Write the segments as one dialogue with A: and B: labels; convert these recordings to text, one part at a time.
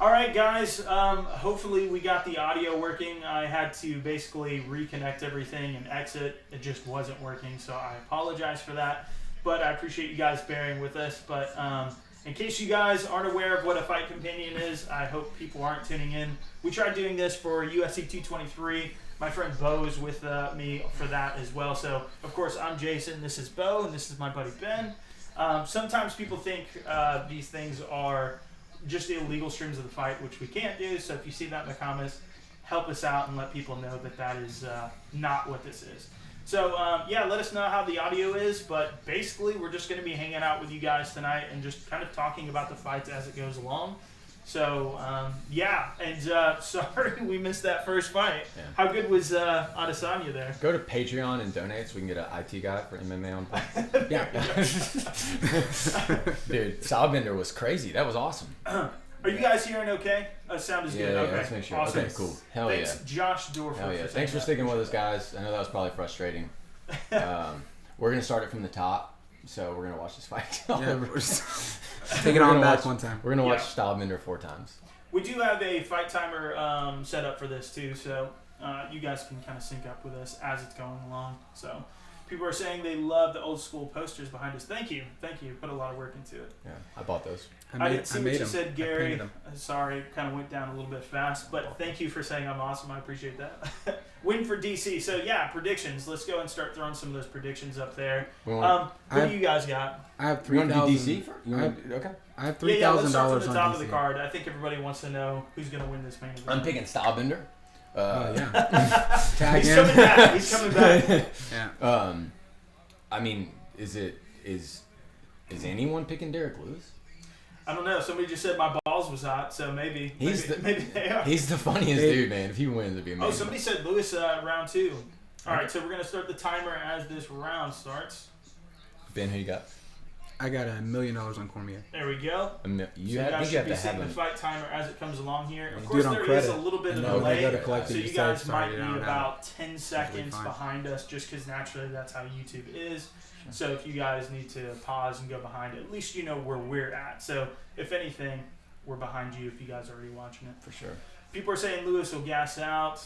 A: All right, guys. Hopefully we got the audio working. I had to basically reconnect everything and exit. It just wasn't working, so I apologize for that. But I appreciate you guys bearing with us. But in case you guys aren't aware of what a fight companion is, I hope people aren't tuning in. We tried doing this for UFC 223. My friend Bo is with me for that as well. So, of course, I'm Jason. This is Bo, and this is my buddy Ben. Sometimes people think these things are just illegal streams of the fight, which we can't do. So if you see that in the comments, help us out and let people know that that is not what this is. So yeah, let us know how the audio is. But basically, we're just going to be hanging out with you guys tonight and just kind of talking about the fights as it goes along. So yeah, and sorry we missed that first fight. Yeah. How good was Adesanya there?
B: Go to Patreon and donate so we can get an IT guy for MMA on podcast. Yeah. Dude, Stylebender was crazy. That was awesome.
A: Are you guys hearing okay? Sound is good.
B: Yeah,
A: okay.
B: Let's make sure.
A: Awesome.
B: Okay, cool. Hell
A: Thanks,
B: yeah.
A: Josh Dorfer.
B: Hell yeah. Thanks for sticking with us, guys. I know that was probably frustrating. We're going to start it from the top, so we're going to watch this fight.
C: Take it on back one time.
B: We're going to watch Stylebender 4 times.
A: We do have a fight timer set up for this too, so you guys can kind of sync up with us as it's going along. So people are saying they love the old school posters behind us. Thank you. Put a lot of work into it.
B: Yeah, I bought those.
A: I didn't see what you said, Gary. Sorry, kind of went down a little bit fast, but thank you for saying I'm awesome. I appreciate that. Win for DC. So yeah, predictions. Let's go and start throwing some of those predictions up there. What do you guys got?
C: I have $3,000.
B: DC? Okay.
C: I have $3,000
A: yeah, let's start from the
C: on
A: top
C: DC.
A: of the card. I think everybody wants to know who's going to win this main event.
B: I'm picking Stylebender.
C: Yeah. Tag
A: He's
C: in.
A: coming back. He's coming back.
C: Yeah.
B: I mean, is anyone picking Derek Lewis?
A: I don't know. Somebody just said my balls was hot, so maybe they are.
B: He's the funniest dude, man. If he wins, it'd be amazing.
A: Oh, somebody said Lewis round 2. All right, so we're going to start the timer as this round starts.
B: Ben, who you got?
C: I got $1 million on Cormier.
A: There we go.
B: You
A: guys should be seeing the fight timer as it comes along here. Of course, there is a little bit of delay, so you guys might be about 10 seconds behind us just because naturally that's how YouTube is. So if you guys need to pause and go behind it, at least you know where we're at. So if anything, we're behind you if you guys are already watching it.
B: For sure.
A: People are saying Lewis will gas out.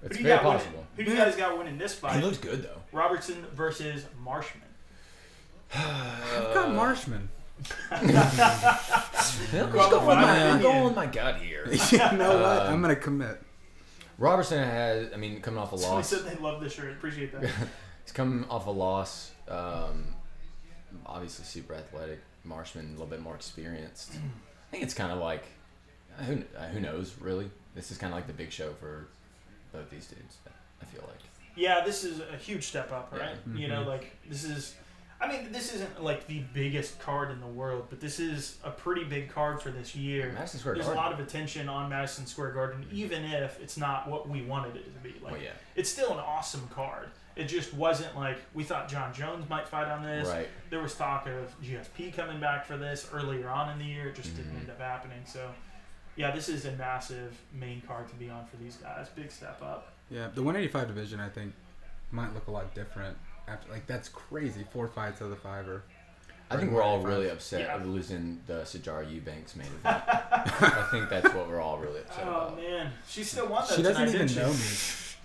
B: It's very possible.
A: Who do you guys got winning this fight?
B: He looks good, though.
A: Robertson versus Marshman.
C: I've got Marshman.
B: I'm going with my gut here.
C: You know what? I'm going to commit.
B: Robertson has, coming off a loss.
A: Somebody said they love this shirt. Appreciate that.
B: He's coming off a loss. Obviously super athletic. Marshman a little bit more experienced. I think it's kind of like, who knows, really? This is kind of like the big show for both these dudes, I feel like.
A: Yeah, this is a huge step up, right?
B: Yeah.
A: Mm-hmm. You know, like, this isn't like the biggest card in the world, but this is a pretty big card for this year.
B: Madison Square
A: There's
B: Garden.
A: a lot of attention on Madison Square Garden, even if it's not what we wanted it to be. Like, It's still an awesome card. It just wasn't like we thought John Jones might fight on this.
B: Right.
A: There was talk of GSP coming back for this earlier on in the year. It just didn't end up happening. So, yeah, this is a massive main card to be on for these guys. Big step up.
C: Yeah, the 185 division, I think, might look a lot different. After, that's crazy. 4 fights out of the 5 are.
B: I think we're all really upset of losing the Sajara Eubanks main event. I think that's what we're all really upset about.
A: Oh, man. She still won that
C: She doesn't
A: tonight,
C: even know me.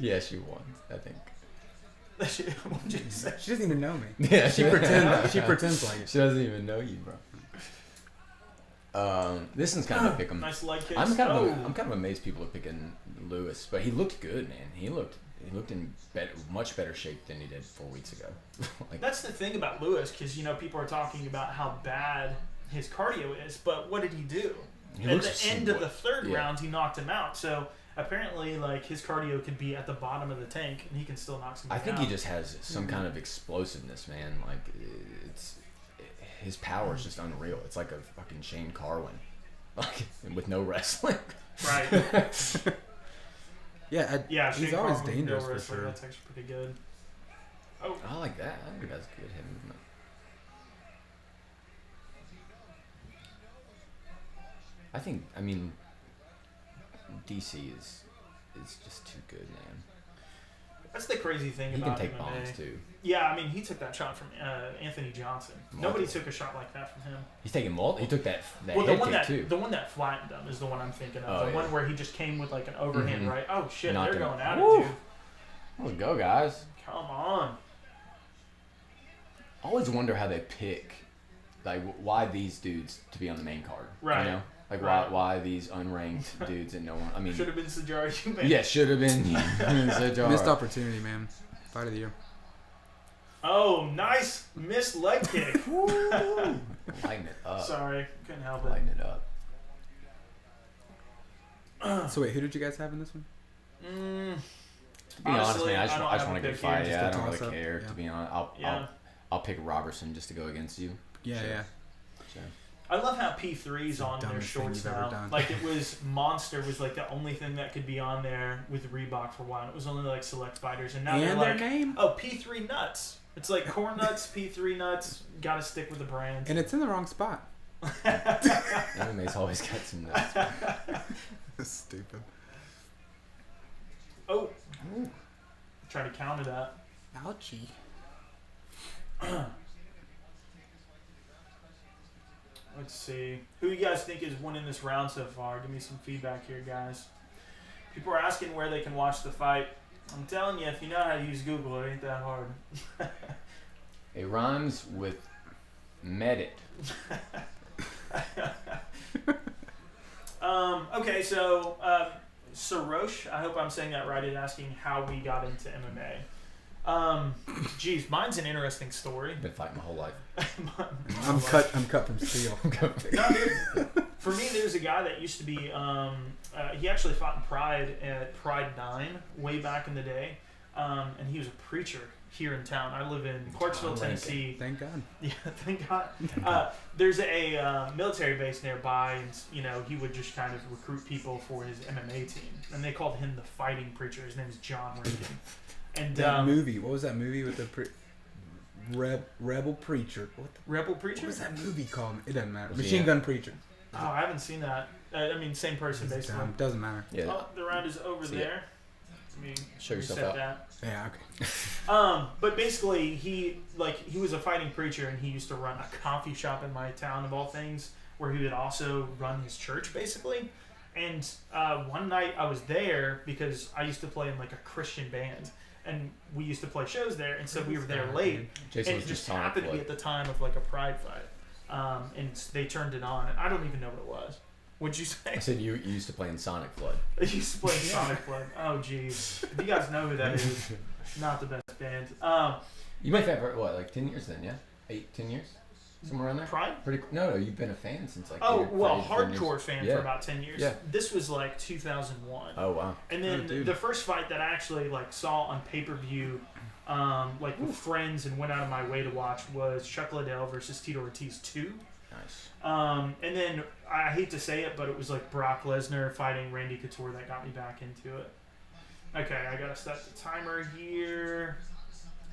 B: Yeah, she won, I think.
C: She doesn't even know me.
B: Yeah,
C: she pretends like it.
B: She doesn't even know you, bro. This one's kind of a pick 'em.
A: Nice leg kicks.
B: I'm kind of amazed people are picking Lewis, but he looked good, man. He looked in much better shape than he did 4 weeks ago.
A: That's the thing about Lewis, because people are talking about how bad his cardio is, but what did he do? At the end of the third round, he knocked him out. So apparently, his cardio could be at the bottom of the tank, and he can still knock somebody out.
B: I think he just has some kind of explosiveness, man. His power is just unreal. It's like a fucking Shane Carwin, with no wrestling.
A: Right.
C: Yeah, he's always dangerous for sure.
A: That's actually pretty good. Oh,
B: I like that. I think that's good head movement. DC is just too good, man.
A: That's the crazy thing
B: He
A: about
B: can take
A: MMA.
B: bombs too.
A: Yeah, I mean, he took that shot from Anthony Johnson. Nobody took a shot like that from him.
B: He's taking multiple. He took that
A: Well,
B: head kick too.
A: the one that flattened him is the one I'm thinking of.
B: Oh,
A: the
B: yeah.
A: one where he just came with like an overhand right. Oh shit,
B: Knocked
A: they're
B: him.
A: going at
B: Woo.
A: it, dude.
B: Let's go, guys.
A: Come on.
B: I always wonder how they pick, like, why these dudes to be on the main card.
A: Right.
B: You know? Like,
A: Right.
B: why these unranked dudes and no one. I mean,
A: Should have been Sajari Eubank.
B: yeah, should have been. Sajjar.
C: Missed opportunity, man. Fight of the year.
A: Oh, nice missed leg kick.
B: Lighten it up.
A: Sorry, couldn't help it.
B: Lighten it up.
C: So wait, who did you guys have in this one?
B: To be honest, man, I just
A: don't
B: want
A: have
B: a good
A: pick here,
B: fight.
A: just
B: Yeah, I
C: a
B: don't really
C: toss-up.
B: care.
C: Yeah.
B: To be honest,
A: Yeah.
B: I'll pick Robertson just to go against you.
C: Yeah,
B: Sure.
C: yeah.
B: So.
A: I love how P3's
C: the
A: on their
C: dumbest thing
A: shorts
C: you've ever
A: now.
C: done.
A: Like it was Monster was like the only thing that could be on there with Reebok for a while. It was only like select fighters, and now they're
C: And
A: like,
C: their name.
A: oh, P3 nuts. It's like corn nuts, P3 nuts. Got to stick with the brand.
C: And it's in the wrong spot.
B: MMA's always got some nuts.
C: That's stupid.
A: Oh, try to counter that.
C: Ouchie.
A: Let's see. Who you guys think is winning this round so far? Give me some feedback here, guys. People are asking where they can watch the fight. I'm telling you, if you know how to use Google, it ain't that hard.
B: It rhymes with Medit.
A: Okay, so Sarosh, I hope I'm saying that right, is asking how we got into MMA. Geez, mine's an interesting story.
B: Been fighting my whole life.
C: I'm cut from steel.
A: No, dude. For me, there's a guy that used to be. He actually fought in Pride at Pride 9 way back in the day, and he was a preacher here in town. I live in Clarksville, Tennessee.
C: Thank God.
A: Yeah, thank God. There's a military base nearby, and you know he would just kind of recruit people for his MMA team, and they called him the Fighting Preacher. His name is John Rankin. And
C: That movie. What was that movie with the Rebel Preacher? What the
A: Rebel Preacher.
C: What was that movie called? It doesn't matter.
B: Was
C: Machine
B: he-
C: Gun Preacher.
A: Oh, I haven't seen that. I mean, same person basically.
C: Doesn't matter.
B: Yeah.
A: Oh, the round is over
B: See ya.
A: there. Let me
B: Show yourself
A: reset
B: out.
A: that.
C: Yeah, okay.
A: But basically, he was a fighting preacher, and he used to run a coffee shop in my town, of all things, where he would also run his church, basically. And one night I was there because I used to play in like a Christian band, and we used to play shows there, and so we were there late,
B: Jason
A: and
B: was
A: it just
B: Sonic
A: happened to be
B: Flood.
A: at the time of like a Pride fight, and they turned it on, and I don't even know what it was. What'd you say?
B: I said you used to play in Sonic Flood.
A: I used to play Sonic Flood. Oh, jeez. If you guys know who that is, not the best band.
B: You might have what, like 10 years then, yeah? 10 years? Somewhere around there?
A: Pride?
B: Pretty. No, you've been a fan since like.
A: Oh,
B: for
A: well,
B: 8 to 10 years.
A: hardcore fan
B: Yeah.
A: for about 10 years.
B: Yeah.
A: This was like 2001.
B: Oh wow.
A: And
C: Oh,
A: then
C: dude.
A: the first fight that I actually like saw on pay-per-view, like with friends and went out of my way to watch was Chuck Liddell versus Tito Ortiz 2.
B: Nice.
A: And then I hate to say it, but it was like Brock Lesnar fighting Randy Couture that got me back into it. Okay, I gotta set the timer here.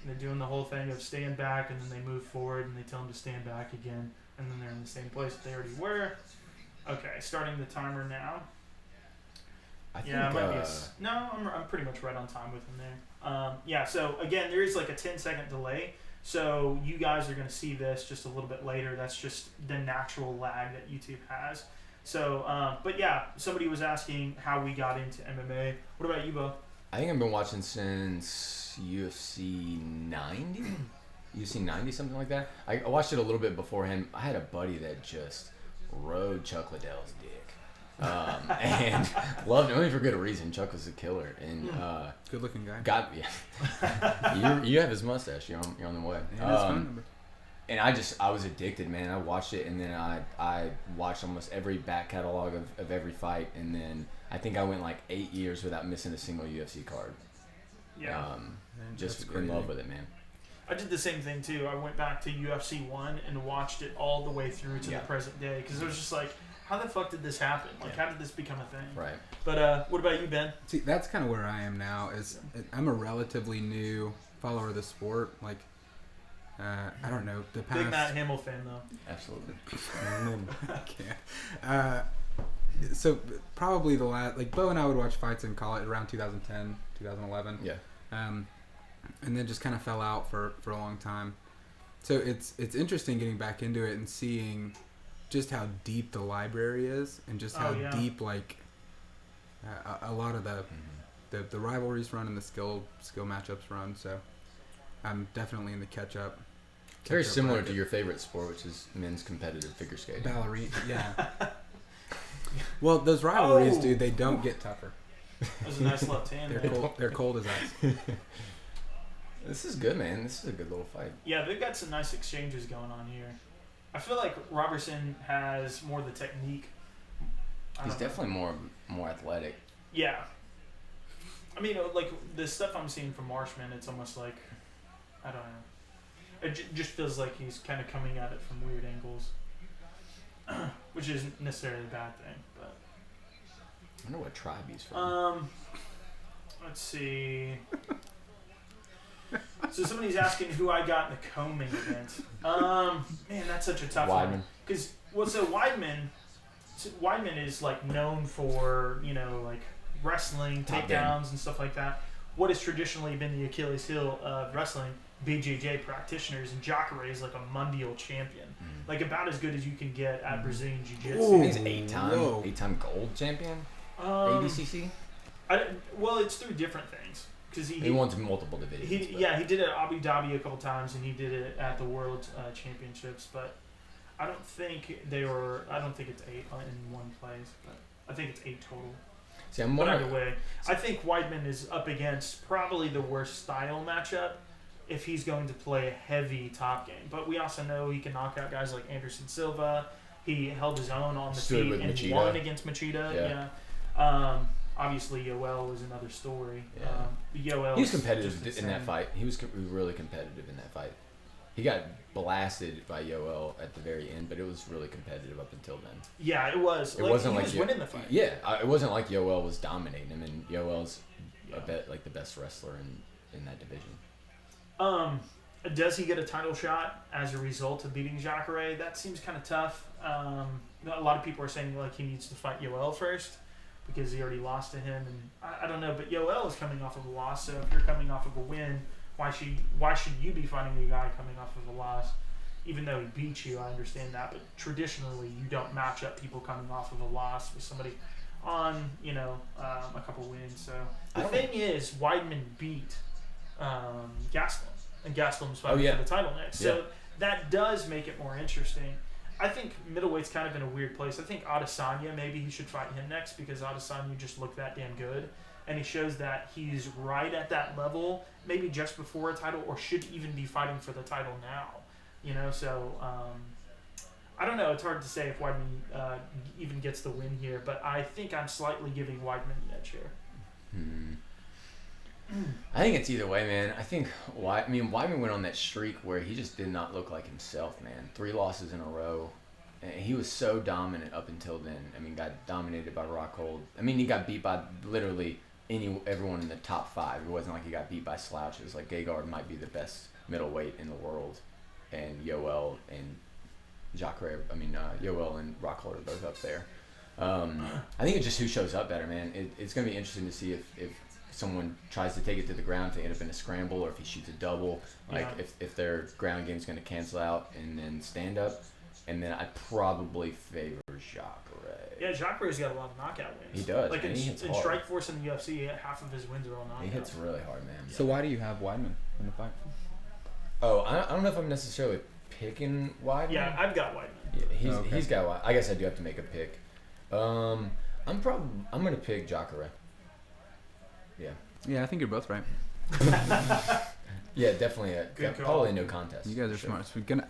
A: And they're doing the whole thing of stand back, and then they move forward, and they tell them to stand back again, and then they're in the same place that they already were. Okay, starting the timer now.
B: I think.
A: Yeah, it might be no, I'm pretty much right on time with him there. Yeah, so again, there is like a 10-second delay. So you guys are going to see this just a little bit later. That's just the natural lag that YouTube has. So, but yeah, somebody was asking how we got into MMA. What about you, Bo?
B: I think I've been watching since UFC 90. UFC 90, something like that. I watched it a little bit beforehand. I had a buddy that just rode Chuck Liddell's dick. And loved him only for good reason. Chuck was a killer, and
C: Good looking guy.
B: got yeah. you have his mustache. You're on the way.
C: And his phone number.
B: And I was addicted, man. I watched it, and then I watched almost every back catalog of every fight, and then I think I went like 8 years without missing a single UFC card.
A: Yeah.
B: Just
C: That's
B: in love
C: crazy.
B: with it, man.
A: I did the same thing too. I went back to UFC 1 and watched it all the way through to
B: Yeah.
A: the present day because it was just like, how the fuck did this happen? Like,
B: Yeah.
A: how did this become a thing?
B: Right.
A: But what about you, Ben?
C: See, that's kind of where I am now. I'm a relatively new follower of the sport. Like, I don't know, the past.
A: Big Matt Hamill fan though.
B: Absolutely.
C: Yeah. So probably the last, like Bo and I would watch fights in college around 2010, 2011.
B: Yeah.
C: and then just kind of fell out for a long time. So it's interesting getting back into it and seeing just how deep the library is, and just how deep like a lot of the rivalries run and the skill matchups run. So I'm definitely in the catch up.
B: Very similar to your favorite sport, which is men's competitive figure skating.
C: Ballerina, yeah. Well, those rivalries, dude, they don't get tougher.
A: That was a nice left hand.
C: They're cold as ice.
B: This is good, man. This is a good little fight.
A: Yeah, they've got some nice exchanges going on here. I feel like Robertson has more of the technique.
B: He's definitely more athletic.
A: Yeah. I mean, like, the stuff I'm seeing from Marshman, it's almost like, I don't know. It just feels like he's kind of coming at it from weird angles, which isn't necessarily a bad thing. But
B: I wonder what tribe he's from.
A: Let's see. So somebody's asking who I got in the co-main event. Man, that's such a tough one. Because Weidman is like known for, you know, like wrestling, takedowns and stuff like that. What has traditionally been the Achilles heel of wrestling, BJJ practitioners, and Jacare is like a mundial champion. Like about as good as you can get at Brazilian Jiu-Jitsu.
B: He's eight-time gold champion? ADCC?
A: Well, it's through different things. Cause
B: he won multiple divisions.
A: He did it at Abu Dhabi a couple times, and he did it at the World Championships. But I don't think it's 8 in one place, but I think it's 8 total.
B: See,
A: but either way, I think Weidman is up against probably the worst style matchup if he's going to play a heavy top game. But we also know he can knock out guys like Anderson Silva. He held his own on the feet and
B: Machida.
A: won against Machida. Yeah. Obviously, Yoel was another story.
B: Yeah. He was competitive in that fight. He was really competitive in that fight. He got blasted by Yoel at the very end, but it was really competitive up until then.
A: Yeah, it was.
B: It wasn't
A: he was winning the fight.
B: Yeah, it wasn't like Yoel was dominating him, and Yoel's the best wrestler in that division.
A: Does he get a title shot as a result of beating Jacare? That seems kind of tough. A lot of people are saying like he needs to fight Yoel first, because he already lost to him, and I don't know. But Yoel is coming off of a loss, so if you're coming off of a win, why should you be fighting a guy coming off of a loss? Even though he beat you, I understand that, but traditionally you don't match up people coming off of a loss with somebody on a couple wins. So the thing is, Weidman beat Gastelum, and Gastelum's fighting for the title next. So that does make it more interesting. I think middleweight's kind of in a weird place. I think Adesanya, maybe he should fight him next, because Adesanya just looked that damn good. And he shows that he's right at that level, maybe just before a title, or should even be fighting for the title now. So I don't know. It's hard to say if Weidman even gets the win here, but I think I'm slightly giving Weidman the edge here.
B: I think it's either way, man. I think Weidman went on that streak where he just did not look like himself, man. 3 losses in a row. And he was so dominant up until then. Got dominated by Rockhold. He got beat by literally everyone in the top 5. It wasn't like he got beat by slouches. Like Gegard might be the best middleweight in the world, and Yoel and Yoel and Rockhold are both up there. I think it's just who shows up better, man. It's gonna be interesting to see if someone tries to take it to the ground, if they end up in a scramble, or if he shoots a double. If their ground game's gonna cancel out and then stand up. And then I probably favor Jacare.
A: Yeah, Jacare's got a lot of knockout wins.
B: He does.
A: Like in
B: hard.
A: Strikeforce in the UFC, half of his wins are all knockouts.
B: He hits really hard, man.
C: So why do you have Weidman in the fight?
B: Oh, I don't know if I'm necessarily picking Weidman.
A: Yeah, I've got Weidman.
B: Yeah, he's got Weidman. I guess I do have to make a pick. I'm gonna pick Jacare. Yeah.
C: Yeah, I think you're both right.
B: Yeah, definitely. Probably no contest.
C: You guys are smart. So we're gonna.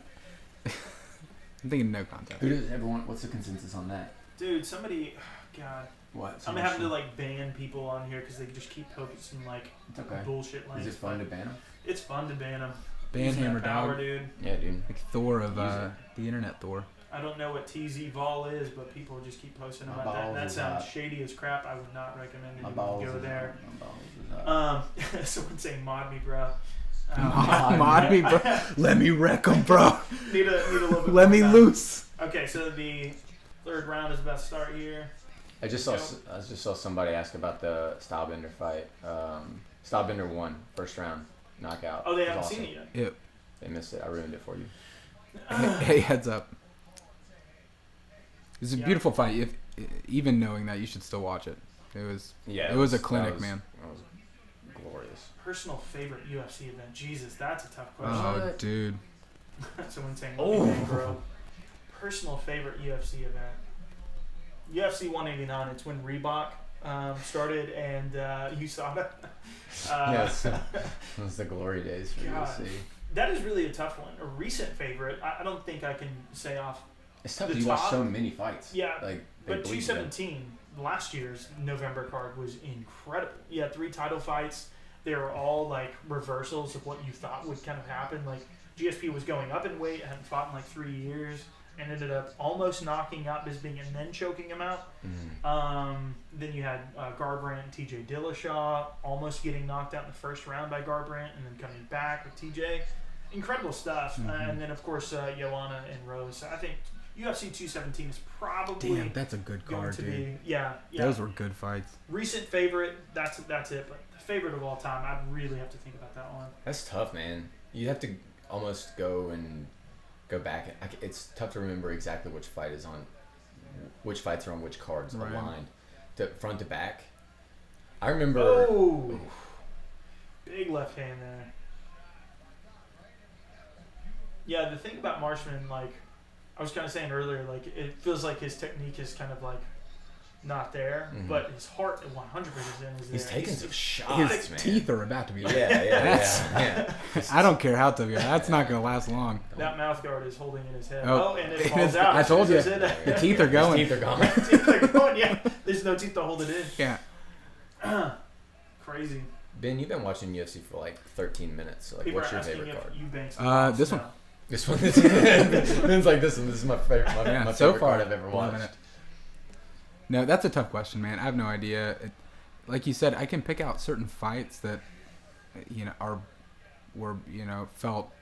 C: I'm thinking no contest.
B: Who does everyone? What's the consensus on that?
A: Dude, somebody, God.
B: What?
A: I'm having to ban people on here because they just keep posting bullshit links.
B: Is it fun to ban them?
A: It's fun to ban them.
C: Ban Hammer
A: power,
C: Dog,
A: dude.
B: Yeah, dude.
C: Like Thor of the internet, Thor.
A: I don't know what TZ Vol is, but people just keep posting about that. That sounds shady as crap. I would not recommend anyone go there. Someone saying mod me, bro.
C: Mod me, bro. Let me wreck him, bro.
A: Need a little bit.
C: Let me
A: time.
C: loose.
A: Okay, so the 3rd round is about to start here.
B: I just saw somebody ask about the Stylebender fight. Stylebender won first round knockout.
A: Oh, they
B: It was
A: haven't
B: awesome.
A: seen it yet.
C: Yep.
B: They missed it. I ruined it for you.
C: Hey, heads up. It's a
A: Yeah.
C: beautiful fight. If even knowing that, you should still watch it. It was
B: Yeah,
C: it was a clinic, man.
B: That was glorious.
A: Personal favorite UFC event? Jesus, that's a tough question.
C: Oh, dude.
A: That's an insane
B: Oh.
A: thing, bro. Personal favorite UFC event? UFC 189. It's when Reebok started, and USADA.
B: Yes, it was the glory days for
A: God.
B: UFC.
A: That is really a tough one. A recent favorite, I don't think I can say off.
B: It's tough
A: The
B: because you watch
A: top-
B: so many fights.
A: Yeah,
B: Like, they
A: but
B: bleed you.
A: 217, last year's November card was incredible. You had 3 title fights. They were all like reversals of what you thought would kind of happen. Like GSP was going up in weight, hadn't fought in like 3 years, and ended up almost knocking out Bisping and then choking him out. Then you had Garbrandt and TJ Dillashaw almost getting knocked out in the first round by Garbrandt, and then coming back with TJ. Incredible stuff. And then of course Joanna and Rose. I think UFC 217 is probably
C: Damn, that's a good
A: going
C: card,
A: to
C: dude.
A: be yeah.
C: Those were good fights.
A: Recent favorite, that's it. But the favorite of all time, I'd really have to think about that one.
B: That's tough, man. You have to almost go back. It's tough to remember exactly which fights are on which cards
C: Right.
B: aligned, front to back. I remember.
A: Oh, big left hand there. Yeah, the thing about Marshman, like I was kind of saying earlier, like it feels like his technique is kind of like not there, but his heart 100% is there.
B: He's taking some shots,
C: His
B: man.
C: teeth are about to be.
B: Yeah.
C: I don't care how tough you are. That's not gonna last long.
A: That mouth guard is holding in his head.
C: Oh.
A: Oh, and it falls out.
C: I told you.
A: As soon as it-
C: The teeth are going.
B: His teeth are gone.
A: teeth are going, yeah. There's no teeth to hold it in.
C: Yeah.
A: Crazy.
B: Ben, you've been watching UFC for like 13 minutes. So like,
A: People
B: what's
A: are
B: your
A: asking
B: favorite
A: if
B: card?
A: Eubanks.
C: This one.
B: This one. Ben's like this one. This is my favorite.
C: Yeah,
B: My
C: so
B: favorite
C: far
B: card I've ever
C: loving
B: watched.
C: it. No, that's a tough question, man. I have no idea. Like you said, I can pick out certain fights that were felt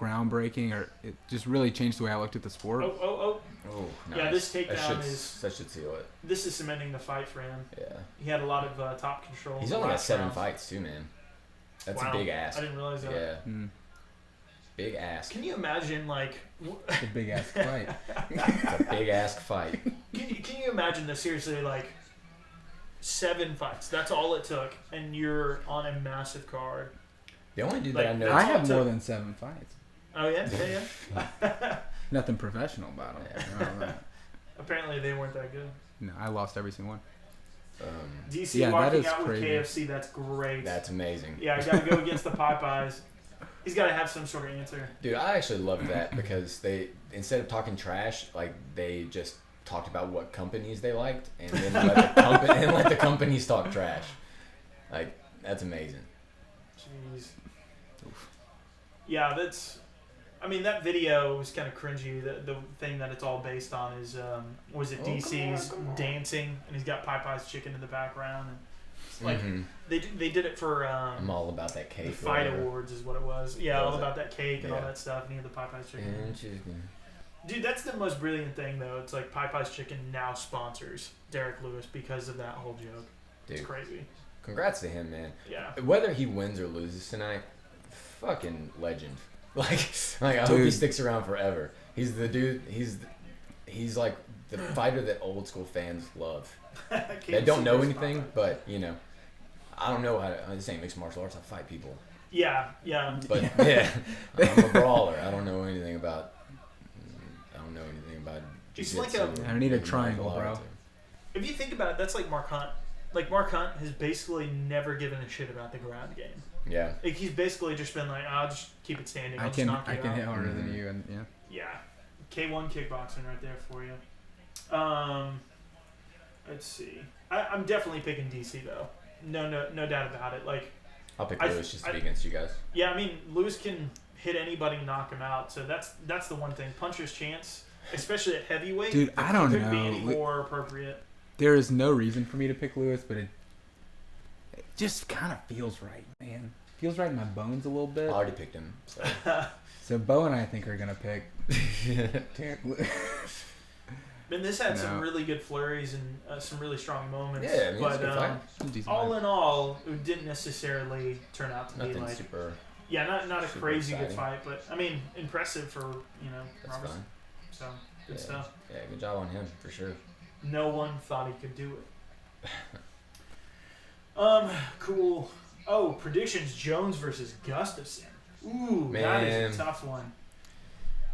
C: groundbreaking, or it just really changed the way I looked at the sport.
A: Oh.
B: Oh, nice.
A: Yeah, this takedown
B: that should seal it.
A: This is cementing the fight for him.
B: Yeah.
A: He had a lot of top control.
B: He's
A: in the
B: only got
A: last
B: 7
A: round.
B: fights too, man. That's
A: Wow.
B: a big ask.
A: I didn't realize that.
B: Yeah.
C: Mm.
B: Big ask.
A: Can you imagine, like...
C: It's a big ass fight.
B: It's a big ask fight.
A: Can you imagine this, seriously, like 7 fights? That's all it took, and you're on a massive card.
B: The only dude
A: Like,
B: that I know.
C: I
A: all
C: have
A: it
C: more
A: took.
C: than 7 fights.
A: Oh, yeah? Yeah.
C: Nothing professional about them.
A: Apparently, they weren't that good.
C: No, I lost every single one.
A: DC
C: Yeah, that
A: walking
C: is
A: out with
C: crazy.
A: KFC, that's great.
B: That's amazing.
A: Yeah, you got to go against the Popeyes. He's got to have some sort of answer.
B: Dude, I actually love that because they, instead of talking trash, like they just talked about what companies they liked and then let the companies talk trash. Like, that's amazing.
A: Jeez. Yeah, that's... I mean, that video was kind of cringy. The thing that it's all based on is, was it DC's
B: come on.
A: dancing, and he's got Popeye's chicken in the background. And it's like,
B: Mhm.
A: they did it for
B: I'm all about that cake.
A: the
B: or
A: Fight
B: whatever.
A: Awards is what it was. Yeah,
B: What
A: all
B: was it?
A: about that cake and all
B: Yeah.
A: that stuff, and he had the Popeye's chicken.
B: And chicken.
A: Dude, that's the most brilliant thing, though. It's like Popeye's Chicken now sponsors Derek Lewis because of that whole joke.
B: Dude,
A: It's crazy.
B: congrats to him, man.
A: Yeah.
B: Whether he wins or loses tonight, fucking legend. Like I hope he
C: Dude.
B: sticks around forever. He's the dude. He's like the fighter that old school fans love. They don't know anything, but I don't know how to. This ain't mixed martial arts. I fight people,
A: Yeah.
B: but yeah, I'm a brawler. I don't know anything about.
A: It's like
B: jiu-jitsu
C: I need a
B: and
C: triangle,
B: martial
C: bro.
B: arts.
A: If you think about it, that's like Mark Hunt. Like, Mark Hunt has basically never given a shit about the ground game.
B: Yeah,
A: Like, he's basically just been like, I'll just keep it standing. I'll
C: I
A: just
C: can
A: knock you out.
C: hit harder than
B: Mhm.
C: you, and yeah.
A: Yeah. K1 kickboxing right there for you. Let's see. I'm definitely picking DC, though. No doubt about it. Like,
B: I'll pick
A: I-
B: Lewis just to
A: I-
B: be against you guys.
A: yeah, I mean, Lewis can hit anybody and knock him out. So that's the one thing. Puncher's chance, especially at heavyweight.
C: Dude, I don't
A: couldn't be
C: know.
A: any more appropriate.
C: There is no reason for me to pick Lewis, but it just kind of feels right, man. Feels right in my bones a little
B: I
C: bit.
B: already picked him. So.
C: So Bo and I think are gonna pick Derek Lewis.
A: And this had some really good flurries and some really strong moments.
B: Yeah, I mean,
A: but all
C: fight.
A: in all, it didn't necessarily turn out to be
B: Nothing
A: like
B: super.
A: Yeah, not a crazy
B: exciting.
A: good fight, but I mean impressive for
B: That's
A: Robertson.
B: fine.
A: So good stuff.
B: Yeah, good job on him for sure.
A: No one thought he could do it. Cool. Oh, predictions: Jones versus Gustafson. Ooh,
B: Man.
A: that is a tough one.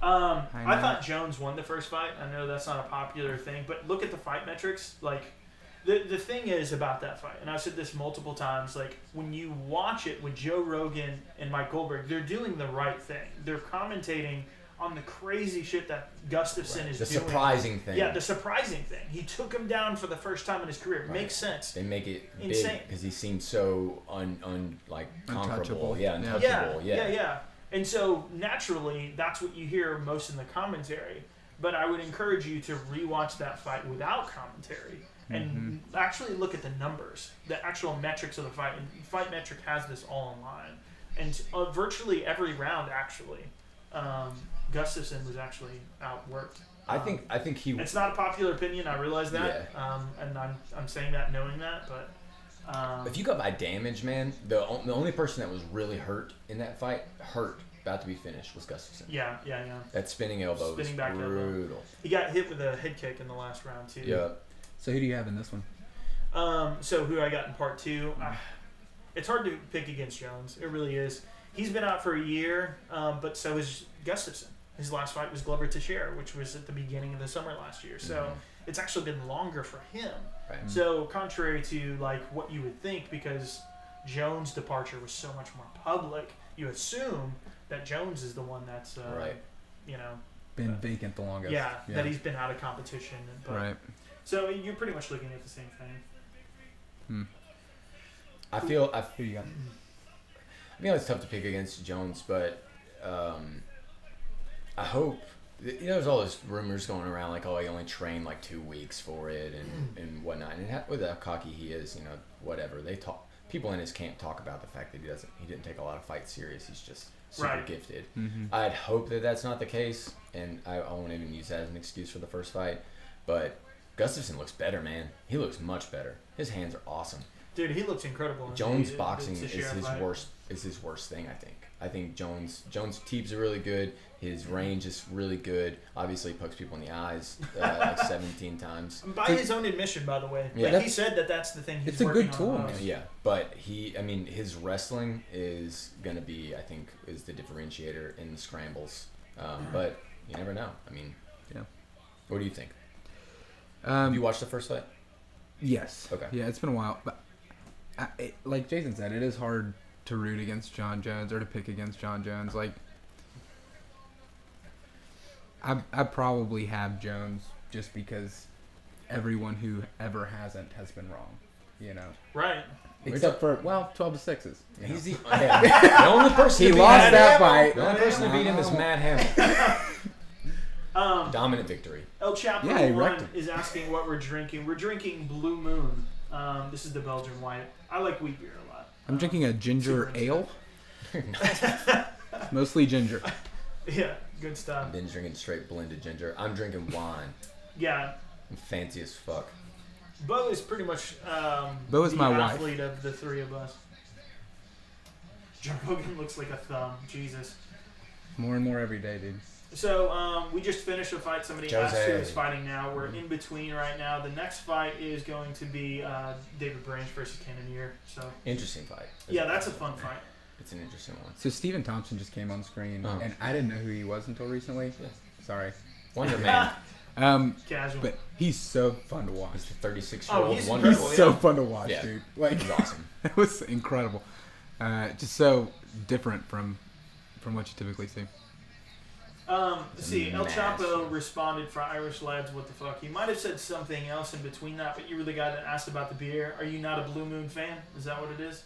A: I thought Jones won the first fight. I know that's not a popular thing, but look at the fight metrics. Like, the thing is about that fight, and I've said this multiple times, like, when you watch it with Joe Rogan and Mike Goldberg, they're doing the right thing. They're commentating on the crazy shit that Gustafson is doing.
B: The surprising thing.
A: Yeah, the surprising thing. He took him down for the first time in his career. It makes sense.
B: They make it
A: Insane.
B: big because he seems so conquerable.
C: Untouchable.
B: Yeah, untouchable.
A: Yeah. And so naturally, that's what you hear most in the commentary. But I would encourage you to rewatch that fight without commentary and actually look at the numbers, the actual metrics of the fight. And Fight Metric has this all online. And virtually every round, actually, Gustafson was actually outworked.
B: I think he.
A: It's not a popular opinion. I realize that, and I'm saying that knowing that, but.
B: If you go by damage, man, the only person that was really hurt in that fight, about to be finished, was Gustafson.
A: Yeah.
B: That spinning elbow was
A: back
B: brutal.
A: elbow. He got hit with a head kick in the last round too.
B: Yeah.
C: So who do you have in this one?
A: So who I got in part two? It's hard to pick against Jones. It really is. He's been out for a year, but so is Gustafson. His last fight was Glover Teixeira, which was at the beginning of the summer last year. So it's actually been longer for him.
B: Right.
A: So contrary to like what you would think, because Jones' departure was so much more public, you assume that Jones is the one that's
C: Been vacant the longest.
A: Yeah, that he's been out of competition. But,
C: right.
A: So you're pretty much looking at the same thing.
B: I feel
C: Who you got?
B: it's tough to pick against Jones, but I hope. There's all those rumors going around like, oh, he only trained like 2 weeks for it and whatnot. And with how cocky he is, whatever they talk. People in his camp talk about the fact that he didn't take a lot of fights serious. He's just super gifted. I'd hope that that's not the case, and I won't even use that as an excuse for the first fight. But Gustafson looks better, man. He looks much better. His hands are awesome.
A: Dude, he looks incredible.
B: Jones boxing is his worst thing, I think. I think Jones teeps are really good. His range is really good. Obviously, he pokes people in the eyes like 17 times.
A: By his own admission, by the way.
B: Yeah.
A: Like he said that's the thing he's
C: it's a
A: working
C: good tool,
A: on.
C: man.
B: Yeah, but his wrestling is going to be, I think, is the differentiator in the scrambles. But you never know.
C: Yeah.
B: What do you think? Have you watched the first fight?
C: Yes.
B: Okay.
C: Yeah, it's been a while, but like Jason said, it is hard to root against John Jones or to pick against John Jones. Like, I probably have Jones just because everyone who ever hasn't has been wrong,
A: Right.
C: Except for 12-6s.
B: He's the only person.
C: He
B: to beat
C: lost
B: him.
C: that fight.
B: The only person to beat him is Matt Hamill. Dominant victory.
A: El Chapo
C: Yeah, he
A: 1
C: wrecked him.
A: is asking what we're drinking. We're drinking Blue Moon. This is the Belgian white. I like wheat beer a lot.
C: I'm drinking a ginger ale. Mostly ginger.
A: Yeah, good stuff.
B: I've been drinking straight blended ginger. I'm drinking wine.
A: Yeah.
B: I'm fancy as fuck.
A: Bo is pretty much
C: Bo is
A: the
C: my wife.
A: athlete of the three of us. Joe Rogan looks like a thumb. Jesus.
C: More and more every day, dude.
A: So we just finished a fight. Somebody
B: Jose.
A: asked who is fighting now. We're in between right now. The next fight is going to be David Branch versus Cannonier. So
B: Interesting fight.
A: yeah, that's a fun fight.
B: It's an interesting one.
C: So Stephen Thompson just came on screen, and I didn't know who he was until recently.
B: Yeah.
C: Sorry.
B: Wonder Man.
A: Casual.
C: But he's so fun to watch.
B: He's the 36-year-old
A: he's
B: Wonder
A: incredible.
B: Man.
C: So fun to watch,
B: Yeah.
C: dude. Like,
B: He's awesome.
C: it was incredible. Just so different from what you typically see.
A: See, El
B: Massive.
A: Chapo responded for Irish Lads, what the fuck. He might have said something else in between that, but you were the guy that asked about the beer. Are you not a Blue Moon fan? Is that what it is?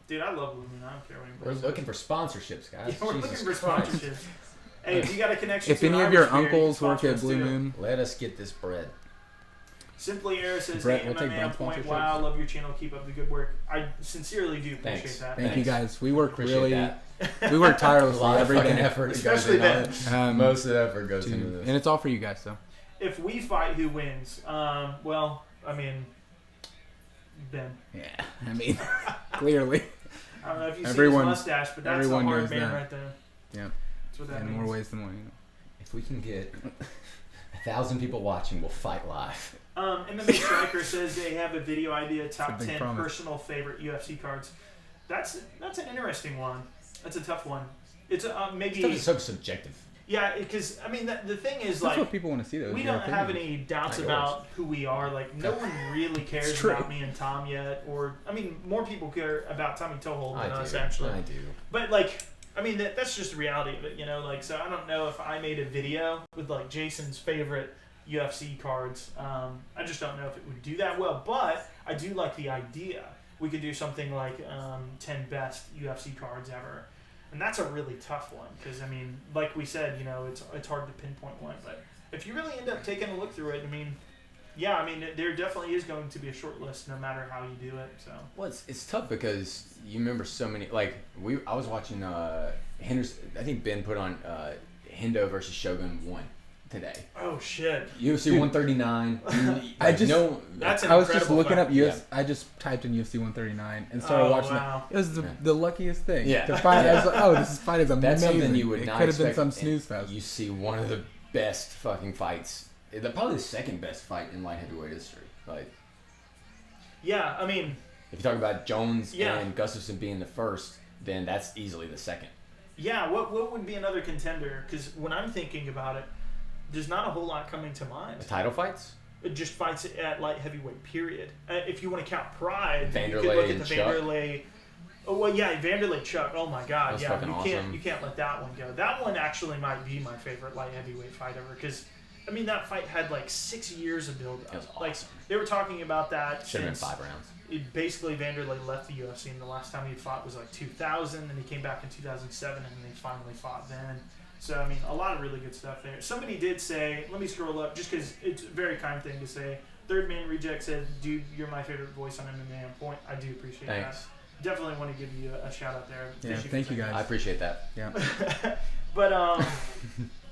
A: Dude, I love Blue Moon. I don't care what anybody
B: We're
A: says.
B: looking for sponsorships, guys.
A: Yeah, we're
B: Jesus
A: looking for
B: Christ.
A: sponsorships. Hey, if you got a connection
C: If
A: to
C: any
A: an
C: of your
A: Irish beer, you can
C: uncles work
A: sponsor
C: at
A: us
C: Blue
A: too.
C: Moon,
B: Let us get this bread.
A: Simply Air says,
C: Brett,
A: hey,
C: we'll take
A: MMA on
C: brand
A: point.
C: sponsorships.
A: Wow, love your channel. Keep up the good work. I sincerely do appreciate
B: Thanks.
A: that.
C: thank you
B: Thanks.
C: guys. We work
B: Appreciate
C: really,
B: that.
C: we work
B: A
C: tirelessly
B: lot of
C: every
B: fucking
C: day.
B: effort
A: Especially
B: goes into it.
C: Um,
B: Most of the effort goes into
C: and
B: this.
C: it's all for you guys, so.
A: if we fight, who wins? Well, I mean, Ben.
C: Yeah, I mean, clearly.
A: I don't know if you see his mustache, but that's a hard man
C: that.
A: right there.
C: Yeah.
A: That's what that
C: In
A: means.
C: more ways than one.
B: If we can get 1,000 people watching, we'll fight live.
A: MMA Striker says they have a video idea, top 10
C: promise.
A: personal favorite UFC cards. That's an interesting one. That's a tough one. It's maybe...
B: Stuff is so subjective.
A: Yeah, because, I mean, the thing is,
C: That's
A: like...
C: what people want to see, though.
A: We don't have any doubts about who we are. Like, no one really cares about me and Tom yet. Or, I mean, more people care about Tommy Toehold than us, actually.
B: I do.
A: But, like, I mean, that's just the reality of it, you know? Like, so I don't know if I made a video with, like, Jason's favorite UFC cards. I just don't know if it would do that well. But I do like the idea. We could do something like 10 best UFC cards ever. And that's a really tough one because, I mean, like we said, you know, it's hard to pinpoint one. But if you really end up taking a look through it, I mean, yeah, I mean, there definitely is going to be a short list no matter how you do it. So.
B: Well, it's tough because you remember so many. Like I was watching Henderson. I think Ben put on Hendo versus Shogun 1 today.
A: Oh shit!
B: UFC 139.
A: That's
C: I was just looking
A: fact.
C: up UFC. I just typed in UFC 139 and started watching it. It was the luckiest thing.
B: Yeah.
C: To find, I was like, oh, this fight is amazing.
B: That's something you would
C: it
B: not
C: could have been
B: expect.
C: some snooze fest.
B: You see one of the best fucking fights. Probably the second best fight in light heavyweight history. Like,
A: yeah, I mean,
B: if you talk about Jones and Gustafsson being the first, then that's easily the second.
A: Yeah, what would be another contender? Because when I'm thinking about it, there's not a whole lot coming to mind.
B: The title fights?
A: It just fights at light heavyweight, period. If you want to count Pride,
B: Vanderlei
A: you could look at the
B: Chuck.
A: Vanderlei. Oh well, yeah, Vanderlei Chuck. Oh my God,
B: That's
A: yeah,
B: fucking
A: you can't let that one go. That one actually might be my favorite light heavyweight fight ever because, I mean, that fight had like 6 years of build up.
B: It was awesome.
A: Like they were talking about that.
B: Should have been
A: since
B: 5 rounds.
A: Basically, Vanderlei left the UFC, and the last time he fought was like 2000, and he came back in 2007, and they finally fought then. So, I mean, a lot of really good stuff there. Somebody did say, let me scroll up, just because it's a very kind thing to say. Third Man Reject said, dude, you're my favorite voice on MMA on point. I do appreciate that. Definitely want to give you a shout out there.
C: Yeah, thank you guys.
B: I appreciate that.
C: Yeah.
A: But,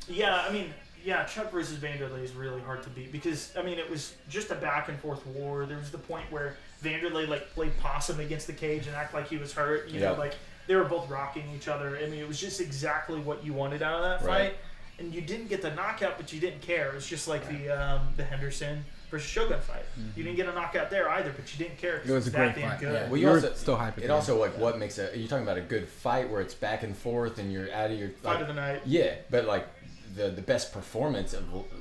A: yeah, I mean, yeah, Chuck versus Vanderlei is really hard to beat because, I mean, it was just a back and forth war. There was the point where Vanderlei, like, played possum against the cage and act like he was hurt. You know, like, they were both rocking each other. I mean, it was just exactly what you wanted out of that fight. And you didn't get the knockout, but you didn't care. It was just like the Henderson versus Shogun fight. Mm-hmm. You didn't get a knockout there either, but you didn't care.
C: It was a great fight.
A: Good.
B: Yeah. Well,
C: you were still hyping.
B: It also, like, what makes you're talking about a good fight where it's back and forth and you're out of your...
A: Fight of the night.
B: Yeah, but, like, the best performance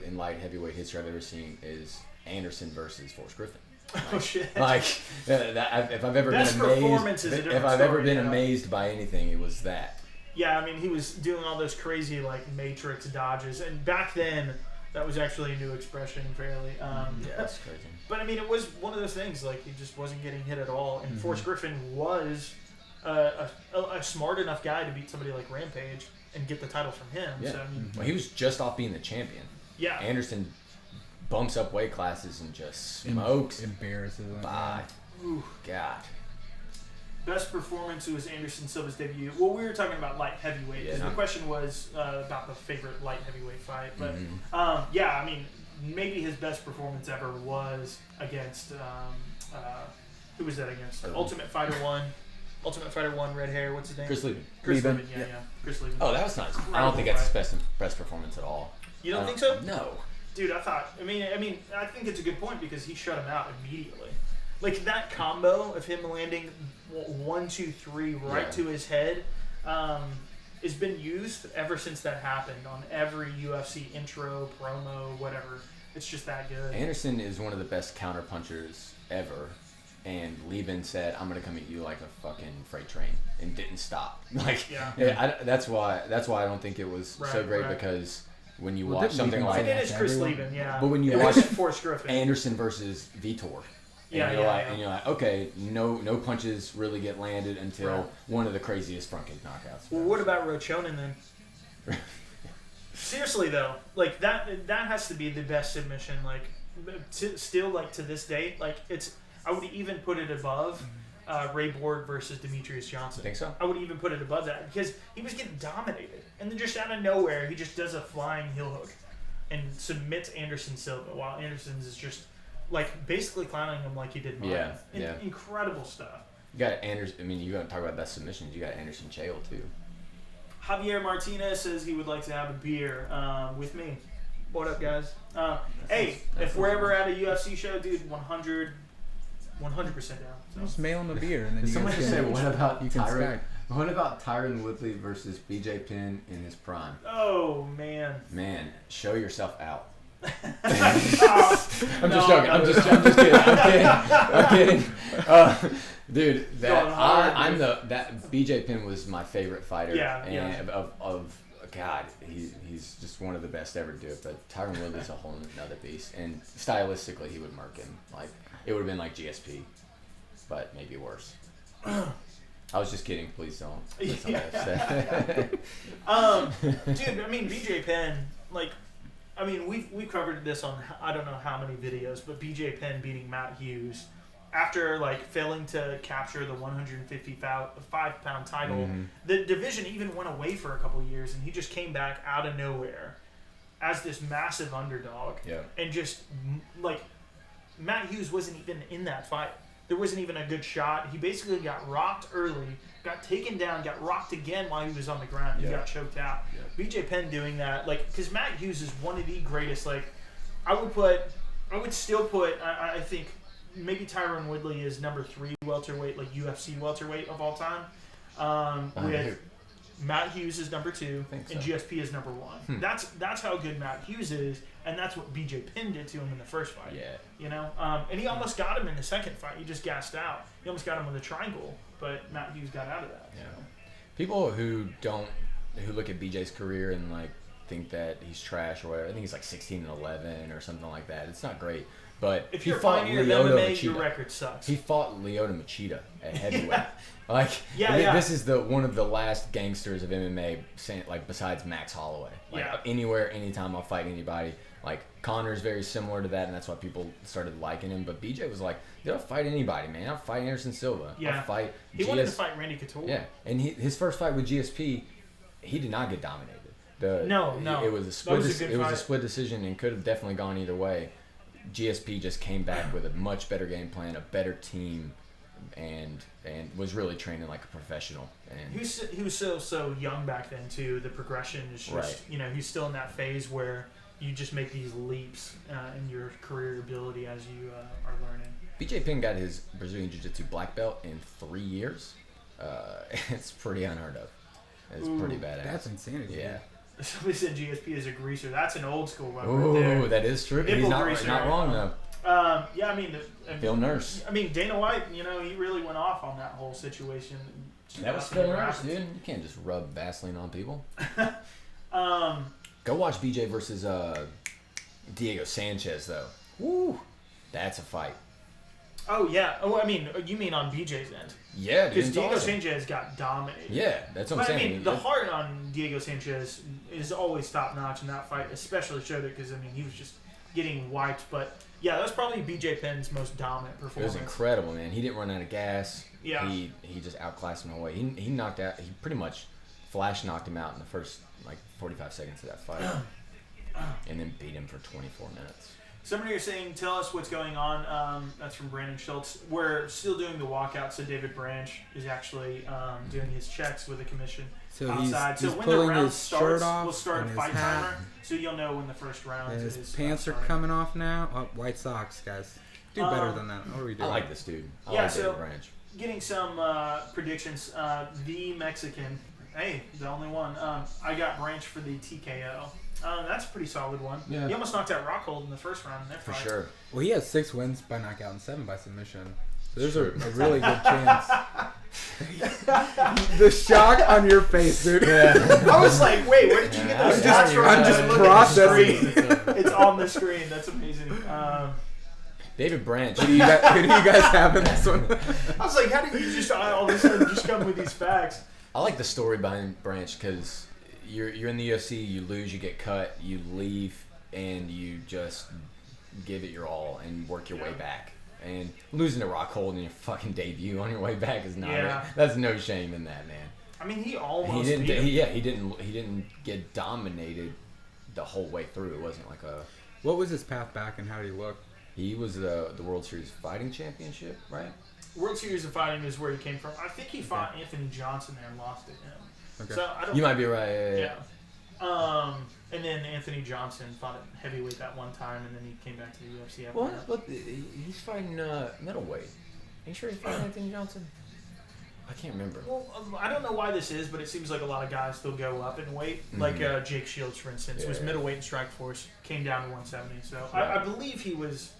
B: in light heavyweight history I've ever seen is Anderson versus Forrest Griffin. Like,
A: oh shit!
B: Like if I've ever
A: best
B: been amazed, if I've ever been amazed by anything, it was that.
A: Yeah, I mean, he was doing all those crazy like Matrix dodges, and back then that was actually a new expression, fairly.
B: Yeah, that's crazy.
A: But I mean, it was one of those things like he just wasn't getting hit at all, and Forrest Griffin was a smart enough guy to beat somebody like Rampage and get the title from him.
B: Yeah.
A: So, I mean,
B: well, he was just off being the champion.
A: Yeah.
B: Anderson bumps up weight classes and just smokes.
C: Embarrasses him.
B: Bye.
A: Ooh.
B: God.
A: Best performance was Anderson Silva's debut. Well, we were talking about light heavyweight.
B: Yeah.
A: The question was about the favorite light heavyweight fight. But,
B: Mm-hmm.
A: yeah, I mean, maybe his best performance ever was against, who was that against? Ultimate Fighter 1. Ultimate Fighter 1, red hair, what's his name?
B: Chris Lieben.
A: Chris Lieben, yeah. Chris Lieben.
B: Oh, that was nice. I don't think that's his best performance at all.
A: You don't think so?
B: No.
A: Dude, I think it's a good point because he shut him out immediately. Like that combo of him landing 1, 2, 3 right to his head has been used ever since that happened on every UFC intro, promo, whatever. It's just that good.
B: Anderson is one of the best counter punchers ever. And Lieben said, "I'm gonna come at you like a fucking freight train," and didn't stop. Like, that's why I don't think it was so great because when you watch something like
A: it is Chris Lieben,
B: but when you watch
A: Forrest Griffin,
B: Anderson versus Vitor, and you're like, okay, no punches really get landed until one of the craziest front kick knockouts.
A: Well, what about Rochonen then? Seriously though, like that has to be the best submission. Like, still like to this day, like it's. I would even put it above Ray Borg versus Demetrius Johnson.
B: Think so?
A: I would even put it above that because he was getting dominated, and then just out of nowhere, he just does a flying heel hook. and submits Anderson Silva, while Anderson's is just like basically clowning him like he did mine.
B: Yeah.
A: Incredible stuff.
B: You got Anderson. I mean, you got to talk about best submissions. You got Anderson Chael too.
A: Javier Martinez says he would like to have a beer with me. What up, guys? If we're ever at a UFC show, dude, 100% down. So.
C: Just mail him a beer, and then
B: Someone just said, "What about
C: you can
B: Tyron? What about Tyron Woodley versus BJ Penn in his prime?"
A: Oh man.
B: Man, show yourself out.
A: I'm
B: just joking. I'm just kidding. I'm kidding. Dude, that BJ Penn was my favorite fighter. Of God, he's just one of the best ever to do it. But Tyron Woodley's a whole another beast, and stylistically he would murk him. Like it would have been like GSP, but maybe worse. I was just kidding. Please don't. Dude,
A: I mean BJ Penn, like. I mean, we covered this on I don't know how many videos, but BJ Penn beating Matt Hughes after like failing to capture the 155-pound title. Mm-hmm. The division even went away for a couple years, and he just came back out of nowhere as this massive underdog.
B: Yeah.
A: And just like Matt Hughes wasn't even in that fight. There wasn't even a good shot. He basically got rocked early, got taken down, got rocked again while he was on the ground. He got choked out. Yeah. BJ Penn doing that, like, because Matt Hughes is one of the greatest. Like, I would still put, I think, maybe Tyron Woodley is number 3 welterweight, like UFC welterweight of all time. With Matt Hughes is number 2, and GSP is number 1. That's how good Matt Hughes is, and that's what BJ Penn did to him in the first fight.
B: Yeah.
A: You know, and he almost got him in the second fight. He just gassed out. He almost got him with a triangle, but Matt Hughes got out of that.
B: Yeah.
A: So.
B: People who look at BJ's career and like think that he's trash or whatever. I think he's like 16-11 or something like that. It's not great. But
A: if
B: he
A: you're
B: fought
A: pioneer of
B: Lyoto
A: MMA, your
B: Machida.
A: record sucks.
B: He fought Lyoto Machida at heavyweight.
A: Yeah.
B: This is one of the last gangsters of MMA, like besides Max Holloway. Like anywhere, anytime I'll fight anybody. Like Connor's very similar to that, and that's why people started liking him. But BJ was like, "I'll fight anybody, man. I'll fight Anderson Silva.
A: Yeah.
B: I'll fight."
A: He wanted to fight Randy Couture.
B: Yeah, and his first fight with GSP, he did not get dominated.
A: No.
B: It was a split. It was a split decision, and could have definitely gone either way. GSP just came back with a much better game plan, a better team, and was really training like a professional. And
A: he was so young back then too. The progression is just he's still in that phase where you just make these leaps in your career ability as you are learning.
B: BJ Penn got his Brazilian Jiu-Jitsu black belt in 3 years. It's pretty unheard of. It's pretty badass.
C: That's insanity.
B: Yeah.
A: Somebody said GSP is a greaser. That's an old school one
B: right
A: there.
B: That is true. He's not wrong though.
A: I mean,
B: Phil Nurse.
A: I mean, Dana White. He really went off on that whole situation.
B: That was Phil Nurse, dude. You can't just rub Vaseline on people. Go watch BJ versus Diego Sanchez though. Woo, that's a fight.
A: Oh yeah. Oh, I mean, you mean on BJ's end?
B: Yeah,
A: because Diego Sanchez got dominated.
B: Yeah, that's what I'm saying.
A: I mean, the heart on Diego Sanchez is always top notch in that fight, especially showed it because he was just getting wiped. But yeah, that was probably BJ Penn's most dominant performance.
B: It was incredible, man. He didn't run out of gas.
A: Yeah.
B: He just outclassed him away. He knocked out. He pretty much flash knocked him out in the first 45 seconds of that fight, and then beat him for 24 minutes.
A: Somebody is saying, tell us what's going on. That's from Brandon Schultz. We're still doing the walkout, so David Branch is actually doing his checks with the commission outside.
C: He's
A: so when
C: pulling
A: the round
C: his
A: starts,
C: shirt off
A: we'll start
C: and
A: fight
C: his hat.
A: timer, so you'll know when the first round is.
C: His pants are coming off now. Oh, white socks, guys. Do better than that. What are we doing?
B: I like this dude. I like David Branch.
A: Getting some predictions. The Mexican. Hey, the only one. I got Branch for the TKO. That's a pretty solid one.
B: Yeah.
A: He almost knocked out Rockhold in the first round.
B: For sure.
C: Well, he has 6 wins by knockout and 7 by submission. So there's a really good chance. The shock on your face, dude.
B: Yeah.
A: I was like, wait, where did you get those stats from?
C: I'm just processing.
A: It's on the screen. That's amazing.
B: David Branch.
C: Who do you guys have in this one?
A: I was like, how did you just all of a sudden just come with these facts?
B: I like the story behind Branch because you're in the UFC, you lose, you get cut, you leave, and you just give it your all and work your way back. And losing to Rockhold in your fucking debut on your way back is not.
A: Yeah.
B: That's no shame in that, man.
A: I mean, he almost.
B: He didn't get dominated, the whole way through. It wasn't like a.
C: What was his path back, and how did he look?
B: He was the World Series Fighting Championship, right?
A: World Series of Fighting is where he came from. I think he fought Anthony Johnson there and lost to him.
C: Okay.
A: So I don't.
B: You might be right.
A: Yeah. And then Anthony Johnson fought at heavyweight that one time, and then he came back to the UFC after that.
B: What? He's fighting middleweight. Are you sure he's fighting Anthony Johnson? I can't remember.
A: Well, I don't know why this is, but it seems like a lot of guys still go up in weight. Like Jake Shields, for instance, was middleweight in Strikeforce, came down to 170. So
B: Right.
A: I believe he was.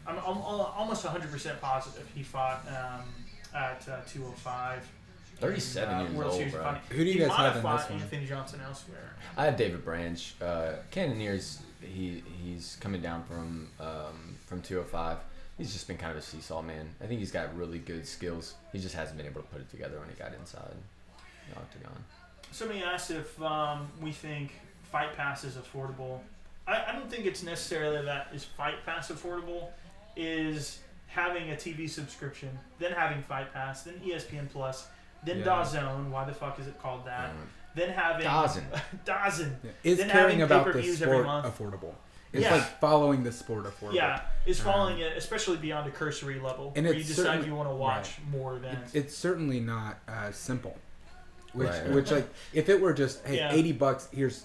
A: I'm almost 100% positive he fought at 205.
B: 37 years
A: World
B: old,
A: Series
B: bro.
A: Fighting.
C: Who do you guys
A: might
C: have in
A: fought
C: this one?
A: Anthony Johnson elsewhere.
B: I have David Branch. Cannoneers, he's coming down from 205. He's just been kind of a seesaw man. I think he's got really good skills. He just hasn't been able to put it together when he got inside the octagon.
A: Somebody asked if we think Fight Pass is affordable. I don't think it's necessarily that is Fight Pass affordable. Is having a TV subscription, then having Fight Pass, then ESPN Plus, then DAZN. Why the fuck is it called that? Then having
B: DAZN.
A: DAZN.
C: Yeah. Is
A: Then
C: caring
A: having
C: about the
A: pay-per-views every
C: sport
A: month.
C: affordable? It's
A: Yeah.
C: like following the sport affordable.
A: Yeah, is following it, especially beyond a cursory level,
C: And
A: where you
C: it's
A: decide
C: certainly-
A: you want to watch more events.
C: It's certainly not simple. Which,
B: Right.
C: which like, if it were just, hey,
A: Yeah.
C: $80, here's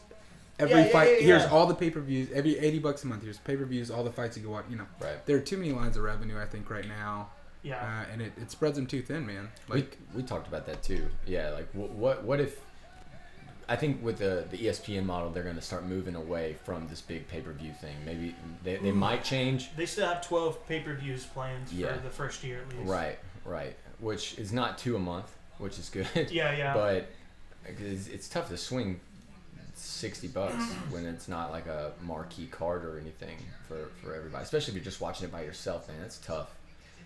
C: every
A: Yeah,
C: fight,
A: yeah.
C: here's all the pay-per-views, every $80 a month, here's pay-per-views, all the fights you go watch,
B: Right.
C: There are too many lines of revenue, I think, right now.
A: Yeah.
C: And it spreads them too thin, man. Like,
B: We talked about that too. Yeah, like what if? I think with the ESPN model, they're going to start moving away from this big pay-per-view thing. Maybe they might change.
A: They still have 12 pay-per-views planned
B: Yeah.
A: for the first year at least.
B: Right. Which is not 2 a month, which is good.
A: Yeah.
B: But it's tough to swing $60 when it's not like a marquee card or anything for everybody. Especially if you're just watching it by yourself, man. That's tough.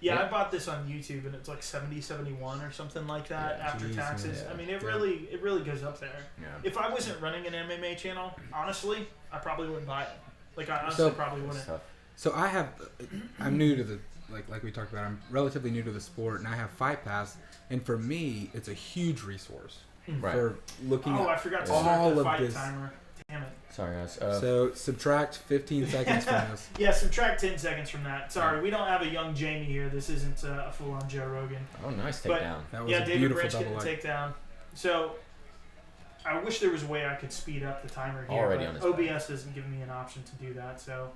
A: Yeah, I bought this on YouTube and it's like 71 or something like that
B: Yeah,
A: after
C: geez,
A: taxes.
B: yeah.
A: I mean, it really goes up there.
B: Yeah.
A: If I wasn't running an MMA channel, honestly, I probably wouldn't buy it. Like I honestly probably
B: It's
A: wouldn't.
B: tough.
C: so I'm new to the, like we talked about, I'm relatively new to the sport, and I have Fight Pass, and for me, it's a huge resource
B: Right.
C: for looking
A: Oh, I
C: at
A: forgot to
C: all
A: start the
C: of
A: fight
C: this.
A: timer. Damn it.
B: Sorry, guys.
C: So subtract 15 seconds from this.
A: Yeah, subtract 10 seconds from that. Sorry, we don't have a young Jamie here. This isn't a full-on Joe Rogan.
B: Oh, nice
A: But-
B: takedown.
C: That was
A: Yeah,
C: a
A: David
C: beautiful
A: Branch
C: double
A: getting a
C: leg.
A: takedown. So, I wish there was a way I could speed up the timer here.
B: Already
A: but
B: on his
A: OBS doesn't give me an option to do that, so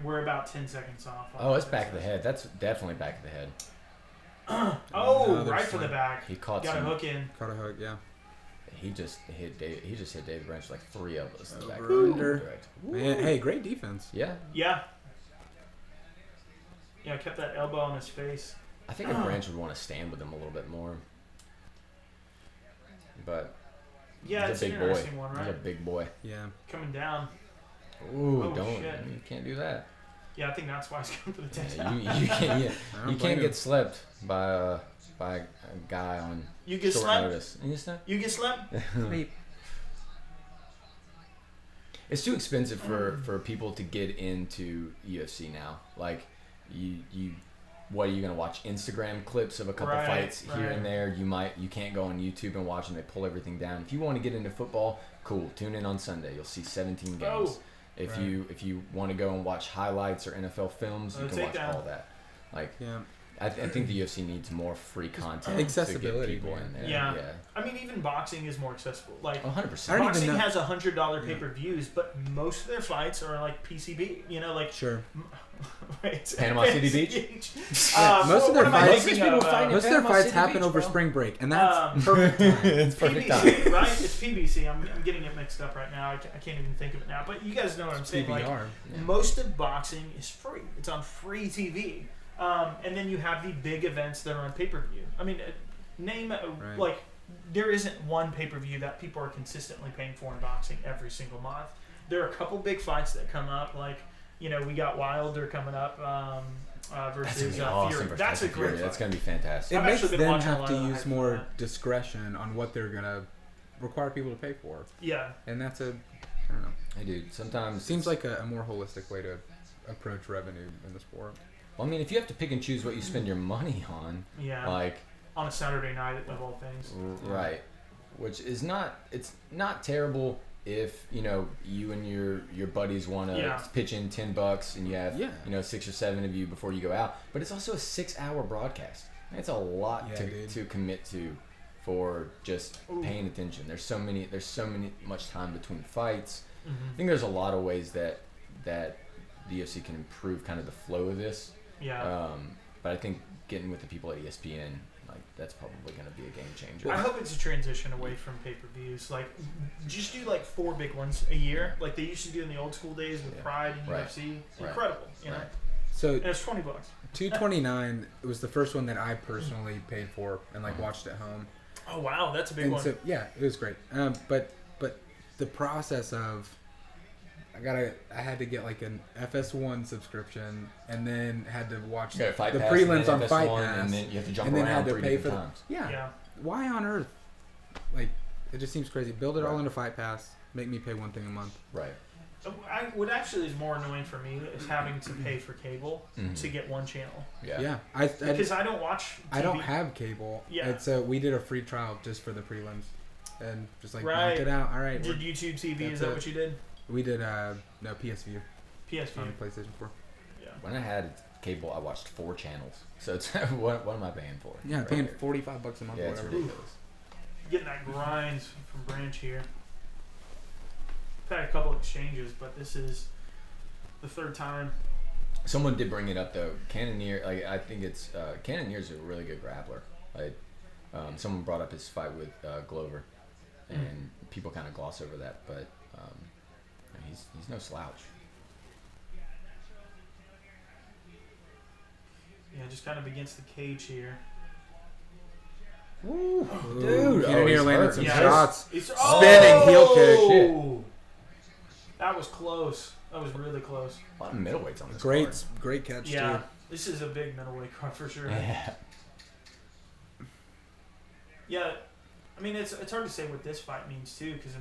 A: we're about 10 seconds off.
B: Oh, it's back of the head. That's definitely back of the head.
A: Oh,
C: Another
A: right for the
C: side.
A: back.
B: He caught
A: Got a
B: some.
A: hook in.
C: Caught a hook, yeah.
B: He just hit David Branch like 3 of us in the back.
C: Over, under.
B: Direct.
C: Man, hey, great defense.
B: Yeah.
A: Yeah. Yeah, kept that elbow on his face.
B: I think a Branch would want to stand with him a little bit more. But
A: Yeah,
B: he's
A: it's
B: a
A: an
B: big boy.
A: interesting one,
B: He's a
A: right?
B: big boy.
C: Yeah.
A: Coming down.
B: Ooh,
A: Oh,
B: don't.
A: shit.
B: You can't do that.
A: Yeah, I think that's why he's going for the
B: Yeah,
A: takedown.
B: you can't.
C: I
B: You
C: don't blame
B: can't
C: him.
B: get slept by a guy on
A: You get
B: short
A: slept?
B: notice. You slept?
A: You get slept?
B: It's too expensive for people to get into UFC now. Like, what are you gonna watch? Instagram clips of a couple
A: Right,
B: fights here
A: right.
B: and there. You can't go on YouTube and watch them. They pull everything down. If you want to get into football, cool. Tune in on Sunday. You'll see 17 games.
A: Oh.
B: If
C: Right.
B: if you want to go and watch highlights or NFL films, you
A: Oh,
B: can watch
A: takedown.
B: all that. Like,
C: Yeah.
B: I think the UFC needs more free content
C: Accessibility,
B: to get people
C: man.
B: in there.
A: Yeah.
B: Yeah.
A: I mean, even boxing is more accessible. Like,
B: 100%.
C: I don't
A: boxing
C: even know-
A: has $100 pay-per-views, but most of their fights are like PCB. You know, like
C: Sure.
A: right,
B: Panama City Beach?
C: Yeah, most of their
A: what am I
C: fights-
A: thinking
B: people
A: of?
B: fighting
C: Most of their
B: Panama
C: fights
B: City
C: happen
B: Beach,
C: over
B: bro.
C: spring break, and that's
A: Um,
C: perfect time.
B: It's perfect time.
A: PBC, right? It's PBC. I'm getting it mixed up right now. I can't even think of it now. But you guys know what I'm saying. Like,
C: PBR.
A: most of boxing is free. It's on free TV. And then you have the big events that are on pay-per-view. I mean,
C: Right.
A: like, there isn't one pay-per-view that people are consistently paying for in boxing every single month. There are a couple big fights that come up, like, you know, we got Wilder coming up versus Fury. That's a great fight.
B: That's gonna be fantastic.
C: It
A: I've
C: makes
A: actually been
C: them
A: watching a
C: have
A: lot
C: to
A: of the
C: use
A: hype for
C: more
A: that.
C: discretion on what they're gonna require people to pay for,
A: Yeah.
C: and that's I don't know.
B: Hey, dude. Sometimes
C: Seems like a more holistic way to approach revenue in the sport.
B: Well, I mean, if you have to pick and choose what you spend your money on,
A: Yeah.
B: like,
A: On a Saturday night of all things.
B: right, which is not, it's not terrible if you and your buddies want to pitch in $10 and you have 6 or 7 of you before you go out, but it's also a 6-hour broadcast. It's a lot to commit to for just paying attention. There's so much time between fights. I think there's a lot of ways that the UFC can improve kind of the flow of this. But I think getting with the people at ESPN, that's probably going to be a game changer.
A: I hope it's a transition away from pay-per-views. Just do 4 big ones a year, like they used to do in the old school days with Pride and UFC. Incredible, you know.
C: So
A: and it's $20.
C: $229 was the first one that I personally paid for and watched at home.
A: Oh wow, that's a big one.
C: So yeah, it was great. But the process of I had to get an FS1 subscription and then had to watch the prelims on Fight Pass,
B: and then you have to jump
C: and then
B: around
C: had to
B: 3
C: pay
B: different
C: for
B: times.
C: Yeah. Why on earth? It just seems crazy. Build it all into Fight Pass. Make me pay one thing a month.
B: Right.
A: What actually is more annoying for me is having to pay for cable to get one channel.
C: Yeah.
A: Because I don't watch TV.
C: I don't have cable. Yeah. And so we did a free trial just for the prelims, and just knocked it out. All right.
A: Did YouTube TV? Is that what you did?
C: We did no PSVU.
A: PSVU
C: on PlayStation 4.
A: Yeah.
B: When I had cable, I watched 4 channels. So it's what am I paying for?
C: Yeah, I'm paying $45 a month.
B: Yeah,
C: or
B: it's
C: whatever.
B: ridiculous.
A: Getting that grind from Branch here. I've had a couple exchanges, but this is the 3rd time.
B: Someone did bring it up though. Cannonier, I think it's Cannonier's a really good grappler. Someone brought up his fight with Glover, and people kind of gloss over that, but he's no slouch.
A: Yeah, just kind of against the cage here.
B: Woo, dude!
C: Cannonier landed some shots.
B: Spinning heel kick. Shit.
A: That was close. That was really close.
B: A lot of middleweights on this
C: Great catch,
A: too.
C: This
A: is a big middleweight card for sure.
B: Yeah.
A: Yeah, it's hard to say what this fight means, too, because,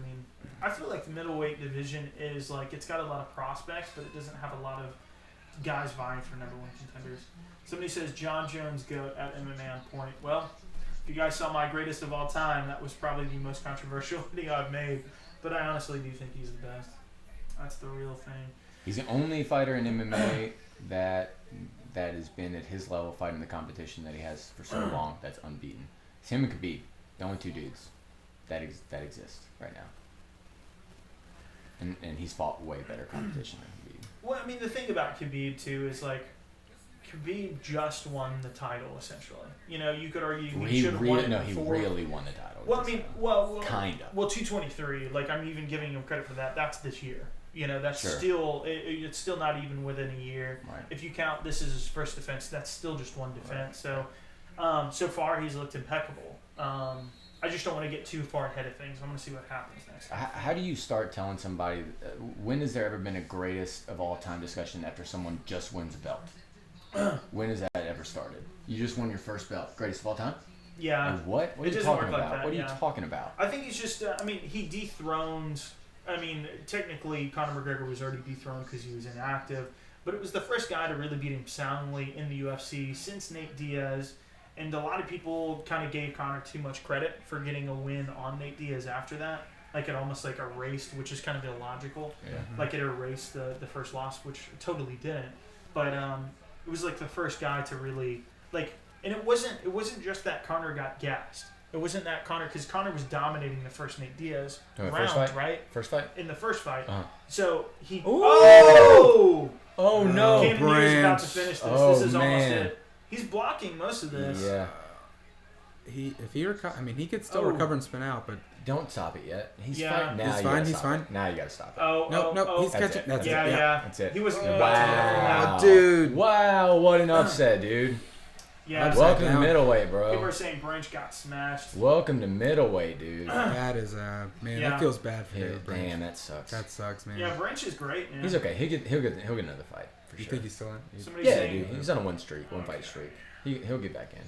A: I feel like the middleweight division is, it's got a lot of prospects, but it doesn't have a lot of guys vying for #1 contenders. Somebody says John Jones GOAT at MMA on point. Well, if you guys saw my greatest of all time, that was probably the most controversial video I've made, but I honestly do think he's the best. That's the real thing.
B: He's the only fighter in MMA that has been at his level fighting the competition that he has for so long that's unbeaten. It's him and Khabib, the only 2 dudes that exist right now. And he's fought way better competition than Khabib.
A: Well, the thing about Khabib, too, is, Khabib just won the title, essentially. You could argue he should have won it before.
B: He really won the title.
A: Well,
B: kind of.
A: Well, 223, I'm even giving him credit for that. That's this year. That's still, it's still not even within a year.
B: Right.
A: If you count this as his first defense, that's still just one defense. Right. So far he's looked impeccable. I just don't want to get too far ahead of things. I want to see what happens next.
B: How do you start telling somebody, when has there ever been a greatest of all time discussion after someone just wins a belt? When has that ever started? You just won your first belt. Greatest of all time?
A: Yeah.
B: And what? What are you talking about? What are you talking about?
A: I think he's just, he dethroned, technically Conor McGregor was already dethroned because he was inactive, but it was the first guy to really beat him soundly in the UFC since Nate Diaz, and a lot of people kind of gave Conor too much credit for getting a win on Nate Diaz after that. It almost erased, which is kind of illogical. Yeah. It erased the first loss, which it totally didn't. But it was the first guy to really and it wasn't just that Conor got gassed. It wasn't that Conor, because Conor was dominating the first Nate Diaz round, right?
B: First fight?
A: In the first fight.
B: Uh-huh.
A: So he...
B: Ooh!
A: Oh
B: no!
A: Cannonier's about to finish this. This is
B: man.
A: almost it. He's blocking most of this.
B: Yeah.
C: He could still recover and spin out, but...
B: Don't stop it yet. He's fine.
C: Now he's fine.
B: Now you gotta stop it.
C: Nope. He's catching. That's it.
A: Yeah.
B: That's it.
A: He was...
B: Wow.
C: Dude.
B: Wow, what an upset, dude.
A: Yeah.
B: Welcome to middleweight, bro.
A: People are saying Branch got smashed.
B: Welcome to middleweight, dude.
C: That is that feels bad for Branch.
B: Damn, that sucks.
C: That sucks, man.
A: Yeah, Branch is great, man.
B: He's okay. He'll get another fight for sure.
C: You think he's still in?
B: Yeah, dude. He's on a one fight streak. He'll get back in.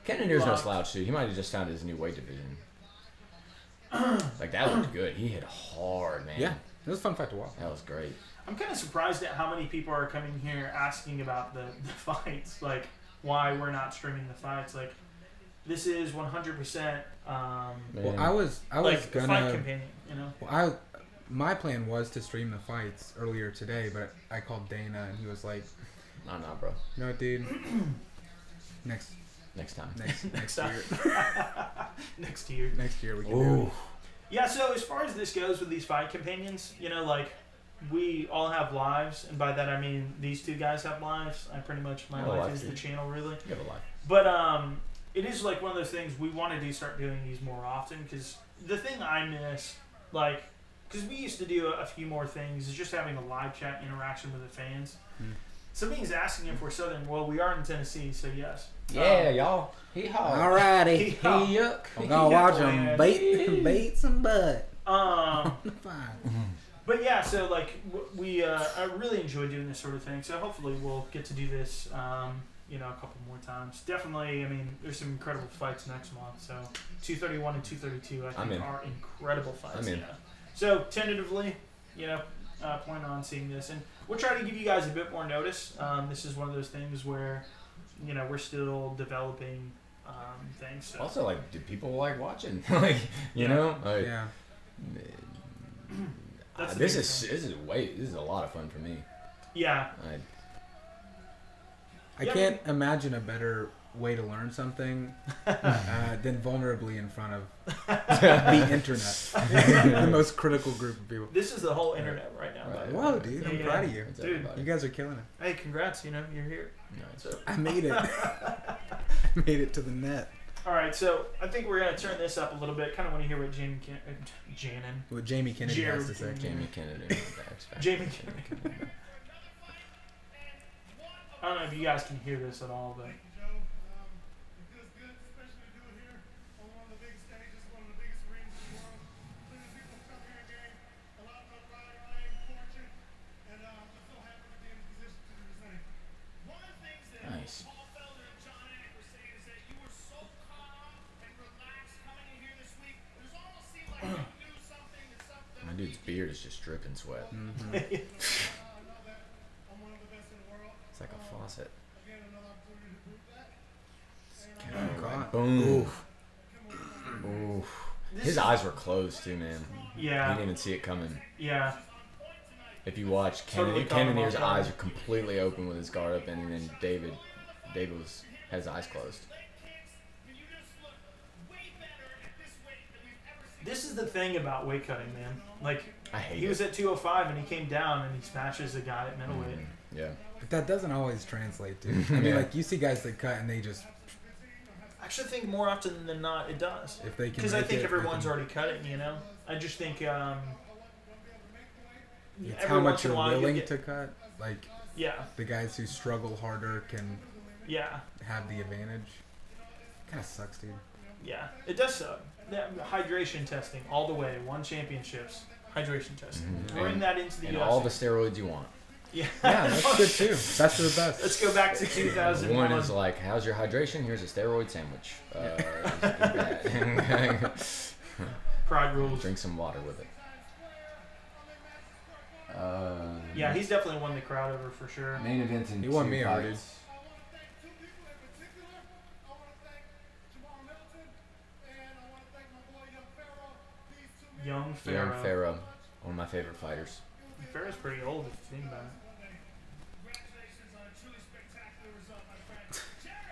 B: Cannonier's no slouch, dude. He might have just found his new weight division. That looked good. He hit hard, man.
C: Yeah, it was a fun fight to watch.
B: That was great.
A: I'm kind of surprised at how many people are coming here asking about the fights, why we're not streaming the fights. this is 100%.
C: Well, I was
A: like
C: gonna
A: fight companion, you know.
C: Well, my plan was to stream the fights earlier today, but I called Dana and he was like,
B: Nah, bro.
C: "No, dude. Next
B: time.
C: Next year.
A: Next year.
C: Next year we can do it."
A: Yeah. So as far as this goes with these fight companions, you know, like we all have lives, and by that I mean these two guys have lives. I pretty much my life is the channel, really.
B: You have a life.
A: But it is like one of those things we want to start doing these more often, because the thing I miss, like, because we used to do a few more things, is just having a live chat interaction with the fans. Somebody's asking if we're Southern. Well, we are in Tennessee, so yes.
B: Yeah, y'all. Hee-haw.
C: Alrighty.
B: Yuck.
C: I'm gonna watch them bait some butt.
A: But yeah, so like I really enjoy doing this sort of thing. So hopefully we'll get to do this, you know, a couple more times. Definitely. I mean, there's some incredible fights next month. So 231 and 232, I think, are incredible fights.
B: I'm in.
A: Yeah. So tentatively, you know, plan on seeing this, and we'll try to give you guys a bit more notice. This is one of those things where, you know, we're still developing things. So.
B: Also, like, do people like watching? Like, you know? Like,
C: Yeah.
B: This is a lot of fun for me.
A: Yeah.
C: I can't imagine a better way to learn something than vulnerably in front of the internet. The most critical group of people.
A: This is the whole internet right now.
B: Right.
C: Whoa, dude, I'm proud of you.
A: Dude,
C: you guys are killing it.
A: Hey, congrats, you know, you're here.
B: No,
A: So.
C: I made it. Made it to the net.
A: All right, so I think we're going to turn this up a little bit. Kind of want to hear what
C: What Jamie Kennedy has to say.
B: Jamie Kennedy.
A: Jamie Kennedy. I don't know if you guys can hear this at all, but...
B: Nice. My dude's beard is just dripping sweat.
C: Mm-hmm.
B: It's like a faucet.
C: God.
B: Boom. Oof. His eyes were closed too, man.
A: Yeah.
B: I didn't even see it coming.
A: Yeah.
B: If you watch
A: Totally
B: Cannonier's
A: caught him off
B: eyes
A: guard.
B: are completely open with his guard up, and then David has his eyes closed.
A: This is the thing about weight cutting, man. Like,
B: I hate
A: he
B: it.
A: was at 205 and he came down and he smashes a guy at middleweight.
B: Yeah.
C: But that doesn't always translate, dude. I mean,
B: Yeah.
C: like, you see guys that cut and they just...
A: I actually think more often than not it does.
C: If they can
A: Because I
C: make
A: think
C: it,
A: everyone's
C: they can-
A: already cutting, you know?
C: It's
A: every
C: how much
A: once in a
C: you're
A: while you
C: willing
A: get-
C: to cut. Like,
A: Yeah.
C: the guys who struggle harder can
A: Yeah.
C: have the advantage. Kind of sucks, dude.
A: Yeah. It does suck. That hydration testing all the way. Won championships. Hydration testing.
B: Mhm.
A: Bring that into the
B: And
A: UFC.
B: all the steroids you want.
A: Yeah.
C: Yeah, that's good too. Best of the best.
A: Let's go back to 2001.
B: One is like, how's your hydration? Here's a steroid sandwich. Eat that.
A: Pride rules.
B: Drink some water with it.
A: Yeah, he's definitely won the crowd over for sure.
B: Main event in
C: He won
B: two
C: me over,
B: fights.
A: Young
B: Young
A: Pharaoh.
B: Pharaoh, one of my favorite fighters.
A: Pharaoh's pretty old if you think about it.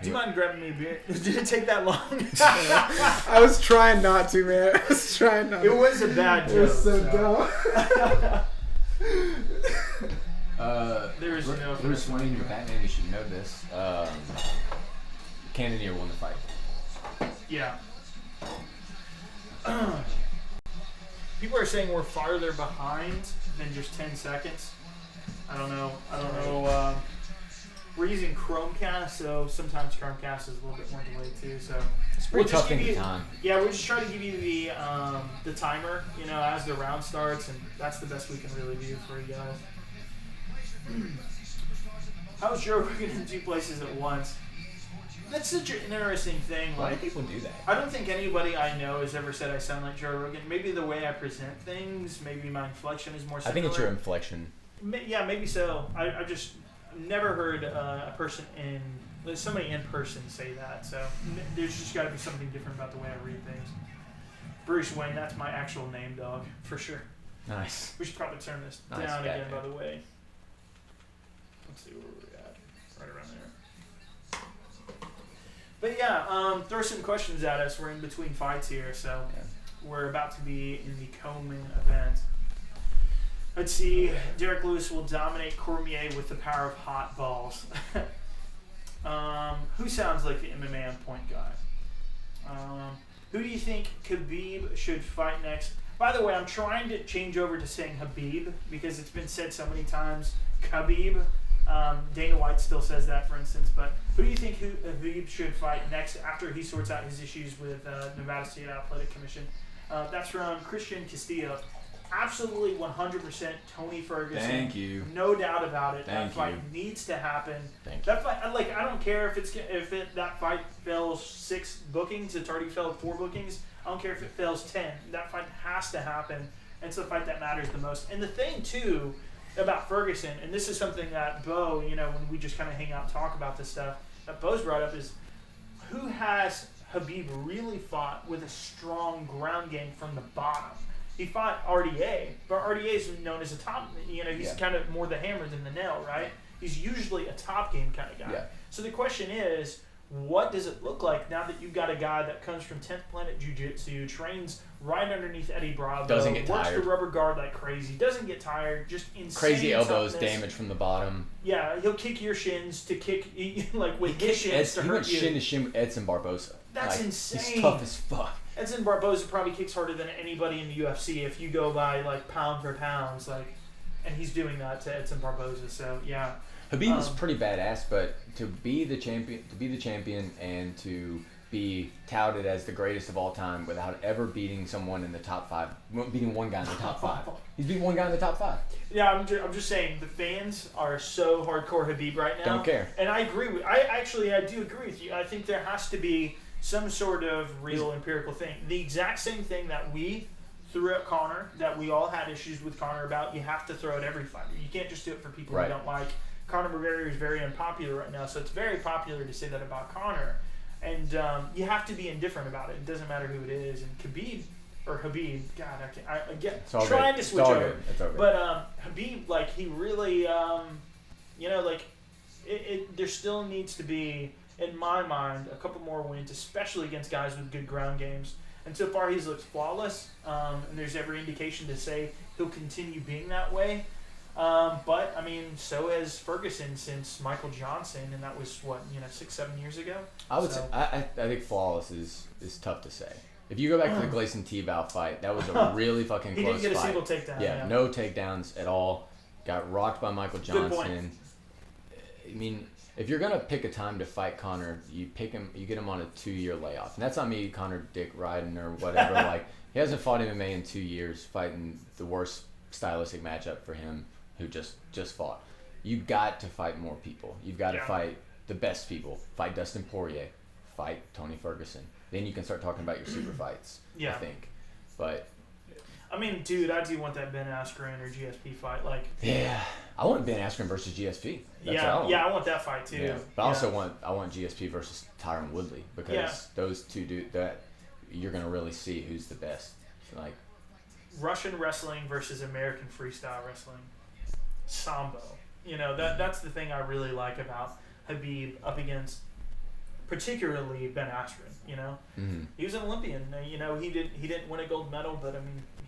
A: Do you mind grabbing me a beer? Did it take that long?
C: I was trying not to, man. I was trying not
A: It
C: to.
A: was a bad joke.
C: It was so dumb.
A: There is no
B: Bruce Wayne, you're Batman. You should know this. Cannonier won the fight.
A: Yeah. People are saying we're farther behind than just 10 seconds. I don't know. We're using Chromecast, so sometimes Chromecast is a little bit more delayed too. So
B: It's pretty
A: just
B: tough
A: give
B: in
A: you-
B: time.
A: Yeah, we're just trying to give you the timer, you know, as the round starts, and that's the best we can really do for you guys. How's Joe Rogan in two places at once? That's such an interesting thing.
B: A lot
A: Like,
B: of people do that.
A: I don't think anybody I know has ever said I sound like Joe Rogan. Maybe the way I present things, maybe my inflection is more
B: I
A: similar.
B: think it's your inflection.
A: Yeah, maybe so. I just never heard somebody in person say that. So there's just got to be something different about the way I read things. Bruce Wayne, that's my actual name, dog, for sure.
B: Nice.
A: We should probably turn this
B: Nice
A: down
B: guy,
A: again,
B: man.
A: by the way. Let's see where we're at. Right around there. But yeah, throw some questions at us. We're in between fights here, so we're about to be in the co-main event. Let's see. Derek Lewis will dominate Cormier with the power of hot balls. Who sounds like the MMA on point guy? Who do you think Khabib should fight next? By the way, I'm trying to change over to saying Habib because it's been said so many times. Khabib. Dana White still says that, for instance. But who do you think Habib should fight next after he sorts out his issues with Nevada State Athletic Commission? That's from Christian Castillo. Absolutely 100% Tony Ferguson.
B: Thank you.
A: No doubt about it.
B: Thank
A: that fight
B: you.
A: needs to happen.
B: Thank you.
A: That fight, I don't care if that fight fails 6 bookings. It's already failed 4 bookings. I don't care if it fails 10. That fight has to happen. And it's the fight that matters the most. And the thing too about Ferguson, and this is something that Bo, when we just kind of hang out and talk about this stuff, that Bo's brought up is who has Habib really fought with a strong ground game from the bottom? He fought RDA, but RDA is known as a top. He's kind of more the hammer than the nail, right? He's usually a top game kind of guy.
B: Yeah.
A: So the question is, what does it look like now that you've got a guy that comes from 10th Planet Jiu-Jitsu, trains right underneath Eddie Bravo,
B: Doesn't get
A: works
B: tired.
A: the rubber guard like crazy, doesn't get tired, just insane
B: Crazy elbows,
A: toughness.
B: damage from the bottom.
A: Yeah, he'll kick your shins to kick, like with his shins to
B: He
A: hurt
B: went
A: you.
B: shin to shin with Edson Barbosa.
A: That's
B: like,
A: insane.
B: He's tough as fuck.
A: Edson Barboza probably kicks harder than anybody in the UFC if you go by like pound for pounds, and he's doing that to Edson Barboza. So yeah,
B: Habib is pretty badass, but to be the champion, and to be touted as the greatest of all time without ever beating someone in the top 5, beating one guy in the top 5. He's beating one guy in the top 5.
A: Yeah, I'm just saying the fans are so hardcore Habib right now.
B: Don't care.
A: And I agree with. I do agree with you. I think there has to be some sort of real empirical thing. The exact same thing that we threw at Conor, that we all had issues with Conor about, you have to throw at every fighter. You can't just do it for people
B: Right.
A: you don't like. Conor McGregor is very unpopular right now, so it's very popular to say that about Conor. And you have to be indifferent about it. It doesn't matter who it is. And Habib, God, I get
B: It's all
A: trying
B: good.
A: to switch
B: It's all
A: over.
B: good. It's all good.
A: But Habib, he really, there still needs to be, in my mind, a couple more wins, especially against guys with good ground games. And so far, he's looked flawless, and there's every indication to say he'll continue being that way. But, so has Ferguson since Michael Johnson, and that was, 6-7 years ago?
B: I would say, I think flawless is tough to say. If you go back to the Gleison Tebow fight, that was a really fucking close fight.
A: He didn't get a single takedown.
B: Yeah, no takedowns at all. Got rocked by Michael Johnson.
A: Good point.
B: If you're gonna pick a time to fight Conor, you pick him. You get him on a 2-year layoff, and that's not me, Conor Dick riding or whatever. He hasn't fought MMA in 2 years, fighting the worst stylistic matchup for him, who just fought. You got to fight more people. You've got to fight the best people. Fight Dustin Poirier. Fight Tony Ferguson. Then you can start talking about your super fights.
A: Yeah.
B: I think, but.
A: Dude, I do want that Ben Askren or GSP fight.
B: Yeah, I want Ben Askren versus GSP. That's what I want.
A: I want that fight too.
B: Yeah. But I want GSP versus Tyron Woodley, because those two that you're gonna really see who's the best.
A: Russian wrestling versus American freestyle wrestling, Sambo. That's the thing I really like about Habib up against, particularly Ben Askren.
B: Mm-hmm.
A: He was an Olympian. He didn't win a gold medal, but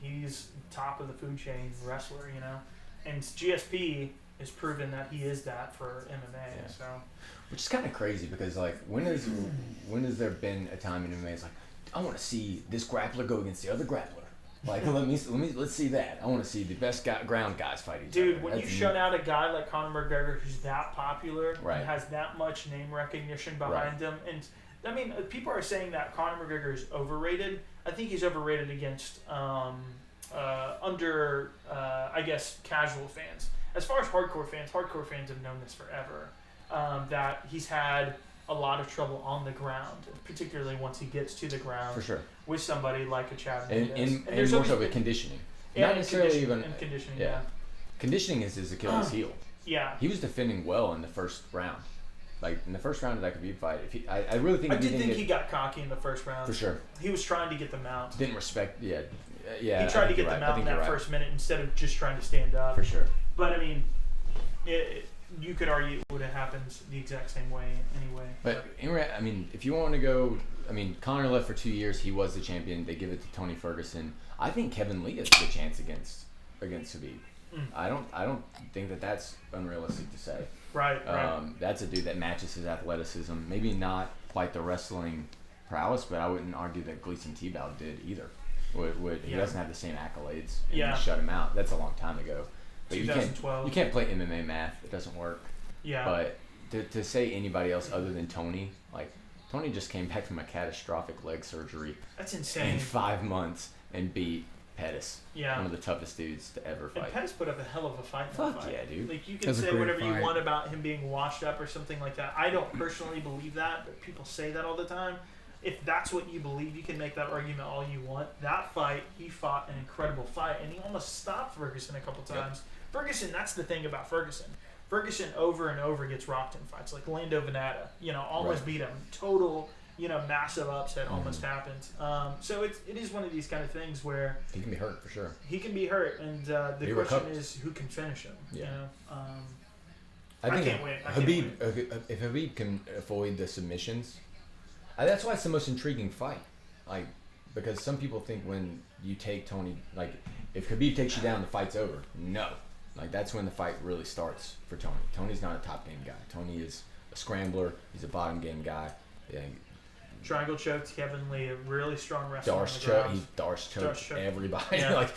A: he's top of the food chain wrestler. And GSP has proven that he is that for MMA.
B: Yeah.
A: So,
B: which is kind of crazy, because when has there been a time in MMA it's I want to see this grappler go against the other grappler. Let's see that. I want to see the best ground guys fight each other.
A: Dude, when you shut out a guy like Conor McGregor who's that popular
B: right.
A: and has that much name recognition behind him, and people are saying that Conor McGregor is overrated. I think he's overrated against I guess, casual fans. As far as hardcore fans have known this forever, that he's had a lot of trouble on the ground, particularly once he gets to the ground.
B: For sure.
A: With somebody like a Chad
B: and
A: Mendes.
B: more so with conditioning. Not necessarily even
A: conditioning.
B: Conditioning is his Achilles heel.
A: Yeah.
B: He was defending well in the first round. Like, in the first round of that Khabib fight, I really think...
A: I did think he got cocky in the first round.
B: For sure.
A: He was trying to get the mount.
B: Didn't respect... Yeah.
A: He tried to get the mount in that first minute instead of just trying to stand up.
B: For sure.
A: But, I mean, you could argue it would have happened the exact same way anyway.
B: But, I mean, if you want to go... I mean, Conor left for 2 years. He was the champion. They give it to Tony Ferguson. I think Kevin Lee has a good chance against Khabib. I don't think that's unrealistic to say.
A: Right.
B: That's a dude that matches his athleticism. Maybe not quite the wrestling prowess, but I wouldn't argue that Gleason Tebow did either. He doesn't have the same accolades. And you shut him out. That's a long time ago. But
A: 2012.
B: You can't play MMA math. It doesn't work.
A: Yeah.
B: But to say anybody else other than Tony, like Tony just came back from a catastrophic leg surgery.
A: That's insane.
B: In 5 months and beat Pettis.
A: Yeah.
B: One of the toughest dudes to ever fight.
A: And Pettis put up a hell of a fight.
B: Fuck yeah, dude.
A: Like, you can say whatever you want about him being washed up or something like that. I don't personally believe that, but people say that all the time. If that's what you believe, you can make that argument all you want. That fight, he fought an incredible fight, and he almost stopped Ferguson a couple times. Yep. Ferguson, that's the thing about Ferguson. Ferguson over and over gets rocked in fights, like Lando Venata, almost beat him. Total, massive upset almost happened. So it is one of these kind of things where
B: he can be hurt for sure.
A: He can be hurt, and the question is who can finish him.
B: Yeah.
A: I can't wait.
B: If Khabib can avoid the submissions, that's why it's the most intriguing fight. Like, because some people think when you take Tony, like, if Khabib takes you down, the fight's over. No. Like, that's when the fight really starts for Tony. Tony's not a top game guy. Tony is a scrambler. He's a bottom game guy. Yeah.
A: Triangle choked Kevin Lee, a really strong wrestler.
B: Darce choked everybody.
A: Yeah.
B: Like,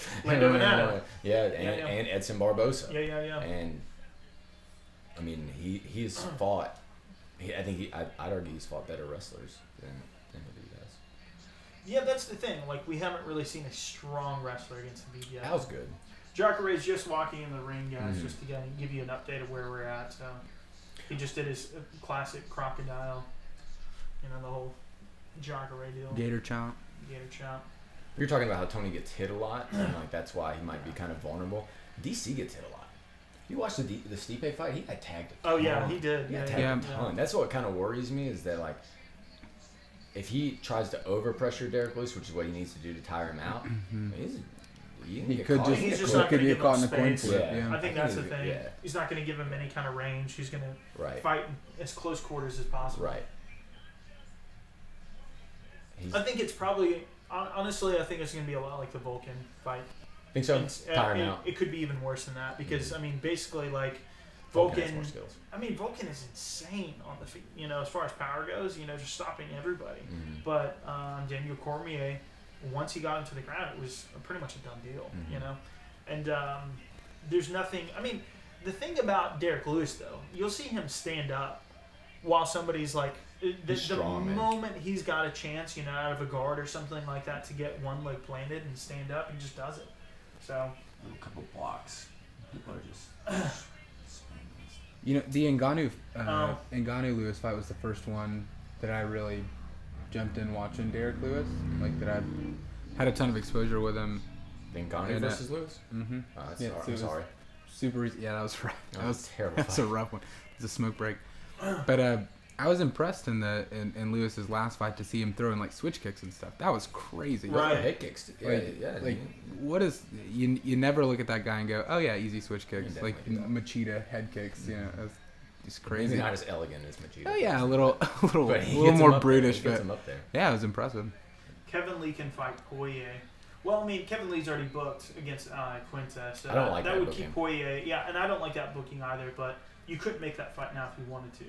A: and
B: Edson Barbosa.
A: Yeah.
B: And I mean, he's fought. I'd argue he's fought better wrestlers than Khabib has.
A: Yeah, that's the thing. Like, we haven't really seen a strong wrestler against Khabib yet.
B: That was good.
A: Jacare's just walking in the ring, guys, just to give you an update of where we're at. So he just did his classic crocodile, the whole Jacare deal.
C: Gator chomp.
B: You're talking about how Tony gets hit a lot, and like that's why he might be kind of vulnerable. DC gets hit a lot. You watched the Stipe fight; he got tagged.
A: Oh yeah, he did.
B: He got tagged a ton. That's what kind of worries me is that, like, if he tries to overpressure Derek Lewis, which is what he needs to do to tire him out,
C: he's just not going to get caught in the coin flip.
A: I think that's the thing. Yeah. He's not going to give him any kind of range. He's going to fight in as close quarters as possible.
B: Right.
A: I think it's probably, honestly, I think it's going to be a lot like the Vulcan fight.
B: Think so? Tire him out.
A: It could be even worse than that because, I mean, basically, like, Vulcan is insane on the feet, as far as power goes, just stopping everybody. But Daniel Cormier, once he got into the ground, it was pretty much a done deal, And there's nothing... I mean, the thing about Derek Lewis, though, you'll see him stand up while somebody's like... The moment he's got a chance, out of a guard or something like that to get one leg planted and stand up, he just does it. So...
D: A couple blocks. People are just...
C: the Ngannou Lewis fight was the first one that I really jumped in watching Derek Lewis. Like, that I had a ton of exposure with him.
B: Ngannou versus Lewis?
C: Mm-hmm.
B: I'm sorry.
C: Super easy. Yeah, that was rough.
B: That was terrible.
C: That's a rough one. It's a smoke break. But I was impressed in Lewis's last fight to see him throwing like switch kicks and stuff. That was crazy.
B: Right, head kicks.
C: What is you never look at that guy and go, oh yeah, easy switch kicks, like Machida head kicks. It's crazy.
B: He's not as elegant as Machida.
C: Oh yeah, a little more brutish,
B: but him up there.
C: Yeah, it was impressive.
A: Kevin Lee can fight Poirier. Well, I mean, Kevin Lee's already booked against Quinta, so
B: I don't like that
A: would keep Poirier. Yeah, and I don't like that booking either. But you couldn't make that fight now if you wanted to.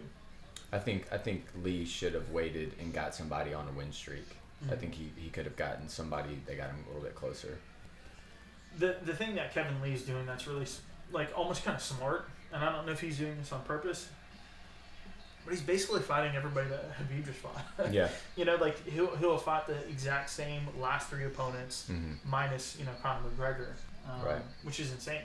B: I think Lee should have waited and got somebody on a win streak. I think he could have gotten somebody that got him a little bit closer.
A: The thing that Kevin Lee's doing that's really like almost kind of smart, and I don't know if he's doing this on purpose, but he's basically fighting everybody that Khabib just fought.
B: Yeah.
A: Like he'll fight the exact same last three opponents minus Conor McGregor. Which is insane.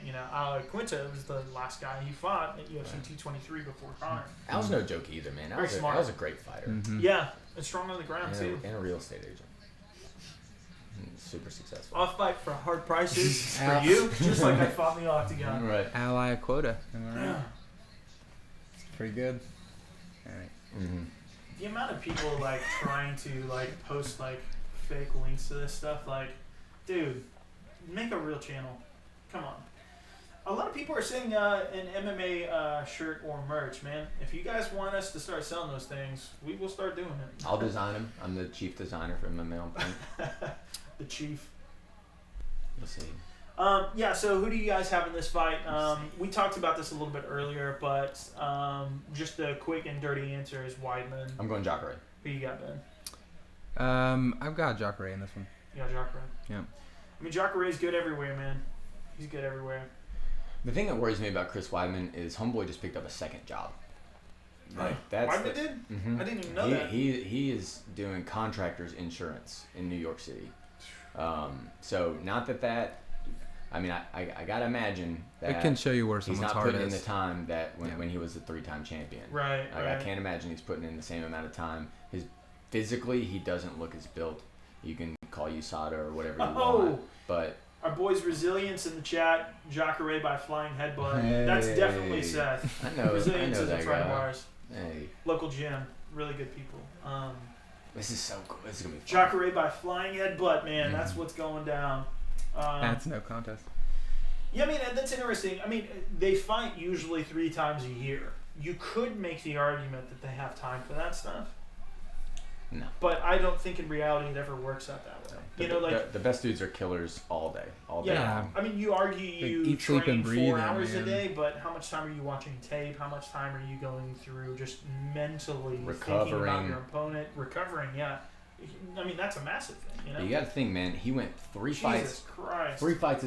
A: Quinta was the last guy he fought at UFC 223 before Conor.
B: That was no joke either, man. That was a great fighter.
C: Mm-hmm.
A: Yeah, and strong on the ground too.
B: And a real estate agent. Super successful.
A: I'll fight for hard prices for you, just like I fought in the octagon.
B: Right.
C: Ally quota. pretty good. All right.
B: Mm-hmm.
A: The amount of people like trying to like post like fake links to this stuff, like, dude, make a real channel. Come on. A lot of people are saying an MMA shirt or merch, man. If you guys want us to start selling those things, we will start doing it.
B: I'll design them. I'm the chief designer for MMA on Point.
A: The chief.
B: You'll see.
A: Yeah, so who do you guys have in this fight? We talked about this a little bit earlier, but just a quick and dirty answer is Weidman.
B: I'm going Jacare.
A: Who you got, Ben?
C: I've got Jacare in this one.
A: You got Jacare.
C: Yeah.
A: I mean, Jacare is good everywhere, man. He's good everywhere.
B: The thing that worries me about Chris Weidman is Homeboy just picked up a second job. Like that's
A: Weidman did?
B: Mm-hmm.
A: I didn't even know that.
B: He is doing contractors insurance in New York City. So not that. I mean, I gotta imagine that
C: It can show you where
B: he's
C: someone's
B: not
C: heart
B: putting in
C: is.
B: the time that when he was a 3-time champion.
A: Right,
B: Like,
A: right.
B: I can't imagine he's putting in the same amount of time. Physically, he doesn't look as built. You can call USADA or whatever you want, but
A: our boys Resilience in the chat, Jacare by Flying Headbutt.
B: Hey.
A: That's definitely Seth.
B: I know
A: Resilience is a
B: that
A: friend of
B: guy.
A: ours.
B: Hey,
A: Local gym. Really good people.
B: this is so cool. This is gonna be fun.
A: Jacare by Flying Headbutt, man. That's what's going down.
C: That's no contest.
A: Yeah, I mean, that's interesting. I mean, they fight usually 3 times a year. You could make the argument that they have time for that stuff.
B: No.
A: But I don't think in reality it ever works out that way. You know, like
B: the best dudes are killers all day.
A: yeah. I mean, you argue you
C: eat, sleep,
A: train
C: and breathe
A: 4 hours
C: man.
A: a day, but how much time are you watching tape? How much time are you going through just mentally thinking about
B: Recovering.
A: your opponent, recovering? Yeah, I mean that's a massive thing. You know,
B: You got to think, man. He went 3
A: Jesus
B: fights.
A: Christ,
B: 3 fights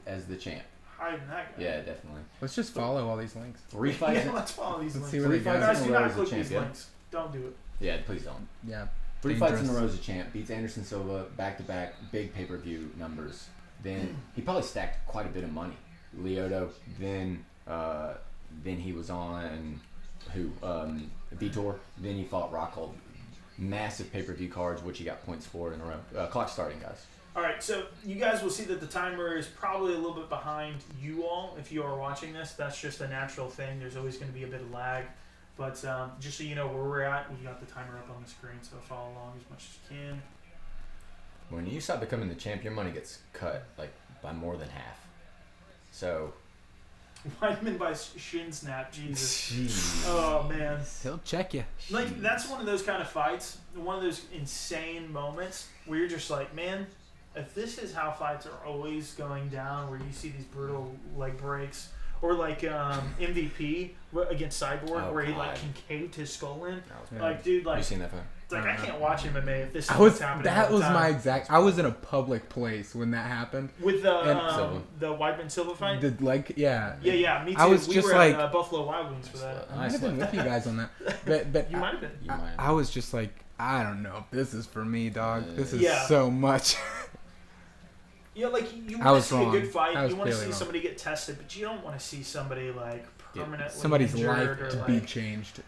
B: as the champ.
A: hiding that guy.
B: Yeah, definitely.
C: Let's just follow all these links.
B: 3 fights.
A: Yeah, let's follow these
C: Let's
A: links.
C: see where
B: 3
C: they go.
B: fights
A: Guys,
B: in
A: do
B: a row
A: not
B: as a
A: click
B: champ.
A: these
B: Yeah.
A: links. Don't do it.
B: Yeah, please don't.
C: Yeah.
B: 3 fights in a
C: Dangerous.
B: row as a champ. Beats Anderson Silva back-to-back big pay-per-view numbers. Then he probably stacked quite a bit of money. Lyoto. Then he was on Vitor. Then he fought Rockhold. Massive pay-per-view cards, which he got points for in a row. Clock starting, guys.
A: All right, so you guys will see that the timer is probably a little bit behind you all if you are watching this. That's just a natural thing. There's always going to be a bit of lag. But just so you know where we're at, we've got the timer up on the screen, so follow along as much as you can.
B: When you start becoming the champ, your money gets cut like by more than half. So.
A: Weidman by shin snap, Jesus.
B: Jeez.
A: Oh, man.
C: He'll check you.
A: Like, that's one of those kind of fights, one of those insane moments where you're just like, man, if this is how fights are always going down, where you see these brutal leg breaks, or like MVP against Cyborg, where he like
B: God.
A: concaved his skull in.
C: Yeah.
A: Like, dude, like,
B: You seen that fight?
A: it's like I can't watch MMA if this is
C: I
A: what's
C: was.
A: happening.
C: That
A: all the
C: was
A: time.
C: my exact. I was in a public place when that happened.
A: With
B: Silva.
A: the Weidman Silva fight.
C: The leg. Yeah.
A: Yeah, me too.
C: I was
A: we
C: just
A: were
C: like-
A: at Buffalo Wild Wings for that.
C: I might have been with you guys on that. But
A: You might have been.
B: You might.
C: I was just like, I don't know if this is for me, dog. This is
A: Yeah.
C: so much.
A: Yeah, like you
C: I
A: want
C: was
A: to see
C: wrong.
A: a good fight.
C: I was
A: You want to
C: clearly
A: see
C: wrong.
A: somebody get tested, but you don't want to see somebody like permanently
C: Somebody's
A: injured
C: life
A: or
C: to
A: like,
C: be changed.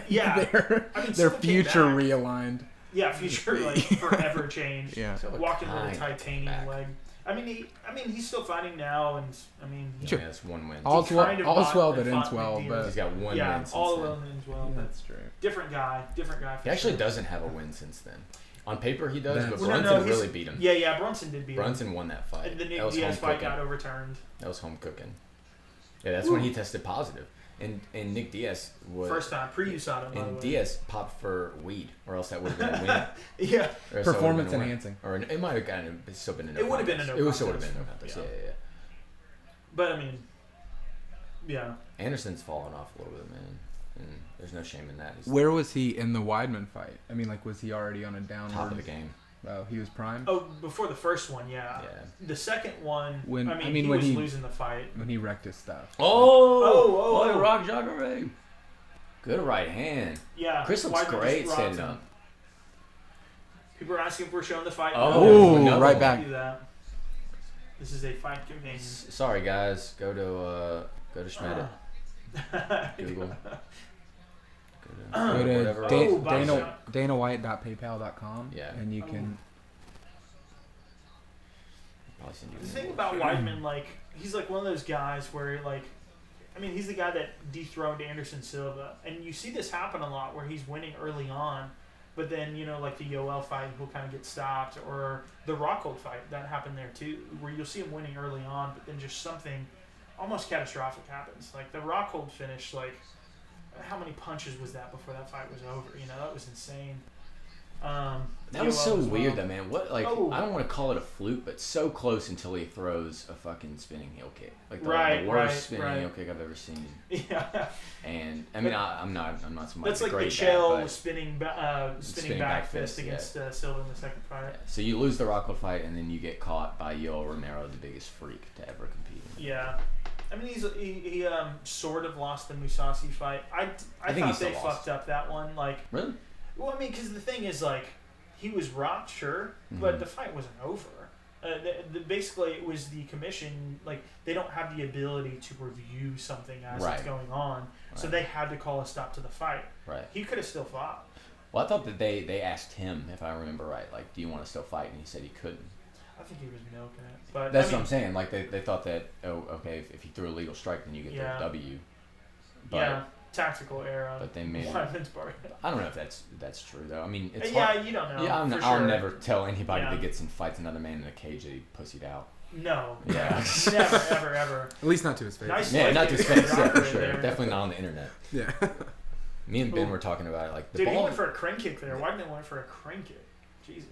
A: Yeah.
C: their,
A: I mean,
C: their
A: someone came
C: future
A: back.
C: realigned.
A: Yeah, future like forever changed.
C: Yeah.
A: Walking with a
B: Kind
A: titanium
B: back.
A: leg. I mean, he's still fighting now, and I mean,
B: Yeah,
C: Sure.
B: that's 1 win.
C: All's
A: He
C: well,
A: kind of
C: all's
A: fought-
C: well that
A: fought
C: ends well,
A: McNeil.
C: but
B: He's got 1
A: yeah,
B: win since
A: all
B: then.
A: alone as well.
C: that's true.
A: Different guy. For
B: He actually
A: sure.
B: doesn't have a win since then. On paper, he does,
C: That's-
B: but
A: Well,
B: Brunson
A: he's-
B: really beat him.
A: Yeah, Brunson did beat him.
B: Brunson won that fight.
A: And the Nick
B: that was
A: Diaz
B: home
A: fight
B: cooking.
A: got overturned.
B: That was home cooking. Yeah, that's when he tested positive. And Nick Diaz was
A: First time, pre-USADA, by the
B: and
A: way.
B: Diaz popped for weed, or else that would have been a win.
A: Yeah.
B: Or else that would've
C: Performance
B: been a win.
C: enhancing.
B: Or it might have gotten still been a no
A: It would have been a
B: contest.
A: no
B: It still would have
A: contest.
B: been a no contest.
A: Yeah.
B: Yeah.
A: But I mean, yeah.
B: Anderson's fallen off a little bit, man. And there's no shame in that. He's
C: Where was he in the Weidman fight? I mean, like, was he already on a downward?
B: top of the game.
C: Oh, he was prime.
A: Oh, before the first one, yeah.
B: Yeah.
A: The second one,
C: When-
A: I mean,
C: I mean,
A: he
C: when
A: was
C: he-
A: losing the fight.
C: When he wrecked his stuff.
A: Oh.
B: Rock Jacare. Good right hand.
A: Yeah.
B: Chris looks
A: Weidman
B: great
A: just rocked
B: setting
A: him.
B: up.
A: People are asking if we're showing the fight.
B: Oh,
A: No,
C: right
A: we
C: back.
A: can't do that. This is a fight companion.
B: Sorry, guys. Go to Schmidt. Google.
C: Go to
B: whatever.
C: danawhite.paypal.com.
B: Yeah.
C: And you can.
B: Probably send you
A: The
B: an
A: thing
B: invoice.
A: about Weidman, like, he's like one of those guys where, like, I mean, he's the guy that dethroned Anderson Silva. And you see this happen a lot where he's winning early on, but then, like the Yoel fight, he'll kind of get stopped. Or the Rockhold fight, that happened there too, where you'll see him winning early on, but then just something almost catastrophic happens. Like the Rockhold finish, like, how many punches was that before that fight was over? That was insane.
B: That was so weird, though, man. What, like, I don't want to call it a fluke, but so close until he throws a fucking spinning heel kick, like the worst spinning heel kick I've ever seen.
A: Yeah.
B: And I mean, I'm not somebody.
A: That's like the Chael spinning back fist against Silva in the second fight.
B: Yeah. So you lose the Rockhold fight, and then you get caught by Yoel Romero, the biggest freak to ever compete.
A: Yeah. I mean, he sort of lost the Mousasi fight. I thought they fucked up that one. Like,
B: really?
A: Well, I mean, because the thing is, like, he was rocked, sure, but the fight wasn't over. Basically, it was the commission, like, they don't have the ability to review something as it's going on, so they had to call a stop to the fight.
B: Right.
A: He could have still fought.
B: Well, I thought that they asked him, if I remember right, like, do you want to still fight? And he said he couldn't.
A: I think he was milking it. But
B: that's what I'm saying. Like, they thought that, if he threw a legal strike, then you get the W. But,
A: tactical error.
B: But they made it. I don't know if that's true though. I mean, it's
A: hard.
B: You
A: don't know.
B: Yeah, I'll never tell anybody that gets in fights another man in a cage that he pussied out.
A: No. Yeah. Never, ever.
C: At least not to his face.
A: Nice
B: not to his face. Yeah, for sure. Definitely not on the internet.
C: Yeah.
B: Me and Ben were talking about it. Like the
A: ball.
B: He
A: went for a crane kick there. Weidman went for a crane kick. Jesus.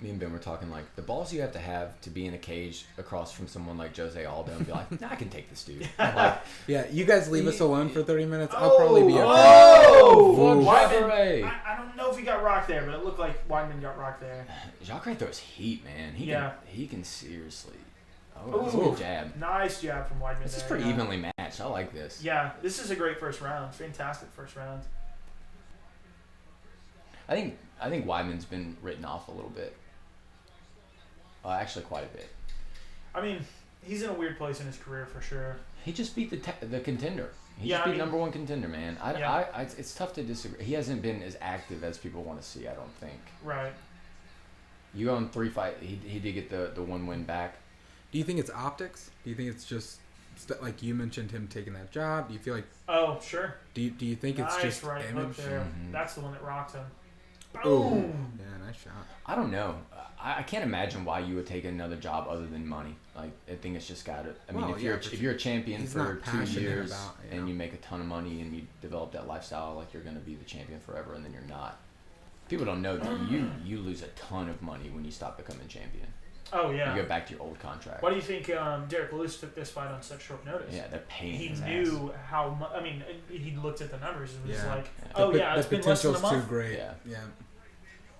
B: Me and Ben were talking like the balls you have to be in a cage across from someone like Jose Aldo and be like, nah, I can take this dude. Like,
C: yeah, you guys leave us alone for 30 minutes. I'll probably be okay.
A: Weidman, I don't know if he got rocked there, but it looked like Weidman got rocked there.
B: Jacare throws heat, man. He can seriously.
A: Oh,
B: that's a good jab.
A: Nice jab from Weidman.
B: This is pretty evenly matched. I like this.
A: Yeah, this is a great first round. Fantastic first round.
B: I think Weidman's been written off a little bit. Actually, quite a bit.
A: I mean, he's in a weird place in his career for sure.
B: He just beat the contender. He just beat number one contender, man. It's tough to disagree. He hasn't been as active as people want to see, I don't think.
A: Right.
B: You go on 3 fights. He did get the one win back.
C: Do you think it's optics? Do you think it's just like you mentioned him taking that job? Do you feel like?
A: Oh, sure.
C: Do you think it's just
A: right
C: image?
A: Hook there. That's the one that rocked him.
C: Boom. Yeah, nice shot.
B: I don't know. I can't imagine why you would take another job other than money. Like, I think it's just gotta. I mean, if you're a champion for 2 years and you make a ton of money and you develop that lifestyle, like you're gonna be the champion forever, and then you're not. People don't know that you lose a ton of money when you stop becoming champion.
A: Oh yeah.
B: You go back to your old contract.
A: Why do you think Derek Lewis took this fight on such short notice?
B: Yeah, they're paying.
A: He
B: his
A: knew
B: ass.
A: how much. I mean, he looked at the numbers and was like,
C: it's
A: been less than a month.
C: Too great.
B: Yeah.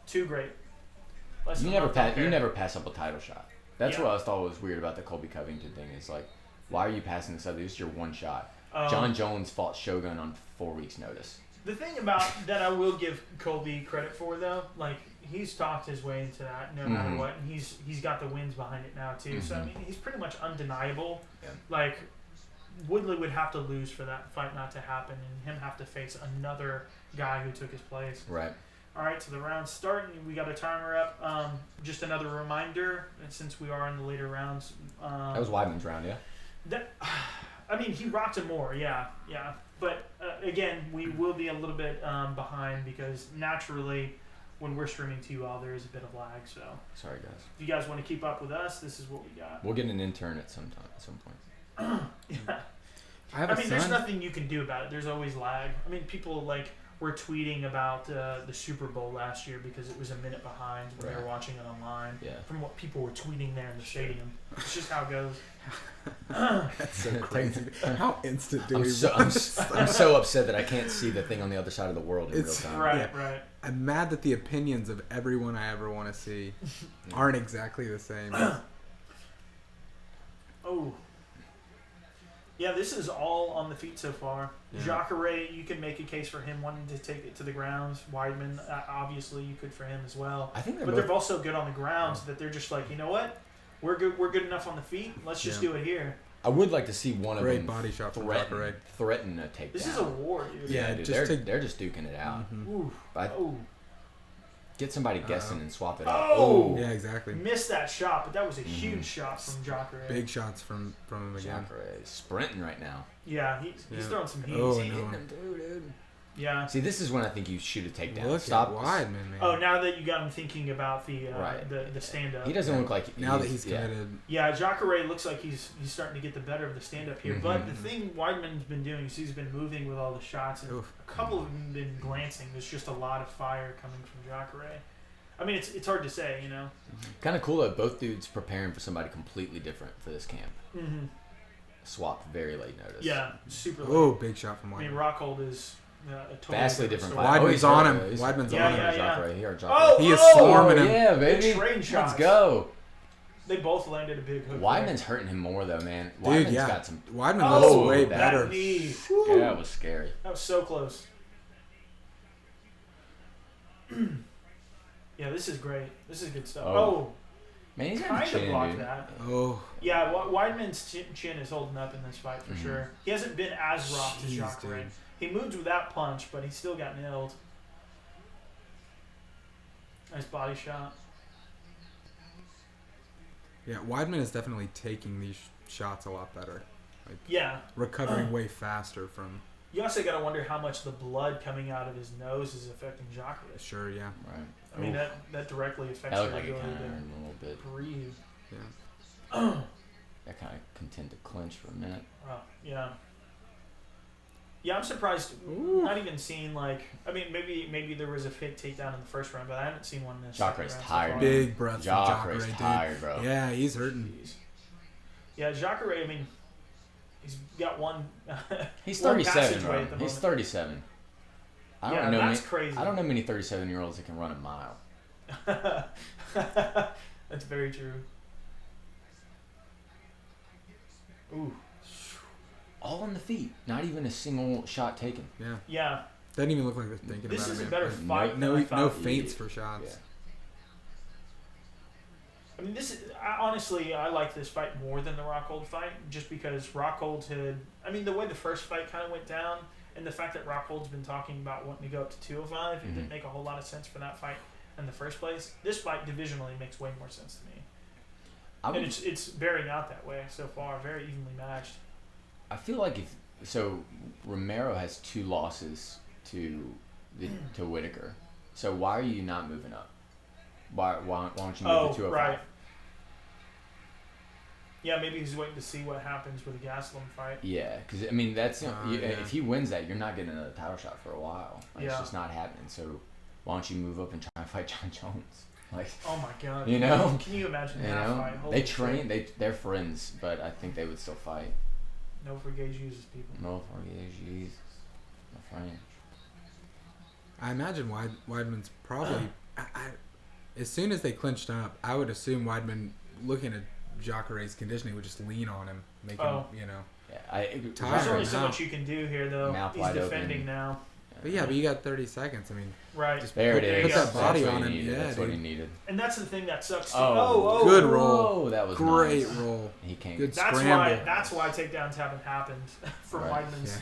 A: Too great.
B: You never pass up a title shot. That's what I thought was weird about the Colby Covington thing. Is like, why are you passing this up? This is your one shot. John Jones fought Shogun on 4 weeks' notice.
A: The thing about that I will give Colby credit for though, like he's talked his way into that no matter what, and he's got the wins behind it now too. So I mean, he's pretty much undeniable.
B: Yeah.
A: Like Woodley would have to lose for that fight not to happen, and him have to face another guy who took his place.
B: Right.
A: All right, so the round's starting. We got a timer up. Just another reminder, since we are in the later rounds.
B: That was Weidman's round, yeah?
A: I mean, he rocked him more, yeah. But, again, we will be a little bit behind because naturally, when we're streaming to you all, there is a bit of lag. So
B: sorry, guys.
A: If you guys want to keep up with us, this is what we got.
B: We'll get an intern at some point.
A: Yeah.
C: I mean,
A: there's nothing you can do about it. There's always lag. I mean, people, were tweeting about the Super Bowl last year because it was a minute behind when they were watching it online.
B: Yeah.
A: From what people were tweeting there in the stadium. It's just how it goes.
C: That's so crazy. How instant do we?
B: I'm so upset that I can't see the thing on the other side of the world in real time.
A: Right.
C: I'm mad that the opinions of everyone I ever want to see aren't exactly the same.
A: Oh. Yeah, this is all on the feet so far. Yeah. Jacare, you can make a case for him wanting to take it to the grounds. Weidman, obviously, you could for him as well.
B: I think
A: they're both so good on the ground that they're just like, you know what? We're good enough on the feet. Let's just do it here.
B: I would like to see one of them
C: body shot from
B: threaten a takedown.
A: This is a war, dude.
B: Yeah, dude, they're just duking it out.
A: Mm-hmm.
B: Get somebody guessing and swap it
A: up.
B: up.
A: Oh!
C: Yeah, exactly.
A: Missed that shot, but that was a huge shot from Jacare.
C: Big shots from him again.
B: Jacare is sprinting right now.
A: Yeah, he's throwing some heat.
C: Oh,
B: He's
C: no.
B: hitting him too, dude.
A: Yeah.
B: See, this is when I think you shoot a takedown.
C: Look
B: Stop.
C: at Weidman, man.
A: Oh, now that you got him thinking about the
B: Right.
A: the stand up.
B: He doesn't look like
C: now that he's committed.
A: Yeah, Jacare looks like he's starting to get the better of the stand up here. But the thing Weidman's been doing is he's been moving with all the shots, and a couple of them have been glancing. There's just a lot of fire coming from Jacare. I mean, it's hard to say, you know.
B: Kind of cool that both dudes preparing for somebody completely different for this camp.
A: Mm-hmm.
B: Swapped very late notice.
A: Yeah, super late.
C: Oh, big shot from Weidman.
A: I mean, Rockhold is a totally
B: Vastly different
A: story.
B: fight.
C: Weidman's
B: he's
C: on
B: hurt,
C: him.
B: he's-
C: Weidman's
A: Yeah,
C: on him.
A: yeah, yeah.
B: Jacare, he hurt Jacare.
A: Oh,
C: He is
A: oh!
C: swarming him.
B: Yeah, baby.
A: Big train shots.
B: Let's go.
A: They both landed a big hook.
B: Weidman's hurting him more though, man.
C: Dude,
B: Weidman's
C: yeah.
B: got some.
C: Weidman looks
A: Oh,
C: way
A: that
C: better.
A: knee.
B: Yeah, that was scary.
A: That was so close. Yeah, this is great. This is good stuff.
B: Oh.
A: Oh,
B: Man, he's got
A: kind
B: a
A: of
B: chin,
A: blocked
B: dude.
A: that.
C: Oh,
A: Yeah, Weidman's chin is holding up in this fight for sure. He hasn't been as rocked as
C: Jeez,
A: Jacare.
C: dude.
A: He moved with that punch, but he still got nailed. Nice body shot.
C: yeah. Weidman is definitely taking these shots a lot better.
A: Yeah.
C: Recovering way faster from.
A: You also got to wonder how much the blood coming out of his nose is affecting Jacare.
C: Sure, yeah.
B: Right.
A: I mean, that directly affects
B: That
A: your
B: looked like it
A: ability
B: kind of hurt him a little bit.
A: to breathe.
C: Yeah.
B: That kind of contend to clinch for a minute.
A: Yeah. Yeah, I'm surprised.
C: Ooh.
A: Not even seeing like. I mean, maybe there was a fake takedown in the first round, but I haven't seen one in this.
B: Jacare's
A: second round
B: tired.
A: So far.
C: Big breath from
B: Jacare's
C: Jacare, dude.
B: tired, bro.
C: Yeah, he's hurting.
A: Jeez. Yeah, Jacare. I mean, he's got one.
B: He's
A: one
B: 37,
A: passageway
B: bro.
A: at the
B: He's
A: moment.
B: 37. I don't
A: Yeah,
B: know
A: that's
B: many,
A: crazy.
B: I don't know many 37-year-olds that can run a mile.
A: That's very true. Ooh.
B: All on the feet. Not even a single shot taken.
C: Yeah.
A: Yeah.
C: Doesn't even look like they're thinking
A: This
C: about
A: is
C: it.
A: a
C: man.
A: better
C: Like,
A: fight than
C: No,
A: I
C: no
A: thought.
C: feints for shots.
B: Yeah.
A: I mean, honestly, I like this fight more than the Rockhold fight, just because Rockhold had. I mean, the way the first fight kind of went down, and the fact that Rockhold's been talking about wanting to go up to 205, it didn't make a whole lot of sense for that fight in the first place. This fight divisionally makes way more sense to me, and it's bearing out that way so far, very evenly matched.
B: I feel like Romero has 2 losses to Whitaker. So why are you not moving up? Why don't you move to 205?
A: Right. Yeah, maybe he's waiting to see what happens with the Gastelum fight.
B: Yeah, because I mean that's
C: yeah.
B: if he wins that, you're not getting another title shot for a while. Like, It's
A: Yeah.
B: just not happening. So why don't you move up and try and fight John Jones? Like,
A: Oh my God!
B: You know?
A: Can you imagine
B: you
A: that
B: know,
A: fight? Holy
B: they
A: shit.
B: train. They're friends, but I think they would still fight.
A: No Forgage uses people.
B: No, Jesus, my friend.
C: I imagine Weidman's probably. As soon as they clinched up, I would assume Weidman, looking at Jacare's conditioning, would just lean on him, make him, you know.
B: Yeah,
C: Tired
A: There's only
C: now.
A: so much you can do here, though.
B: Mouth
A: He's
B: wide
A: defending
B: open.
A: now.
C: But yeah, but you got 30 seconds. I mean,
A: Right.
C: just
B: There
C: put,
B: it is.
C: put that body
B: That's what
C: on
B: he
C: him.
B: needed.
C: Yeah,
B: That's what he
C: dude.
B: needed.
A: And that's the thing that sucks. Too.
B: Oh,
C: Good roll.
B: Whoa, that was
C: Great
B: nice.
C: roll.
B: He can't.
C: Good
A: That's
C: scramble.
A: why takedowns haven't happened from
B: Right.
A: Weidman's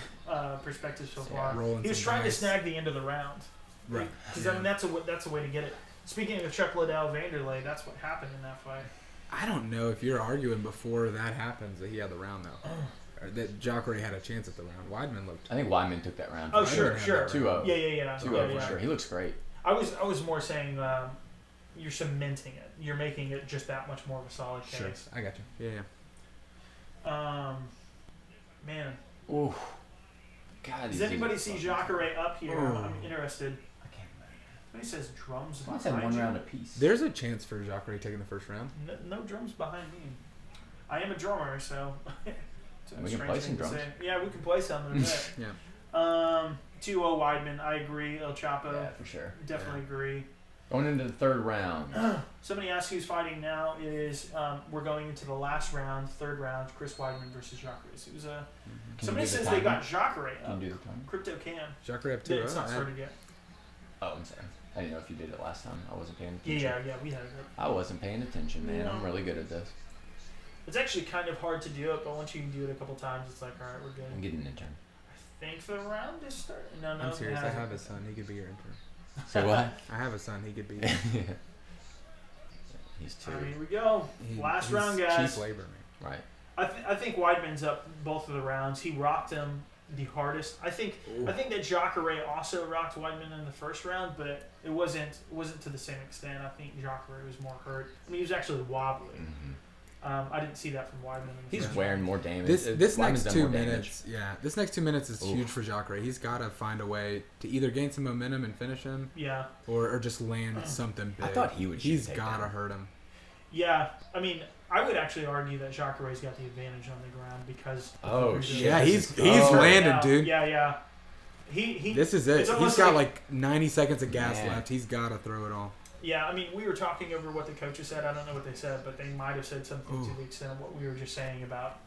A: perspective so
B: Yeah.
A: far.
C: Rolling
A: He was
C: some
A: trying
C: dice.
A: to snag the end of the round.
C: Right.
A: Because I mean that's a way to get it. Speaking of Chuck Liddell Vanderlei, that's what happened in that fight.
C: I don't know if you're arguing before that happens that he had the round though, or that Jacare had a chance at the round. Weidman looked.
B: I think Weidman took that round.
A: Oh,
B: for
A: sure.
B: 2-0.
A: Yeah.
B: 2-0 for sure. He looks great.
A: I was more saying you're cementing it. You're making it just that much more of a solid
C: Sure,
A: case.
C: I got you. Yeah.
A: Man,
B: Ooh. God.
A: does anybody see Jacare up here?
C: Oh.
A: I'm interested.
B: I can't imagine.
A: Somebody says drums
B: Let's have
A: behind
B: one
A: you.
B: round apiece.
C: There's a chance for Jacare taking the first round.
A: No drums behind me. I am a drummer, so. It's a
B: We can
A: strange
B: play
A: thing
B: some
A: to
B: drums.
A: say. Yeah, we can play some in a bit.
C: Yeah.
A: 2-0 Weidman. I agree. El Chapo.
B: Yeah, for sure.
A: Definitely agree.
B: Going into the third round.
A: Somebody asked who's fighting now. We're going into the last round, third round. Chris Weidman versus Jacare. It was a.
B: Can
A: Somebody
B: you do the
A: says they got
B: timer?
A: Jacare
B: Can
A: up.
B: you do the time?
A: Crypto can.
C: Jacare up
A: Yeah,
C: 2-0.
A: it's not started yet.
B: Oh, I'm sorry. I didn't know if you did it last time. I wasn't paying attention.
A: Yeah, we had it.
B: I wasn't paying attention, man. I'm really good at this.
A: It's actually kind of hard to do it, but once you can do it a couple times, it's like, all right, we're good.
B: I'm getting an intern.
A: I think the round is starting. No,
C: I'm serious. I
A: it hasn't.
C: have his son. He could be your intern.
B: So what?
C: I have a son. He could be.
B: Yeah. He's 2.
A: Here we go. Last round, guys.
C: Cheap labor, man.
B: Right.
A: I think Weidman's up both of the rounds. He rocked him the hardest. I think that Jacare also rocked Weidman in the first round, but it wasn't to the same extent. I think Jacare was more hurt. I mean, he was actually wobbly. I didn't see that from Weidman.
B: He's wearing more damage.
C: This next
B: Weidman's done
C: 2
B: more
C: minutes,
B: damage.
C: this next 2 minutes is huge for Jacare. He's got to find a way to either gain some momentum and finish him, or just land something big.
B: I thought he would.
C: He's got to hurt him.
A: Yeah, I mean, I would actually argue that Jacare's got the advantage on the ground because.
B: Oh shit!
C: Yeah, he's landed, dude.
A: Yeah. He.
C: This is it. He's got like 90 seconds of gas
B: Man.
C: left. He's got to throw it all.
A: Yeah, I mean, we were talking over what the coaches said. I don't know what they said, but they might have said something to the extent of what we were just saying about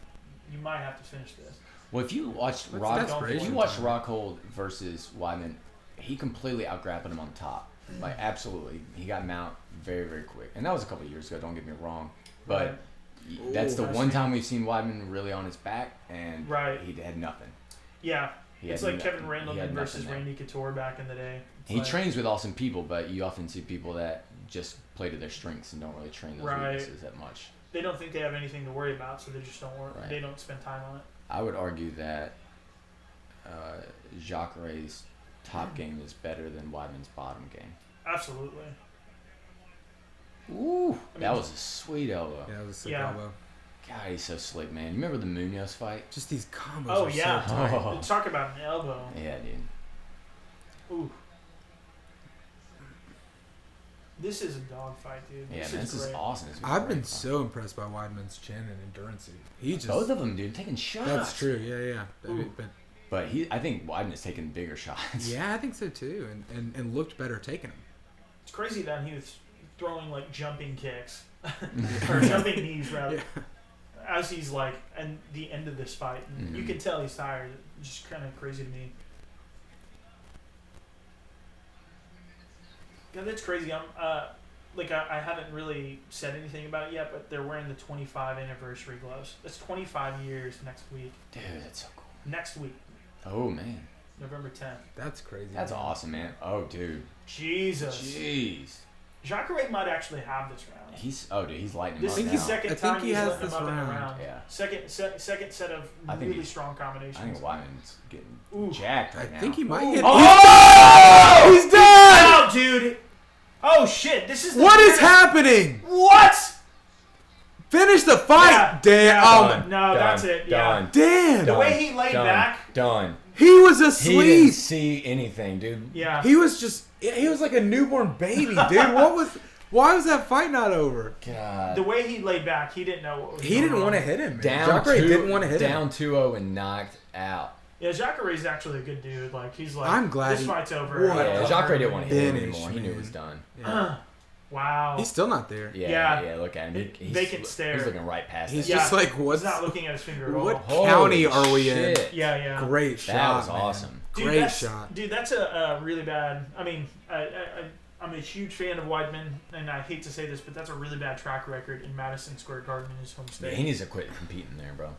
A: you might have to finish this.
B: Well, if you watched Rockhold versus Weidman, he completely outgrappled him on top. Like, absolutely. He got Mount very, very quick. And that was a couple of years ago, don't get me wrong. But that's the one time we've seen Weidman really on his back, and he had nothing.
A: Yeah. It's like Kevin Randleman versus Randy Couture back in the day.
B: He trains with awesome people, but you often see people that just play to their strengths and don't really train those weaknesses that much.
A: They don't think they have anything to worry about, so they just don't work. They don't spend time on it.
B: I would argue that Jacare's top game is better than Weidman's bottom game.
A: Absolutely.
B: Ooh, that was a sweet elbow.
C: Yeah, that was a sick elbow.
B: God, he's so slick, man. You remember the Munoz fight?
C: Just these combos.
A: Oh,
C: are
A: yeah.
C: So tight.
A: Talk about an elbow.
B: Yeah, dude.
A: Ooh. This is a dogfight, dude.
B: This is awesome.
C: I've been so impressed by Weidman's chin and endurance.
B: Both of them, dude, taking shots.
C: That's true. Yeah.
B: But I think Weidman's taking bigger shots.
C: Yeah, I think so too, and looked better taking them.
A: It's crazy that he was throwing like jumping kicks or jumping knees rather, as he's like at the end of this fight. You can tell he's tired. It's just kind of crazy to me. Yeah, that's crazy. I haven't really said anything about it yet, but they're wearing the 25 anniversary gloves. That's 25 years next week.
B: Dude, that's so cool.
A: Next week.
B: Oh man.
A: November 10th.
C: That's crazy.
B: That's awesome, man. Oh, dude.
A: Jesus.
B: Jeez.
A: Jacare might actually have this round.
B: He's lighting him
A: this
B: up
A: is
B: now.
A: the second time he's letting him up
C: round.
A: in the round.
B: Yeah.
A: Second set of really strong combinations.
B: I think Weidman's getting jacked right now.
C: I think he might get.
B: Oh!
C: He's dead!
A: Oh, dude! Oh shit! This is
C: what is happening?
A: What?
C: Finish the fight!
A: Yeah.
C: Damn!
A: That's it. Yeah.
C: Damn!
A: The way he laid back.
B: Done.
C: He was asleep.
B: He didn't see anything, dude.
A: Yeah.
C: He was like a newborn baby, dude. Why was that fight not over?
B: God.
A: The way he laid back, he didn't know what was
C: He
A: going
C: didn't
A: on.
C: want to hit him, man.
B: Jacare
C: didn't want to hit him.
B: Down 2-0 and knocked out.
A: Yeah, Jacare's actually a good dude. Like, he's like,
C: I'm glad
A: this fight's over.
B: Yeah, Jacare didn't want to hit him
C: Finish,
B: anymore. He knew it
C: man.
B: was done.
C: Yeah.
A: Wow.
C: He's still not there.
B: Yeah, look at him.
A: Vacant stare.
B: He's looking right past
C: He's
B: it.
C: just like, what's...
A: He's not looking at his finger at all.
C: What
B: Holy
C: county are we
B: shit.
C: in?
A: Yeah.
C: Great shot,
B: That was
C: man.
B: awesome.
A: Dude,
C: Great shot.
A: Dude, that's a really bad... I mean, I'm a huge fan of Weidman, and I hate to say this, but that's a really bad track record in Madison Square Garden in his home state.
B: Yeah, he needs to quit competing there, bro.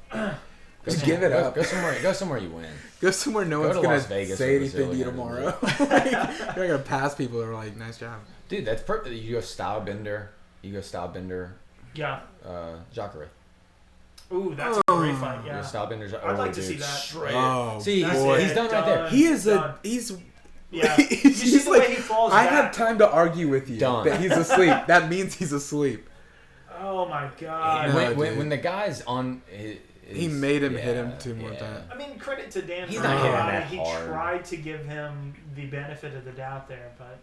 C: Just give it up.
B: Go somewhere you win.
C: Go somewhere no one's
B: to
C: going
B: Las
C: to
B: Vegas
C: say
B: or
C: anything to you
B: Brazil,
C: tomorrow. Like, you're not going to pass people that are like, nice job.
B: Dude, that's perfect. You go style bender.
A: Yeah.
B: Jacare.
A: Ooh, that's a great fight, yeah.
B: Style bender.
A: I'd like to
B: dude,
A: see that.
B: Straight.
C: Oh,
B: see,
C: boy.
B: he's done right there.
C: He is
A: Done.
C: he's...
A: Yeah. You see the way he falls
C: I
A: back.
C: have time to argue with you
B: Done.
C: that he's asleep. That means he's asleep.
A: Oh, my God.
C: No,
B: when the guy's on...
C: He made him hit him 2 more times.
A: I mean, credit to Dan.
B: He's not hitting that
A: He
B: hard.
A: tried to give him the benefit of the doubt there, but...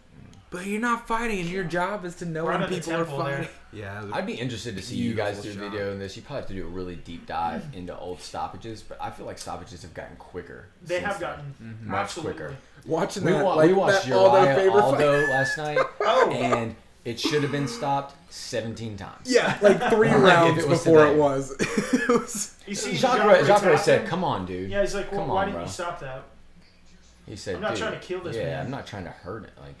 C: But you're not fighting, and your job is to know when people are fighting. Yeah,
B: I'd be interested to see you guys do a
C: Beautiful
B: video on this. You probably have to do a really deep dive into old stoppages, but I feel like stoppages have gotten quicker.
A: They
B: since
A: have gotten
B: then. Much quicker.
C: watching
B: We
C: that,
B: watched
C: that Aldo
B: Uriah
C: favorite
B: Aldo
C: fight.
B: last night, and it should have been stopped 17 times.
C: Yeah, like 3 rounds
B: it was
C: before
B: today.
C: it was. It was.
A: You see,
B: Jacare said, "Come on, dude."
A: Yeah, he's like, well,
B: Come
A: why
B: on,
A: didn't
B: bro.
A: you stop that?
B: He said,
A: I'm not
B: "Dude,
A: trying to kill this man."
B: Yeah, I'm not trying to hurt it. Like,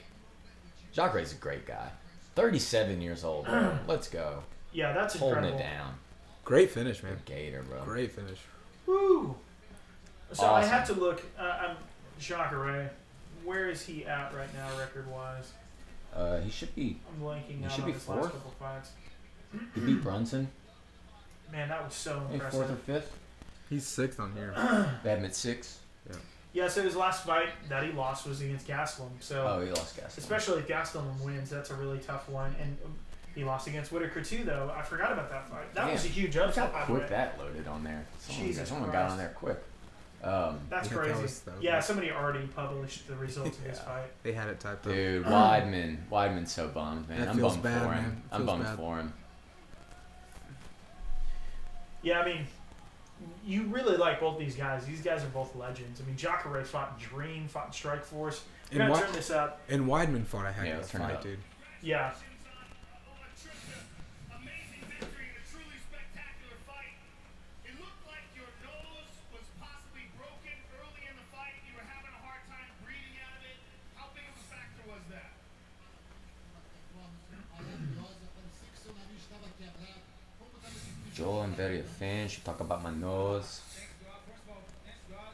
B: Jacare's a great guy. 37 years old, bro. Let's go.
A: Yeah, that's
B: Holding
A: incredible.
B: it down.
C: Great finish, man.
B: Gator, bro.
C: Great finish.
A: Woo! So I
B: Awesome.
A: have to look. Jacare. where is he at right now, record-wise?
B: He should be.
A: I'm blanking
B: He
A: out
B: should
A: on
B: be
A: his
B: fourth.
A: last couple fights.
B: He beat Brunson.
A: Man, that was so
B: Maybe
A: impressive.
B: fourth or fifth.
C: He's 6th on here.
B: They had him at 6.
A: Yeah, so his last fight that he lost was against Gastelum. So
B: Oh, he lost Gaston.
A: especially if Gastelum wins, that's a really tough one. And he lost against Whitaker too, though. I forgot about that fight. That was a huge
B: Look
A: upset.
B: how
A: by the
B: quick
A: way.
B: that loaded on there.
A: Jesus
B: Someone
A: Christ.
B: got on there quick.
A: That's
C: Yeah, that
A: crazy.
C: was
A: Yeah, somebody already published the results of this
B: Yeah.
A: fight.
C: They had it typed up.
B: Dude, Weidman's so bummed, man.
C: That
B: I'm
C: feels
B: bummed
C: bad,
B: for him.
C: man.
B: I'm
C: Feels
B: bummed
C: bad.
B: for him.
A: Yeah, I mean, you really like both these guys. These guys are both legends. I mean, Jacare fought in Dream, fought in Strikeforce. We're
C: And
A: gonna
C: what-
A: turn this up.
C: And Weidman fought a heck
B: Yeah,
C: of a
B: let's turn it
C: fight,
B: up.
C: dude.
A: Yeah.
E: Amazing victory in a truly spectacular fight. It looked like your nose was possibly broken early in the fight. You were having a hard time breathing out of it. How big of a factor was that?
B: Joel, I'm very a fan. She talk about my nose.
E: Thanks God. First of all, thanks God.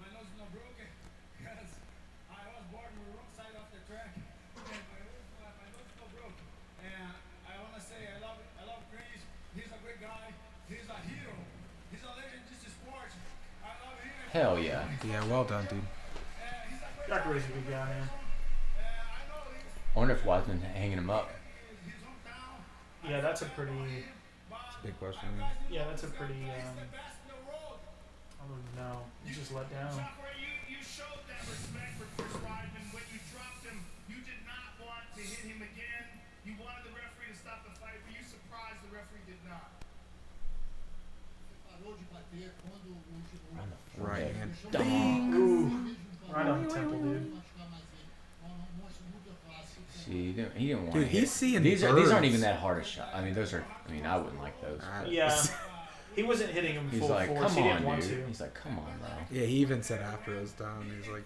E: My nose is not broken because I was born on the wrong side of the track. And my nose is not broken. And I want to say I love Chris. He's a great guy. He's a hero. He's a legend in this sport. I love him.
B: Hell yeah.
C: Yeah, well done, dude.
E: He's a great
A: Jacare's a good guy, man.
E: I know
B: I wonder if Weidman hanging him up.
E: his hometown.
A: Yeah, that's a pretty.
C: It's a big question.
A: Yeah, that's a pretty.
E: The best in the world.
A: I don't know. He's just let down.
E: Jacare, you showed that respect for Chris Weidman. When you dropped him, you did not want to hit him again. You wanted the referee to stop the fight, but you surprised the referee did not.
B: Around the
C: Right
B: forehead.
C: hand.
B: Dong.
A: Ooh, right on the temple, dude.
B: See, he didn't want
C: Dude,
B: to
C: he's
B: hit.
C: seeing
B: These
C: birds.
B: aren't even that hard a shot. I mean, those are. I mean, I wouldn't like those.
A: Yeah, he wasn't hitting him
B: He's
A: full
B: like,
A: force.
B: come
A: He didn't
B: on,
A: want
B: dude.
A: to.
B: He's like, come on, bro.
C: Yeah, he even said after it was done, he's like,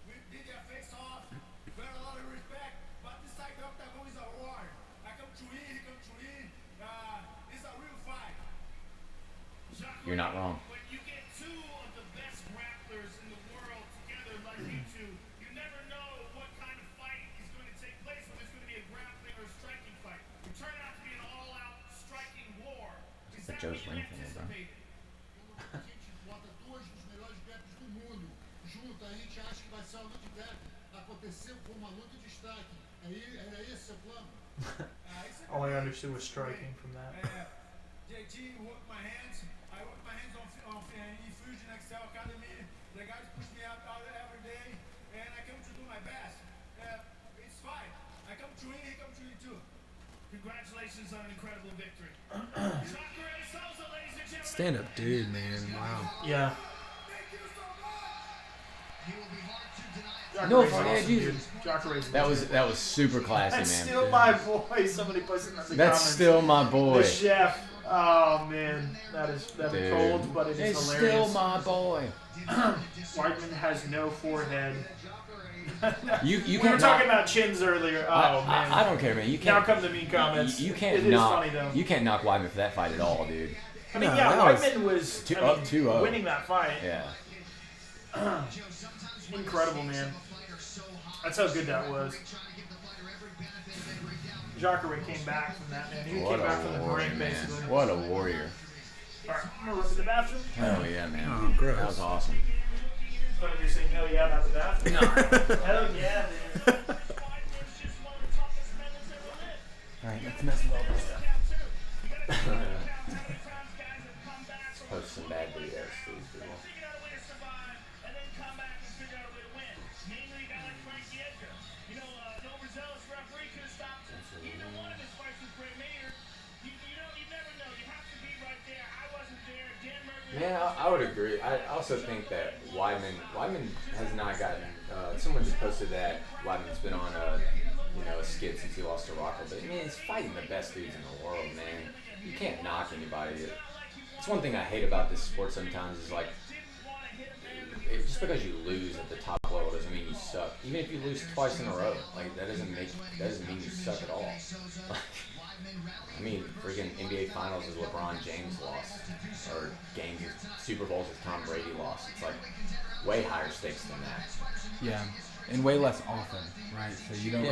E: We did their face off. We had a lot of respect, but this side of the octagon is a war. I come to win, he come to win. It's a real fight. Jacare,
B: You're not wrong.
E: when you get two of the best grapplers in the world together like you two, you never know what kind of fight is going to take place, whether it's going to be a grappling or a striking fight. It turned out to be an all-out striking war. Is
B: But
E: that
B: Joe's
E: what you
B: ring finger, bro.
E: anticipated?
F: A gente bota dois dos melhores grapples do mundo junto, a gente acha que vai ser uma luta de grappling. Aconteceu com uma luta de striking. Era esse o plano?
A: All I understood was striking from that.
E: JT worked my hands. I work my hands on Infusion Excel Academy. The guys push me out every day, and I come to do my best. It's fine. I come to win, he comes to win too. Congratulations on an incredible victory. Jacare Souza, ladies and gentlemen.
C: stand up, dude, man. Wow.
A: Yeah.
E: Thank you so much.
F: He will be hard to deny.
A: Jacare's
B: No,
A: awesome,
B: yeah,
A: dude.
B: Jesus.
A: Jacare's
B: That was super classy,
A: That's
B: man.
A: still my boy. Somebody puts it in the
B: That's
A: comments.
B: still my boy.
A: The chef. Oh man, that'd be
B: Dude.
A: cold, but it is
B: It's
A: hilarious.
B: still my boy.
A: Weidman has no forehead.
B: You
A: We were
B: can't
A: talking
B: knock,
A: about chins earlier. Oh man.
B: I don't care, man. You
A: Now
B: can't.
A: come the mean comments.
B: You can't
A: It is
B: knock.
A: funny though.
B: You can't knock Weidman for that fight at all, dude.
A: I mean,
C: No,
A: yeah,
C: that was-
A: Weidman was
B: Two-
A: I mean,
B: up 2-0.
A: winning that fight.
B: Yeah.
A: Incredible, man. That's how good that was. Jacare came back from that, man. He
B: What
A: came back from
B: a
A: the
B: warrior,
A: brink,
B: man.
A: basically.
B: What a warrior.
A: Alright, I'm gonna run to the bathroom.
B: Hell yeah, man.
C: Oh, gross.
B: That was awesome.
A: So you're saying hell yeah about the bathroom? Hell yeah, man.
B: Alright, let's mess with all this stuff. Post some bad videos, please, people. Man, I would agree. I also think that Weidman has not gotten. Someone just posted that Weidman's been on a skid since he lost to Rocco. But man, he's fighting the best dudes in the world, man. You can't knock anybody. It's one thing I hate about this sport sometimes is like, just because you lose at the top level doesn't mean you suck. Even if you lose twice in a row, like that doesn't mean you suck at all. I mean, freaking NBA Finals is LeBron James lost, or games, Super Bowls is Tom Brady lost. It's like way higher stakes than that.
C: Yeah, and way less often, right? So you don't,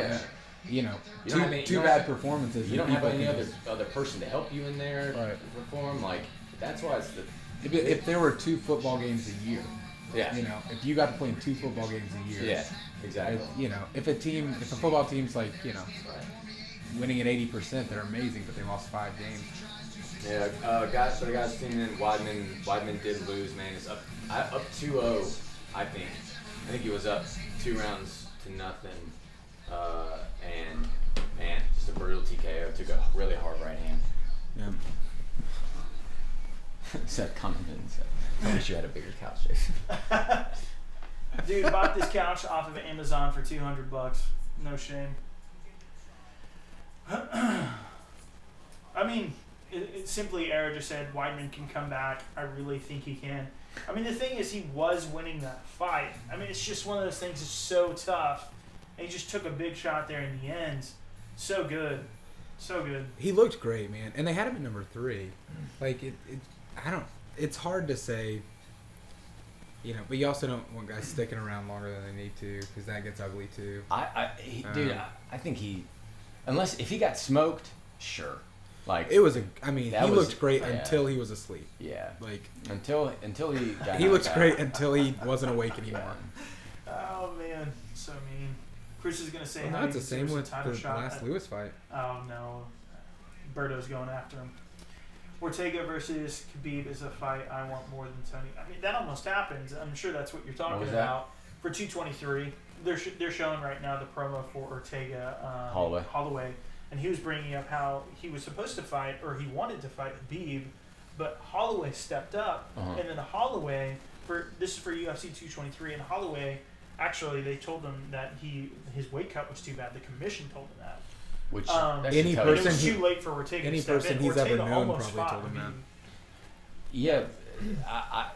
C: you know,
B: You don't have any-
C: two
B: you don't
C: bad
B: have-
C: performances.
B: You don't
C: and
B: have
C: people
B: any
C: can
B: other person to help you in there
C: Right.
B: to perform. Like that's why it's the
C: if there were 2 football games a year,
B: yeah
C: you know, if you got to play in 2 football games a year,
B: yeah exactly.
C: you know, if a football team's like, you know, winning at 80%, they're amazing, but they lost 5 games.
B: Yeah, guys, for the guys tuning in, Weidman did lose, man. It's up 2-0, I think. I think he was up 2 rounds to nothing. And man, just a brutal TKO. Took a really hard right hand.
C: Yeah.
B: Seth Cunningham said, I wish you had a bigger couch, Jason.
A: Dude, bought this couch off of Amazon for $200. No shame. I mean, it simply, Era just said Weidman can come back. I really think he can. I mean, the thing is, he was winning that fight. I mean, it's just one of those things that's so tough. And he just took a big shot there in the end. So good. So good.
C: He looked great, man. And they had him at number 3. Like, it's hard to say, you know, but you also don't want guys sticking around longer than they need to, because that gets ugly too.
B: Dude, I think unless if he got smoked, sure. Like
C: he looked great
B: yeah.
C: until he was asleep.
B: Yeah.
C: Like
B: until he got
C: he looked
B: knocked
C: great
B: out.
C: until he wasn't awake anymore.
A: Oh, man. So mean. Chris is going to say
C: Well,
A: how
C: that's
A: he
C: the same
A: deserves a
C: with
A: title
C: the
A: shot
C: last
A: at-
C: Lewis fight.
A: Oh, no. Berto's going after him. Ortega versus Khabib is a fight I want more than Tony. I mean, that almost happened. I'm sure that's what you're talking
B: was that?
A: about. For 223, they're showing right now the promo for Ortega Holloway. And he was bringing up how he was supposed to fight, or he wanted to fight Khabib, but Holloway stepped up.
B: Uh-huh.
A: And then Holloway, this is for UFC 223, and Holloway, actually, they told him that his weight cut was too bad. The commission told him that.
B: Which
A: That
C: any
A: should tell
C: person
A: you. It was
C: who-
A: too late for Ortega
C: any
A: to step
C: person
A: in.
C: he's ever
A: Ortega
C: known
A: almost
C: probably
A: fought
C: told him
A: Khabib.
B: Yeah,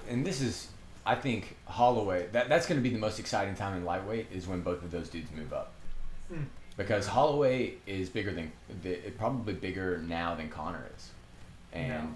B: and this is, I think Holloway. That's going to be the most exciting time in lightweight is when both of those dudes move up, because Holloway is probably bigger now than Conor is, and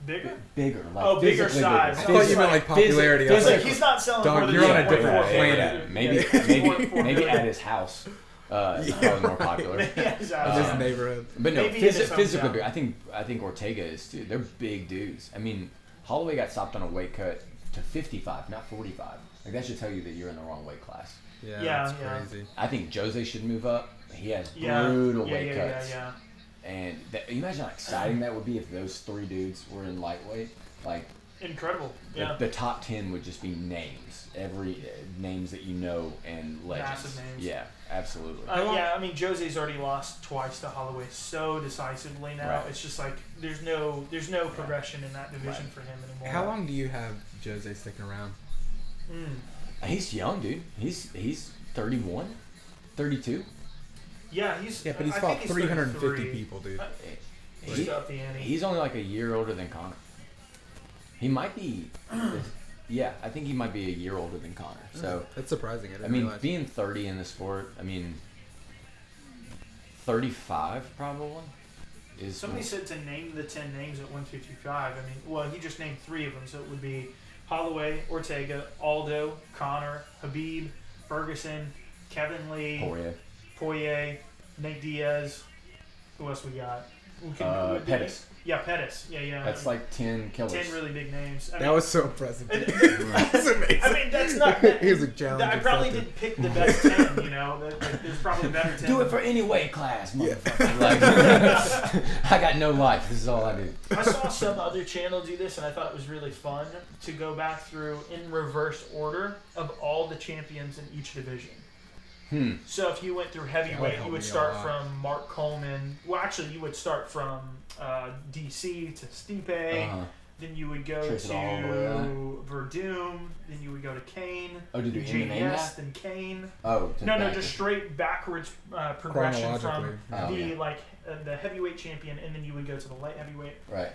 A: Bigger?
B: bigger. Like
A: Oh, bigger
B: physically
A: size.
C: I
B: bigger.
C: thought you meant like popularity. I was
A: He's like,
C: like,
A: he's not selling
C: Dog,
A: more than
C: you're on a
A: 1.4
C: different
A: million.
C: planet.
B: Maybe at his house. Probably more popular.
A: Yeah, exactly.
C: in this neighborhood.
B: But no,
A: Maybe in his
B: physically
A: hometown.
B: big. I think Ortega is too. They're big dudes. I mean, Holloway got stopped on a weight cut to 55, not 45. Like that should tell you that you're in the wrong weight class.
C: Yeah,
A: Yeah,
C: that's
A: yeah.
C: crazy.
B: I think Jose should move up. He has
A: Yeah.
B: brutal
A: yeah,
B: weight
A: yeah,
B: cuts.
A: Yeah,
B: And you imagine how exciting that would be if those 3 dudes were in lightweight. Like
A: Incredible. Yeah.
B: the top 10 would just be names. Every names that you know and legends.
A: Massive names.
B: Yeah, absolutely.
A: Yeah, I mean, Jose's already lost twice to Holloway so decisively now.
B: Right.
A: It's just like there's no progression in that division
B: Right.
A: for him anymore.
C: How long do you have Jose sticking around?
B: He's young, dude. He's 31, 32.
A: Yeah, he's.
C: Yeah, but he's
A: I
C: fought
A: think he's
C: 350
A: 33.
C: people, dude.
A: He's up the ante.
B: He's only like a year older than Conor. He might be. Yeah, I think he might be a year older than Conor. So
C: That's surprising. I
B: I
C: didn't
B: mean,
C: realize.
B: being 30 in the sport, I mean, 35 probably is.
A: Somebody said to name the 10 names at 155. I mean, well, he just named 3 of them, so it would be Holloway, Ortega, Aldo, Conor, Khabib, Ferguson, Kevin Lee, Poirier, Nate Diaz. Who else we got?
B: Pettis.
A: Yeah, Pettis. Yeah.
B: That's like 10 killers.
A: 10 really big names. I
C: That
A: mean,
C: was so impressive.
A: That's
C: amazing.
A: I mean, that's not.
C: He was a challenge
A: I probably
C: accepted.
A: didn't pick the best 10. You know, there's probably better 10.
B: Do it for any weight class, motherfucker. Like, I got no life. This is all I do.
A: I saw some other channel do this, and I thought it was really fun to go back through in reverse order of all the champions in each division. So if you went through heavyweight,
C: help
A: you would
C: me a
A: start
C: lot.
A: from Mark Coleman. Well, actually, you would start from DC to Stipe. Then you would go
B: Trace it all the way
A: to
B: up.
A: Verdum. Then you would go to Kane.
B: Oh, did you
A: then
B: end the name
A: JDS,
B: that?
A: then Kane.
B: Oh,
A: No, just straight backwards progression from
C: Chronologically.
A: the heavyweight champion, and then you would go to the light heavyweight.
B: Right.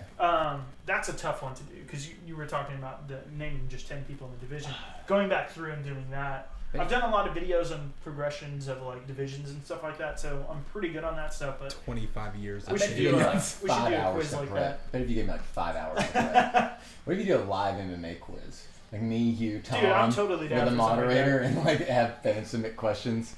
A: That's a tough one to do because you were talking about naming just 10 people in the division. Going back through and doing that. I've done a lot of videos on progressions of like divisions and stuff like that, so I'm pretty good on that stuff. But
C: 25 years.
A: We
C: of
A: should
C: shit.
A: do
B: you
A: like-
B: like
A: we should
B: 5
A: do a
B: hours
A: quiz
B: to
A: like
B: prep.
A: that.
B: Bet if you gave me like 5 hours to prep. What if you do a live MMA quiz? Like me, you, Tom,
A: Dude, I'm totally down
B: with a
A: for something like
B: moderator,
A: that.
B: and like have fans submit questions.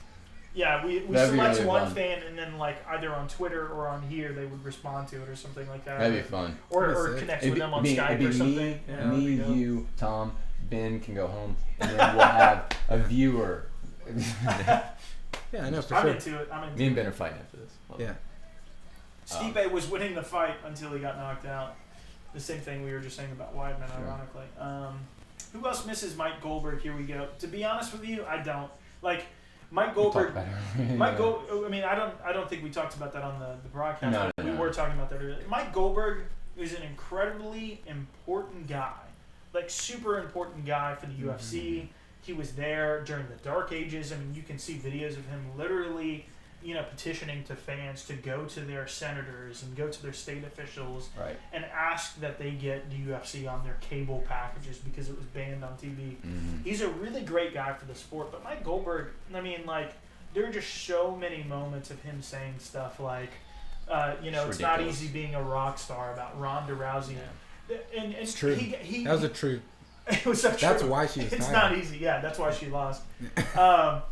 A: Yeah, we
B: That'd be
A: select
B: really
A: one
B: fun.
A: fan, and then like either on Twitter or on here, they would respond to it or something like that.
B: That'd be fun.
A: Or
C: That'd be sick.
A: connect
B: It'd
A: with
B: be,
A: them on
B: me,
A: Skype
B: it'd be
A: or something.
B: me,
A: Yeah, that'd be dope.
B: you, Tom, Ben can go home, and then we'll have a viewer.
C: Yeah, I know for
A: I'm
C: sure.
A: into it. I'm into
B: Me and
A: it.
B: Ben are fighting after this.
C: Yeah.
A: Stipe was winning the fight until he got knocked out. The same thing we were just saying about Weidman,
B: Sure.
A: ironically. Who else misses Mike Goldberg? Here we go. To be honest with you, I don't. Like, Mike
B: We talked
A: Goldberg.
B: about it.
A: Mike I mean, I don't think we talked about that on the broadcast.
B: No,
A: but
B: no,
A: we
B: no.
A: were talking about that earlier. Mike Goldberg is an incredibly important guy. Like, super important guy for the UFC. He was there during the dark ages. I mean, you can see videos of him literally, petitioning to fans to go to their senators and go to their state officials
B: Right.
A: and ask that they get the UFC on their cable packages because it was banned on TV. He's a really great guy for the sport, but Mike Goldberg, I mean, like, there are just so many moments of him saying stuff like, it's not
B: ridiculous.
A: easy being a rock star about Ronda Rousey. And
C: It's true.
A: He,
C: That was a true.
A: it was so true.
C: That's why she was
A: It's
C: tired.
A: not easy. Yeah, that's why she lost. I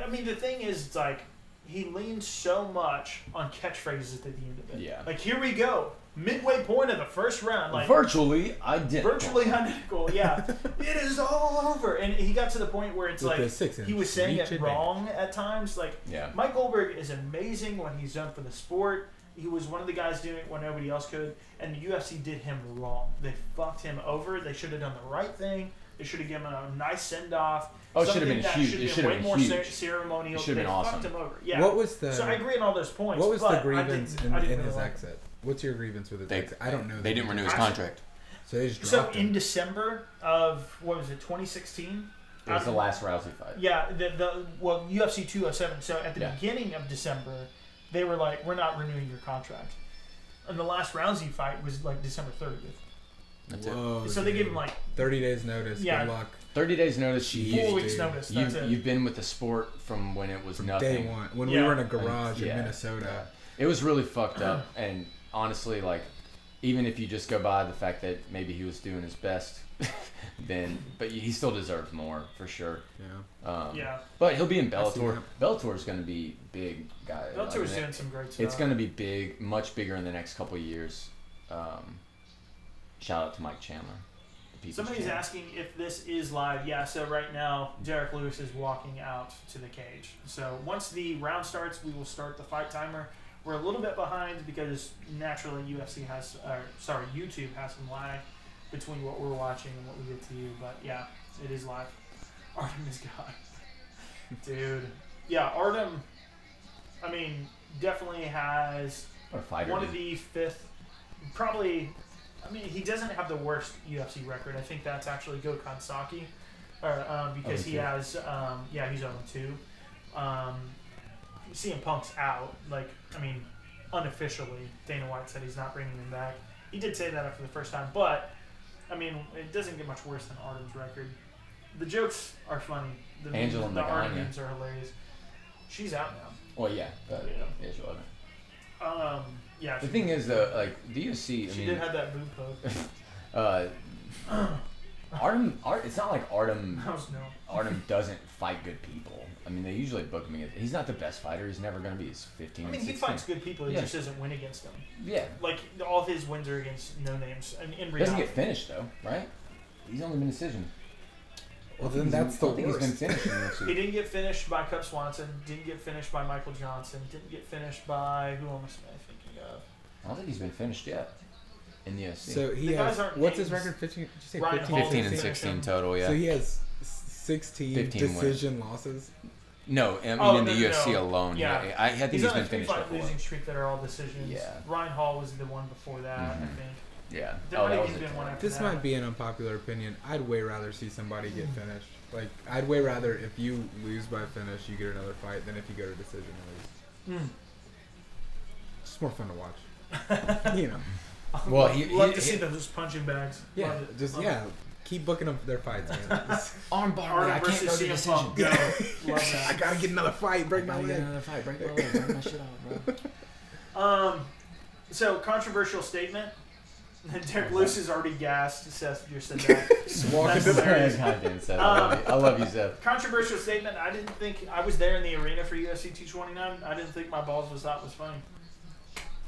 A: mean, the thing is, it's like, he leans so much on catchphrases at the end of it.
B: Yeah.
A: Like, here we go. Midway point of the first round. Like,
B: Virtually identical.
A: virtually identical. Yeah. It is all over. And he got to the point where it's
C: With the
A: like,
C: 6-inch
A: he was saying
C: reach
A: it
C: advantage.
A: wrong at times. Like,
B: Yeah.
A: Mike Goldberg is amazing when he's done for the sport. He was one of the guys doing it when nobody else could. And the UFC did him wrong. They fucked him over. They should have done the right thing. They should have given him a nice send-off.
B: Oh, it should have been
A: Something that
B: huge. It
A: should
B: should have
A: way
B: been
A: more
B: huge.
A: ceremonial.
B: It should have
A: They
B: been
A: fucked
B: awesome.
A: him over. Yeah.
C: What was the?
A: So I agree on all those points.
C: What was
A: but
C: the
A: I
C: grievance
A: didn't-
C: in
A: I didn't
C: his
A: really like it.
C: exit? What's your grievance with his
B: They,
C: exit? I don't know.
B: They didn't renew his
A: Actually-
B: contract.
C: So they just
A: So
C: dropped him.
A: in December of, what was it, 2016?
B: It was the last Rousey fight.
A: Yeah, UFC 207. So at the
B: Yeah.
A: beginning of December, they were like, we're not renewing your contract. And the last Rousey fight was like December 30th.
B: That's it.
C: Whoa,
A: So they
C: dude.
A: gave him like
C: 30 days notice.
A: Yeah.
C: Good luck.
B: 30 days notice.
C: Jeez,
A: 4
C: dude.
A: weeks notice. That's it.
B: You've been with the sport from when it was
C: From
B: nothing.
C: day one, when
A: Yeah.
C: we were in a garage
B: Yeah.
C: in Minnesota.
B: It was really fucked up, and honestly, like, even if you just go by the fact that maybe he was doing his best, but he still deserves more for sure.
C: Yeah.
A: Yeah.
B: But he'll be in
C: I see
B: Bellator.
C: that.
B: Bellator's going to be big, guys.
A: Bellator's doing some great stuff.
B: It's going to be big, much bigger in the next couple of years. Shout out to Mike Chandler. the People's
A: Somebody's
B: Champ.
A: asking if this is live. Yeah, so right now, Derek Lewis is walking out to the cage. So once the round starts, we will start the fight timer. We're a little bit behind because naturally YouTube has some lag between what we're watching and what we get to you. But yeah, it is live. Artem is gone. Dude. Yeah, Artem, I mean, definitely has
B: What a fighter.
A: one
B: dude.
A: of the fifth, probably. I mean, he doesn't have the worst UFC record. I think that's actually Gokhan Saki, because he
B: 0-2.
A: has, he's 0-2. CM Punk's out. Like, I mean, unofficially, Dana White said he's not bringing him back. He did say that after the first time, but I mean, it doesn't get much worse than Artem's record. The jokes are funny. The
B: Angela
A: the Artem
B: Magana.
A: memes are hilarious. She's out now.
B: Well, yeah, but
A: Yeah.
B: yeah, she wasn't.
A: Yeah.
B: The
A: she-
B: thing is, though, like, the UFC, I
A: she
B: mean,
A: did have that boob poke.
B: it's not like Artem
A: That was no.
B: Artem doesn't fight good people. I mean, they usually book him against. He's not the best fighter. He's never going to be. He's 15
A: I
B: and
A: mean, he
B: 16.
A: fights good people. He
B: Yeah.
A: just doesn't win against them.
B: Yeah.
A: Like all of his wins are against no names. And in
B: Doesn't
A: reality,
B: get finished, though, right? He's only been decision.
C: Well, then that's the
B: I think he's been
C: worst.
B: finished in the
A: he
B: UFC.
A: didn't get finished by Cub Swanson. Didn't get finished by Michael Johnson. Didn't get finished by who am I thinking of?
B: I don't think he's been finished yet in the UFC.
C: So he
A: The guys
C: has.
A: aren't
C: What's his
A: names.
C: record? 15. Did you say
A: Ryan
C: 15?
A: Hall
B: 15 and
A: finished
B: 16
A: him.
B: total, yeah.
C: So he has 16
B: 15 wins.
C: decision losses.
B: No, I mean
A: Oh,
B: in the
A: no,
B: UFC
A: no.
B: alone.
A: Yeah.
B: Yeah. I think
A: He's
B: he's
A: on
B: been
A: a
B: finished
A: 3-fight
B: before.
A: losing streak that are all decisions.
B: Yeah.
A: Ryan Hall was the one before that, I
B: Mhm.
A: think.
B: Yeah.
A: There
B: Oh,
A: might
B: that
A: have
B: was
A: even
B: it.
A: been one after
C: This
A: that.
C: might be an unpopular opinion. I'd way rather see somebody get finished. Like, I'd way rather if you lose by finish, you get another fight than if you go to decision and lose.
A: Mm.
C: It's just more fun to watch. You know.
B: Well,
A: Love to see those punching bags.
C: Yeah.
A: Love it.
C: Just
A: Love
C: yeah. Keep booking them their fights, man.
B: Armbar.
A: Artem
B: I can't
A: versus
B: go to
A: CM
B: decision.
A: Punk. Go. Love that.
C: I gotta get another fight. Break my
B: Gotta get
C: leg.
B: another fight. Break my leg. Break my shit off, bro.
A: So controversial statement. Derek Lewis is already gassed. Seth just said that.
C: Just walk
A: That's
C: into the
A: hilarious.
B: Goddamn, Seth. I love you, Seth.
A: Controversial statement. I didn't think I was there in the arena for UFC 229. I didn't think my balls was funny.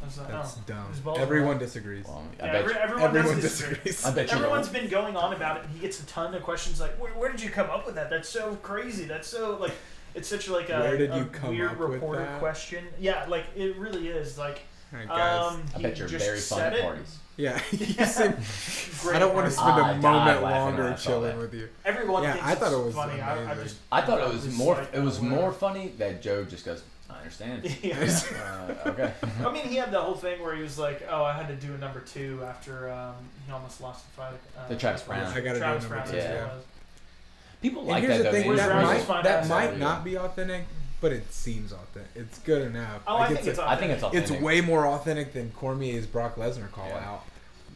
A: I was like,
C: That's dumb.
A: his balls
C: Everyone
A: were-
C: disagrees.
B: Well,
A: Yeah,
B: I bet
A: everyone does disagree.
C: disagrees.
B: I bet you
A: Everyone's
B: don't.
A: been going on about it, and he gets a ton of questions like, "Where did you come up with that? That's so crazy. That's so like, it's such like a,
C: Where did
A: a
C: you come
A: weird
C: up with
A: reporter
C: that?
A: question." Yeah, like it really is. Like,
C: Alright, guys.
B: I
A: he
B: bet you're
A: just
B: very fun
A: said
B: at
A: it.
B: parties.
C: Yeah.
A: Yeah. Great
C: I don't want to
A: party.
C: spend
B: I
C: a
B: died
C: moment
B: laughing
C: longer
B: when I saw
C: chilling
B: that.
C: with you.
A: Everyone
C: Yeah,
A: thinks
C: I thought
A: it's
C: it was
A: funny. I
C: amazing.
A: just
B: I thought it was more.
A: like,
B: It was
A: whatever.
B: more funny that Joe just goes, "I understand."
A: Yeah.
B: Okay.
A: I mean, he had the whole thing where he was like, "Oh, I had to do a number 2 after he almost lost the fight."
B: The Travis Brown.
C: I gotta do a
A: Travis
C: number
A: Brown,
C: 2,
A: that's what it
B: yeah.
A: was.
B: People
C: And
B: like
C: here's
B: that
C: the
B: though.
C: thing,
B: man.
A: That
C: that
A: Rose
C: might,
A: fine ass
C: might
B: out.
C: not be authentic, but it seems authentic. It's good enough.
A: Oh, I think it's
B: I think it's
A: authentic.
B: authentic.
C: It's way more authentic than Cormier's Brock Lesnar call
B: Yeah.
C: out.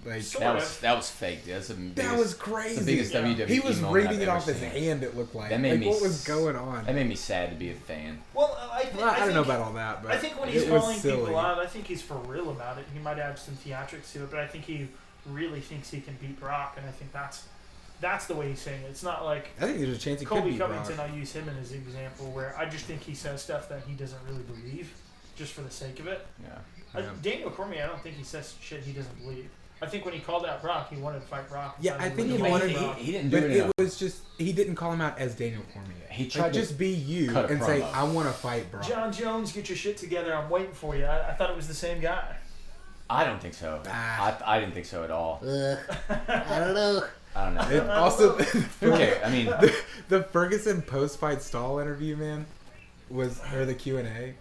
C: Like
A: So-
B: that was fake. Dude. That's the biggest,
C: that was
B: the
C: crazy.
B: biggest
A: Yeah.
B: WWE
C: He was
B: moment
C: reading
B: I've
C: it
B: ever
C: off his
B: seen.
C: hand. It looked like.
B: That made
C: Like,
B: me
C: what was
B: s-
C: going on?
B: That made me sad to be a fan.
A: Well, I
C: Well, I don't know
A: think-
C: about all that, but
A: I think when he's
C: it was
A: calling
C: silly.
A: people out, I think he's for real about it. He might add some theatrics to it, but I think he really thinks he can beat Brock, and I think that's the way he's saying it. It's not like
C: I think there's a chance he could
A: Colby
C: beat
A: Covington.
C: Brock.
A: I'll use him as an example where I just think he says stuff that he doesn't really believe, just for the sake of it.
B: Yeah.
C: Yeah.
A: Daniel Cormier, I don't think he says shit he doesn't believe. I think when he called out Brock, he wanted to fight Brock.
C: Yeah, I think he
A: really
C: wanted-
A: beat Brock.
B: He didn't do
C: But
B: it.
C: it was just he didn't call him out as Daniel Cormier.
B: He
C: Like,
B: tried to
C: just be you
B: cut a
C: and say,
B: promo.
C: "I want to fight Brock."
A: John Jones, get your shit together. I'm waiting for you. I thought it was the same guy.
B: I don't think so.
C: Ah.
B: I didn't think so at all.
C: I don't know.
B: I don't know.
C: It also,
B: Okay, I mean,
C: the Ferguson post-fight stall interview, man, or the Q&A.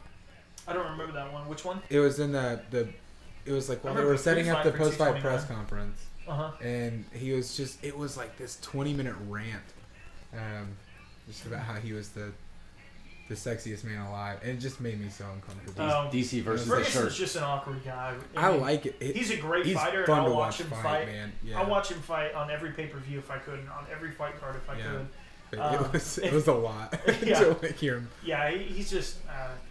A: I don't remember that one. Which one?
C: It was in it was like
A: I
C: while they
A: remember
C: were setting up the
A: pre-fight for
C: post-fight
A: 229.
C: press conference,
A: Uh-huh.
C: and he was just, it was like this 20-minute rant, just about how he was the sexiest man alive, and it just made me so uncomfortable.
B: DC versus the
A: Ferguson's
B: shirt.
A: just an awkward guy.
C: I
A: mean,
C: like it.
A: He's a great
C: he's
A: fighter, and
C: fun
A: I'll
C: to
A: watch
C: watch
A: him
C: fight,
A: fight.
C: man. Yeah.
A: I'll watch him fight on every pay-per-view if I could, and on every fight card if I
C: Yeah.
A: could.
C: But it was a lot
A: Yeah.
C: to like hear him.
A: Yeah, he's just.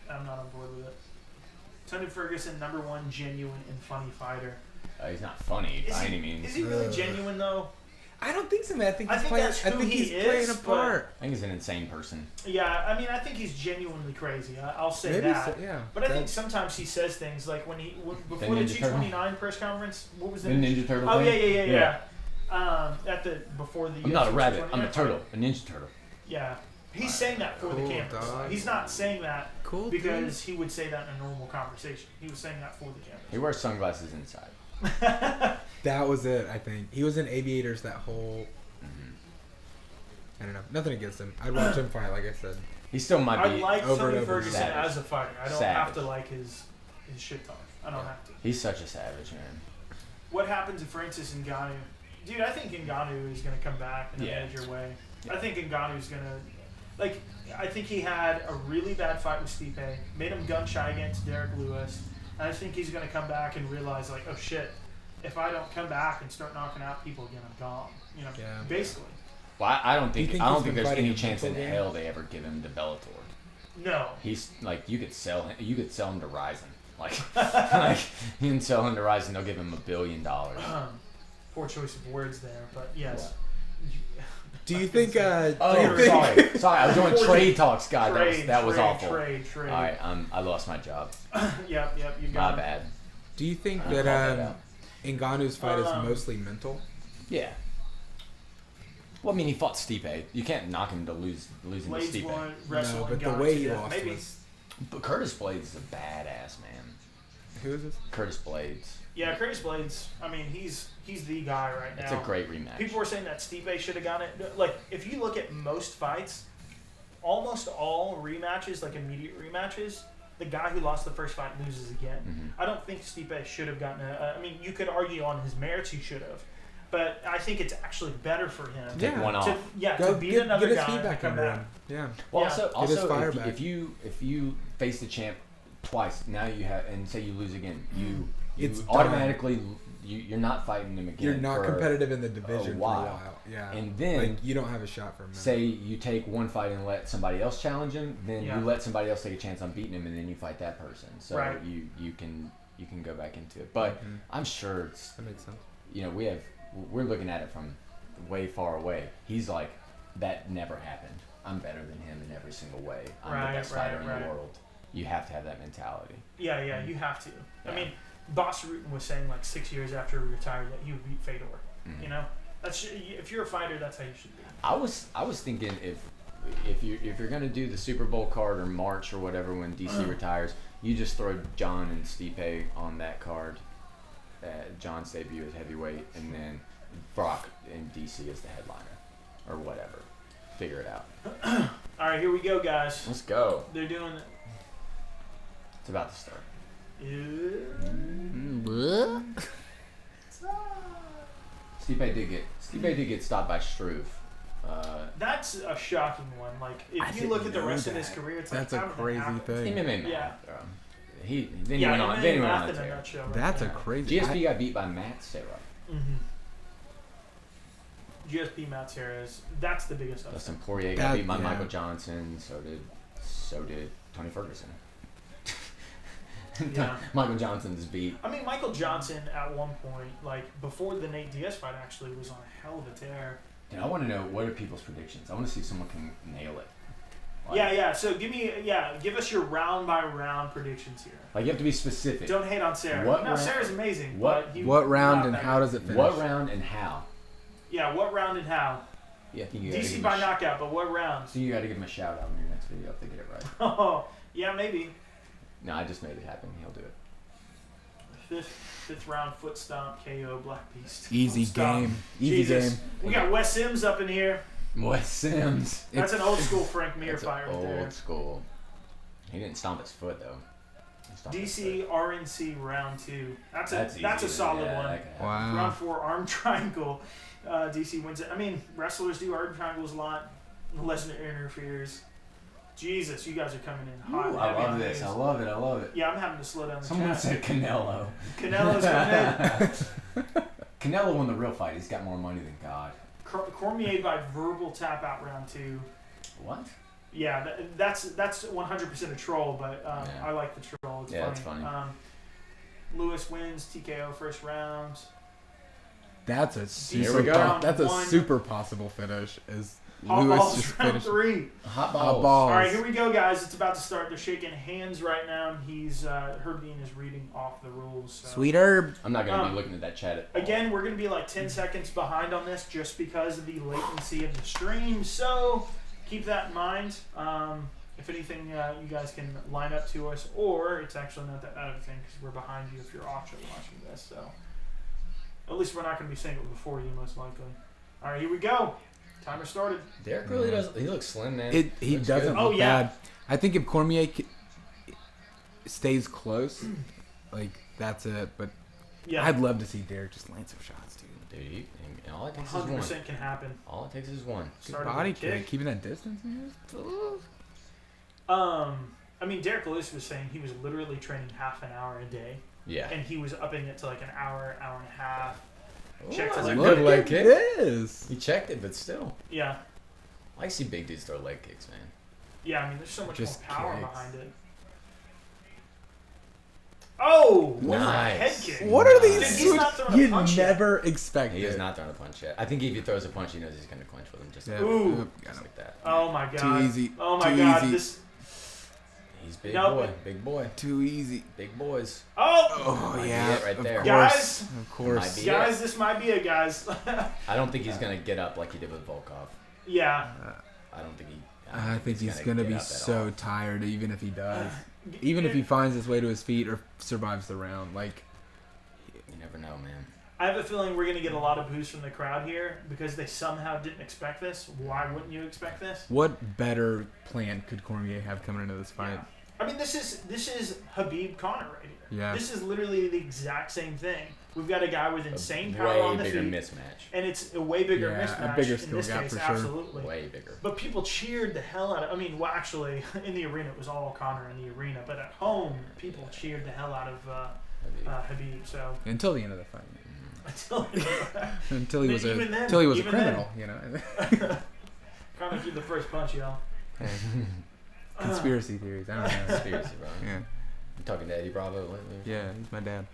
A: I'm not on board with it. Tony Ferguson, #1 genuine and funny fighter.
B: He's not funny
A: Is
B: by
A: he,
B: any means.
A: is he really genuine though?
C: I don't think so, man. I think
A: I
C: he's
A: think
C: playing.
A: that's
C: I
A: who
C: think
A: he
C: he's
A: is,
C: playing a
A: but-
C: part.
B: I think he's an insane person.
A: Yeah, I mean, I think he's genuinely crazy. I'll say
C: Maybe
A: that.
C: so, yeah.
A: But I think
C: That's-
A: sometimes he says things like before the
B: Ninja Turtle?
A: 229 press conference. What was
B: The
A: the
B: Ninja Turtle
A: Oh
B: thing?
A: yeah. Before the.
B: I'm not a
A: UFC
B: rabbit. I'm a
A: 229
B: turtle. A ninja turtle.
A: Yeah, he's saying that for the
C: Cool,
A: cameras.
C: dog.
A: He's not saying that
C: Cool.
A: because he would say that in a normal conversation. He was saying that for the
B: He wears sunglasses inside.
A: cameras.
C: That was it. I think he was in Aviators that whole.
B: Mm-hmm.
C: I don't know. Nothing against him. I'd watch him fight. Like I said.
B: He still might
A: I
B: be.
A: like
C: over
A: Tony
C: and over
A: Ferguson
B: savage.
A: as a fighter. I don't have to like his shit talk. I don't have to.
B: He's such a savage, man.
A: What happened to Francis Ngannou? Dude, I think Ngannou is going to come back in a
B: Yeah.
A: major way.
B: Yeah.
A: I think Ngannou's going to... I think he had a really bad fight with Stipe. Made him gun-shy against Derek Lewis. And I think he's going to come back and realize, like, oh, shit. If I don't come back and start knocking out people again, I'm gone. You know,
C: Yeah.
A: basically.
B: Well, I don't
C: Do you
B: think.
C: think
B: I
C: he's
B: don't think
C: been
B: there's
C: fighting
B: any
C: a
B: chance in
C: mental game?
B: hell they ever give him to Bellator.
A: No.
B: He's like you could sell him. You could sell him to Ryzen. Like you can sell him to Ryzen. They'll give him $1 billion.
A: Poor choice of words there, but yes.
C: Do you think?
B: Oh,
C: do you think-
B: sorry. I was doing trade talks, God.
A: Trade,
B: that was
A: trade,
B: awful.
A: Trade.
B: All right, I lost my job.
A: Yep, you
B: My
A: got it.
B: bad.
C: Do you think
B: I called
C: that
B: that out.
C: Ngannou's fight is
A: Um,
C: mostly mental?
B: Yeah. Well, I mean, he fought Stipe. You can't knock him to losing to
A: Blades
B: Stipe.
A: won, wrestle,
C: No,
A: and
C: but the
A: got
C: way
A: to
C: he
A: death.
C: lost
A: Maybe.
C: was.
B: But Curtis Blades is a badass man.
C: Who is this?
B: Curtis Blades.
A: Yeah, Curtis Blades. I mean, he's the guy right now.
B: It's a great rematch.
A: People were saying that Stipe should have gotten it. Like, if you look at most fights, almost all rematches, like immediate rematches, the guy who lost the first fight loses again.
B: Mhm.
A: I don't think Stipe should have gotten it. I mean, you could argue on his merits he should have, but I think it's actually better for him.
B: Take
C: Yeah.
B: one off.
A: To beat another
C: get his
A: guy
C: feedback
A: and come
C: under
A: back.
C: him. Yeah.
B: Well,
A: Yeah.
B: also,
C: Get his fire
B: if,
C: back.
B: if you face the champ twice, now you have, and say you lose again, you
C: It's
B: automatically you're not fighting him again.
C: You're not
B: for
C: competitive in the division for a
B: while.
C: while. Yeah.
B: And then
C: like, you don't have a shot for him.
B: say you take one fight and let somebody else challenge him, then
A: Yeah.
B: you let somebody else take a chance on beating him, and then you fight that person. So
A: Right.
B: you can go back into it. But
C: Mhm.
B: I'm sure it's
C: That makes sense.
B: we're looking at it from way far away. He's like, that never happened. I'm better than him in every single way. I'm the best fighter in the world. You have to have that mentality.
A: Yeah, you have to.
B: Yeah.
A: I mean, Boss Rutan was saying like 6 years after he retired that he would beat Fedor.
B: Mm-hmm.
A: You know, if you're a fighter, that's how you should be.
B: I was thinking if you're gonna do the Super Bowl card or March or whatever when DC retires, you just throw John and Stipe on that card. John's debut as heavyweight, and then Brock and DC as the headliner, or whatever. Figure it out.
A: All right, here we go, guys.
B: Let's go.
A: They're doing it.
B: It's about to start. Stipe did get stopped by Struve.
A: That's a shocking one. Like, if you look at the rest of his career, it's
C: that's
A: like,
C: a
A: how did that
C: crazy
A: happen?
C: thing.
B: MMA
A: Yeah.
B: He went on. Then he went on a
A: in a
B: tear.
A: nutshell.
C: That's a
A: Yeah.
C: crazy.
B: GSP got beat by Matt Serra.
A: Mm-hmm. GSP Matt Serra's. That's the biggest upset.
B: Dustin Poirier got beat by Michael Johnson. So did Tony Ferguson.
A: Yeah.
B: Michael Johnson's beat.
A: I mean, Michael Johnson at one point, like before the Nate Diaz fight, actually was on a hell of a tear.
B: And I want to know, what are people's predictions? I want to see if someone can nail it. Like,
A: Yeah. So give us your round by round predictions here.
B: Like, you have to be specific.
A: Don't hate on Sarah.
B: What
A: No,
B: round-
A: Sarah's amazing.
B: what-
A: but he
C: What round
A: not
C: and
A: that
C: how
A: good.
C: does it finish?
B: What round and how?
A: Yeah, what round and how?
B: Yeah, I think you gotta
A: DC
B: give
A: by
B: him a
A: knockout, but what rounds?
B: So you got to give him a shout out in your next video if they get it right.
A: Oh, yeah, maybe.
B: No, I just made it happen. He'll do it.
A: Fifth round foot stomp KO Black Beast.
C: Easy
A: Foot stomp.
C: game. Easy
A: Jesus.
C: game.
A: We got Wes Sims up in here.
B: Wes Sims.
A: That's an old school Frank Mir
B: That's
A: fight right there.
B: old school. He didn't stomp his foot though. He stomped his
A: DC
B: foot.
A: RNC round 2. That's
B: easy.
A: a solid
B: Yeah,
A: one.
B: that can happen.
C: Wow.
A: Round 4 arm triangle. DC wins it. I mean, wrestlers do arm triangles a lot. Lesnar interferes. Jesus, you guys are coming in hot.
B: Ooh,
A: and
B: I
A: heavy
B: love
A: on
B: this.
A: these.
B: I love it. I love it.
A: Yeah, I'm having to slow down the
B: Someone
A: chat.
B: said Canelo.
A: Canelo's coming in.
B: Canelo won the real fight. He's got more money than God.
A: Cormier by verbal tap out round 2.
B: What?
A: Yeah, that's 100% a troll, but
B: Yeah.
A: I like the troll. It's
B: Yeah,
A: funny.
B: it's funny.
A: Lewis wins TKO first round.
C: That's a
A: Here
C: super.
B: we go.
C: That's a
A: One.
C: super possible finish. Is
A: Hot
C: Lewis
A: balls
C: just
A: round
C: finished?
A: 3.
B: Hot
C: Hot
B: balls.
C: balls.
A: All right, here we go, guys. It's about to start. They're shaking hands right now. He's Herb Dean is reading off the rules. So.
C: Sweet herb.
B: I'm not gonna be looking at that chat at all.
A: Again, we're going to be like 10 seconds behind on this just because of the latency of the stream. So keep that in mind. If anything, you guys can line up to us, or it's actually not that bad of a thing because we're behind you if you're watching this. So at least we're not going to be saying it before you, most likely. All right, here we go. Timer started.
B: Derek really does. He looks slim, man.
C: He
B: Looks
C: doesn't
B: good.
A: Oh,
C: look
A: yeah.
C: bad. I think if Cormier stays close, like that's it. But
A: Yeah,
C: I'd love to see Derek just land some shots, dude.
B: Dude, and all it takes is one.
A: 100% can happen.
B: All it takes is one.
C: Good
A: Started
C: body
A: with a kick.
C: kick, keeping that distance.
A: I mean, Derek Lewis was saying he was literally training half an hour a day,
B: Yeah.
A: and he was upping it to like an hour, hour and a half.
B: Ooh,
A: Checked
B: that's
A: his
B: a
A: leg.
B: good leg
C: at
B: kick.
C: this.
B: He checked it, but still.
A: Yeah,
B: I like to see big dudes throw leg kicks, man.
A: yeah. I mean, there's so much
C: Just
A: more power
C: kicks.
A: behind it. Oh,
B: Nice.
A: head kick.
C: What are
A: Dude,
C: these?
A: he's not throwing a
C: You
A: punch yet.
C: never expect
B: He
C: it.
B: is not throwing a punch yet. I think if he throws a punch, he knows he's going to clinch with him just,
C: Yeah,
A: Ooh.
C: got
B: just
C: him.
B: like that.
A: Oh my god.
C: Too easy.
A: Oh my
C: Too
A: god.
C: easy.
A: This.
B: He's big
A: No,
B: boy.
A: but-
B: Big boy.
C: Too easy.
B: Big boys.
A: Oh,
C: Oh
B: Might be
C: yeah,
B: it right there.
C: Of
A: Guys.
C: course, of course.
B: Might be.
A: guys, this might be it, guys.
B: I don't think he's going to get up like he did with Volkov.
A: Yeah.
B: I don't think he...
C: I think he's gonna
B: get
C: be
B: up at
C: so
B: all.
C: tired, even if he does. Even if he finds his way to his feet or survives the round, like
B: You never know, man.
A: I have a feeling we're gonna get a lot of boos from the crowd here because they somehow didn't expect this. Why wouldn't you expect this?
C: what better plan could Cormier have coming into this fight?
A: Yeah. I mean, this is Habib Connor right here.
C: Yeah.
A: This is literally the exact same thing. We've got a guy with insane power
B: Way
A: on the
B: bigger
A: feet,
B: mismatch.
A: and it's a way bigger
C: Yeah, a
A: mismatch
C: bigger
A: in
C: skill
A: this
C: gap
A: case,
C: for sure.
A: absolutely.
B: Way bigger.
A: But people cheered the hell out of. I mean, well, actually, in the arena it was all Connor in the arena, but at home people cheered the hell out of Habib. So
C: Until the end of the fight.
A: until
C: Until he was a
A: Even then,
C: until he was a
A: even
C: criminal, you know.
A: Connor threw the first punch, y'all.
C: Conspiracy theories. I don't know.
B: Conspiracy, bro.
C: Yeah.
B: You talking to Eddie Bravo lately?
C: Yeah, he's my dad.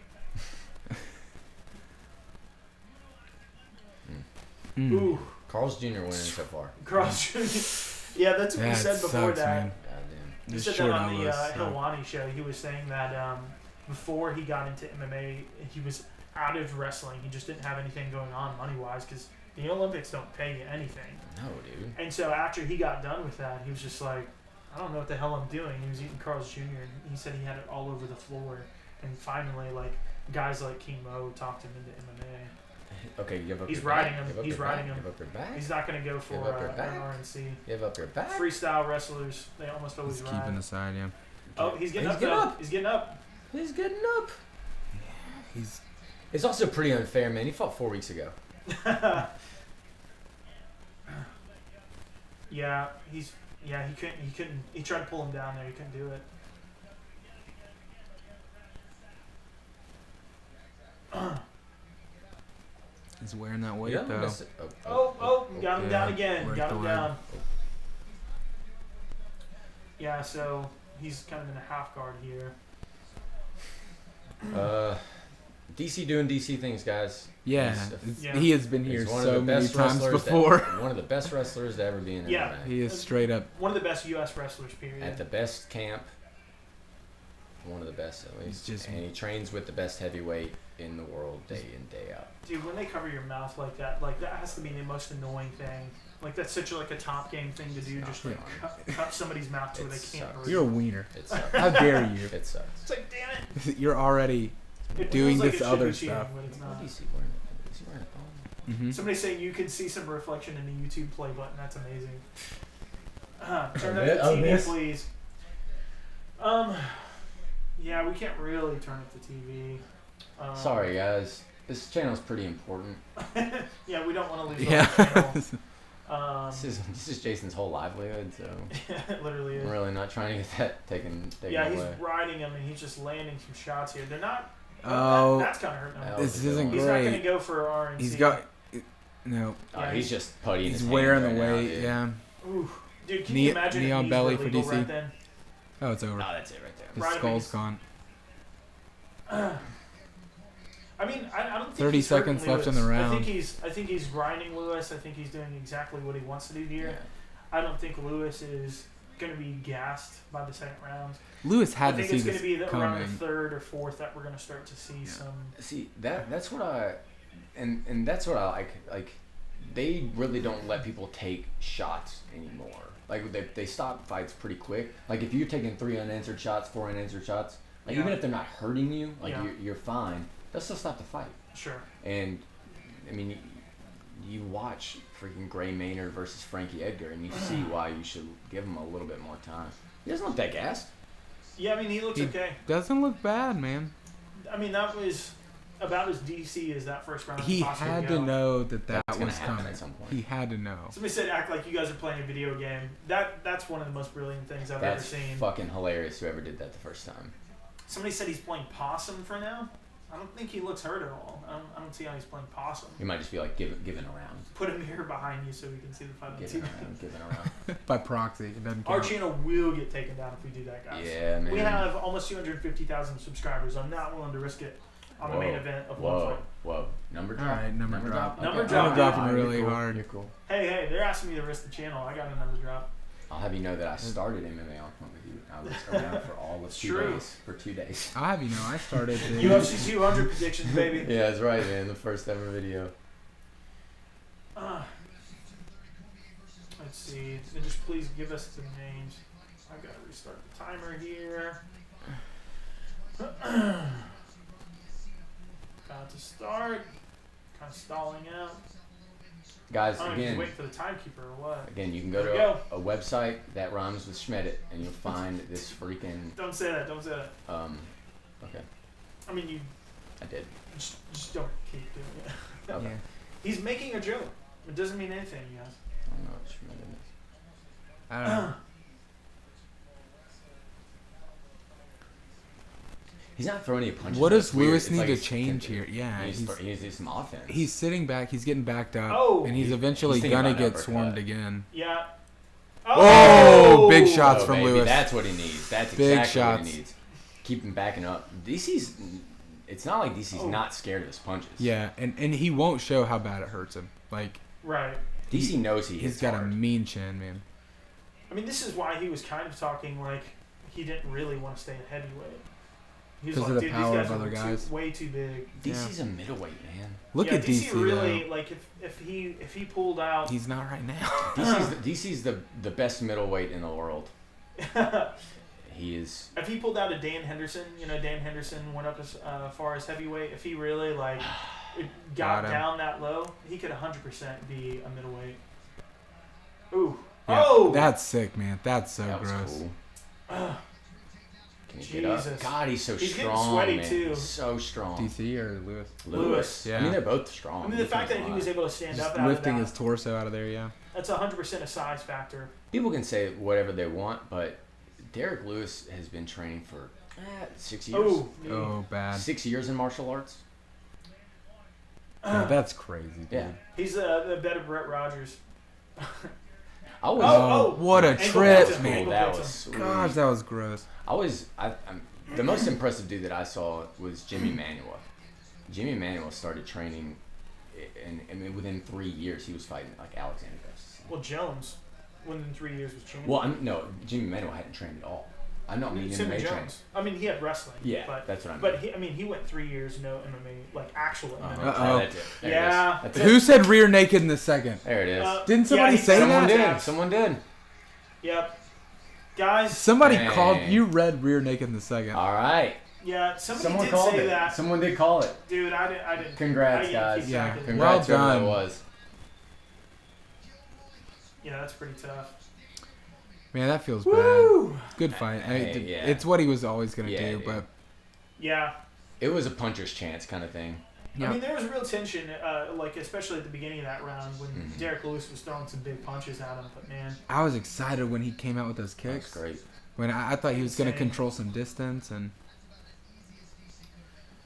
A: Ooh,
B: Carl's Jr. winning so far.
A: Carl's Jr. Yeah, that's what we said before that.
C: Man.
B: Goddamn.
A: He
C: Just
A: said that
C: short
A: on the
C: elbows, so.
A: Hilwani show. He was saying that before he got into MMA, he was out of wrestling. He just didn't have anything going on money-wise because the Olympics don't pay you anything.
B: No, dude.
A: And so after he got done with that, he was just like, I don't know what the hell I'm doing. He was eating Carl's Jr. and he said he had it all over the floor. And finally, like, guys like King Mo talked him into MMA.
B: Okay, give up
A: He's
B: your
A: riding
B: back.
A: him.
B: Give up
A: He's
B: your
A: riding
B: back.
A: him.
B: Give up your back.
A: He's not going to go for
B: Give up your
A: an
B: back.
A: RNC.
B: Give up your back.
A: Freestyle wrestlers, they almost always
C: He's
A: ride.
C: keeping the side, yeah.
A: Oh, he's getting
B: He's
A: up.
B: getting
A: though.
B: up.
A: He's getting up.
B: He's getting up.
C: He's
B: It's also pretty unfair, man. He fought 4 weeks ago.
A: Yeah, he couldn't. He tried to pull him down there. He couldn't do it.
C: he's wearing that weight
B: Yeah,
C: though.
A: Got him down again.
C: Right
A: Got him
C: the
A: down. Yeah, so he's kind of in a half guard here.
B: DC doing DC things, guys.
C: Yeah,
A: Yeah.
C: he has been here
B: He's one of
C: so
B: the
C: many
B: best
C: times
B: wrestlers
C: before.
B: one of the best wrestlers to ever be in
A: Yeah.
B: MMA.
C: He is straight up.
A: One of the best U.S. wrestlers, period.
B: At the best camp. One of the best, at least.
C: Just-
B: and he trains with the best heavyweight in the world day in, day out.
A: Dude, when they cover your mouth like that has to be the most annoying thing. Like, that's such a top game thing to do,
B: It's
A: just
B: not
A: like cut somebody's mouth to where they
B: It
A: can't
B: sucks.
A: breathe.
C: You're a wiener.
B: It sucks.
C: How dare you?
B: It sucks.
A: It's like, damn it.
C: You're already
A: It
C: doing
A: feels like
C: this
A: it should
C: other
A: be cheating,
C: stuff.
A: but it's not.
B: What is he wearing? Is he wearing a thong?
C: Mm-hmm.
A: Somebody's saying you can see some reflection in the YouTube play button. That's amazing. Turn
B: Oh,
A: up the
B: yeah,
A: TV,
B: this?
A: please. Yeah, we can't really turn up the TV.
B: Sorry, guys. This channel's pretty important.
A: Yeah, we don't want to lose
C: Yeah.
A: our channel.
B: This is Jason's whole livelihood, so
A: It literally is.
B: I'm really not trying to get that taken
A: Yeah, he's
B: away.
A: riding him and he's just landing some shots here. They're not.
C: Oh,
A: that's kind of hurting him.
C: this isn't
A: He's not going to
C: great.
A: go for RNC.
C: He's got no.
A: Yeah,
B: He's just puttying
C: He's
B: his
C: wearing the
B: hands right now,
C: weight.
B: dude.
C: Yeah.
A: Oof. Dude, can you imagine
C: knee
A: if
C: on
A: knees
C: belly
A: were
C: for
A: legal
C: DC.
A: right then?
C: Oh, it's over.
B: No, that's it right there.
C: His
A: Right,
C: skull's
A: he's-
C: gone.
A: I mean, I don't think
C: 30
A: he's hurting
C: seconds left in the
A: Lewis.
C: round.
A: I think he's grinding Lewis. I think he's doing exactly what he wants to do here.
B: Yeah.
A: I don't think Lewis is going to be gassed by the second round.
C: Lewis
A: I
C: had to
A: think
C: see
A: it's going
C: this
A: to be around
C: coming.
A: the third or fourth that we're going to start to see some.
B: See that's what I and that's what I like. Like they really don't let people take shots anymore. Like they stop fights pretty quick. Like if you're taking 3 unanswered shots, 4 unanswered shots, like
A: Yeah.
B: even if they're not hurting you, like
A: Yeah.
B: you're fine. They'll still stop the fight.
A: Sure.
B: And I mean, you watch freaking Gray Maynard versus Frankie Edgar, and you see why you should give him a little bit more time. He doesn't look that gassed.
A: Yeah, I mean, he looks
C: He
A: okay.
C: doesn't look bad, man.
A: I mean, that was about as DC as that first round.
C: He
A: could possibly
C: had
A: go.
C: to know that
B: That's gonna
C: was
B: happen
C: coming.
B: at some point.
C: He had to know.
A: Somebody said, "Act like you guys are playing a video game." That's one of the most brilliant things I've ever
B: That's
A: seen.
B: fucking hilarious. Whoever did that the first time.
A: Somebody said he's playing possum for now. I don't think he looks hurt at all. I don't see how he's playing possum.
B: He might just be like giving around,
A: Put a mirror behind you so we can see the fight on
B: giving
A: TV.
B: around, giving around.
C: By proxy, it doesn't
A: Our
C: count.
A: channel will get taken down if we do that, guys.
B: Yeah, man.
A: We have almost 250,000 subscribers. I'm not willing to risk it on the main event of one fight.
B: Whoa. Number drop.
C: Alright, number drop.
A: Number
B: Okay.
A: drop.
C: I'm dropping
B: Alright,
C: really
B: you're cool.
C: hard.
B: You're cool.
A: Hey, they're asking me to risk the channel. I got a number drop.
B: I'll have you know that I started MMA on point with you. I was around for all of 2
A: True.
B: days. For 2 days.
C: I'll have you know, I started.
A: UFC 200 predictions, baby.
B: Yeah, that's right, man. The first ever video.
A: Let's see. And just please give us the names. I've got to restart the timer here. About to start. Kind of stalling out.
B: Guys,
A: I don't know if
B: again,
A: he's waiting for the timekeeper or what.
B: again, you can go
A: There
B: to
A: we
B: a website that rhymes with Schmedit, and you'll find this freaking.
A: Don't say that. Don't say that.
B: Okay,
A: I mean, you
B: I did.
A: just don't keep doing it.
B: Okay.
C: Yeah.
A: He's making a joke. It doesn't mean anything, you guys.
B: I don't know what Schmedit is.
C: I don't know.
B: He's not throwing any punches.
C: What
B: though.
C: does
B: It's weird.
C: Lewis
B: It's
C: need
B: like
C: to
B: he's
C: change
B: tempted.
C: here? Yeah,
B: He needs to do some offense.
C: he's sitting back. He's getting backed up,
A: Oh!
C: and he's eventually
B: He's thinking
C: gonna
B: about an
C: get
B: uppercut.
C: swarmed again.
A: Yeah.
C: Oh, big shots
B: Oh,
C: from
B: baby,
C: Lewis.
B: That's what he needs. That's
C: Big
B: exactly what
C: shots.
B: he needs. Keep him backing up. DC's. It's not like DC's
A: Oh.
B: not scared of his punches.
C: Yeah, and he won't show how bad it hurts him. Like
A: Right.
B: DC knows
C: He's got a mean chin, man.
A: I mean, this is why he was kind of talking like he didn't really want to stay at heavyweight. He's like,
C: Because of the
A: dude,
C: power
A: these guys
C: of other guys.
A: way too big.
B: DC's a middleweight, man.
C: Look at DC
A: really
C: though.
A: like if he pulled out.
C: He's not right now.
B: DC's the best middleweight in the world. He is.
A: If he pulled out a Dan Henderson, Dan Henderson went up as far as heavyweight. If he really got down that low, he could 100% be a middleweight. Ooh.
C: Yeah,
A: oh,
C: that's sick, man. That's so
B: That was
C: gross.
B: cool. Can he
A: Jesus.
B: get up? God, he's so
A: He's getting
B: strong,
A: sweaty,
B: man.
A: too.
B: He's so strong.
C: DC or Lewis?
A: Lewis.
C: Yeah.
B: I mean, they're both strong.
A: I mean, the fact that he was able to stand
C: Just
A: up out of
C: lifting
A: that,
C: his torso out of there, yeah.
A: that's 100% a size factor.
B: People can say whatever they want, but Derek Lewis has been training for 6 years.
A: Oh,
C: Oh, bad.
B: 6 years in martial arts.
C: Yeah, that's crazy, dude.
B: Yeah.
A: he's a better Brett Rogers.
B: I was.
A: Oh,
C: what a
A: ankle
C: trip,
A: picks him,
C: man.
A: ankle
B: That
A: picks
B: was
A: him.
B: sweet.
C: Gosh, that was gross.
B: I'm the most impressive dude that I saw was Jimmy Manuwa. Jimmy Manuwa started training, and I mean, within 3 years he was fighting like Alexander Gustafsson.
A: Well, Jones, within 3 years was champion.
B: Well, no, Jimmy Manuwa hadn't trained at all. I know, I mean,
A: Timmy
B: MMA
A: Jones.
B: training.
A: I mean, he had wrestling.
B: Yeah,
A: but,
B: that's what I mean.
A: But he went 3 years no MMA, like actual MMA.
C: Uh-oh.
B: That's it. There
A: Yeah.
B: it is. That's it.
C: Who said rear naked in the second?
B: There it is.
C: Didn't somebody
A: he
C: say
A: said
B: Someone
C: that?
B: did. Someone did.
A: Yep. Guys.
C: Somebody
B: Dang.
C: called you read rear naked in the second.
B: All right.
A: Yeah. Somebody
B: Someone
A: did
B: called
A: say
B: it.
A: that.
B: Someone did call it.
A: Dude, I didn't.
B: Congrats,
A: I didn't
B: guys.
A: keep
C: Yeah.
A: track of it.
B: Congrats,
C: Well
B: whoever
C: done.
B: it was.
A: Yeah, that's pretty tough.
C: Man, that feels
A: Woo!
C: bad. Good fight.
B: Hey, yeah.
C: It's what he was always going to
B: Yeah,
C: do,
B: dude.
C: but
A: Yeah.
B: It was a puncher's chance kind of thing.
C: yeah.
A: I mean, there was real tension, like especially at the beginning of that round when Derek Lewis was throwing some big punches at him. But man,
C: I was excited when he came out with those
B: That
C: kicks.
B: was great.
C: When I thought he was going to
A: Insane.
C: control some distance and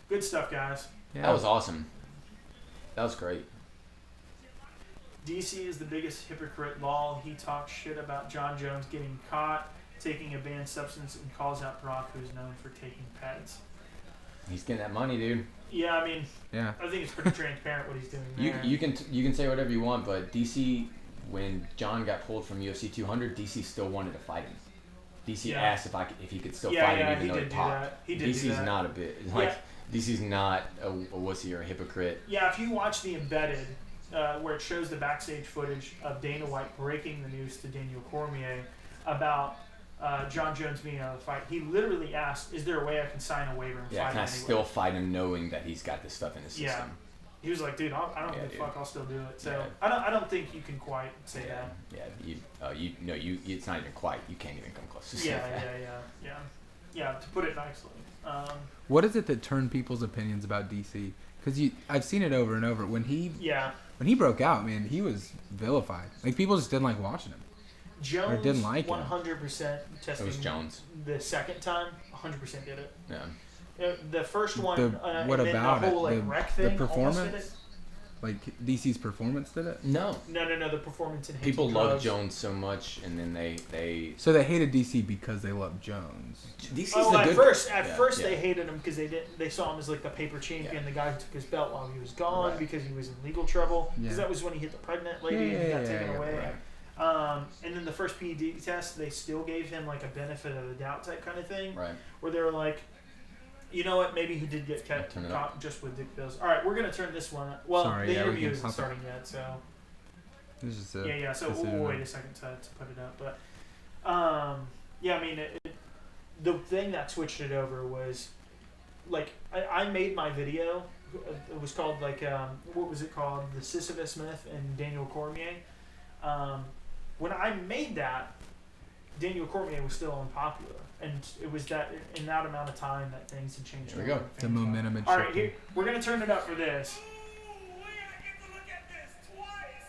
A: good stuff, guys.
C: yeah.
B: That was awesome. That was great.
A: DC is the biggest hypocrite. Lol. He talks shit about John Jones getting caught taking a banned substance and calls out Brock, who is known for taking pets.
B: He's getting that money, dude.
A: Yeah, I mean,
C: Yeah.
A: I think it's pretty transparent what he's doing there.
B: You can say whatever you want, but DC, when John got pulled from UFC 200, DC still wanted to fight him. DC
A: Yeah.
B: asked if he could still
A: Yeah,
B: fight
A: yeah,
B: him even
A: he
B: though he
A: did do
B: popped.
A: that. He did do
B: DC's
A: that.
B: not a bit like DC's not a wussy or a hypocrite.
A: Yeah, if you watch the embedded, where it shows the backstage footage of Dana White breaking the news to Daniel Cormier about John Jones being out of the fight, he literally asked, "Is there a way I can sign a waiver and
B: Yeah,
A: fight
B: can I
A: him anyway?"
B: still fight him knowing that he's got this stuff in his
A: Yeah.
B: system?
A: He was like, "Dude, I don't
B: Yeah,
A: give a
B: dude.
A: fuck. I'll still do it." So
B: Yeah.
A: I don't think you can quite say
B: Yeah,
A: that.
B: yeah. It's not even quite. You can't even come close to saying
A: Yeah,
B: that.
A: yeah. To put it nicely.
C: What is it that turned people's opinions about DC? Because I've seen it over and over. When he broke out, man, he was vilified. Like people just didn't like watching him.
A: Jones
C: didn't like him.
A: 100% testing.
B: It was Jones.
A: The second time, 100% did it.
B: Yeah.
A: The first one,
C: What
A: and then
C: about
A: the whole
C: it?
A: like wreck
C: The
A: thing almost did
C: performance?
A: it.
C: Like DC's performance did it.
B: No.
A: No. The performance enhancing
B: People love
A: drugs.
B: Jones so much, and then they
C: So they hated DC because they loved Jones.
B: DC's
A: Oh,
B: the
A: at
B: good.
A: first
B: Yeah.
A: they hated him because they saw him as like the paper champion,
B: Yeah.
A: the guy who took his belt while he was gone
B: Right.
A: because he was in legal trouble.
C: Yeah.
A: Because that was when he hit the pregnant lady and he got taken away.
B: Right.
A: And then the first PED test, they still gave him like a benefit of the doubt type kind of thing,
B: Right.
A: where they were like, you know what, maybe he did get
B: Turn it up.
A: caught just with dick pills. All right, we're gonna turn this one. Well,
C: Sorry,
A: the
C: yeah, we
A: interview
C: can
A: isn't
C: pop it.
A: starting yet, so.
C: This is a
A: Yeah. So
C: decision.
A: we'll wait a second to put it up, but yeah, I mean, the thing that switched it over was like I made my video. It was called like what was it called? The Sisyphus Myth and Daniel Cormier. When I made that, Daniel Cormier was still unpopular, and it was that in that amount of time that things had changed.
B: Here we go.
C: The momentum had
A: All right,
C: shifted.
A: here we're gonna turn it up for this.
E: Ooh, we gotta get to look at this twice.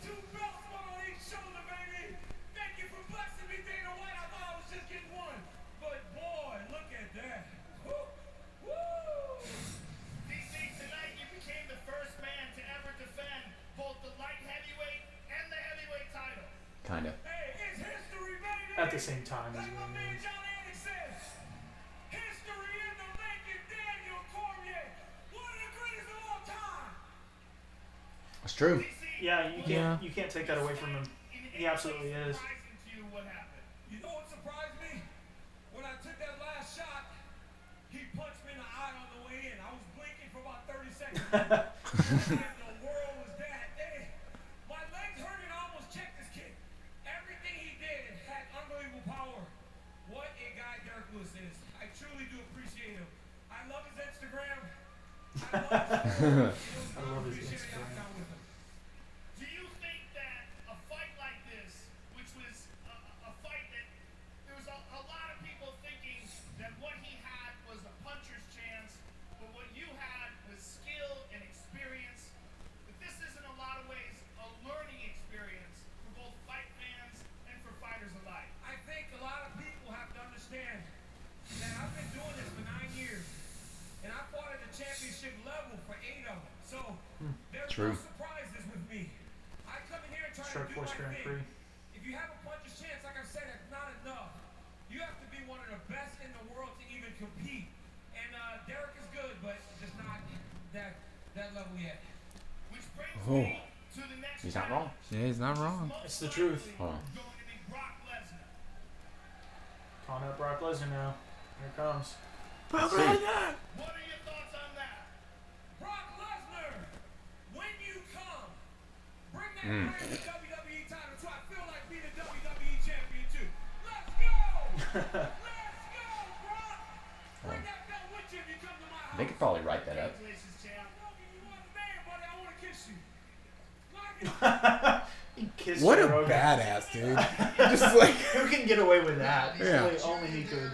E: 2 belts, one on each shoulder, baby. Thank you for blessing me, Dana White. I thought I was just getting one, but boy, look at that. Woo, woo. DC, tonight you became the first man to ever defend both the light heavyweight and the heavyweight title.
B: Kinda.
E: Hey, it's history, baby.
A: At the same time as
E: Like my
A: well.
E: man John Anik says, history in the making, Daniel Cormier, one of the greatest of all time.
B: That's true.
A: Yeah, you can't take that away from him. He absolutely is.
E: You know what surprised me? When I took that last shot, he punched me in the eye on the way in. I was blinking for about 30 seconds. What in the world was that? Hey, my legs hurt and I almost checked this kid. Everything he did had unbelievable power. What a guy Derek Lewis is. I truly do appreciate him. I love his Instagram.
A: I love his Instagram.
F: Do you think that a fight like this, which was a fight that there was a lot of people thinking that what he had was a puncher's chance, but what you had was skill and experience, that this is in a lot of ways a learning experience for both fight fans and for fighters alike?
E: I think a lot of people have to understand that I've been doing this for 9 years, and I fought at the championship level for 8 of them. So there's
B: True.
E: no surprises with me. I come in here and try to
A: Shark
E: do
A: Force
E: my
A: Grand
E: thing.
A: Prix.
E: If you have a puncher's chance, like I've said, that's not enough. You have to be one of the best in the world to even compete. And Derek is good, but just not that level yet.
F: Which brings
C: Oh.
F: me to the next
B: He's not wrong.
C: Yeah, he's not wrong.
A: It's the truth.
B: Hold on.
F: Going to be Brock Lesnar.
A: Calling out Brock Lesnar now. Here it comes.
F: What are your thoughts on that?
E: Brock Lesnar, when you come, bring that brand new WWE title so I feel like being a WWE champion too. Let's go! Let's go, Brock! Bring that belt with you if you come to my house.
B: They could probably write that up.
F: Congratulations, champ.
E: You want a man, buddy? I want to kiss you. Lock it.
A: He kissed
C: What a
A: Joe Rogan.
C: badass, dude. Just like,
A: Who can get away with that?
C: Yeah.
A: Only he could.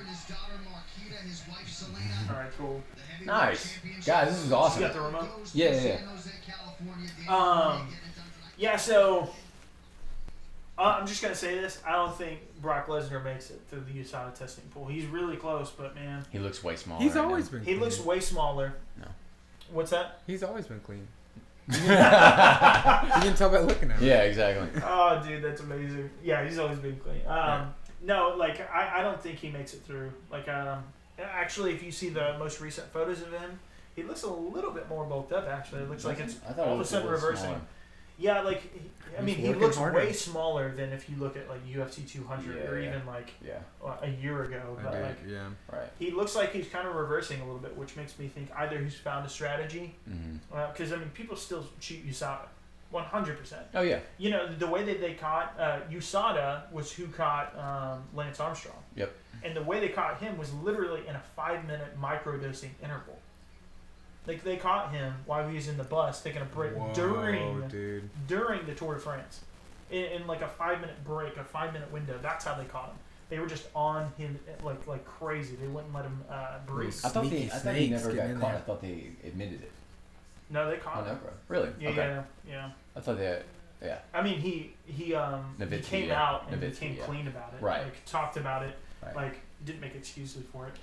A: Alright, cool.
B: Nice. Guys, this is awesome.
A: You got the remote?
B: Yeah.
A: Yeah, so I'm just gonna say this. I don't think Brock Lesnar makes it through the USADA testing pool. He's really close, but man,
B: He looks way smaller.
C: he's
B: right
C: always
B: now.
C: been
A: he
C: clean.
A: looks way smaller.
B: No.
A: What's that?
C: He's always been clean. You can tell by looking at him.
B: Yeah, exactly.
A: Oh, dude, that's amazing. Yeah, he's always been clean. No, like I don't think he makes it through. Like, actually, if you see the most recent photos of him, he looks a little bit more bulked up. Actually, it looks like it's
B: I thought it
A: all of a
B: looked
A: sudden
B: little
A: reversing.
B: smaller.
A: Yeah, like I
C: He's
A: mean, he
C: working
A: looks
C: harder.
A: way smaller than if you look at like UFC 200 or
B: Yeah.
A: even like
B: Yeah,
A: a year ago.
C: I
A: But
C: do,
A: like
C: yeah.
B: right.
A: he looks like he's kind of reversing a little bit, which makes me think either he's found a strategy, because I mean people still shoot USADA, 100%.
B: Oh, yeah.
A: You know the way that they caught USADA was who caught Lance Armstrong.
B: Yep.
A: And the way they caught him was literally in a 5-minute microdosing interval. Like they caught him while he was in the bus taking a break
C: Whoa,
A: during
C: dude.
A: the Tour de France, in like a 5-minute break, a 5-minute window. That's how they caught him. They were just on him like crazy. They wouldn't let him breathe.
B: I thought
C: Sneaky
B: he
C: snakes
B: never
C: getting
B: got
C: in
B: caught.
C: there.
B: I thought they admitted it.
A: No, they caught
B: On
A: him.
B: Oprah. Really?
A: Yeah,
B: Okay.
A: yeah.
B: I thought they. Yeah.
A: I mean, he
B: Nowitzki,
A: came
B: yeah.
A: out and
B: Nowitzki,
A: became
B: yeah.
A: clean about it.
B: Right.
A: Like talked about it.
B: Right.
A: Like didn't make excuses for it.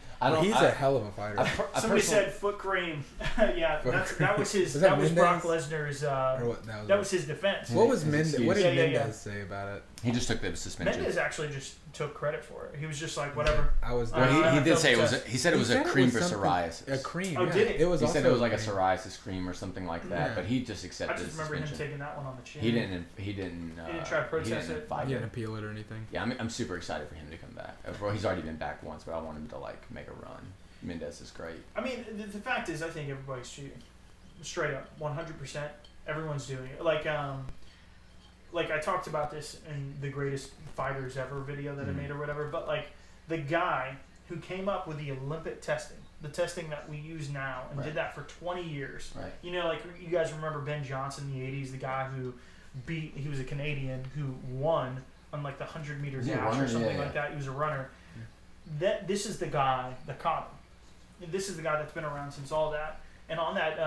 C: He's a hell of a fighter.
A: Somebody said foot cream. Yeah, that was his.
C: Was that
A: that was Brock
C: Mendez?
A: Lesnar's.
C: Or what,
A: That was his defense.
C: what was
B: his
C: Mendez?
B: excuse.
C: What did
A: Yeah, yeah,
C: Mendez say about it?
B: He just took the suspension.
A: Mendez actually just took credit for it. He was just like, whatever.
C: I was.
B: Well,
A: I
B: he
A: have
B: did
A: no
B: say it was.
A: test.
B: He said it was a cream for psoriasis.
C: A cream.
A: Oh,
C: yeah.
A: did he?
C: It was.
B: He
C: also
B: said it was like a
C: cream.
B: psoriasis cream or something like that,
C: Yeah.
B: but he just
A: I
B: accepted
A: just remember
B: suspension.
A: him taking that one on the chin.
B: He didn't.
A: He didn't try to protest
B: he didn't
A: it.
B: fight
C: He
B: it.
C: didn't appeal it or anything.
B: Yeah, I'm super excited for him to come back. Well, he's already been back once, but I want him to like make a run. Mendez is great.
A: I mean, the fact is, I think everybody's cheating. Straight up, 100%. Everyone's doing it. Like I talked about this in the greatest fighters ever video that I made or whatever. But like the guy who came up with the Olympic testing, the testing that we use now, and
B: Right.
A: did that for 20 years.
B: Right.
A: You know, like you guys remember Ben Johnson in the 80s, the guy who he was a Canadian who won on like the 100-meter
B: Was he a
A: dash
B: runner?
A: or something
B: Yeah,
A: like that. He was a runner. This is the guy that caught him. This is the guy that's been around since all that. And on that,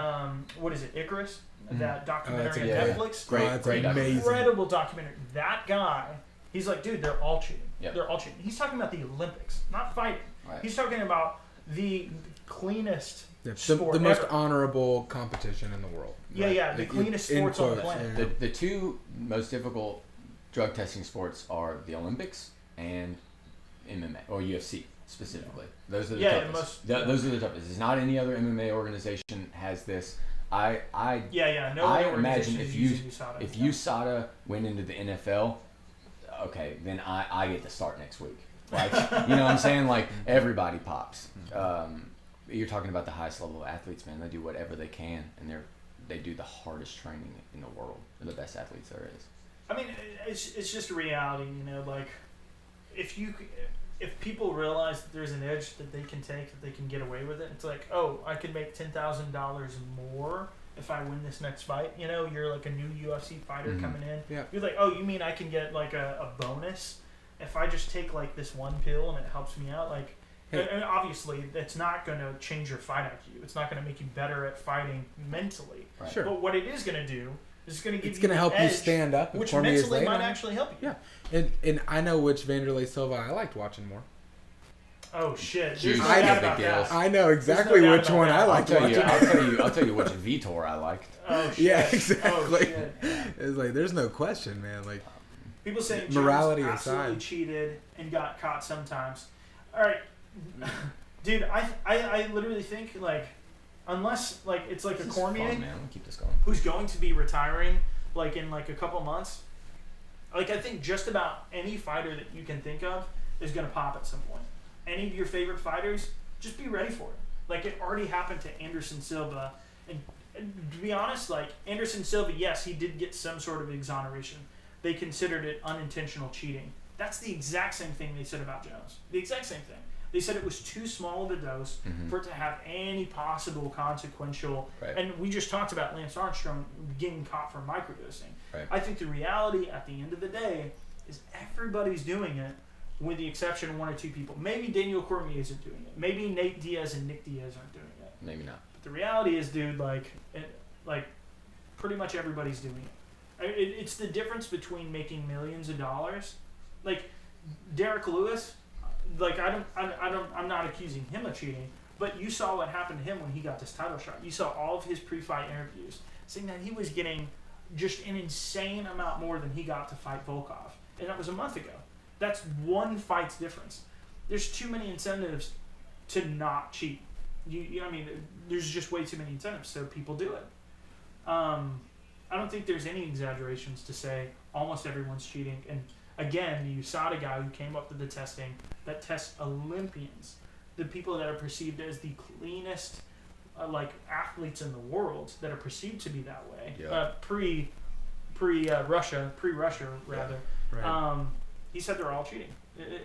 A: what is it, Icarus? That documentary on
B: yeah.
A: Netflix.
B: Great,
C: that's
B: great
C: amazing.
A: Incredible documentary. That guy, he's like, dude, they're all cheating.
B: Yep.
A: They're all cheating. He's talking about the Olympics, not fighting.
B: Right.
A: He's talking about the cleanest
C: Yeah,
A: sport
C: the most
A: ever.
C: honorable competition in the world.
A: Yeah,
C: Right.
A: yeah, the cleanest sports on the planet.
C: yeah.
B: The two most difficult drug testing sports are the Olympics and MMA or UFC specifically. Those are the
A: Yeah,
B: toughest.
A: most-
B: Those are the toughest. It's not any other MMA organization has this.
A: No
B: I
A: other
B: imagine
A: organization
B: if
A: is
B: you
A: using USADA.
B: if USADA went into the NFL, okay, then I get to start next week. Like, you know what I'm saying? Like, everybody pops. You're talking about the highest level of athletes, man. They do whatever they can, and they do the hardest training in the world. They're the best athletes there is.
A: I mean, it's just a reality, you know. Like, if people realize that there's an edge that they can take, that they can get away with it, it's like, oh, I could make $10,000 more if I win this next fight. You know, you're like a new UFC fighter coming in.
C: Yeah.
A: You're like, oh, you mean I can get like a bonus if I just take like this one pill and it helps me out? Like, and obviously, it's not going to change your fight IQ. It's not going to make you better at fighting mentally.
B: Right.
C: Sure.
A: But what it is going to do is going to give
C: It's
A: you
C: going to help you
A: edge,
C: stand up.
A: which
C: Cormier's
A: mentally
C: laying
A: might
C: on you.
A: actually help you.
C: Yeah. And I know which Vanderlei Silva I liked watching more.
A: Oh shit!
B: Juice
A: There's no
B: I
A: doubt
B: know
A: about
B: the
A: that.
B: gills.
C: I know exactly
A: doubt
C: which
A: about
C: one
A: that.
C: I
A: I'll
C: liked
B: I'll
C: watching.
B: tell you which Vitor I liked.
A: Oh shit!
C: Yeah,
A: Oh,
C: exactly.
A: shit.
C: It's like there's no question, man. Like
A: People saying
C: Morality
A: Jones absolutely
C: aside.
A: cheated and got caught sometimes. All right, dude. I literally think like, unless like it's like
B: This
A: a
B: is
A: Cormier
B: fun, man. We'll keep this going.
A: who's going to be retiring like in like a couple months. Like I think just about any fighter that you can think of is going to pop at some point. Any of your favorite fighters, just be ready for it. Like it already happened to Anderson Silva, and to be honest, like Anderson Silva, yes, he did get some sort of exoneration. They considered it unintentional cheating. That's the exact same thing they said about Jones. The exact same thing. They said it was too small of a dose for it to have any possible consequential.
B: Right.
A: And we just talked about Lance Armstrong getting caught for microdosing.
B: Right.
A: I think the reality at the end of the day is everybody's doing it, with the exception of one or two people. Maybe Daniel Cormier isn't doing it. Maybe Nate Diaz and Nick Diaz aren't doing it.
B: Maybe not.
A: But the reality is, dude, like pretty much everybody's doing it. It's the difference between making millions of dollars. Like Derek Lewis, like I'm not accusing him of cheating, but you saw what happened to him when he got this title shot. You saw all of his pre-fight interviews saying that he was getting just an insane amount more than he got to fight Volkov, and that was a month ago. That's one fight's difference. There's too many incentives to not cheat. I mean, there's just way too many incentives, so people do it. I don't think there's any exaggerations to say almost everyone's cheating. And again, the USADA guy who came up with the testing that tests Olympians, the people that are perceived as the cleanest athletes in the world, that are perceived to be that way.
B: Yeah.
A: Pre-Russia rather.
C: right.
A: He said they're all cheating,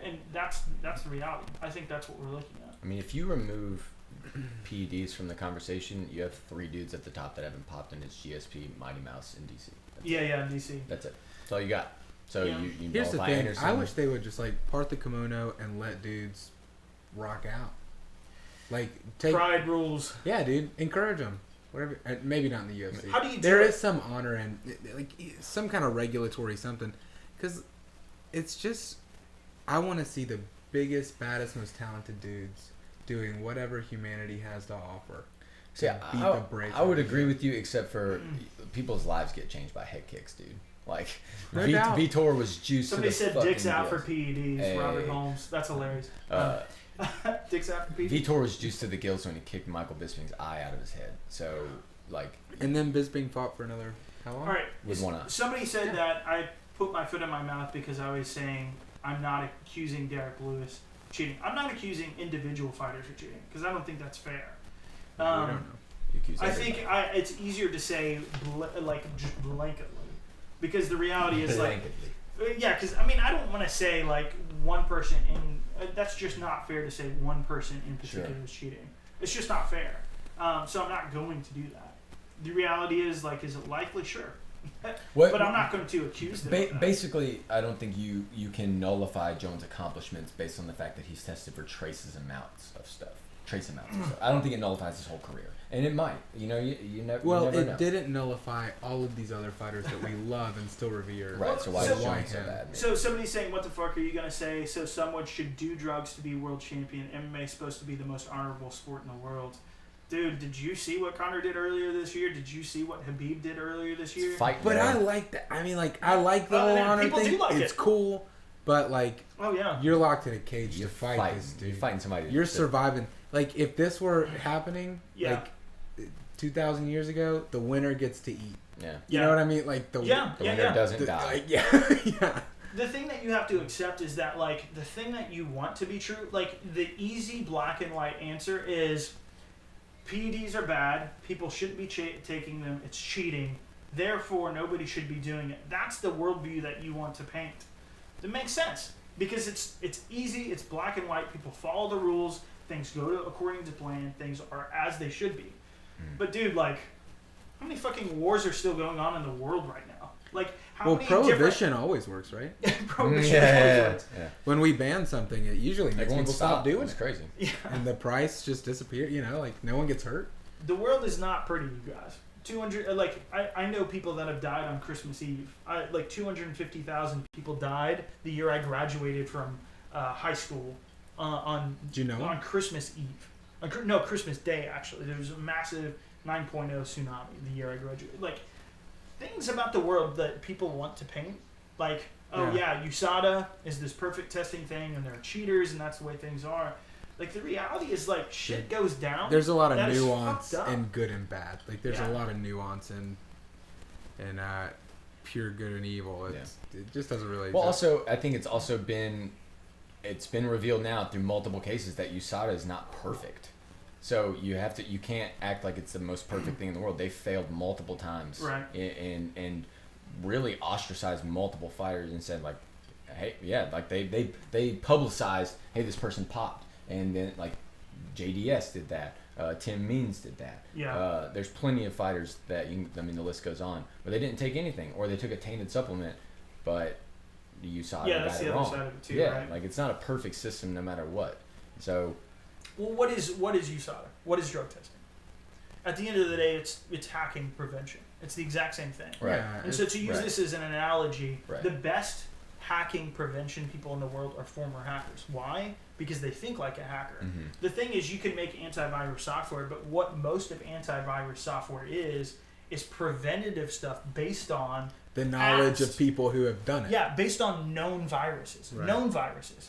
A: and that's the reality. I think that's what we're looking at.
B: I mean, if you remove PEDs from the conversation, you have 3 dudes at the top that haven't popped, and it's GSP, Mighty Mouse, and DC.
A: In DC.
B: That's it. That's all you got. So
A: Yeah.
B: you
C: Here's the
B: nullify
C: thing.
B: Anderson.
C: I wish they would just like part the kimono and let dudes rock out. Like take
A: Pride rules.
C: Yeah, dude. Encourage them. Whatever. Maybe not in the UFC.
A: How do you do
C: There
A: it?
C: is some honor in like some kind of regulatory something, because it's just I want to see the biggest, baddest, most talented dudes doing whatever humanity has to offer.
B: See,
C: beat the brakes
B: I would
C: off
B: agree
C: of it.
B: with you, except for people's lives get changed by head kicks, dude. Like,
C: No doubt.
B: Vitor was juiced
A: Somebody
B: to the
A: said dicks
B: fucking
A: out for
B: gills.
A: PEDs.
B: Hey.
A: Robert Holmes. That's hilarious. Dicks out for PEDs.
B: Vitor was juiced to the gills when he kicked Michael Bisping's eye out of his head. So, like,
C: And then Bisping fought for another how long?
A: All right.
B: with one eye.
A: Somebody said that I put my foot in my mouth because I was saying I'm not accusing Derek Lewis of cheating. I'm not accusing individual fighters of cheating because I don't think that's fair.
C: We don't know.
B: You accuse
A: I think
B: everybody.
A: it's easier to say just blanketly, because the reality is like, yeah, because I mean I don't want to say like one person in. That's just not fair to say one person in particular is cheating. It's just not fair. So I'm not going to do that. The reality is like, is it likely? Sure. But I'm not going to accuse them. of that.
B: Basically, I don't think you can nullify Jones' accomplishments based on the fact that he's tested for trace amounts of stuff. I don't think it nullifies his whole career, and it might. You know, you never.
C: Well,
B: you never
C: it
B: know.
C: didn't nullify all of these other fighters that we love and still revere.
B: Right. So why
A: So
B: is
C: why
B: Jones so
C: him?
B: bad?
A: So somebody's saying, what the fuck are you going to say? So someone should do drugs to be world champion. MMA is supposed to be the most honorable sport in the world. Dude, did you see what Conor did earlier this year? Did you see what Khabib did earlier this year?
B: Fight,
C: But
B: man.
C: I like that. I mean, like I like the whole honor
A: people
C: thing.
A: do like
C: It's
A: it.
C: cool, but like
A: Oh, yeah.
C: you're locked in a cage
B: You're
C: to fight
B: fighting.
C: this dude.
B: You're fighting somebody.
C: You're
B: that-
C: surviving. Like if this were happening,
A: Yeah.
C: like 2,000 years ago, the winner gets to eat.
B: Yeah.
C: You know what I mean? Like the
B: The winner doesn't die.
C: Like, yeah.
A: The thing that you have to accept is that, like, the thing that you want to be true, like, the easy black and white answer is PEDs are bad, people shouldn't be taking them, it's cheating, therefore nobody should be doing it. That's the worldview that you want to paint. That makes sense, because it's easy, it's black and white, people follow the rules, things go according to plan, things are as they should be. But dude, like, how many fucking wars are still going on in the world right now? Like, how many
C: prohibition always works, right?
A: Prohibition always works.
B: Yeah.
C: When we ban something, it usually makes people stop doing
B: It's
C: it.
B: crazy.
A: Yeah.
C: And the price just disappears. You know, like no one gets hurt.
A: The world is not pretty, you guys. 200, like, I know people that have died on Christmas Eve. Like 250,000 people died the year I graduated from high school on
C: Do you know?
A: on Christmas Eve. No, Christmas Day, actually. There was a massive 9.0 tsunami the year I graduated. Like, things about the world that people want to paint. Like, oh yeah, USADA is this perfect testing thing and they're cheaters and that's the way things are. Like, the reality is, like, shit goes down.
C: There's a lot of
A: that is
C: nuance
A: fucked up.
C: in good and bad. Like, there's a lot of nuance in pure good and evil. It just doesn't really.
B: Well, also, I think it's been revealed now through multiple cases that USADA is not perfect. So you can't act like it's the most perfect thing in the world. They failed multiple times,
A: Right.
B: And really ostracized multiple fighters and said, like, hey, yeah, like they publicized, hey, this person popped, and then like JDS did that, Tim Means did that.
A: Yeah.
B: There's plenty of fighters that the list goes on, but they didn't take anything, or they took a tainted supplement, but USADA
A: that's
B: got it
A: the other
B: wrong.
A: side of it too,
B: Yeah,
A: right?
B: like it's not a perfect system no matter what. So.
A: Well, what is USADA? What is drug testing? At the end of the day, it's hacking prevention. It's the exact same thing.
B: Right.
C: Yeah,
A: And so to use this as an analogy,
B: Right.
A: the best hacking prevention people in the world are former hackers. Why? Because they think like a hacker.
B: Mm-hmm.
A: The thing is, you can make antivirus software, but what most of antivirus software is preventative stuff based on
C: the knowledge
A: apps.
C: of people who have done it.
A: Yeah, based on known viruses,
C: Right.
A: and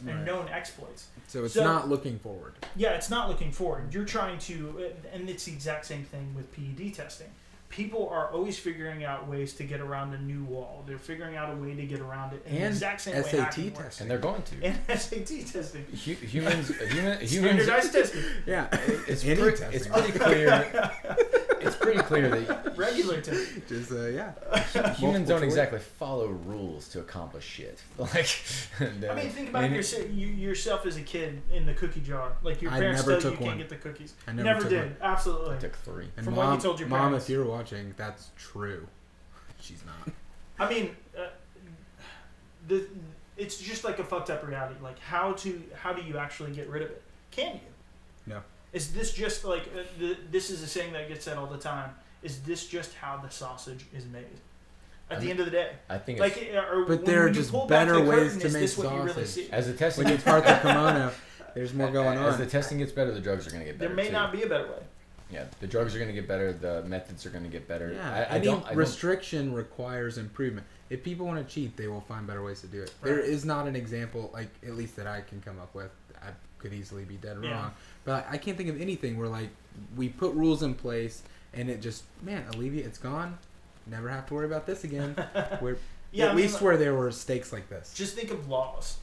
C: Right.
A: known exploits.
C: So it's
A: So-
C: not looking forward.
A: Yeah, it's not looking forward. You're trying to, and it's the exact same thing with PED testing. People are always figuring out ways to get around a new wall. They're figuring out a way to get around it in the
C: And
A: exact same way
C: SAT
A: hacking works.
C: testing.
B: And they're going to.
A: And SAT testing.
B: Humans.
A: Standardized testing.
C: Yeah.
B: It's
C: Any
B: pretty
C: testing.
B: clear. It's pretty clear that
A: Regular testing.
C: Just,
B: humans
C: Multiple
B: don't
C: choice.
B: exactly follow rules to accomplish shit. Like,
A: I mean, think about yourself as a kid in the cookie jar. Like, your
C: I
A: parents
C: never
A: tell you
C: took
A: can't
C: one.
A: get the cookies.
C: I
A: Never
C: never took
A: did.
C: one.
A: Absolutely.
B: I took 3.
C: And
A: From
C: mom,
A: what you told your
C: Mom,
A: parents.
C: if you're watching, that's true. She's not.
A: I mean, it's just like a fucked up reality. Like, how do you actually get rid of it? Can you?
C: No.
A: Is this just like this is a saying that gets said all the time? Is this just how the sausage is made? At the end of the day,
B: I think
A: like,
B: it's,
A: but
C: there are just better ways to make
A: Is this what you really
C: sausage.
A: see?
B: as the testing
C: When you
B: gets
C: part the kimono, there's more going
B: As
C: on.
B: the testing gets better, the drugs are going to get better.
A: There may
B: too.
A: not be a better way.
B: Yeah, the drugs are going to get better. The methods are going to get better.
C: Yeah,
B: I
C: any
B: don't.
C: restriction requires improvement. If people want to cheat, they will find better ways to do it.
A: Right.
C: There is not an example, like at least that I can come up with. I could easily be dead
A: Yeah.
C: wrong, but I can't think of anything where like we put rules in place and it just alleviate. It's gone. Never have to worry about this again. We're
A: Yeah,
C: at
A: I mean,
C: least where there were stakes like this.
A: Just think of laws.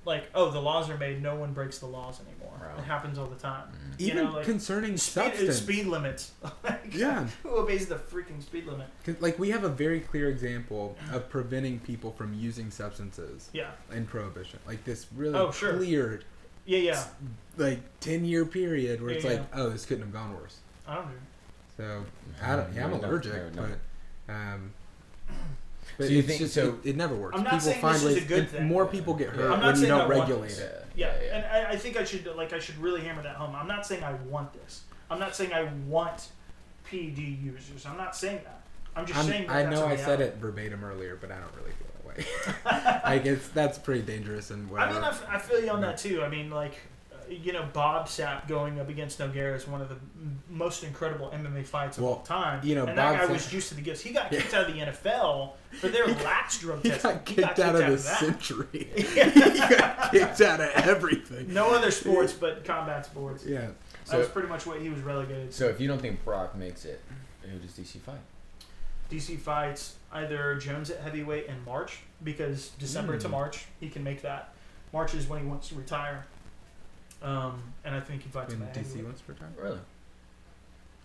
A: Like, oh, the laws are made. No one breaks the laws anymore.
B: Right.
A: It happens all the time.
B: Mhm.
A: You
C: Even
A: know, like,
C: concerning substance.
A: speed limits. Like,
C: Yeah.
A: Who obeys the freaking speed limit?
C: Like we have a very clear example of preventing people from using substances
A: Yeah.
C: in prohibition. Like this really
A: Oh, sure.
C: clear,
A: Yeah.
C: like 10-year period where it's
A: Yeah,
C: like, oh, this couldn't have gone worse.
A: I don't know.
C: So I'm allergic,
B: No.
C: but
B: So you
C: it's
B: think-
C: just
B: so-
C: it never works.
A: I'm not
C: people
A: saying
C: find
A: this is
C: ways.
A: a good
C: and
A: thing.
C: more people get hurt
A: I'm not
C: when you
A: saying
C: don't
A: I want
C: regulate
A: this.
C: it.
A: Yeah, and I think I should really hammer that home. I'm not saying I want this. I'm not saying I want PED users. I'm not saying that. I'm just saying that
C: I
A: that's
C: know
A: a
C: I said
A: reality.
C: it verbatim earlier, but I don't really feel that way. I guess that's pretty dangerous and
A: I
C: whatever.
A: mean, I feel you on that too. I mean, like, Bob Sapp going up against Nogueira is one of the most incredible MMA fights of all time.
C: you know,
A: and
C: Bob
A: that guy
C: Sapp-
A: was used to the gifts. He got kicked out of the NFL for their lax drug
C: He
A: testing.
C: got kicked out of the
A: that.
C: century. He got kicked out of everything.
A: No other sports but combat sports.
C: Yeah.
A: That was pretty much what he was relegated to.
B: So if you don't think Brock makes it, who does DC fight?
A: DC fights either Jones at heavyweight in March, because December to March, he can make that. March is when he wants to retire. And I think he fights him at
C: DC
A: heavyweight.
C: wants to retire?
B: Really?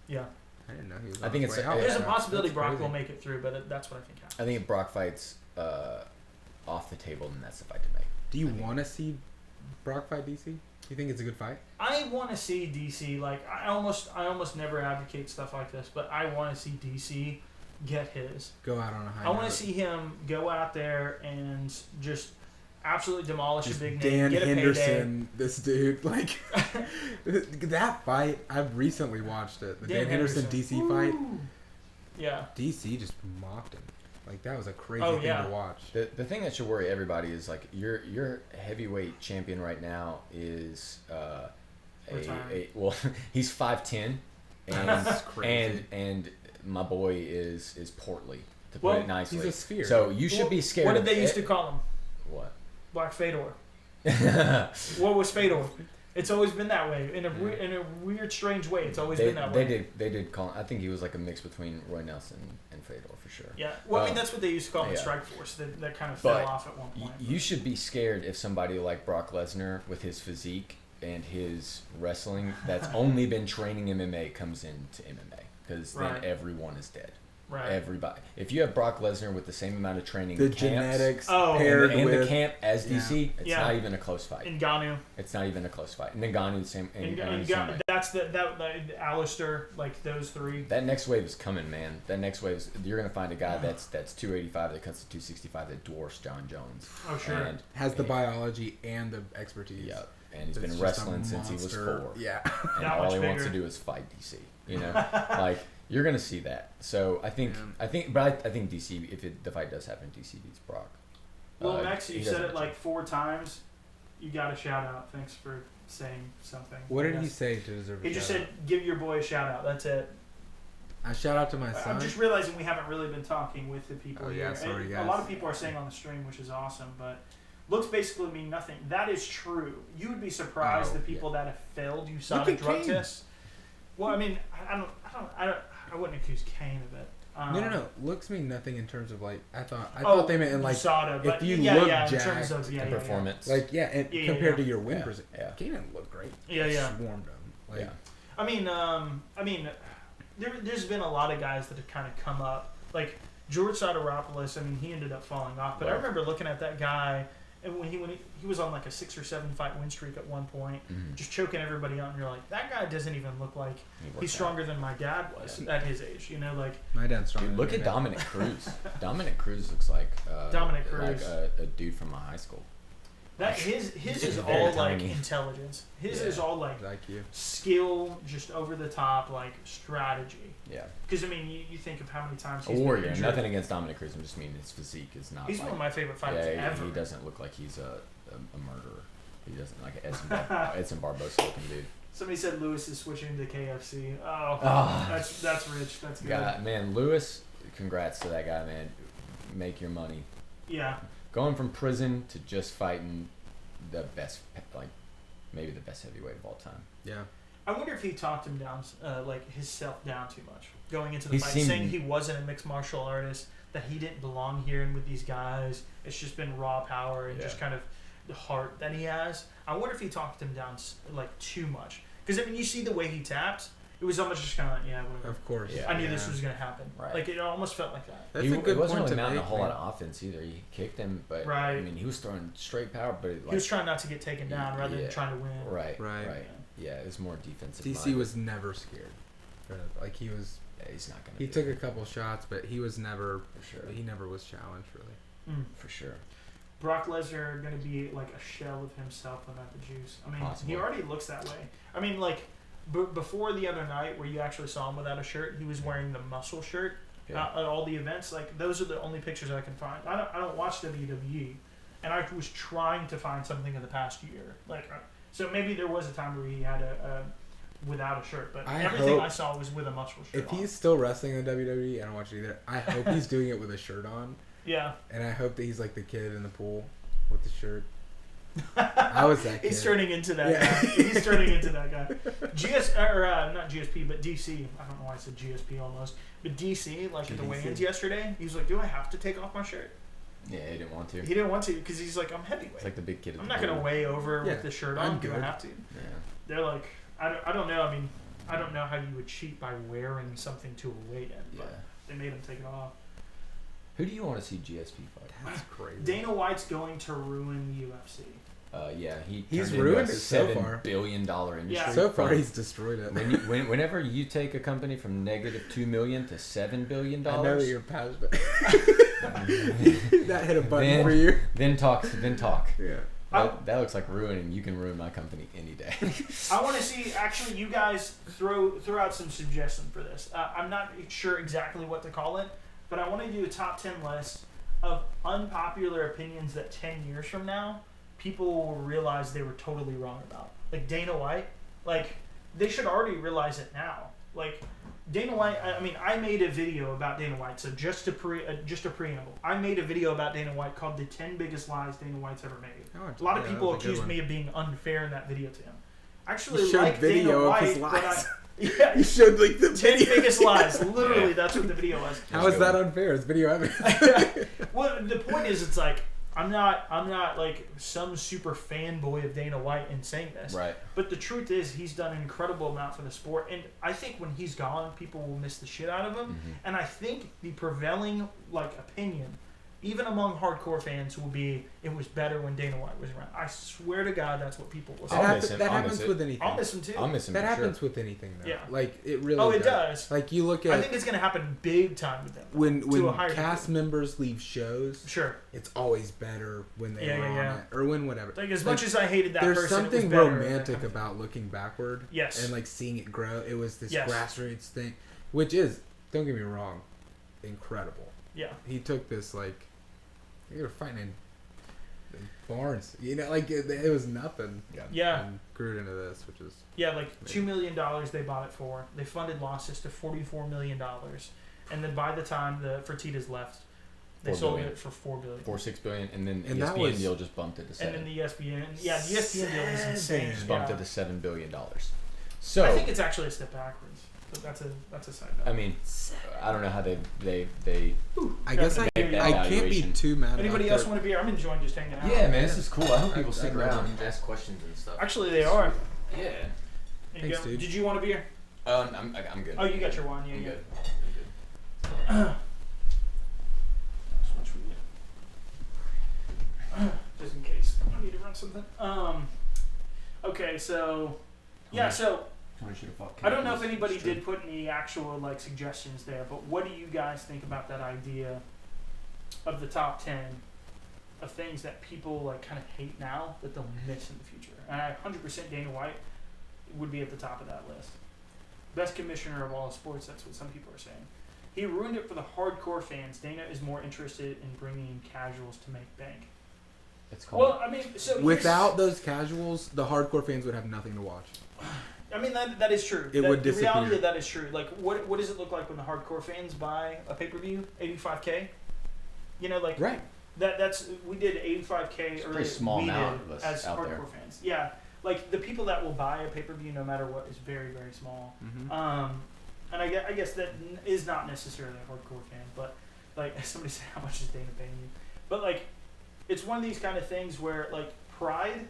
A: Yeah.
C: I didn't know he was
B: I
C: on
B: think
C: his
B: it's-
C: way out.
A: There's a
B: Yeah.
A: possibility
C: That's
A: Brock
C: crazy.
A: will make it through, but that's what I think happens.
B: I think if Brock fights off the table, then that's the fight to make.
C: Do you want to see Brock fight DC? You think it's a good fight?
A: I want to see DC, like, I almost never advocate stuff like this, but I want to see DC get his.
C: Go out on a high
A: I want
C: note.
A: to see him go out there and just absolutely demolish
C: Just
A: a big
C: Dan
A: name, get a
C: Henderson, this dude, like that fight. I've recently watched it. The Dan Henderson DC fight.
A: Woo. Yeah.
C: DC just mocked him. Like that was a crazy
A: Oh,
C: thing
A: yeah.
C: to watch.
B: The thing that should worry everybody is like your heavyweight champion right now is well he's 5'10",
C: That's
B: and
C: crazy.
B: and my boy is portly, to put
A: Well,
B: it nicely.
C: he's a sphere.
B: So you should be scared.
A: What did
B: of
A: they used
B: it-
A: to call him?
B: What?
A: Black Fedor. What was Fedor? It's always been that way. In a weird, strange way, it's always been that way.
B: They did call him. I think he was like a mix between Roy Nelson and Fedor for sure.
A: Yeah. Well, I mean, that's what they used to call him in
B: yeah.
A: Strikeforce. That kind of
B: But
A: fell off at one point.
B: You should be scared if somebody like Brock Lesnar with his physique and his wrestling that's only been training MMA comes into MMA, because
A: Right.
B: then everyone is dead.
A: Right.
B: Everybody. If you have Brock Lesnar with the same amount of training,
C: The
B: camps,
C: genetics
A: Oh.
C: paired
B: and
C: with
B: the camp as DC, it's
A: Yeah.
B: not even a close fight.
A: Ngannou.
B: It's not even a close fight. And Ngannou the same. And
A: And
B: Ngannou's the same way.
A: that's the Alistair, like those three.
B: That next wave is coming, man. That next wave is, you're gonna find a guy that's 285 that cuts to 265 that dwarfs John Jones.
A: Oh, sure.
B: And,
C: has the biology and the expertise.
B: yeah, and he's
C: It's
B: been
C: just a
B: wrestling since he was
C: monster.
B: 4.
C: Yeah.
B: And
A: That
B: all
A: much
B: he wants to
A: bigger.
B: do is fight DC. You know, like you're gonna see that. So I think
C: Yeah.
B: I think DC, if the fight does happen, DC beats Brock.
A: Well, Max,
B: he
A: you
B: doesn't
A: said it
B: have
A: like 4 times. You got a shout out. Thanks for saying something.
C: What did
A: I
C: he
A: guess.
C: say to deserve a
A: He just
C: shout
A: said, "Give your boy a shout out." That's it.
C: out? I shout out to my son.
A: I'm just realizing we haven't really been talking with the people
C: Oh,
A: here.
C: yeah, sorry,
A: And
C: guys.
A: A lot of people are saying on the stream, which is awesome, but looks basically mean nothing. That is true. You would be surprised
C: Oh,
A: the people that have failed
C: Look
A: USADA
C: at
A: drug
C: Kane.
A: tests. Well, I mean, I wouldn't accuse Kane of it.
C: No. Looks mean nothing in terms of like I thought they meant in like
A: USADA,
C: if
A: but
C: you
A: yeah,
C: look
A: yeah, in
C: jacked
A: terms of
B: and performance.
C: like and
A: Yeah,
C: compared
A: yeah.
C: to your win
B: Yeah,
C: percent.
B: yeah.
C: Kane didn't look great.
A: Yeah,
C: He
A: yeah.
C: swarmed him. Like,
B: yeah.
A: I mean, there's been a lot of guys that have kind of come up. Like George Soteropoulos, I mean, he ended up falling off. But I
B: Right.
A: remember looking at that guy, and when he was on like a 6 or 7 fight win streak at one point,
B: Mhm.
A: just choking everybody out, and you're like, that guy doesn't even look like
B: He worked
A: he's
B: out.
A: stronger than my dad was at his age. You know, like
C: my dad's strong.
B: Dude, look at Dominic Cruz. Dominic Cruz looks like
A: Dominic
B: like
A: Cruz.
B: a dude from my high school.
A: that. His
B: He's
A: is
B: very
A: all like
B: tiny.
A: intelligence. His
B: Yeah.
A: is all like
C: like you.
A: skill, just over the top, like strategy.
B: Yeah.
A: Because I mean, you think of how many times
B: A
A: he's been
B: warrior.
A: injured.
B: Nothing against Dominic Cruz. I'm just meaning his physique is not.
A: He's
B: like,
A: one of my favorite fighters
B: yeah,
A: ever.
B: he doesn't look like he's a murderer. He doesn't like Edson Barbosa looking dude.
A: Somebody said Lewis is switching to KFC. Oh,
B: Oh.
A: that's rich. That's good.
B: God, man, Lewis, congrats to that guy, man. Make your money.
A: Yeah.
B: Going from prison to just fighting the best, like maybe the best heavyweight of all time.
C: Yeah.
A: I wonder if he talked him down, like himself down too much going into the
B: He
A: fight,
B: seemed-
A: saying he wasn't a mixed martial artist, that he didn't belong here and with these guys. It's just been raw power and just
B: Yeah.
A: kind of the heart that he has. I wonder if he talked him down like too much, because I mean, you see the way he tapped. It was almost just kind of like, yeah, whatever.
C: Of course.
B: Yeah.
A: I knew this was gonna happen.
B: Right.
A: Like it almost felt like that.
C: That's
B: he
C: a good
B: wasn't
C: point
B: really
C: to
B: mounting
C: make,
B: a whole
C: man.
B: lot of offense either. He kicked him, but
A: Right.
B: I mean, he was throwing straight power, but it, like,
A: He was trying not to get taken down rather than
B: Yeah.
A: trying to win.
B: right,
C: Right.
B: right. Yeah, it was more defensive.
C: DC
B: minded.
C: was never scared. Like he was.
B: Yeah, he's not gonna.
C: He
B: do
C: took
B: it,
C: a couple shots, but he was never.
B: for sure.
C: He never was challenged really.
B: For sure.
A: Brock Lesnar going to be like a shell of himself without the juice. I mean,
B: Possibly.
A: he already looks that way. I mean, like before the other night where you actually saw him without a shirt, he was wearing the muscle shirt
B: Yeah.
A: at all the events. Like those are the only pictures I can find. I don't watch WWE, and I was trying to find something in the past year. Like so maybe there was a time where he had a without a shirt, but
C: I
A: everything
C: hope-
A: I saw was with a muscle shirt.
C: If
A: on.
C: he's still wrestling in WWE, I don't watch it either. I hope he's doing it with a shirt on,
A: yeah.
C: and I hope that he's like the kid in the pool with the shirt. I I was that kid.
A: He's turning into that
C: Yeah.
A: guy. He's turning into that guy. Not GSP, but DC. I don't know why I said GSP almost. But DC, like at the weigh-ins yesterday, he was like, do I have to take off my shirt?
B: Yeah, he didn't want to.
A: He didn't want to because he's like, I'm heavyweight.
B: It's like the big kid.
A: I'm not going to weigh over with the shirt on. Do I have to?
B: Yeah.
A: They're like, I don't know. I mean, I don't know how you would cheat by wearing something to a weigh-in, but they made him take it off.
B: Who do you want to see GSP fight?
C: That's crazy.
A: Dana White's going to ruin UFC.
B: Yeah,
C: he's
B: turned
C: ruined
B: into a
C: it so
B: $7
C: far.
B: billion industry.
A: Yeah.
C: So far, he's destroyed it.
B: Whenever you take a company from -$2 million to $7 billion,
C: I know that you're passionate. That hit a button for you.
B: Then talk.
C: Yeah.
B: That looks like ruining. You can ruin my company any day.
A: I want to see, actually, you guys throw out some suggestions for this. I'm not sure exactly what to call it, but I want to do a top 10 list of unpopular opinions that 10 years from now, people will realize they were totally wrong about. Like Dana White, like, they should already realize it now. Like, Dana White, I mean, I made a video about Dana White, so just a preamble. I made a video about Dana White called The 10 Biggest Lies Dana White's Ever Made. A lot of people accused me of being unfair in that video to him. Actually, like Dana White, but
C: you showed like the
A: 10 biggest lies. Literally, that's what the video was.
C: How is that unfair? It's video evidence.
A: Well, the point is, it's like, I'm not like some super fanboy of Dana White in saying this.
B: Right.
A: But the truth is, he's done an incredible amount for the sport, and I think when he's gone, people will miss the shit out of him.
B: Mm-hmm.
A: And I think the prevailing opinion, even among hardcore fans, will be it was better when Dana White was around. I swear to God, that's what people will say.
C: That happens with anything.
A: I'll miss him too.
B: I'll miss him.
C: That
B: for
C: happens
B: sure.
C: with anything, though.
A: Yeah.
C: Like it really.
A: Oh, it does.
C: Like you look at.
A: I think it's gonna happen big time with them.
C: When
A: higher
C: cast
A: degree.
C: members leave shows,
A: Sure.
C: it's always better when they
A: Yeah,
C: were
A: yeah,
C: on
A: yeah.
C: it or when whatever.
A: Like as much as I hated that
C: there's
A: person,
C: something
A: it was better.
C: romantic about looking backward.
A: Yes.
C: And like seeing it grow. It was this
A: Yes.
C: grassroots thing, which is, don't get me wrong, incredible.
A: Yeah.
C: He took this like, they were fighting in barns, like it was nothing.
A: Yeah.
C: And grew into this, which is
A: Like $2 million they bought it for. They funded losses to $44 million, and then by the time the Fertittas left, they
B: $4
A: sold
B: billion.
A: it for $4 billion.
B: $4-6 billion, and then
C: And that
B: ESPN
C: was-
B: deal just bumped it to 7.
A: And then the ESPN, the ESPN deal is insane.
B: Just bumped
A: Yeah.
B: it to $7 billion. So
A: I think it's actually a step backwards, but that's a side note.
B: I mean, I don't know how they
C: I guess I
B: Make that
C: can't be
B: valuation.
C: too mad.
A: Anybody
C: about
A: else want a beer? I'm enjoying just hanging out.
B: Yeah, man, this is cool. I hope people stick
C: I love
B: around
C: it.
B: and ask questions and stuff.
A: Actually, they are.
B: Yeah.
A: There you
C: Thanks,
A: go.
C: dude.
A: Did you want a beer?
B: I'm good.
A: Oh, you got your wine. Yeah,
B: I'm
A: yeah.
B: good.
A: Switch with you. Just in case I need to run something. Okay, so yeah, so I don't know if anybody did put any actual suggestions there, but what do you guys think about that idea of the top 10 of things that people kind of hate now that they'll miss in the future? And 100% Dana White would be at the top of that list. Best commissioner of all sports, that's what some people are saying. He ruined it for the hardcore fans. Dana is more interested in bringing in casuals to make bank.
B: It's called.
A: Well, I mean, so
C: Without those casuals, the hardcore fans would have nothing to watch.
A: I mean, that is true.
C: It would disappear.
A: The reality of that is true. Like, what does it look like when the hardcore fans buy a pay-per-view? $85K?
C: Right.
A: That's we did $85K
B: It's a pretty small amount of us
A: as
B: out
A: hardcore
B: there.
A: fans. Yeah, like the people that will buy a pay-per-view no matter what is very, very small.
C: Mm-hmm.
A: And I guess that is not necessarily a hardcore fan, but somebody said, how much is Dana paying you? But it's one of these kind of things where Pride.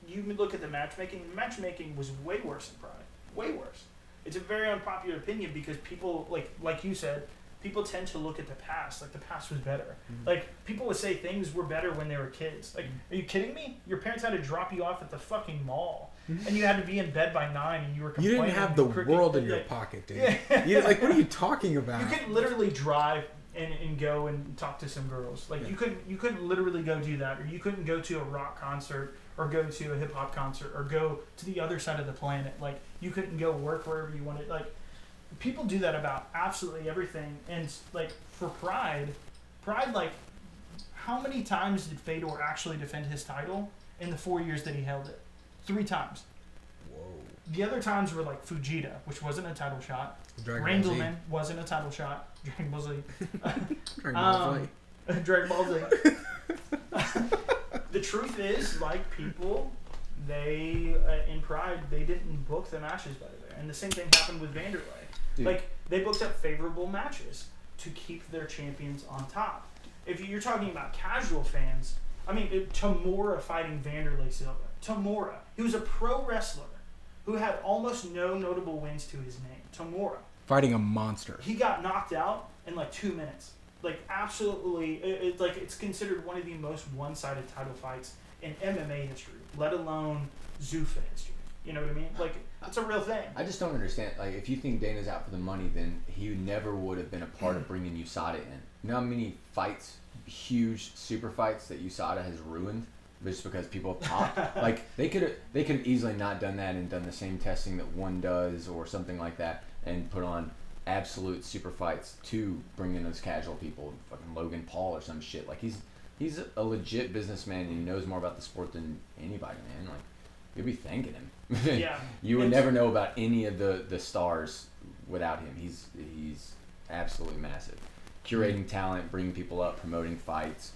A: You look at the matchmaking. The matchmaking was way worse than Pride. Way worse. It's a very unpopular opinion because people, like you said, people tend to look at the past. The past was better.
C: Mhm.
A: People would say things were better when they were kids. Are you kidding me? Your parents had to drop you off at the fucking mall, and you had to be in bed by 9, and you were
C: You
A: complaining.
C: didn't have the world in your pocket, dude. What are you talking about?
A: You couldn't literally drive and go and talk to some girls. You couldn't literally go do that, or you couldn't go to a rock concert, or go to a hip hop concert, or go to the other side of the planet. You couldn't go work wherever you wanted. People do that about absolutely everything. And for Pride, how many times did Fedor actually defend his title in the 4 years that he held it? 3 times.
C: Whoa.
A: The other times were Fujita, which wasn't a title shot.
C: Dragon Ball Z.
A: Randleman wasn't a title shot. Dragon Ball Z.
C: Dragon Ball Z.
A: Dragon Ball Z. The truth is, like, people, they in Pride, they didn't book the matches better there, and the same thing happened with Vanderlei.
B: Dude.
A: Like, they booked up favorable matches to keep their champions on top. If you're talking about casual fans, I mean, Tamura fighting Vanderlei Silva. Tamura, he was a pro wrestler who had almost no notable wins to his name. Tamura.
C: Fighting a monster.
A: He got knocked out in like 2 minutes. Like, absolutely, it's considered one of the most one-sided title fights in MMA history, let alone Zuffa history. You know what I mean? Like, it's a real thing.
B: I just don't understand. Like, if you think Dana's out for the money, then he never would have been a part of bringing USADA in. You know how many fights, huge super fights that USADA has ruined just because people have popped? Like, they could have easily not done that and done the same testing that one does or something like that and put on absolute super fights to bring in those casual people, fucking Logan Paul or some shit. Like, he's a legit businessman and he knows more about the sport than anybody, man. Like, you'll be thanking him.
A: Yeah.
B: You would never know about any of the stars without him. He's absolutely massive. Curating talent, bringing people up, promoting fights.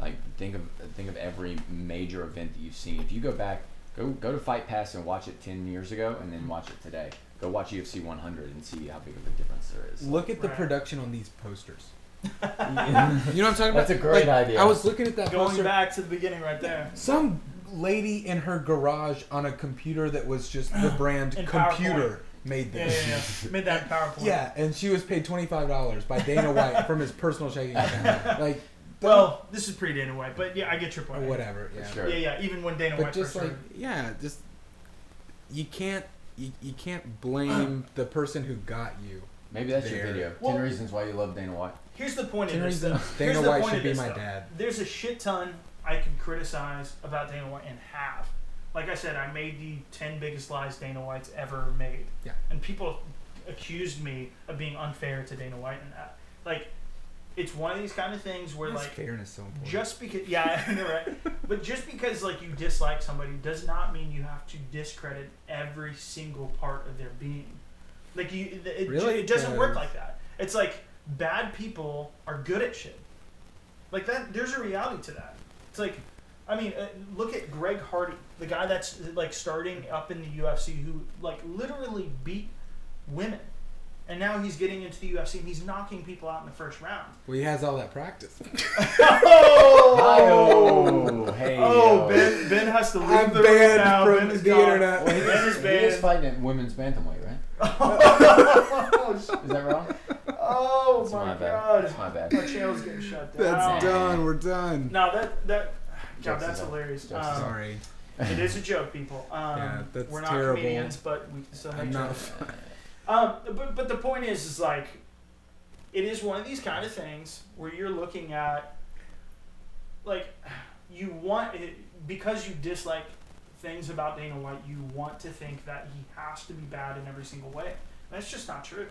B: Like, think of every major event that you've seen. If you go back, go to Fight Pass and watch it 10 years ago, and then watch it today. Go watch UFC 100 and see how big of a difference there is.
C: Look at the
A: Right.
C: production on these posters. You know what I'm talking about?
B: That's a great idea.
C: I was looking at that
A: Going
C: poster.
A: back to the beginning right there.
C: Some lady in her garage on a computer that was just the brand
A: In
C: computer made
A: Yeah,
C: this.
A: yeah. Made that PowerPoint.
C: Yeah, and she was paid $25 by Dana White from his personal checking account. Like,
A: Well, this is pre Dana White, but yeah, I get your point.
C: or whatever. Yeah.
B: Sure.
A: Yeah, even when Dana
C: But
A: White
C: just
A: first
C: like, yeah, just you can't blame the person who got you.
B: Maybe that's your
C: There.
B: video.
A: Well-
B: 10 reasons why you love Dana White.
A: Here's the point of
C: 10
A: this, though.
C: reasons
A: Here's
C: Dana
A: the
C: White
A: point
C: should
A: of
C: be
A: this,
C: my
A: though.
C: dad.
A: There's a shit ton I can criticize about Dana White and have. Like I said, I made the 10 biggest lies Dana White's ever made.
C: Yeah.
A: And people accused me of being unfair to Dana White and that. Like, it's one of these kind of things where,
C: That's
A: like,
C: fairness so important.
A: just because, yeah, I know, right? But just because, like, you dislike somebody does not mean you have to discredit every single part of their being. Like,
C: Really?
A: it doesn't work like that. It's like, bad people are good at shit. Like, that, there's a reality to that. It's like, I mean, look at Greg Hardy, the guy that's, like, starting up in the UFC who, like, literally beat women. And now he's getting into the UFC and he's knocking people out in the first round.
C: Well, he has all that practice.
B: Oh, hey.
A: Oh, Ben has to leave
C: I'm
A: the room
C: banned
A: now.
C: from
A: Ben is
C: the
A: gone.
C: internet.
B: Well,
A: Ben is
B: he is
A: banned.
B: fighting at women's bantamweight, right?
A: Oh,
B: Is that wrong?
A: oh
B: That's
A: my
B: my bad.
A: God.
B: That's my bad.
A: Our channel's getting shut down.
C: That's
B: Nah.
C: done. We're done.
A: No, that God,
B: Jokes
A: that's
B: aside.
A: hilarious.
B: Jokes aside.
C: Sorry.
A: It is a joke, people.
C: Yeah, that's
A: we're not
C: terrible.
A: comedians, but we can still
C: I'm
A: make
C: not.
A: jokes. But the point is like, it is one of these kind of things where you're looking at, like, you want it, because you dislike things about Dana White, you want to think that he has to be bad in every single way. That's just not true.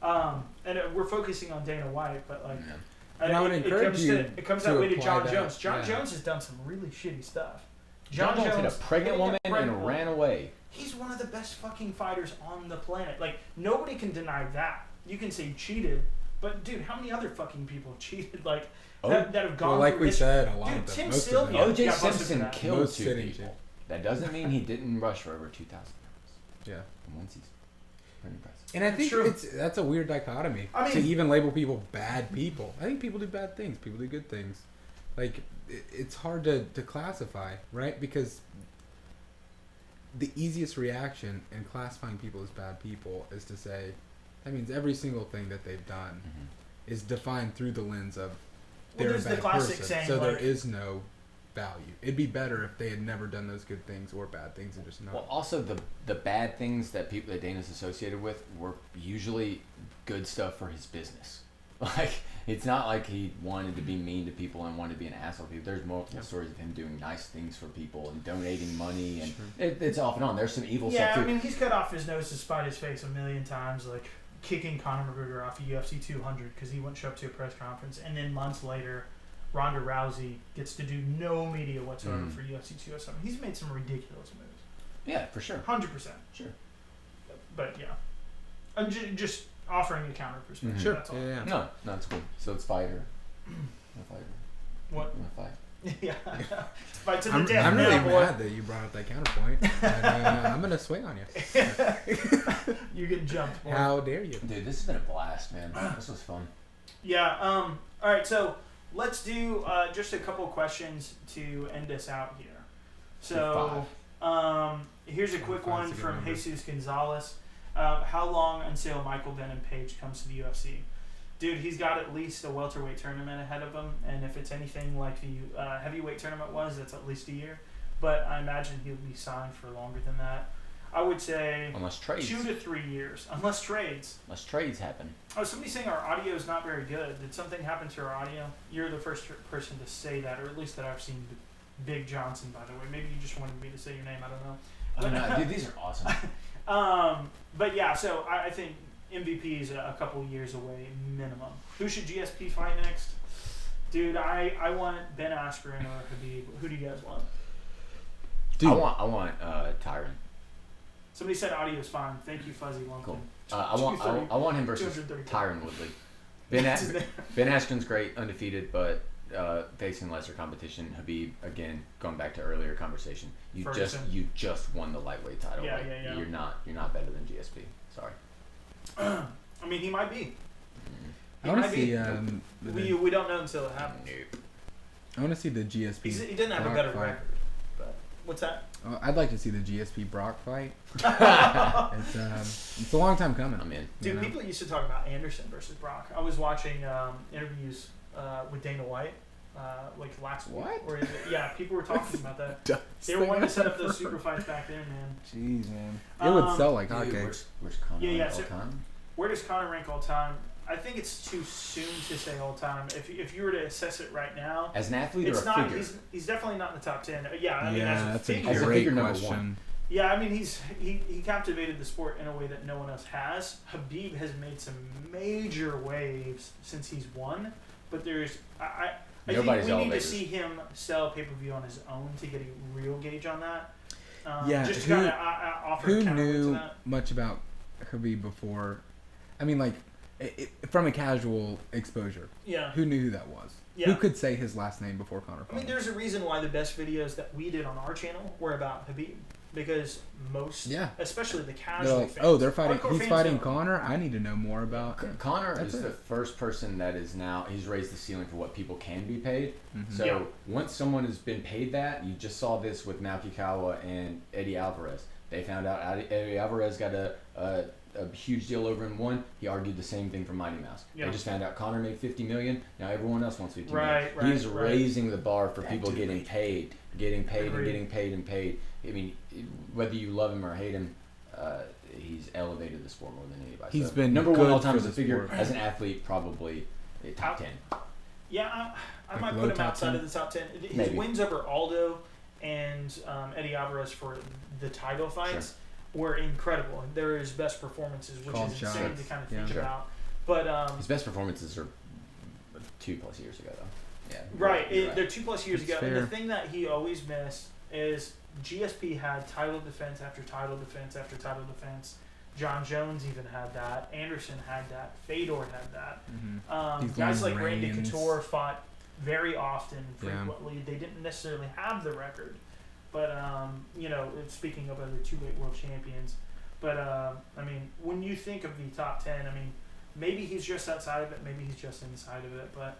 A: We're focusing on Dana White, but like,
C: And I would encourage you
A: it comes
C: to
A: that way to
C: apply
A: John
C: that,
A: Jones. John
C: yeah.
A: Jones has done some really shitty stuff.
B: John Jones hit a pregnant woman and ran away.
A: He's one of the best fucking fighters on the planet. Like, nobody can deny that. You can say he cheated, but dude, how many other fucking people have cheated? Like, that have gone
C: Well, like
A: through
C: we
A: this?
C: said, a lot
A: Dude,
C: of them.
A: Tim
C: Most
A: Sylvia.
C: of them.
B: O.J.
A: got busted for
B: Simpson
A: that.
B: killed
C: Most
B: 2
C: sitting
B: people.
C: shit.
B: That doesn't mean he didn't rush for over 2,000 rounds
C: Yeah.
B: in one season. Pretty impressive.
C: And I think
A: True.
C: that's a weird dichotomy
A: I mean-
C: to even label people bad people. I think people do bad things. People do good things. Like, it's hard to classify, right? Because the easiest reaction in classifying people as bad people is to say that means every single thing that they've done is defined through the lens of they're a
A: there's the
C: bad
A: classic
C: person.
A: saying,
C: So there
A: like-
C: is no value. It'd be better if they had never done those good things or bad things and just not.
B: Well, also the bad things that Dana's associated with were usually good stuff for his business. Like, it's not like he wanted to be mean to people and wanted to be an asshole to people. There's multiple stories of him doing nice things for people and donating money, and it's off and on. There's some evil
A: Yeah,
B: stuff too.
A: I mean, he's cut off his nose to spite his face a million times, like kicking Conor McGregor off of UFC 200 because he wouldn't show up to a press conference, and then months later, Ronda Rousey gets to do no media whatsoever for UFC 207. He's made some ridiculous moves.
B: Yeah, for sure.
A: 100%.
B: Sure.
A: But yeah, I'm just offering a counter perspective.
C: Sure.
A: That's all.
C: Yeah.
B: No, it's cool. So it's fighter. No fighter.
A: What?
B: No fight.
A: Yeah. Fight to the
C: I'm
A: death
C: really
A: now, boy.
C: mad that you brought up that counterpoint. But, I'm gonna swing on you.
A: You're getting jumped, boy.
C: How dare you?
B: Dude, this has been a blast, man. This was fun.
A: Yeah. All right. So let's do just a couple questions to end us out here. So here's a quick one from Jesus Gonzalez. How long until Michael Venom Page comes to the UFC? Dude, he's got at least a welterweight tournament ahead of him, and if it's anything like the heavyweight tournament was, that's at least a year. But I imagine he'll be signed for longer than that. I would say
B: unless trades.
A: 2 to 3 years, unless trades.
B: Unless trades happen.
A: Oh, somebody's saying our audio is not very good. Did something happen to our audio? You're the first person to say that, or at least that I've seen. Big Johnson, by the way. Maybe you just wanted me to say your name. I don't know.
B: Oh, no, dude, these are awesome.
A: But yeah, so I think MVP is a couple years away minimum. Who should GSP fight next? Dude, I want Ben Askren or Khabib. Who do you guys want?
C: Dude.
B: I want Tyron.
A: Somebody said audio is fine. Thank you, Fuzzy Lumpkin.
B: Cool. I want him versus
A: 230.
B: Tyron Woodley. Ben Askren's great, undefeated, but facing lesser competition. Habib, again, going back to earlier conversation, you just won the lightweight title.
A: Yeah,
B: like,
A: yeah.
B: You're not better than GSP. Sorry.
A: I mean, he might be.
C: I want to see.
A: We don't know until it happens.
B: Nope.
C: I want to see the GSP.
A: He didn't have a
C: Brock
A: better
C: fight.
A: record. But what's that?
C: I'd like to see the GSP Brock fight. It's a long time coming.
B: I'm in.
A: Dude, people used to talk about Anderson versus Brock. I was watching interviews with Dana White like last week.
C: What?
A: Or yeah, people were talking about that. They were wanting to set up those super fights back then, man.
C: Jeez, man. It would sell like
B: Dude,
C: hotcakes.
B: where's Conor
A: Yeah,
B: all
A: so-
B: time?
A: Where does Conor rank all time? I think it's too soon to say all time. If you were to assess it right now,
B: As an athlete
A: it's
B: or a
A: not.
B: figure?
A: He's definitely not in the top 10. Yeah, I mean,
C: Yeah,
A: as a
C: that's
A: figure,
C: a
B: As a
C: great
B: figure, number
C: question.
B: one.
A: yeah, I mean, he captivated the sport in a way that no one else has. Habib has made some major waves since he's won, but there's I think
B: Nobody's
A: we need to
B: elevators.
A: see him sell pay-per-view on his own to get a real gauge on that.
C: Yeah,
A: just to
C: who-
A: kind of offer
C: Who
A: a counterweight to
C: knew
A: that.
C: much about Khabib before? I mean, like, from a casual exposure,
A: Yeah.
C: who knew who that was?
A: Yeah.
C: Who could say his last name before Conor?
A: I mean, there's a reason why the best videos that we did on our channel were about Habib, because most,
C: Yeah.
A: especially the
C: They're
A: casual
C: like,
A: fans,
C: oh, they're fighting.
A: hardcore
C: He's
A: fans
C: fighting
A: don't.
C: Conor. I need to know more about.
B: Conor
C: That's
B: is
C: it.
B: the first person that is now, he's raised the ceiling for what people can be paid.
C: Mhm.
B: So
A: Yeah.
B: once someone has been paid that, you just saw this with Malkikawa and Eddie Alvarez. They found out Eddie Alvarez got a huge deal over in one. He argued the same thing for Mighty Mouse.
A: Yeah.
B: They just found out Conor made $50 million. Now everyone else wants $50
A: Right,
B: million. He's
A: right.
B: raising the bar for
A: That
B: people
A: dude
B: getting
A: made-
B: paid,
A: Agreed.
B: and paid. I mean, whether you love him or hate him, he's elevated the sport more than anybody.
C: He's
B: So,
C: been
B: number one
C: good
B: all time
C: for
B: as a
C: the
B: figure.
C: sport.
B: As an athlete, probably top 10.
A: Yeah, I
C: Like
A: might
C: low
A: put him
C: top
A: outside
C: 10?
A: of the top 10. His
B: Maybe.
A: wins over Aldo and Eddie Alvarez for the title fights were incredible. They're his best performances, which
C: Called
A: is insane
C: shots.
A: to kind of
C: Yeah.
A: think
B: Sure.
A: about. But
B: His best performances are 2+ years ago, though. Yeah.
A: right,
B: you're right.
A: they're 2+ years
C: It's
A: ago. And the
C: fair.
A: thing that he always missed is GSP had title defense after title defense after title defense. John Jones even had that. Anderson had that. Fedor had that.
C: Mhm. These
A: Guys
C: long
A: like Randy
C: reigns.
A: Couture fought very often,
C: Yeah.
A: frequently. They didn't necessarily have the record, but speaking of other 2-weight world champions, but I mean, when you think of the top 10, I mean, maybe he's just outside of it, maybe he's just inside of it, but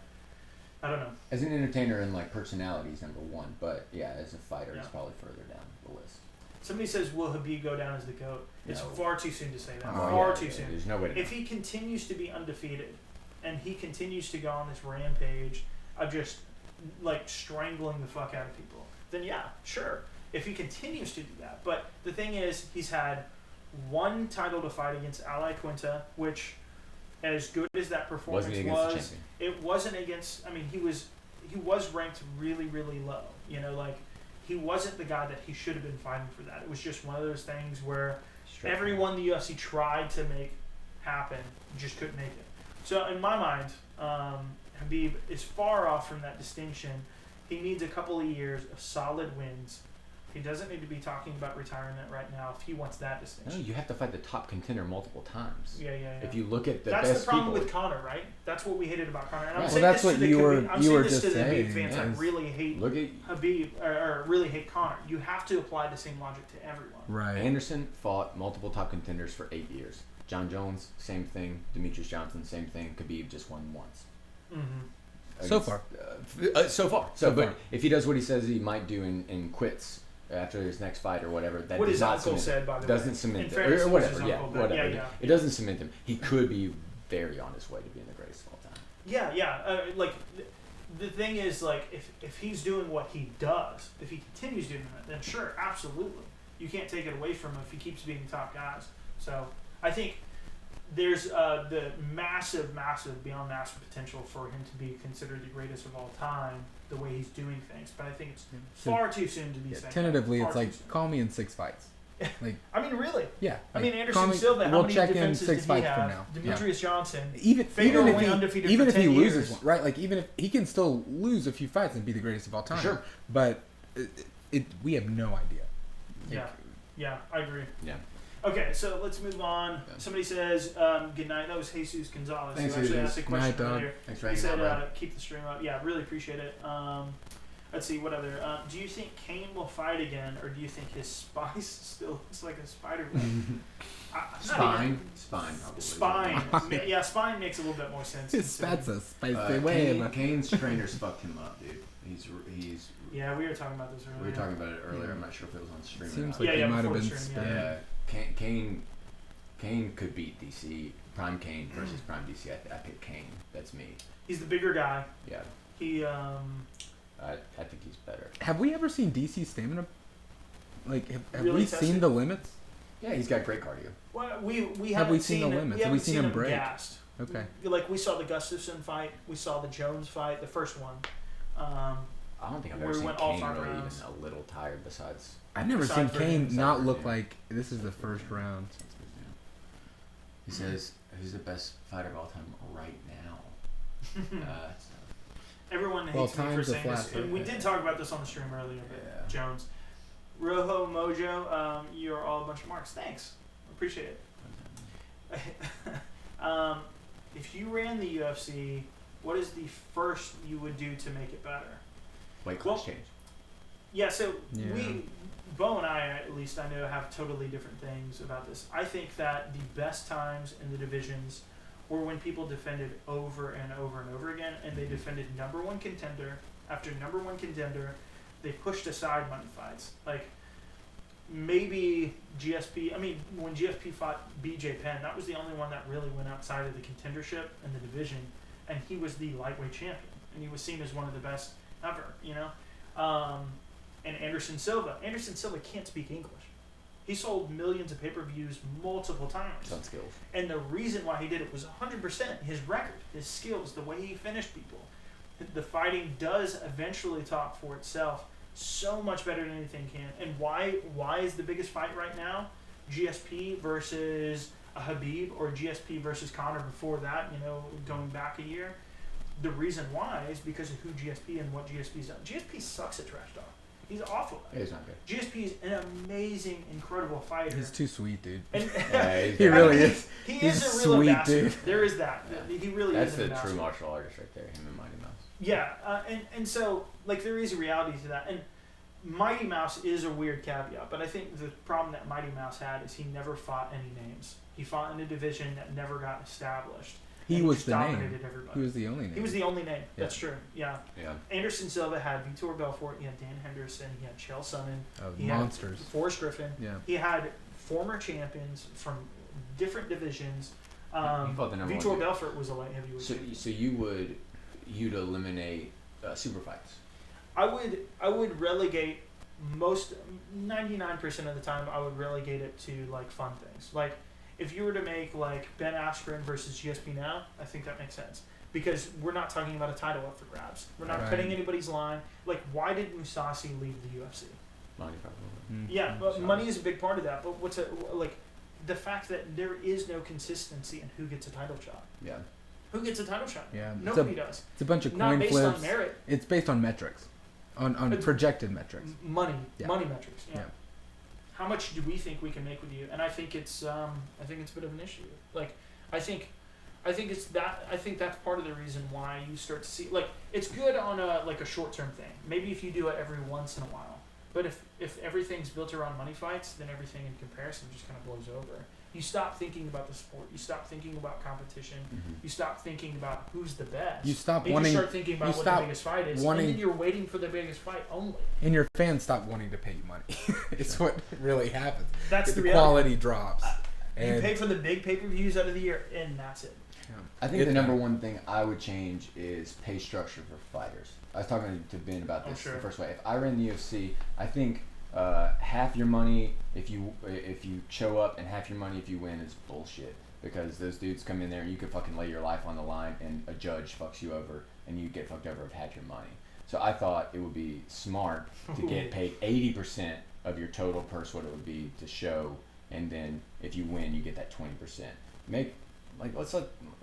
A: I don't know.
B: As an entertainer and like personality, he's number one. But yeah, as a fighter, he's
A: Yeah.
B: probably further down the list.
A: Somebody says, will Habib go down as the GOAT? It's
B: No.
A: far too soon to say that.
C: Oh,
A: far
B: yeah,
A: too
B: yeah,
A: soon.
B: There's no way to.
A: If he continues to be undefeated and he continues to go on this rampage of just like strangling the fuck out of people, then yeah, sure. If he continues to do that. But the thing is, he's had one title to fight against Ali Quinta, which, as good as that performance
B: Wasn't against the
A: was,
B: champion.
A: it wasn't against. I mean, he was ranked really, really low. You know, like he wasn't the guy that he should have been fighting for that. It was just one of those things where everyone the UFC tried to make happen, just couldn't make it. So in my mind, Habib is far off from that distinction. He needs a couple of years of solid wins, He doesn't need to be talking about retirement right now if he wants that
B: No,
A: distinction.
B: you have to fight the top contender multiple times.
A: Yeah.
B: If you look at the
A: That's
B: best
A: the problem
B: people,
A: with Connor, right? That's what we hated about Connor. And I'm
B: Right.
A: saying
C: Well, that's
A: this
C: what
A: to the
C: you were-
A: I'm
C: you
A: saying
C: were
A: this
C: just
A: to the Habib
C: saying,
A: fans
C: yeah.
A: that really hate
B: look at
A: Habib or really hate Connor. You have to apply the same logic to everyone.
C: Right.
B: Anderson fought multiple top contenders for 8 years. John Jones, same thing. Demetrius Johnson, same thing. Khabib just won once.
A: Mm-hmm.
C: So far.
B: So far.
C: So
B: but
C: far.
B: if he does what he says he might do and quits after his next fight or whatever, that
A: What
B: does
A: his
B: not
A: uncle
B: cement
A: said, by the
B: doesn't
A: way.
B: cement
A: In
B: him.
A: fairness,
B: Or
A: it was
B: whatever.
A: his
B: Yeah,
A: uncle, but
B: whatever.
A: yeah.
B: It doesn't cement him. He could be very on his way to being the greatest of all time.
A: Yeah. Like the thing is, like if he's doing what he does, if he continues doing that, then sure, absolutely, you can't take it away from him if he keeps being top guys. So I think there's the massive, beyond massive potential for him to be considered the greatest of all time, the way he's doing things. But I think it's far too soon to be
C: Yeah,
A: saying
C: tentatively,
A: that.
C: it's
A: Far
C: like,
A: too soon.
C: call me in 6 fights. Like,
A: I mean, really.
C: yeah.
A: I
C: like,
A: mean,
C: call
A: Anderson
C: me-
A: Silva, how
C: we'll
A: many
C: check in
A: defenses
C: 6
A: did he
C: fights
A: have?
C: from now. Yeah.
A: Demetrius Johnson.
C: Even
A: Fedor
C: if
A: only
C: he
A: undefeated
C: even
A: for
C: if he
A: 10
C: loses
A: years.
C: one, right? Like even if he can still lose a few fights and be the greatest of all time.
B: Sure.
C: But we have no idea.
A: Yeah, I agree.
B: Yeah.
A: Okay, so let's move on. Somebody says, good night. That was Jesus Gonzalez
B: Thanks,
A: who actually
B: Jesus.
A: asked a
C: Good
A: question
C: night, dog.
A: earlier.
B: Thanks for
A: He
B: hanging
A: said,
B: out, bro.
A: keep the stream up. Yeah, really appreciate it. Let's see, what other? Do you think Kane will fight again, or do you think his spice still looks like a spider web?
B: Spine, probably.
A: Spine. Yeah, spine makes a little bit more sense.
C: His spat's a spicy
B: Kane,
C: web.
B: Kane's trainers fucked him up, dude. He's.
A: Yeah, we were talking about this earlier.
B: We were talking about it earlier. I'm not sure if it was on stream.
C: Seems
B: or not.
C: like he might have
A: before
C: been
A: the stream,
C: spinning.
B: Yeah, Kane could beat DC. Prime Kane versus Prime DC. I pick Kane. That's me.
A: He's the bigger guy.
B: Yeah,
A: He,
B: I think he's better.
C: Have we ever seen DC stamina? Like, have
A: Really
C: we
A: tested?
C: seen the limits?
B: Yeah, he's got great cardio.
A: well, we
C: Have
A: haven't
C: we seen the
A: it-
C: limits?
A: We
C: Have we
A: haven't
C: seen
A: seen
C: him
A: him
C: break?
A: gassed.
C: Okay.
A: Like we saw the Gustafsson fight, we saw the Jones fight, the first one.
B: I don't think I've
A: Where
B: ever
A: we
B: seen
A: went all
B: Kane
A: 5
B: really even
A: rounds.
B: a little tired. Besides,
C: I've never seen
A: Besides
C: Kane
A: Virginia,
C: not
B: besides
C: look
B: Virginia.
C: like this is the first round.
B: he says who's the best fighter of all time right now. So,
A: Everyone
C: Well,
A: hates me for
C: time's a
A: saying this,
C: flat
A: and we did talk about this on the stream earlier. But Jones, Rojo Mojo, you are all a bunch of marks. Thanks, appreciate it. If you ran the UFC, what is the first you would do to make it better?
B: weight class
A: Well,
B: change.
A: Yeah, so
C: Yeah.
A: Bo and I, at least I know, have totally different things about this. I think that the best times in the divisions were when people defended over and over and over again, and they defended number one contender after number one contender. They pushed aside money fights. Like, maybe GSP, I mean, when GSP fought BJ Penn, that was the only one that really went outside of the contendership and the division, and he was the lightweight champion, and he was seen as one of the best ever, you know? And Anderson Silva can't speak English. He sold millions of pay-per-views multiple times.
B: Some skills.
A: And the reason why he did it was 100% his record, his skills, the way he finished people. The fighting does eventually talk for itself so much better than anything can. And why is the biggest fight right now GSP versus a Habib, or GSP versus Conor before that, you know, going back a year? The reason why is because of who GSP and what GSP's done. GSP sucks at trash talk. He's awful at
B: Yeah,
A: it.
B: he's not good.
A: GSP is an amazing, incredible fighter.
C: He's too sweet, dude.
A: And
B: Yeah,
C: He really is.
A: He
C: He's
A: is a real
C: sweet,
A: ambassador.
C: dude.
A: There is that.
B: Yeah.
A: He really
B: That's
A: is
B: the
A: an ambassador.
B: true martial artist right there. Him and Mighty Mouse.
A: Yeah, and so, like, there is a reality to that. And Mighty Mouse is a weird caveat, but I think the problem that Mighty Mouse had is he never fought any names. He fought in a division that never got established.
C: He
A: and
C: was
A: just
C: the name.
A: dominated everybody.
C: He was the only name.
A: He was the only name. That's true. Yeah.
B: Yeah.
A: Anderson Silva had Vitor Belfort. He had Dan Henderson. He had Chael Sonnen.
C: Of
A: He
C: monsters.
A: had Forrest Griffin.
C: Yeah.
A: He had former champions from different divisions.
B: He fought the number
A: Vitor
B: one.
A: Belfort was a light heavyweight.
B: So
A: champion.
B: you'd eliminate super fights.
A: I would relegate 99% of the time. I would relegate it to like fun things. Like if you were to make like Ben Askren versus GSP now, I think that makes sense because we're not talking about a title up for grabs. We're not
C: Right.
A: cutting anybody's line. Like why did Mousasi leave the UFC?
B: Money probably.
A: Yeah, but
B: So-
A: money is a big part of that. But what's it like? The fact that there is no consistency in who gets a title shot.
B: Yeah.
A: Who gets a title shot?
C: Yeah.
A: Nobody does.
C: It's a bunch of
A: Not
C: coin
A: based
C: flips.
A: on merit.
C: It's based on metrics. On projected metrics.
A: Money
C: Yeah.
A: money metrics. Yeah.
C: Yeah.
A: How much do we think we can make with you? And I think it's a bit of an issue. Like I think that's part of the reason why you start to see, like, it's good on a short-term thing. Maybe if you do it every once in a while. But if everything's built around money fights, then everything in comparison just kind of blows over. You stop thinking about the sport. You stop thinking about competition. You stop thinking about who's the best.
C: You stop
A: and
C: wanting.
A: you start thinking about what the biggest fight is, and then you're waiting for the biggest fight only.
C: And your fans stop wanting to pay you money. It's what really happens.
A: That's the
C: quality drops.
A: You pay for the big pay-per-views out of the year, and that's it.
B: I think the number one thing I would change is pay structure for fighters. I was talking to Ben about this the first way. If I ran the UFC, I think half your money if you show up and half your money if you win is bullshit. Because those dudes come in there and you could fucking lay your life on the line and a judge fucks you over and you get fucked over of half your money. So I thought it would be smart to get paid 80% of your total purse, what it would be to show, and then if you win, you get that 20%.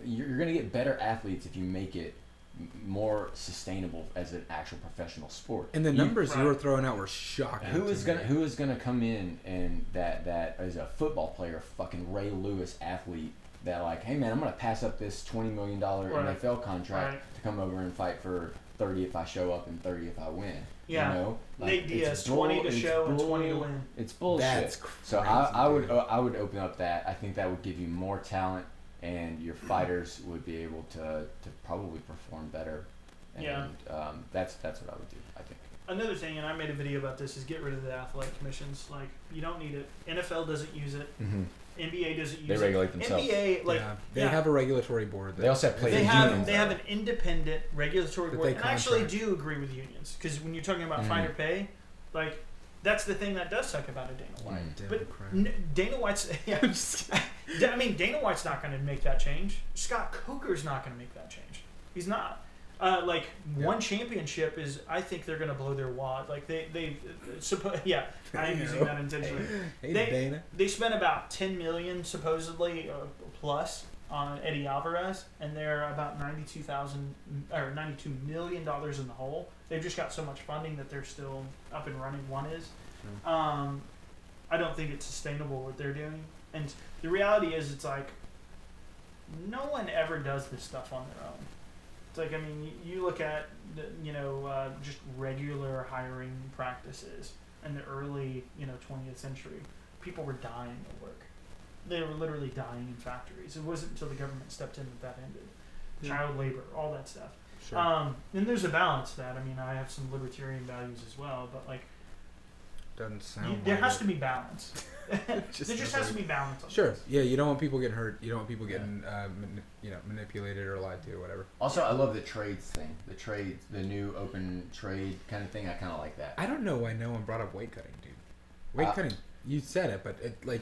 B: You're gonna get better athletes if you make it more sustainable as an actual professional sport.
C: And the numbers you were throwing out were shocking.
B: Who is gonna come in and that is a football player, fucking Ray Lewis athlete that like, hey man, I'm gonna pass up this $20 million NFL contract to come over and fight for 30 if I show up and 30 if I win.
A: Yeah.
B: You know?
A: Nate Diaz, 20 to show and 20 to win.
B: It's bullshit.
C: That's crazy,
B: so I would open up that. I think that would give you more talent. And your fighters would be able to probably perform better. And that's what I would do, I think.
A: Another thing, and I made a video about this, is get rid of the athletic commissions. Like, you don't need it. NFL doesn't use it. NBA doesn't use it.
B: They regulate themselves.
A: NBA,
C: they have a regulatory board.
B: They also have players.
A: They have an independent regulatory board. And I actually do agree with unions. Because when you're talking about fighter pay, like, that's the thing that does suck about a Dana White. But Dana White's... I mean, Dana White's not going to make that change. Scott Coker's not going to make that change. He's not. One championship is... I think they're going to blow their wad. Like, I am using that intentionally.
C: Dana.
A: They spent about $10 million, supposedly, plus on Eddie Alvarez, and they're about $92 million in the hole. They've just got so much funding that they're still up and running. One is. I don't think it's sustainable what they're doing. And the reality is, it's like, no one ever does this stuff on their own. It's like, I mean, you look at, just regular hiring practices in the early, 20th century. People were dying at work. They were literally dying in factories. It wasn't until the government stepped in that ended. Child labor, all that stuff.
C: Sure.
A: And there's a balance to that. I mean, I have some libertarian values as well, but like,
C: doesn't sound.
A: There has to be balance. There just has to be balance.
C: Sure. Yeah, you don't want people getting hurt. You don't want people getting, manipulated or lied to or whatever.
B: Also, I love the trades thing. The new open trade kind of thing. I kind of like that.
C: I don't know why no one brought up weight cutting, dude. Weight cutting. You said it, but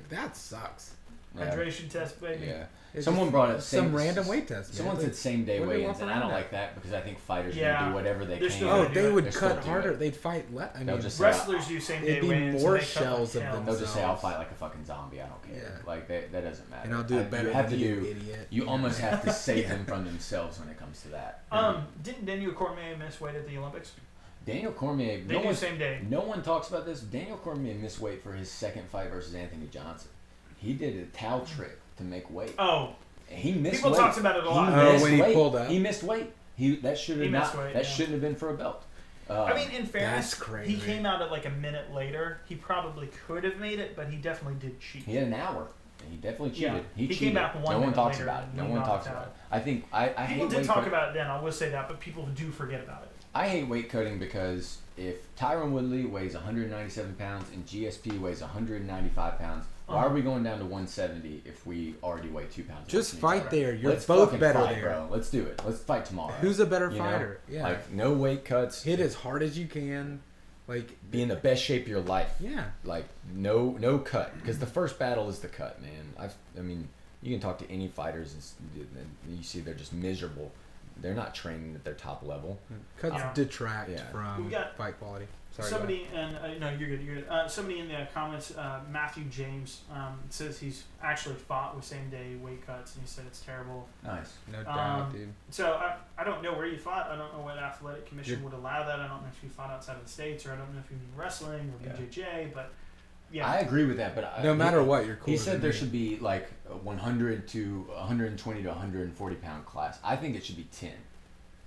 C: that sucks.
A: Hydration test, baby.
B: Yeah. Someone brought up
C: some random weight test.
B: Someone said same day weigh-ins, and I don't like that because I think fighters are gonna do whatever they can.
C: Oh, they would cut harder. They'd fight less. I mean,
A: wrestlers do same day weigh-ins.
C: More shells of
B: them. They'll just say, "I'll fight like a fucking zombie. I don't care." Yeah. Like that doesn't matter.
C: And I'll do it better than you, idiot.
B: You almost have to save them from themselves when it comes to that.
A: Didn't Daniel Cormier miss weight at the Olympics?
B: Daniel Cormier.
A: They do same day.
B: No one talks about this. Daniel Cormier missed weight for his second fight versus Anthony Johnson. He did a towel trick to make weight.
A: Oh.
B: He missed
A: People
B: weight.
A: talks about it a lot.
C: When he pulled up.
B: He missed weight. That shouldn't have been for a belt.
A: I mean, in fairness,
C: that's crazy.
A: He came out at like a minute later. He probably could have made it, but he definitely did cheat.
B: He had an hour. He definitely cheated.
A: Yeah.
B: He cheated.
A: Came back 1 minute
B: No one talks
A: later
B: about it. No one talks about it. I think
A: people did talk about it then. I will say that, but people do forget about it.
B: I hate weight cutting because if Tyron Woodley weighs 197 pounds and GSP weighs 195 pounds, why are we going down to 170 if we already weigh 2 pounds?
C: Just fight there. You're both better there.
B: Bro. Let's do it. Let's fight tomorrow.
C: Who's a better fighter?
B: Yeah. Like, no weight cuts.
C: Hit as hard as you can. Like,
B: be in the best shape of your life.
C: Yeah.
B: Like, no cut. Because the first battle is the cut, man. I mean, you can talk to any fighters and you see they're just miserable. They're not training at their top level.
C: Cuts detract from fight quality. Sorry,
A: somebody no, you're good. You're good. Somebody in the comments, Matthew James, says he's actually fought with same day weight cuts, and he said it's terrible.
B: Nice.
C: no doubt, dude.
A: So I don't know where you fought. I don't know what athletic commission would allow that. I don't know if you fought outside of the states, or I don't know if you mean wrestling or BJJ, but. Yeah.
B: I agree with that, but
C: No matter what, you're cool.
B: He said there should be like a 100 to 120 to 140 pound class. I think it should be 10,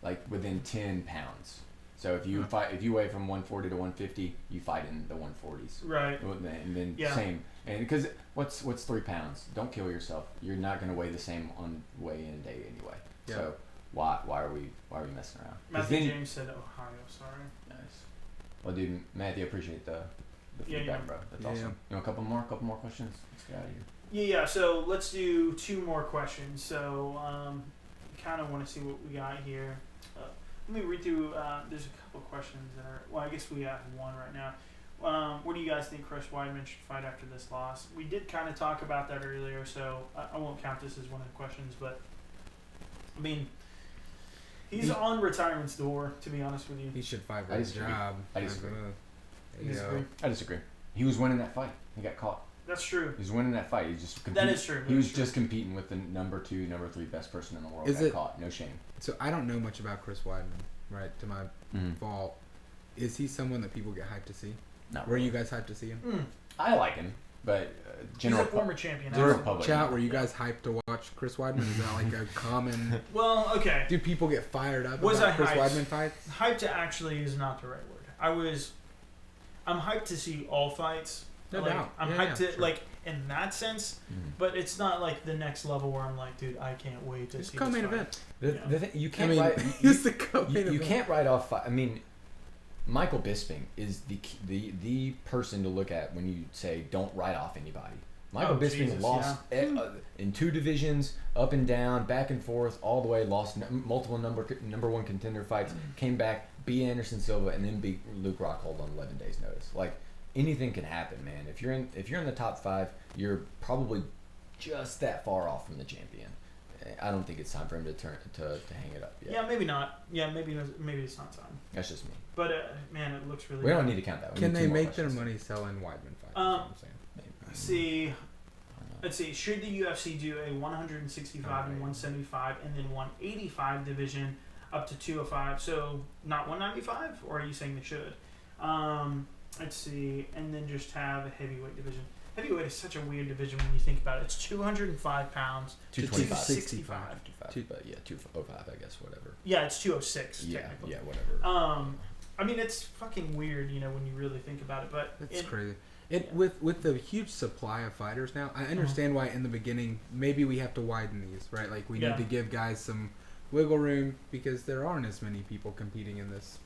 B: like within 10 pounds. So if you if you weigh from 140 to 150, you fight in the 140s.
A: Right.
B: And then same, and because what's 3 pounds? Don't kill yourself. You're not going to weigh the same on weigh in a day anyway. Yeah. So why are we messing around?
A: Matthew James said Ohio. Sorry.
B: Nice. Well, dude, Matthew, I appreciate the feedback, bro. That's awesome. You want a couple more questions? Let's get out of here.
A: Yeah. So let's do 2 more questions. So kind of want to see what we got here. Let me read through. There's a couple questions that are. Well, I guess we have one right now. What do you guys think Chris Weidman should fight after this loss? We did kind of talk about that earlier, so I won't count this as one of the questions. But I mean, he's on retirement's door. To be honest with you,
C: He should fight for his job.
B: I disagree.
A: You disagree?
B: I disagree. He was winning that fight. He got caught.
A: That's true.
B: He was winning that fight. He just
A: That is true.
B: He was just competing with the number 2, number 3 best person in the world. Got caught. No shame.
C: So I don't know much about Chris Weidman, right? To my fault. Is he someone that people get hyped to see?
B: Not
C: Were
B: really.
C: you guys hyped to see him?
B: I like him, but
A: He's a former champion.
B: General public.
C: Chat, were you guys hyped to watch Chris Weidman? Is that like a common?
A: Well, okay.
C: Do people get fired up
A: Was
C: about
A: I
C: Chris
A: hyped?
C: Weidman fights?
A: Hyped to actually is not the right word. I'm hyped to see all fights.
C: No
A: like,
C: doubt.
A: I'm
C: Yeah,
A: hyped to
C: sure.
A: like in that sense, but it's not like the next level where I'm like, dude, I can't wait to
C: It's
A: see
C: co-main
A: this fight.
C: event.
B: The thing, you can't
C: he's the co-main
B: you
C: event.
B: can't write off. I mean, Michael Bisping is the person to look at when you say don't write off anybody. Michael Bisping
A: Jesus,
B: lost in 2 divisions, up and down, back and forth, all the way. Lost multiple number 1 contender fights. Came back, beat Anderson Silva, and then beat Luke Rockhold on 11 days' notice. Like anything can happen, man. If you're in the top 5, you're probably just that far off from the champion. I don't think it's time for him to hang it up yet.
A: Yeah, maybe not. Yeah, maybe it's not time.
B: That's just me.
A: But man, it looks really.
B: We don't
A: good.
B: need to count that. We
C: Can
B: need
C: they
B: 2 more
C: make their
B: questions.
C: money selling Weidman fights? That's what I'm saying.
A: Let's see. Should the UFC do a 165 and 175 and then 185 division up to 205? So not 195, or are you saying they should? Let's see, and then just have a heavyweight division. Heavyweight is such a weird division when you think about it. It's 205 pounds to 265.
B: 205, I guess, whatever.
A: Yeah, it's 206 technically.
B: Yeah, whatever.
A: I mean, it's fucking weird, when you really think about it. But
C: It's crazy. With the huge supply of fighters now, I understand why in the beginning maybe we have to widen these, right? Like we need to give guys some wiggle room because there aren't as many people competing in this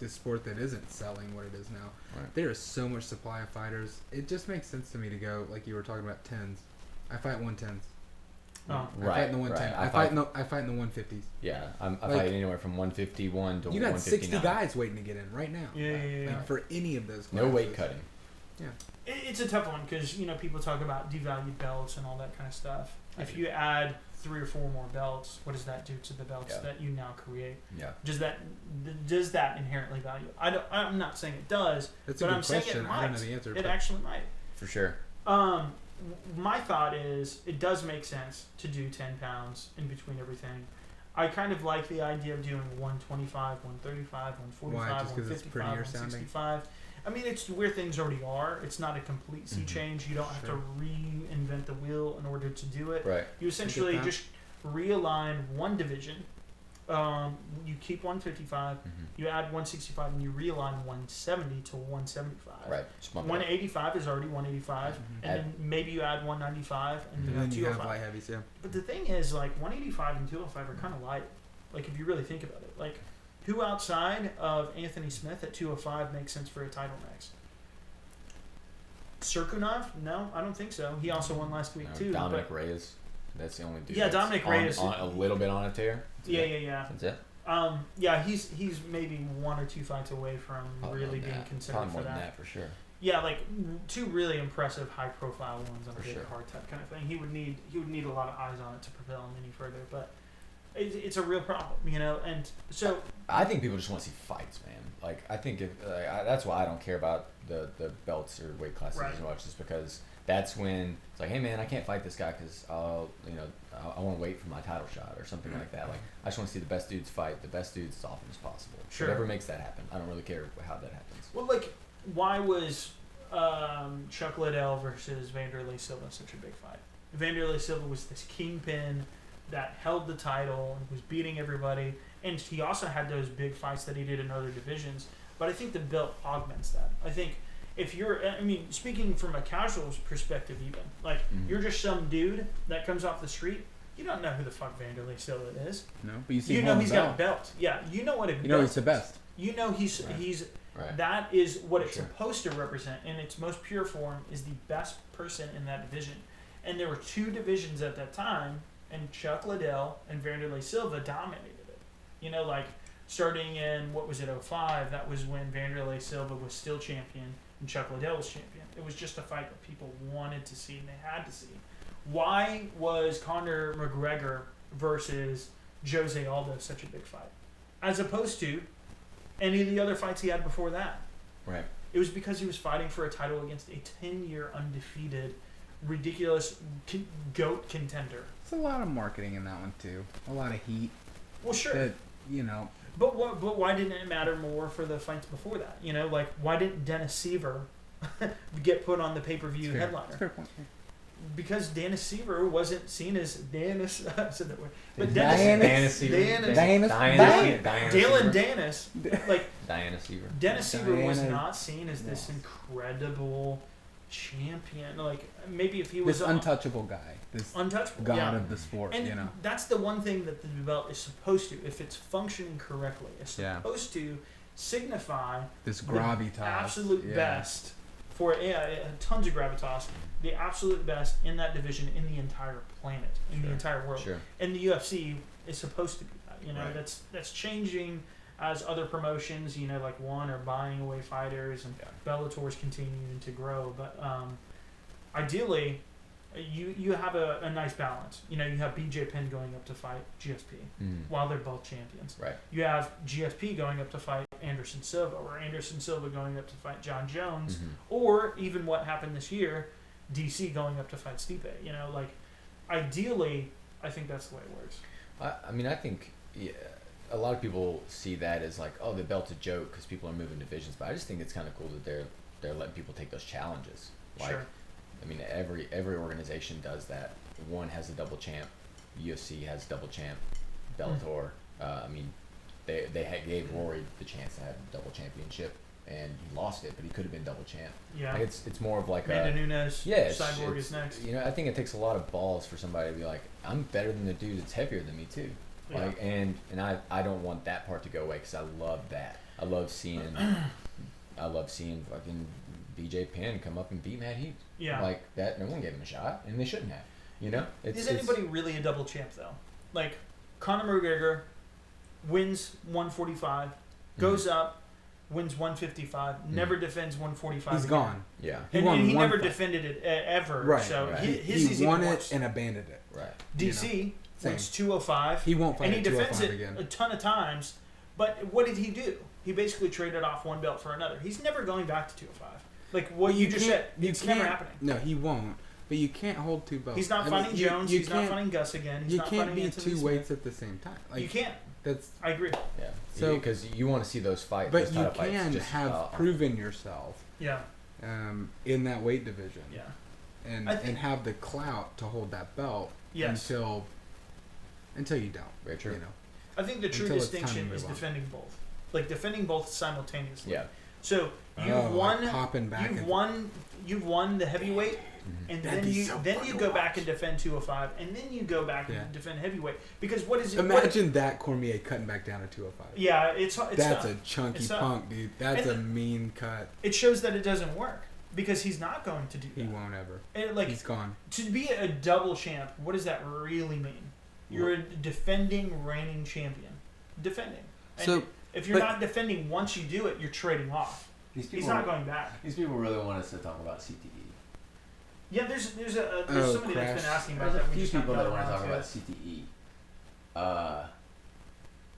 C: sport that isn't selling what it is now.
B: Right.
C: There is so much supply of fighters. It just makes sense to me to go like you were talking about 10s. I fight 110s.
A: Oh.
C: I fight in the 110. I fight in the 150s.
B: Yeah, I fight anywhere from 151 to 159.
C: You got 60 guys waiting to get in right now.
A: Yeah.
C: Like for any of those classes.
B: No weight cutting.
C: Yeah.
A: It's a tough one because, people talk about devalued belts and all that kind of stuff. If you add 3 or 4 more belts, what does that do to the belts that you now create?
B: Yeah.
A: Does that inherently value? I'm not saying it does,
C: That's a
A: but
C: good
A: I'm saying
C: question.
A: it might.
C: I don't know the answer.
A: It actually might.
B: For sure.
A: My thought is it does make sense to do 10 pounds in between everything. I kind of like the idea of doing 125, 135, 145,
C: Why? Just 'cause it's
A: 155,
C: prettier sounding?
A: 165. I mean, it's where things already are. It's not a complete sea change. You don't have to reinvent the wheel in order to do it.
B: Right.
A: You essentially just realign one division. You keep 155, you add 165, and you realign 170 to 175.
B: Right. Just bump it up.
A: 185 is already 185, and then maybe you add 195, and you
C: And
A: have
C: then you have
A: 205.
C: light heavies, yeah.
A: But the thing is, like, 185 and 205 are kind of light. Like, if you really think about it. Like, who outside of Anthony Smith at 205 makes sense for a title next? Serkunov? No, I don't think so. He also won last week, too.
B: Dominic
A: but,
B: Reyes. That's the only dude.
A: Yeah,
B: that's
A: Dominic Reyes.
B: On a little bit on a tear.
A: Yeah.
B: That's it.
A: Yeah, he's maybe 1 or 2 fights away from really being considered
B: Probably
A: for
B: more than
A: that.
B: that for sure.
A: Yeah, like 2 really impressive, high-profile ones on a
B: For
A: big
B: sure.
A: card type kind of thing. He would need a lot of eyes on it to propel him any further. But it's a real problem, and so
B: I think people just want to see fights, man. Like, I think that's why I don't care about the belts or weight classes as much, is because that's when it's like, hey man, I can't fight this guy because I want to wait for my title shot or something like that. Like, I just want to see the best dudes fight the best dudes as often as possible.
A: Sure.
B: Whatever makes that happen. I don't really care how that happens.
A: Well, like, why was Chuck Liddell versus Vanderlei Silva such a big fight? Vanderlei Silva was this kingpin that held the title and was beating everybody, and he also had those big fights that he did in other divisions. But I think the belt augments that. I think if you're, speaking from a casual perspective, even like you're just some dude that comes off the street, you don't know who the fuck Vanderlei Silva is.
C: No, but you see,
A: he's got a belt. Yeah, you know what a belt.
C: You know he's the best.
A: You know he's
B: Right.
A: That is what it's supposed to represent in its most pure form, is the best person in that division. And there were two divisions at that time, and Chuck Liddell and Vanderlei Silva dominated it. Like starting in, what was it, 05, that was when Vanderlei Silva was still champion and Chuck Liddell was champion. It was just a fight that people wanted to see and they had to see. Why was Conor McGregor versus Jose Aldo such a big fight, as opposed to any of the other fights he had before that?
B: Right.
A: It was because he was fighting for a title against a 10-year undefeated, ridiculous GOAT contender.
C: There's a lot of marketing in that one too. A lot of heat.
A: Well, sure.
C: That,
A: But why didn't it matter more for the fights before that? Like, why didn't Dennis Seaver get put on the pay-per-view headliner?
C: That's a fair point.
A: Because Dennis Seaver wasn't seen as Dennis. I said that word. But
B: Dennis Seaver.
A: Dalen Dennis. Like,
B: Diana Seaver.
A: Dennis Seaver was not seen as this incredible champion. Like, maybe if he was
C: this untouchable guy, this
A: untouchable
C: god of the sport,
A: and that's the one thing that the belt is supposed to, if it's functioning correctly, it's supposed to signify
C: this gravitas,
A: the absolute best for tons of gravitas, the absolute best in that division, in the entire planet, in the entire world.
B: Sure.
A: And the UFC is supposed to be that. That's changing as other promotions, like one are buying away fighters, and Bellator's continuing to grow. But ideally, you have a nice balance. You have BJ Penn going up to fight GSP while they're both champions.
B: Right.
A: You have GSP going up to fight Anderson Silva, or Anderson Silva going up to fight John Jones, or even what happened this year, DC going up to fight Stipe. Ideally, I think that's the way it works.
B: I think a lot of people see that as like, oh, the belt's a joke because people are moving divisions, but I just think it's kind of cool that they're letting people take those challenges. Like,
A: sure.
B: Every organization does that. One has a double champ, UFC has double champ, Bellator. They gave Rory the chance to have a double championship, and he lost it, but he could have been double champ.
A: Yeah.
B: It's more of like
A: Amanda Nunes. Cyborg is next.
B: I think it takes a lot of balls for somebody to be like, I'm better than the dude that's heavier than me too. Like, and I don't want that part to go away because I love that. I love seeing fucking BJ Penn come up and beat Matt Heath.
A: Yeah.
B: Like that, no one gave him a shot, and they shouldn't have.
A: Is anybody really a double champ though? Like, Conor McGregor wins 145, goes up, wins 155, never defends 145.
C: He's gone.
B: Yeah.
A: He never defended it ever.
C: Right.
A: So
C: Right.
A: His
C: he won
A: even
C: it
A: worse.
C: and abandoned it.
B: Right.
A: DC wins 205.
C: He won't fight
A: and he
C: at
A: defends
C: 205
A: it
C: again.
A: a ton of times. But what did he do? He basically traded off one belt for another. He's never going back to 205. Like what you just said, it's never happening.
C: No, he won't. But you can't hold two belts.
A: He's not fighting Jones. He's not fighting Gus again. He's
C: you
A: not
C: can't
A: fighting
C: be
A: Anthony
C: two
A: Smith.
C: weights at the same time. Like,
A: You can't. I agree.
B: Yeah.
C: So-
B: Because you want to see those fights.
C: But
B: those
C: you
B: title fights
C: can
B: just,
C: have proven yourself
A: Yeah.
C: in that weight division.
A: Yeah.
C: And have the clout to hold that belt until you don't.
B: Very true.
A: I think the true
C: Until it's time to
A: distinction
C: move
A: is
C: on.
A: defending both. Like defending both simultaneously.
B: Yeah.
A: So you've won.
C: Like popping back.
A: You've won the heavyweight, and
C: That'd
A: then
C: be
A: you
C: so
A: then
C: fun
A: you
C: to
A: go back
C: watch.
A: and defend 205, and then you go back and defend heavyweight. Because what is it?
C: Imagine that Cormier cutting back down to 205.
A: Yeah, it's
C: That's
A: tough.
C: a chunky
A: It's tough.
C: punk, dude. That's
A: And
C: a mean cut.
A: It shows that it doesn't work because he's not going to do that.
C: He won't ever.
A: He's
C: gone.
A: To be a double champ, what does that really mean? You're a defending, reigning champion. Defending. And
C: So,
A: if you're not defending once you do it, you're trading off. He's not going back.
D: These people really want us to talk about CTE.
A: Yeah, there's somebody that's
C: Crash.
A: been asking
D: There's
A: about
D: a
A: that. We
D: few
A: just haven't
D: people that
A: got
D: want to
A: around
D: talk
A: to
D: about
A: it.
D: CTE.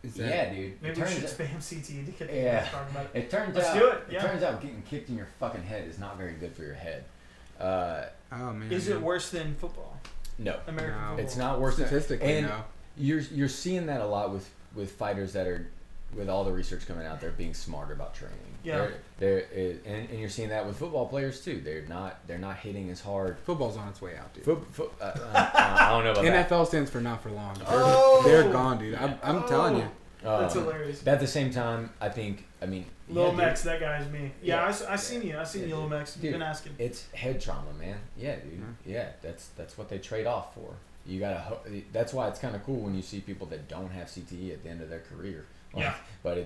C: Is that,
B: Yeah, dude.
A: Maybe we should spam CTE to get the
B: Yeah.
A: guys talking about it.
B: It turns
A: Let's
B: out.
A: do it, yeah.
B: It turns out getting kicked in your fucking head is not very good for your head.
C: oh man.
A: Is it worse than football?
B: No,
A: American
C: No.
A: football.
B: it's not worse.
C: Statistically,
B: and
C: no.
B: You're seeing that a lot with fighters that are, with all the research coming out, they're being smarter about training.
A: Yeah.
B: And you're seeing that with football players too. They're not hitting as hard.
C: Football's on its way out, dude.
B: I don't know about that.
C: NFL stands for not for long.
A: Oh!
C: They're gone, dude. I'm telling you.
A: That's hilarious.
B: But at the same time, I mean,
A: Lil
B: yeah,
A: Mex, that guy's me. Yeah,
B: Yeah.
A: I seen you. I seen you, Lil Mex. You've
B: Dude,
A: been asking.
B: it's head trauma, man. Yeah, dude. Yeah, that's what they trade off for. You gotta. That's why it's kind of cool when you see people that don't have CTE at the end of their career. Like,
A: Yeah.
B: But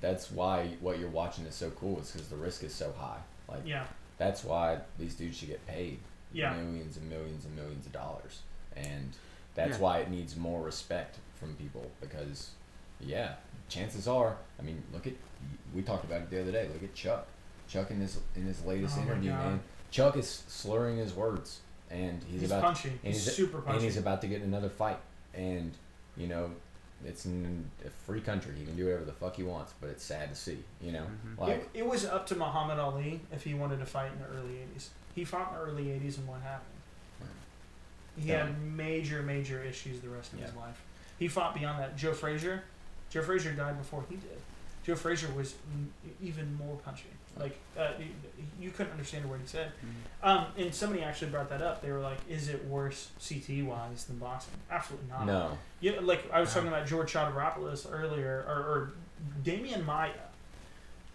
B: that's why what you're watching is so cool. Is because the risk is so high. Like,
A: Yeah.
B: that's why these dudes should get paid
A: Yeah.
B: millions and millions and millions of dollars, and that's
C: Yeah.
B: why it needs more respect from people because, yeah, chances are. I mean, look at, we talked about it the other day. Look at Chuck. Chuck in his latest
A: Oh my
B: interview,
A: God.
B: man. Chuck is slurring his words, and
A: He's punchy.
B: and
A: He's super punchy.
B: and he's about to get in another fight, and you know. It's in a free country. He can do whatever the fuck he wants, but it's sad to see, you know? Like,
A: It was up to Muhammad Ali if he wanted to fight in the early 80s. He fought in the early 80s, and what happened? He had major, major issues the rest of his life. He fought beyond that. Joe Frazier died before he did. Joe Frazier was even more punchy. Like, you couldn't understand a word he said. And somebody actually brought that up. They were like, is it worse CTE-wise than boxing? Absolutely not.
B: no.
A: Yeah, like I was talking about George Chaudhopoulos earlier, or Damian Maia.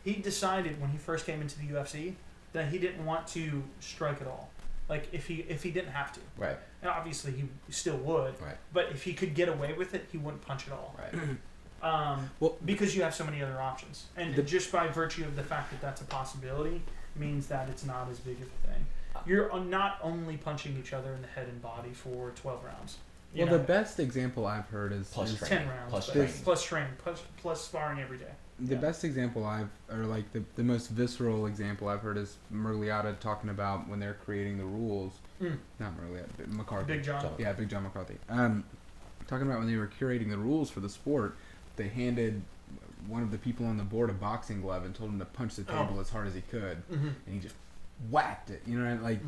A: He decided when he first came into the UFC that he didn't want to strike at all. Like if he didn't have to.
B: Right.
A: And obviously he still would.
B: Right.
A: But if he could get away with it, he wouldn't punch at all.
B: Right.
A: Well, because you have so many other options, and just by virtue of the fact that that's a possibility means that it's not as big of a thing. You're not only punching each other in the head and body for 12 rounds. You know,
C: The best example I've heard is
B: Plus
C: is
A: 10 rounds.
B: Plus
A: but
B: training.
A: Plus training. Plus sparring every day.
C: the best example the most visceral example I've heard is Murgliata talking about when they're creating the rules. Not Murgliata, McCarthy.
A: Big John.
C: Yeah, Big John McCarthy. Talking about when they were curating the rules for the sport, they handed one of the people on the board a boxing glove and told him to punch the table as hard as he could, and he just whacked it. You know, like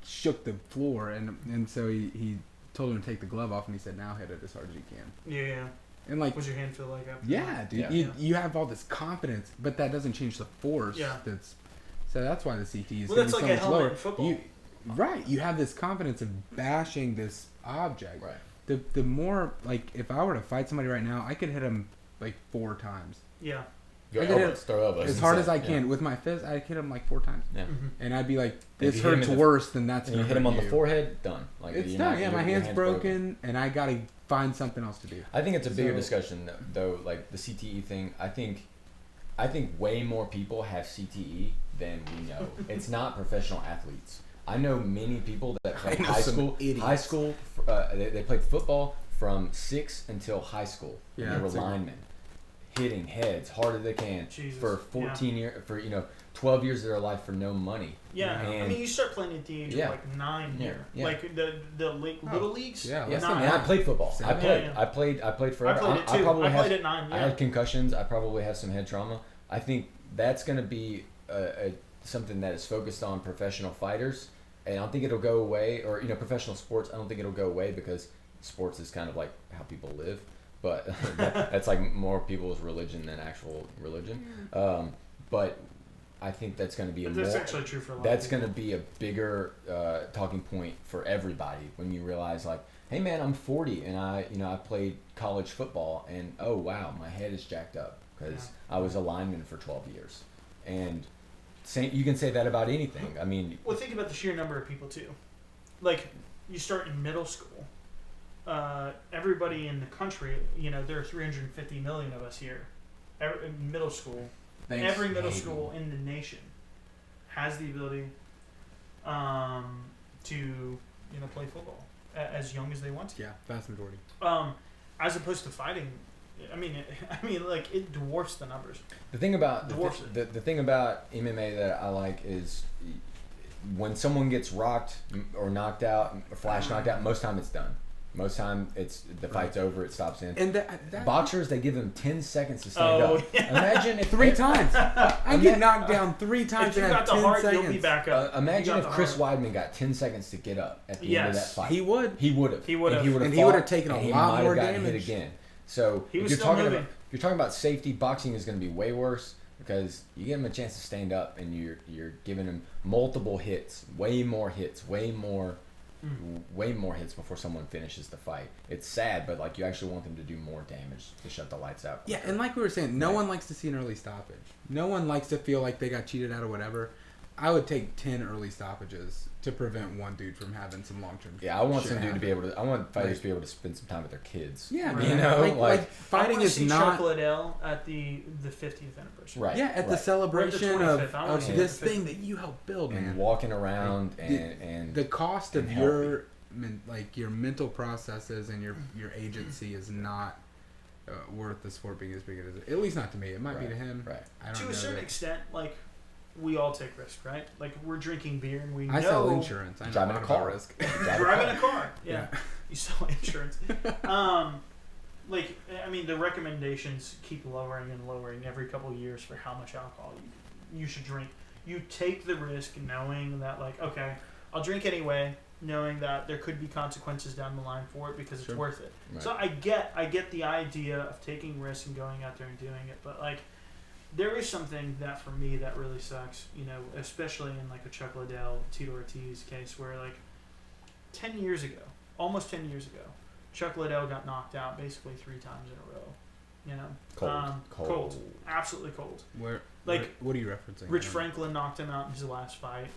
C: shook the floor, and so he told him to take the glove off, and he said, "Now hit it as hard as you can."
A: Yeah.
C: And like,
A: What's your hand feel like after
C: yeah,
A: that?
C: dude,
B: Yeah.
C: you have all this confidence, but that doesn't change the force.
A: Yeah.
C: So that's why the CT is
A: Well, that's
C: so
A: like a
C: much
A: helmet
C: lower.
A: in football.
C: You have this confidence of bashing this object.
B: Right.
C: The more, like, if I were to fight somebody right now, I could hit him like 4 times.
A: Yeah.
B: Go
C: I could
B: elbows, throw elbows.
C: As hard as I
B: Yeah.
C: can. With my fist, I hit him like 4 times.
B: Yeah.
C: And I'd be like,
B: If
C: this
B: you hit him
C: hurts
B: in the-
C: worse than that's
B: And
C: going
B: you
C: to
B: hit him on the
C: you.
B: forehead, done. Like,
C: It's
B: you're
C: done.
B: not-
C: Yeah, my
B: your
C: hand's broken, and I got to find something else to do.
B: I think it's a bigger
C: So-
B: discussion though, like the CTE thing. I think way more people have CTE than we know. It's not professional athletes. I know many people that played
C: know
B: high
C: some
B: school.
C: idiots.
B: High school, they played football from 6 until high school.
C: Yeah,
B: and they were
C: it's like-
B: linemen, hitting heads hard as they can
A: Jesus,
B: for 14 years, for 12 years of their life for no money.
A: Yeah.
B: And
A: I mean, you start playing at the age
B: Yeah.
A: of like 9
B: Yeah.
A: here.
B: Yeah.
A: Like the little leagues.
C: Yeah,
B: Yeah,
C: less than
A: Nine.
B: and I
C: that.
B: played football. I
C: Seven.
B: played.
A: Yeah.
B: I played forever.
A: I played it too.
B: probably
A: I
B: have-
A: played at 9.
B: I
A: Yeah.
B: had concussions. I probably have some head trauma. I think that's going to be something that is focused on professional fighters, and I don't think it'll go away. Or professional sports. I don't think it'll go away because sports is kind of like how people live. But that's like more people's religion than actual religion. But I think that's going to be
A: That's actually true for a lot
B: that's
A: of
B: going
A: people.
B: to be a bigger talking point for everybody when you realize, like, hey man, I'm 40 and I played college football, and oh wow, my head is jacked up because I was a lineman for 12 years. And you can say that about anything. I mean,
A: Well, think about the sheer number of people too. Like, you start in middle school. Everybody in the country, there are 350 million of us here. In middle school. Every middle school in the nation has the ability to play football as young as they want to.
C: Yeah, vast majority.
A: As opposed to fighting, like it dwarfs the numbers.
B: the thing about
A: Dwarfs
B: the thing about MMA that I like is when someone gets rocked or knocked out or flash knocked out, most time it's done. Most time, it's the fight's over. It stops in.
C: And that
B: Boxers, they give them 10 seconds to stand up.
A: Yeah.
B: Imagine if
C: 3 times. I get knocked down 3 times
A: If you
C: and have
A: got the
C: 10
A: heart,
C: seconds.
A: you'll be back up.
B: Imagine
A: You got
B: if
A: the
B: Chris
A: heart.
B: Weidman got 10 seconds to get up at the end of that
A: Yes.
B: fight.
C: He would.
B: He would have.
A: He would have.
B: And
C: he would have taken a lot more
B: gotten
C: damage.
B: hit again. So
A: He
B: if
A: was
B: you're
A: still
B: talking
A: moving.
B: about you're talking about safety, boxing is going to be way worse because you give him a chance to stand up and you're giving him multiple hits, way more hits before someone finishes the fight. It's sad, but like you actually want them to do more damage to shut the lights out.
C: Yeah, and like we were saying, no one likes to see an early stoppage. No one likes to feel like they got cheated out or whatever. I would take 10 early stoppages to prevent one dude from having some long-term.
B: Yeah, I want
C: shit
B: some dude to be able
C: happen.
B: to. I want fighters to be able to spend some time with their kids.
C: Yeah,
A: Right.
B: you
C: man.
B: know,
C: like
A: I
C: fighting
A: wanna
C: is
A: see
C: not.
A: Chuck Liddell at the 50th anniversary.
B: Right.
C: Yeah, at the
B: right.
C: celebration
A: Or the 25th,
C: of,
A: I wanna
C: of
A: see
C: this
A: the 50th.
C: thing that you helped build,
B: and
C: man.
B: walking around
C: The-
B: and
C: The cost of
B: and
C: your your mental processes and your agency is not worth the sport being as big as it is. At least not to me. It might be to him.
B: Right.
C: I don't
A: To
C: know
A: a certain
C: that.
A: extent, like, we all take risk, right? Like, we're drinking beer and we
C: I
A: know...
C: sell insurance. I know
B: Driving
C: a
B: a
C: lot about
B: car.
C: risk.
A: Driving a car. Yeah.
C: Yeah.
A: You sell insurance. Like, I mean, the recommendations keep lowering and lowering every couple of years for how much alcohol you should drink. You take the risk knowing that, like, okay, I'll drink anyway, knowing that there could be consequences down the line for it because
C: Sure.
A: it's worth it.
B: Right.
A: So I get the idea of taking risks and going out there and doing it, but like there is something that for me that really sucks, you know, especially in like a Chuck Liddell, Tito Ortiz case where like 10 years ago, almost 10 years ago, Chuck Liddell got knocked out basically 3 times in a row. You know,
B: Cold.
A: Absolutely cold.
C: Where?
A: Like,
C: what are you referencing?
A: Rich
C: I don't know.
A: Franklin knocked him out in his last fight.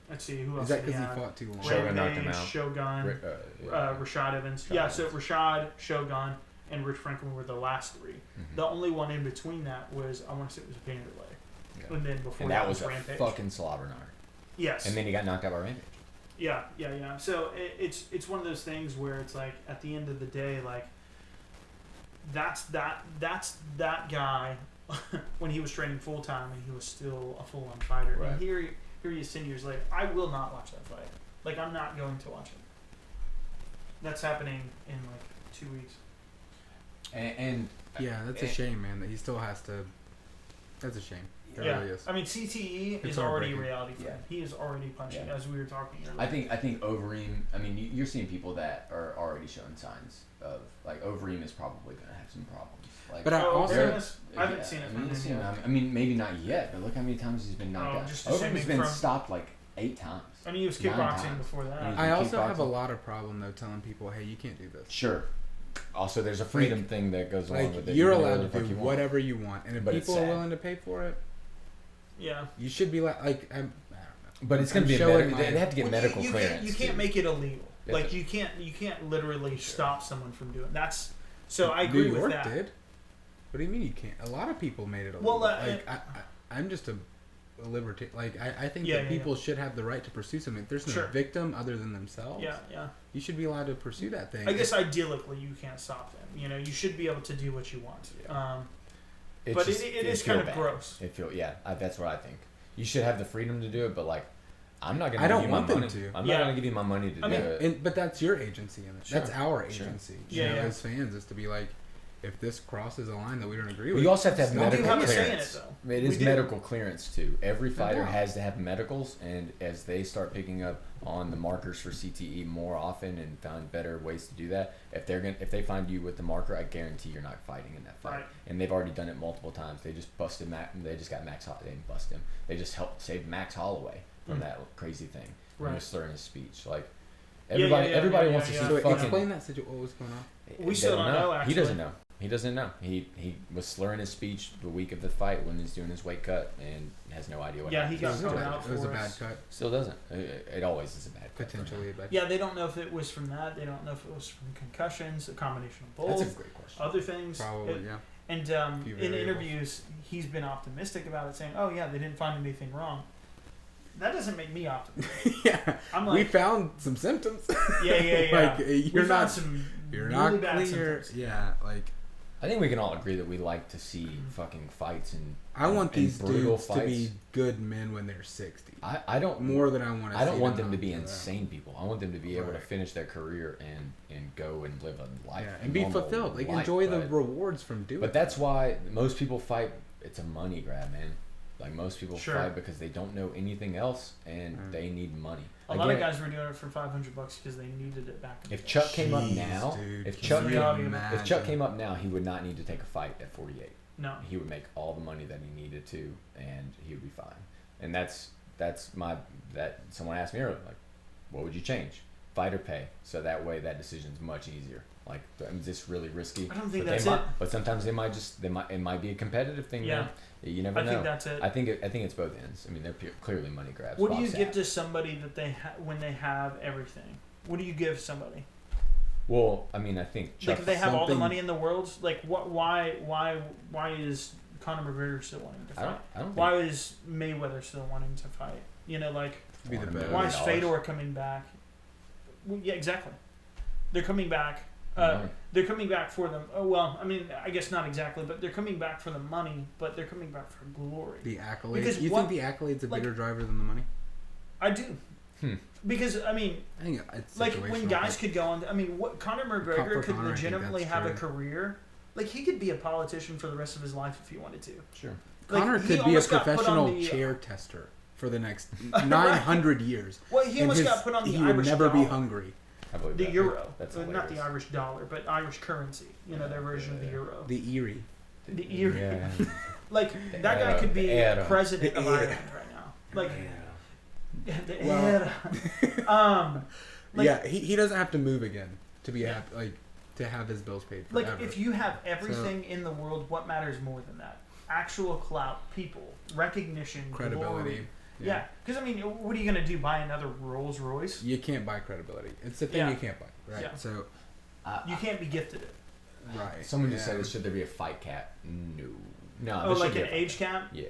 A: Let's see who else.
C: Is that
A: did
C: because he
A: have?
C: fought too long?
B: Shogun knocked him
A: Rampage,
B: out.
A: Shogun, Rashad Evans.
B: Rashad
A: Yeah,
B: Evans.
A: so Rashad, Shogun, and Rich Franklin were the last 3.
B: Mhm.
A: The only one in between that was, I want to say it was Vanderlei.
B: Yeah.
A: And then before
B: And that
A: was
B: was a
A: Rampage.
B: fucking slobber knocker.
A: Yes.
B: And then he got knocked out by Rampage.
A: Yeah. So it's one of those things where it's like at the end of the day, like that's that guy when he was training full time and he was still a full on fighter.
B: Right.
A: And here he is 10 years later. I will not watch that fight. Like I'm not going to watch it. That's happening in like 2 weeks.
B: And
C: Yeah, that's a shame, man. That he still has to. That's a shame. It
A: Yeah.
C: really is.
A: I mean CTE
C: It's
A: is already
C: heartbreaking.
A: reality for him.
B: Yeah.
A: He is already punching
B: Yeah.
A: as we were talking earlier.
B: I think Overeem. I mean, you're seeing people that are already showing signs of like Overeem is probably going to have some problems. Like,
C: But I also-
A: Dennis, I haven't
B: yeah,
A: seen it
B: I
A: from
B: mean,
A: him
B: it's, you know,
A: yet.
B: I mean, maybe not yet, but look how many times he's been knocked
A: Oh,
B: out.
A: just
B: Overeem's
A: assuming
B: been
A: from-
B: stopped like 8 times.
A: I mean, he was
B: 9
A: kickboxing
B: times.
A: before that.
B: And
C: I
B: he's
C: also have a
B: kickboxing.
C: lot of problem though telling people, hey, you can't do this.
B: Sure. Also, there's a freedom thing that goes along
C: Like
B: with it.
C: you're
B: You can do
C: allowed
B: whatever
C: to
B: the fuck
C: do
B: you want.
C: whatever you want, and if
B: But it's
C: people are
B: sad.
C: willing to pay for it,
A: Yeah.
C: you should be like I don't know.
B: But it's going
C: I'm
B: to be
C: showing
B: they have to get
A: Well,
B: medical
A: you
B: clearance.
A: You can't
B: too.
A: make it illegal.
B: Yeah.
A: Like you can't literally stop someone from doing that's. So I
C: New
A: agree
C: York
A: with that.
C: did. What do you mean you can't? A lot of people made it illegal.
A: Well,
C: like I'm just a libertarian. Like I think
A: Yeah,
C: that
A: yeah,
C: people should have the right to pursue something. If there's no
A: Sure.
C: victim other than themselves,
A: Yeah.
C: you should be allowed to pursue that thing.
A: I guess idyllically you can't stop them. You know, you should be able to do what you want.
B: It's
A: But
B: just-
A: it is
B: feel
A: kind of
B: bad.
A: gross.
B: That's what I think. You should have the freedom to do it, but like, I'm not going
C: I
B: to
C: don't
B: give you my
C: want them
B: money.
C: to.
B: I'm
A: Yeah.
B: not going to give you my money to
A: I
B: do
A: mean,
B: it.
C: But that's your agency in it.
A: Sure.
C: That's our
B: Sure.
C: agency.
A: Yeah,
C: you know,
A: yeah.
C: as fans, is to be like, if this crosses a line that we don't agree
B: But
C: with.
B: you also have to have
C: it's not
A: We do
B: medical
A: have a say in
B: clearance.
A: it, though.
B: It
A: We
B: is
A: do.
B: medical clearance too. Every fighter
C: doubt.
B: has to have medicals, and as they start picking up on the markers for CTE more often and find better ways to do that, if they find you with the marker, I guarantee you're not fighting in that fight.
A: Right.
B: And they've already done it multiple times. They just busted They just got Max. They didn't bust him. They just helped save Max Holloway from that crazy thing. When he
A: Right.
B: was slurring his speech. Like
A: Yeah,
B: everybody
A: yeah,
B: wants
A: yeah,
B: to
A: yeah.
B: see
C: So
B: fucking.
C: explain that situation. What was going on?
A: We
B: They
A: still don't know,
B: He
A: actually.
B: doesn't know. He doesn't know. He was slurring his speech the week of the fight when he's doing his weight cut and has no idea what
A: Yeah,
B: happened.
A: he got
C: It was
A: thrown
C: a bad-
A: out
C: It was a
A: for
C: bad
A: us.
C: cut.
B: Still doesn't. It always is a bad cut.
C: Potentially a bad
A: Yeah, they don't know if it was from that. They don't know if it was from concussions, a combination of both.
B: That's a great question.
A: Other things.
C: Probably, yeah.
A: And
C: Few
A: in
C: variables.
A: interviews, he's been optimistic about it, saying, "Oh yeah, they didn't find anything wrong." That doesn't make me optimistic.
C: Yeah.
A: I'm
C: We
A: like,
C: found some symptoms.
A: yeah.
C: Like
A: We
C: you're
A: found
C: not
A: some
C: you're
A: really
C: not
A: bad
C: clear.
A: symptoms.
C: Yeah, like
B: I think we can all agree that we like to see fucking fights and
C: I want
B: and
C: these
B: brutal
C: dudes
B: fights.
C: to be good men when they're 60.
B: I don't
C: More than I want to.
B: I don't want
C: them
B: them to
C: not
B: be
C: do that.
B: insane people. I want them to be able to
C: Right.
B: finish their career and go and live a life
C: Yeah, and be
B: normal
C: fulfilled. Like
B: life,
C: enjoy the
B: but-
C: rewards from doing.
B: But that's why most people fight. It's a money grab, man. Like most people
A: Sure.
B: fight because they don't know anything else and
C: Right.
B: they need money.
A: A lot of guys were doing it for $500 because they needed it back. in the
B: If
A: day.
B: Chuck came up
C: Jeez,
B: now,
C: dude,
B: if
C: can
B: Chuck
C: you
A: came-
C: imagine?
B: if Chuck came up now, he would not need to take a fight at 48.
A: No.
B: He would make all the money that he needed to, and he would be fine. And that's someone asked me earlier, like, what would you change? Fight or pay? So that way, that decision's much easier. Like, is this really risky?
A: I don't think
B: But
A: that's
B: they might,
A: it.
B: But sometimes it might be a competitive thing.
A: Yeah.
B: Man. You never
A: I
B: know.
A: think that's it.
B: I think it's both ends. I mean, they're clearly money grabs.
A: What do you
B: Box
A: give
B: out.
A: to somebody that when they have everything? What do you give somebody?
B: Well, I mean, I think Chuck.
A: Like if they have all the
C: something-
A: money in the world, like what? Why is Conor McGregor still wanting to
B: I
A: fight?
B: don't.
A: Why is Mayweather still wanting to fight? You know, like
C: Be the
B: $100
C: best.
B: million.
A: why is Fedor coming back? Well, yeah, exactly. They're coming back.
B: Money.
A: They're coming back for them. Oh well, I mean, I guess not exactly, but they're coming back for the money. But they're coming back for glory.
C: The accolades.
A: Because
C: You
A: what-
C: think the accolades a
A: like-
C: bigger driver than the money?
A: I do. Because I mean,
C: I think it's
A: like when
C: situational,
A: guys
C: but-
A: could go on. I mean, what Conor
C: For
A: McGregor could
C: Conor, I think
A: legitimately
C: that's
A: have a
C: true.
A: career. Like he could be a politician for the rest of his life if he wanted to.
B: Sure.
A: Like,
C: Connor
A: he
C: could be a
A: almost got put on
C: professional
A: the-
C: chair tester for the next 900 years.
A: Well, he
C: And
A: almost
C: his-
A: got put on the
C: he
A: Irish
C: would never
A: dollar.
C: be hungry.
B: I believe
A: The
B: that.
A: euro,
B: That's
A: not the
B: hilarious.
A: Irish dollar, but Irish currency. You know, their version of the euro.
C: The Erie.
A: The euro.
B: Yeah.
A: Like that guy could be
B: era.
A: president of
C: The era.
A: Ireland right now. Like the
C: Well-
A: era. Like,
C: Yeah, he doesn't have to move again to be happy, like to have his bills paid
A: like
C: forever.
A: if you have everything in the world, what matters more than that? Actual clout, people, recognition,
C: credibility.
A: glory. Yeah, because I mean, what are you gonna do? Buy another Rolls Royce?
C: You can't buy credibility. It's the thing
A: Yeah.
C: you can't buy, right?
A: Yeah.
C: So,
A: You can't be gifted it.
C: right.
B: Someone just
C: yeah.
B: said, should there be a fight cap? No. No.
A: Oh,
B: there
A: like
B: should be
A: an
B: a fight
A: age cap?
B: Yeah.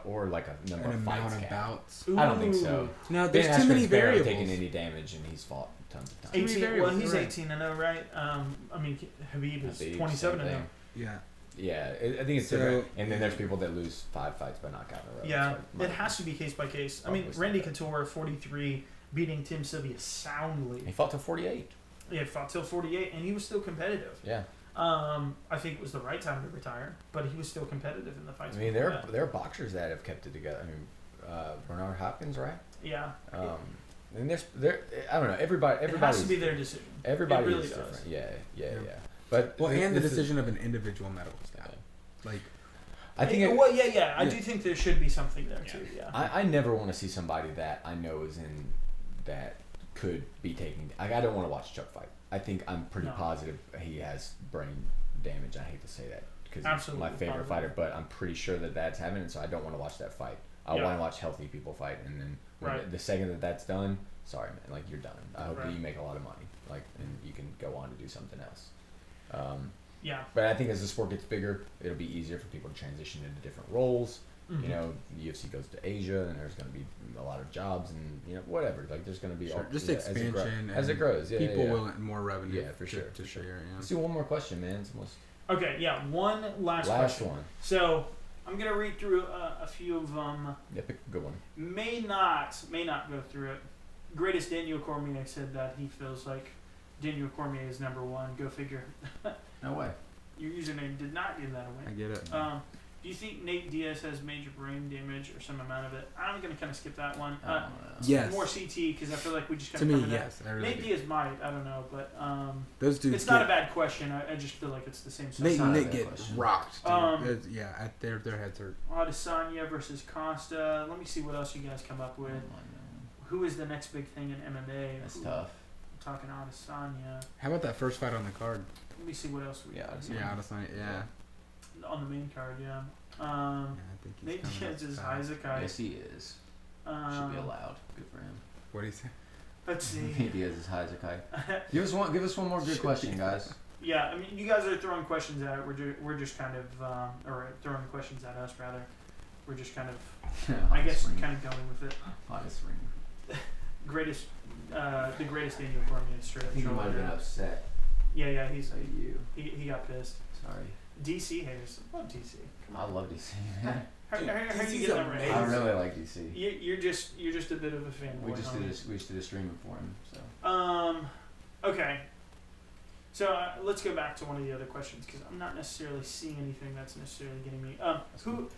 B: Or like a number
C: an
B: of fights
C: amount of
B: cap.
C: bouts.
B: I don't think so.
C: No,
B: Ben
C: there's too many
B: Askren's barely
C: variables.
B: taken any damage, and he's fought tons of times.
A: 18. Well,
C: variables,
A: he's
C: right.
A: 18. I know, right? I mean, Habib is
B: Habib,
A: 27. I
B: same
A: know.
B: thing.
C: Yeah.
B: Yeah, I think it's
C: So-
B: different. And then there's people that lose 5 fights by knockout in a row.
A: Yeah,
B: It's like,
A: it has to be case by case. I mean,
B: Probably
A: Randy
B: not.
A: Couture, 43, beating Tim Sylvia soundly.
B: He fought till 48.
A: Yeah, fought till 48, and he was still competitive.
B: Yeah.
A: I think it was the right time to retire, but he was still competitive in the
B: I
A: fights.
B: mean,
A: before
B: there are boxers that have kept it together. I mean, Bernard Hopkins, right?
A: that. Yeah,
B: And there. I don't know. Everybody.
A: it has to be their decision.
B: Everybody
A: it really
B: is
A: does.
B: different. Yeah.
C: Yeah.
B: But
C: Well, and the
B: this is-
C: decision of an individual medical staff. Like,
B: I think.
A: Well, yeah. I
C: Yeah.
A: do think there should be something there too. Yeah.
B: I never want to see somebody that I know is in that could be taking. I don't want to watch Chuck fight. I think I'm pretty
A: No.
B: positive he has brain damage. I hate to say that because he's
A: Absolutely,
B: my favorite
A: probably.
B: fighter, but I'm pretty sure that that's happening. So I don't want to watch that fight. I
A: Yeah.
B: want to watch healthy people fight, and then when
A: Right.
B: the second that that's done, sorry man, like you're done. I hope that
A: Right.
B: you make a lot of money, like, and you can go on to do something else.
A: Yeah.
B: But I think as the sport gets bigger, it'll be easier for people to transition into different roles.
A: Mhm.
B: You know, the UFC goes to Asia, and there's going to be a lot of jobs, and whatever. Like, there's going to be
C: sure,
B: all,
C: just
B: yeah,
C: expansion
B: as it
C: and
B: grows. Yeah,
C: people
B: yeah.
C: will more revenue.
B: Yeah, for
C: to-
B: sure,
C: To
B: for sure.
C: share. Yeah.
B: Let's do one more question, man. It's almost
A: Okay. Yeah. One last
B: last
A: question.
B: one.
A: So I'm gonna read through a few of them.
B: Yeah, pick a good one.
A: May not go through it. Greatest Daniel Cormier said that he feels like Daniel Cormier is number one. Go figure.
B: No way.
A: Your username did not give that
C: I
A: away.
C: get it.
A: Do you think Nate Diaz has major brain damage or some amount of it? I'm gonna kind of skip that one.
C: Yes.
A: More CT because I feel like we just
C: To
A: kind of
C: me, yes. I really
A: Nate
C: do.
A: Diaz might. I don't know, but
C: Those dudes.
A: it's not a
C: get-
A: bad question. I just feel like it's the same stuff.
C: Nate
B: not a
C: Nick
B: bad
C: get
B: question.
C: rocked. Dude.
A: Um,
C: Yeah, their heads hurt.
A: Adesanya versus Costa. Let me see what else you guys come up with. Who is the next big thing in MMA?
B: That's
A: Who-
B: tough.
A: I'm talking Adesanya.
C: How about that first fight on the card?
A: Let me see what else we
B: Yeah,
A: got.
B: Adesanya.
C: Yeah, Adesanya. Yeah.
A: On the main card, yeah.
C: Yeah, I think he's
A: Nate
C: coming
A: Diaz
C: up
A: is
C: fast.
A: Isaac.
B: Yes, he is. Should be allowed. Good for him.
C: What do you say?
A: Let's see.
B: He is Heisekai. Give us one more good question, guys.
A: Yeah, I mean, you guys are throwing questions at it. We're just kind of, or throwing questions at us rather. We're just kind of, I guess, kind of going with it.
B: Hottest ring.
A: Greatest, the greatest Daniel Cormier straight
B: I
A: up
B: think he might have been
A: shoulder.
B: upset
A: Yeah, he's
B: at you.
A: he got pissed.
B: Sorry.
A: DC haters. I love DC.
B: I love DC, man.
A: How you
C: DC's
A: get that right?
C: amazing.
B: I really like DC.
A: You're just a bit of a fanboy.
B: We just did a streaming for him. So.
A: Okay. So let's go back to one of the other questions because I'm not necessarily seeing anything that's necessarily getting me.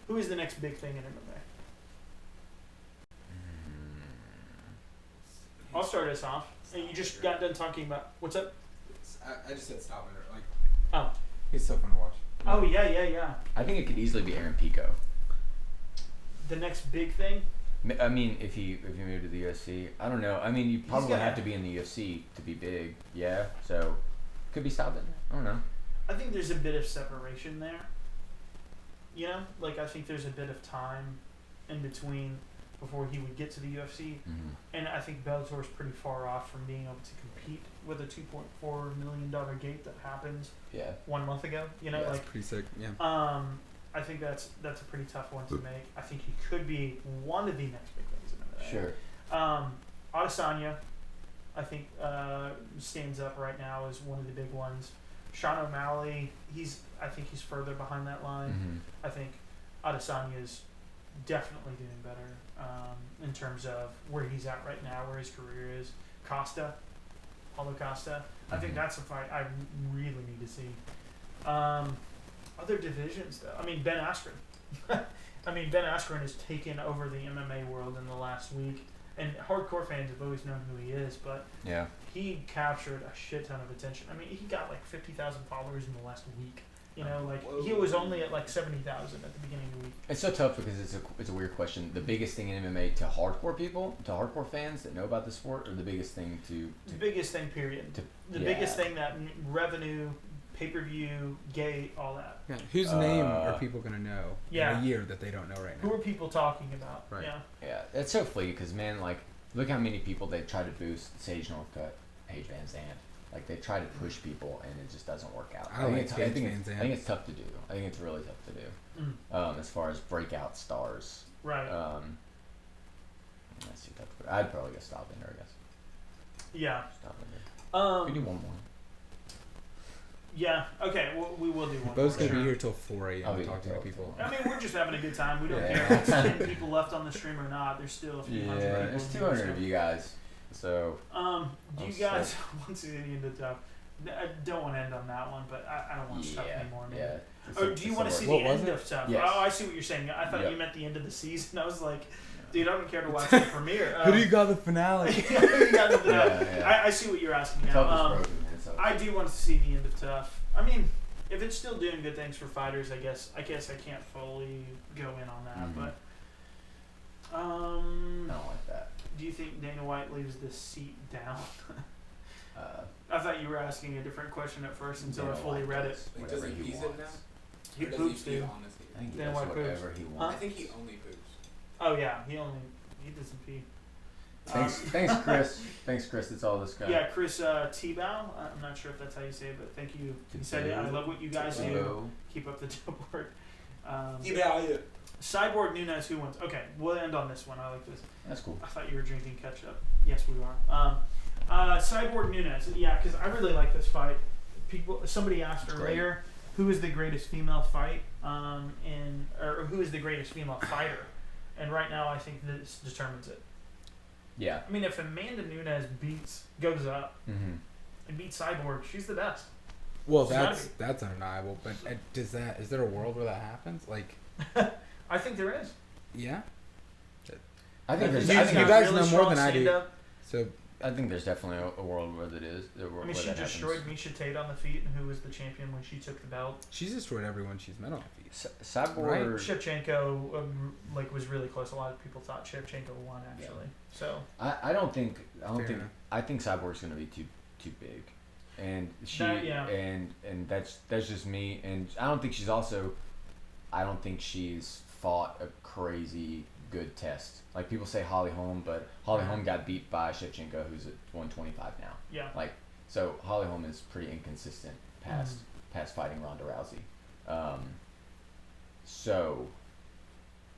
A: Who is the next big thing in MMA? I'll start us off. And you just got done talking about what's up?
C: I just said stop it. Like,
A: Oh.
C: he's so fun to watch.
A: Oh yeah.
B: I think it could easily be Aaron Pico.
A: The next big thing.
B: I mean, if he moved to the UFC, I don't know. I mean, you probably
A: gonna-
B: have to be in the UFC to be big. Yeah, so could be stopping. I don't know.
A: I think there's a bit of separation there. You know, like I think there's a bit of time in between before he would get to the UFC,
B: Mm-hmm.
A: and I think Bellator's pretty far off from being able to compete with a $2.4 million gate that happened
B: Yeah.
A: 1 month ago. You know,
B: Yeah,
A: like
C: Pretty sick. Yeah.
A: I think that's a pretty tough one to make. I think he could be one of the next big things in MMA.
B: Sure.
A: Adesanya, I think stands up right now as one of the big ones. Sean O'Malley, I think he's further behind that line.
B: Mm-hmm.
A: I think Adesanya is definitely doing better in terms of where he's at right now, where his career is. Paulo Costa, I think
B: Mhm.
A: that's a fight I really need to see. Other divisions, though. I mean, Ben Askren. Ben Askren has taken over the MMA world in the last week, and hardcore fans have always known who he is, but
B: Yeah.
A: he captured a shit ton of attention. I mean, he got like 50,000 followers in the last week. You know, like he was only at like 70,000 at the beginning of the week.
B: It's so tough because it's a weird question. The biggest thing in MMA to hardcore people, to hardcore fans that know about the sport, or the biggest thing to
A: The biggest thing, period. The
B: yeah.
A: biggest thing that revenue, pay-per-view, gate, all that.
C: Yeah. Whose name are people gonna know
A: Yeah.
C: in a year that they don't know right
A: Who
C: now?
A: are people talking about?
C: Right.
A: Yeah.
B: Yeah, it's so fleeting because, man, like, look how many people they try to boost Sage Northcutt, Paige Van Zandt. Like, they try to push people, and it just doesn't work out.
C: I like Paige
B: think
C: Van Zandt.
B: I think it's tough to do. I think it's really tough to do. As far as breakout stars.
A: Right.
B: Let's see. I'd probably go stop in there, I guess.
A: Yeah.
B: Stop in there. We do one more.
A: Yeah. Okay. Well, we will do one.
C: Bo's
A: more,
C: gonna be
A: sure.
C: here till 4 a.m.
B: I'll be
C: talking
B: here
C: to
B: till
C: people.
A: I mean, we're just having a good time. We don't
B: Yeah.
A: care if there's 10 people left on the stream or not. There's still a few
B: Yeah,
A: hundred people.
B: there's
A: in
B: 200
A: here,
B: of you guys. So.
A: Do
B: I'm
A: you guys want to get into tough? I don't want to end on that one, but I don't want to stuff anymore, man.
B: Yeah.
A: Or do you want to see
C: What
A: the
C: was
A: end
C: it?
A: of stuff?
B: Yes.
A: Oh, I see what you're saying. I thought
B: Yep.
A: you meant the end of the season. I was like, dude, I don't care to watch the premiere.
C: Who do you got the finale?
A: Who you got the
B: Yeah.
A: I see what you're asking now.
B: Tough is broken, man. So.
A: I do want to see the end of Tough. I mean, if it's still doing good things for fighters, I guess I can't fully go in on that.
B: Mhm.
A: But
B: I don't like that.
A: do you think Dana White leaves the seat down? I thought you were asking a different question at first until I
B: Dana
A: fully
B: White
A: read it.
B: does
C: Like,
B: whatever
C: does he
B: he
C: pee it
B: wants.
C: now?
A: He
C: Or does
A: poops,
C: pee
A: dude.
C: honestly?
B: I think he
A: Dana
B: does
A: White poops.
B: whatever he wants.
C: I think he only poops.
A: Oh yeah, he doesn't pee.
B: Thanks, Chris. That's all this guy.
A: Yeah, Chris T-Bow. I'm not sure if that's how you say it, but thank you. He said, I love what you guys do.
B: Hello.
A: Keep up the dope work.
C: Yeah.
A: Cyborg Nunes, who wins? Okay, we'll end on this one. I like this.
B: That's cool.
A: I thought you were drinking ketchup. Yes, we are. Cyborg Nunes. Yeah, because I really like this fight. Somebody asked
B: It's
A: earlier, who is the greatest female fight, or who is the greatest female fighter? And right now, I think this determines it.
B: Yeah.
A: I mean, if Amanda Nunes goes up
B: Mm-hmm.
A: and beats Cyborg, she's the best.
C: Well,
A: It's
C: that's undeniable. But is there a world where that happens? Like,
A: I think there is.
C: yeah.
B: I think there's.
C: You
B: I think
C: guys
B: there's-
C: know more
A: strong
C: than I do.
A: stand-up.
C: So
B: I think there's definitely a world where that is.
A: I mean, she destroyed Misha Tate on the feet, and who was the champion when she took the belt.
C: she's destroyed everyone she's met on the feet.
B: Cyborg.
A: Shevchenko was really close. A lot of people thought Shevchenko won actually. So
B: I don't think.
C: Fair enough.
B: I think Cyborg's gonna be too big, and she
A: Yeah.
B: and that's just me. And I don't think she's fought a crazy good test. Like people say Holly Holm, but Holly Holm got beat by Shevchenko, who's at 125 now.
A: yeah,
B: Like, so Holly Holm is pretty inconsistent past fighting Ronda Rousey. So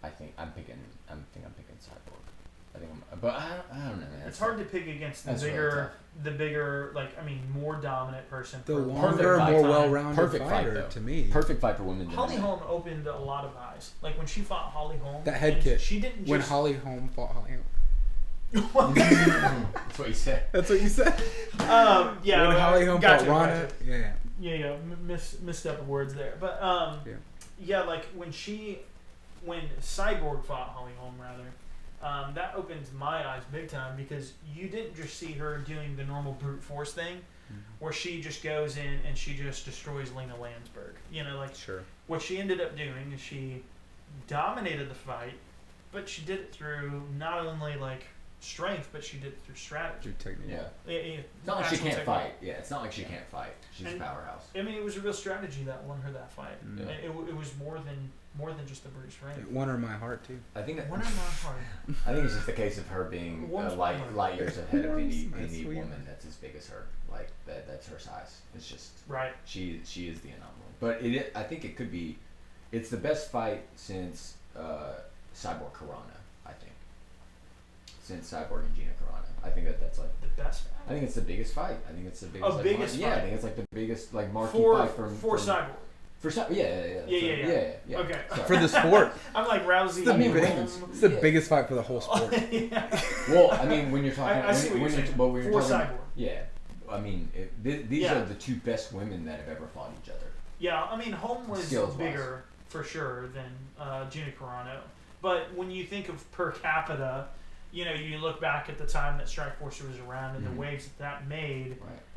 B: I think I'm picking Cyborg. I think But I don't know, man.
A: It's hard to pick against the bigger, more dominant person.
C: The
A: for a
C: longer,
A: longer
C: more
A: time.
C: well-rounded
B: Perfect
C: fighter
B: fight, though.
C: to me.
B: Perfect fight for women.
A: Holly Holm opened a lot of eyes. Like when she fought Holly Holm.
C: That head kick.
A: She didn't just...
C: When Holly Holm fought Holly Holm.
B: That's what you said.
C: That's what you said?
A: Yeah.
C: When Holly Holm fought Ronda. Yeah.
A: Yeah. Misstep of words there. But, like when Cyborg fought Holly Holm, rather, that opened my eyes big time because you didn't just see her doing the normal brute force thing where she just goes in and she just destroys Lena Landsberg.
C: Sure.
A: What she ended up doing is she dominated the fight, but she did it through not only strength, but she did it through strategy.
C: Through technique.
B: Yeah. It's not like she can't fight. Yeah, it's not like she can't fight. She's a powerhouse.
A: I mean, it was a real strategy that won her that fight.
B: Yeah.
A: It was more than just the brute strength.
C: It won her my heart too.
B: I think
A: Won her my heart.
B: I think it's just a case of her being light years ahead of any woman that's as big as her. Like that's her size. It's just
A: right.
B: She is the anomaly. But I think it could be. It's the best fight since Cyborg Corona. I think since Cyborg and Gina Carano. I think that's like
A: the best fight.
B: I think it's the biggest fight. I think it's the biggest.
A: Biggest fight.
B: Yeah, I think it's like the biggest marquee fight
A: for Cyborg.
B: For Cyborg, yeah.
A: Okay.
C: For the sport.
A: I'm like Rousey.
C: It's the biggest fight for the whole sport.
A: Yeah.
B: Well, I mean, when you're talking,
A: I see what you're saying. For Cyborg.
B: Yeah, I mean, these are the two best women that have ever fought each other.
A: Yeah, I mean, Holm was bigger for sure than Gina Carano, but when you think of per capita. You look back at the time that Strikeforce was around and the waves that made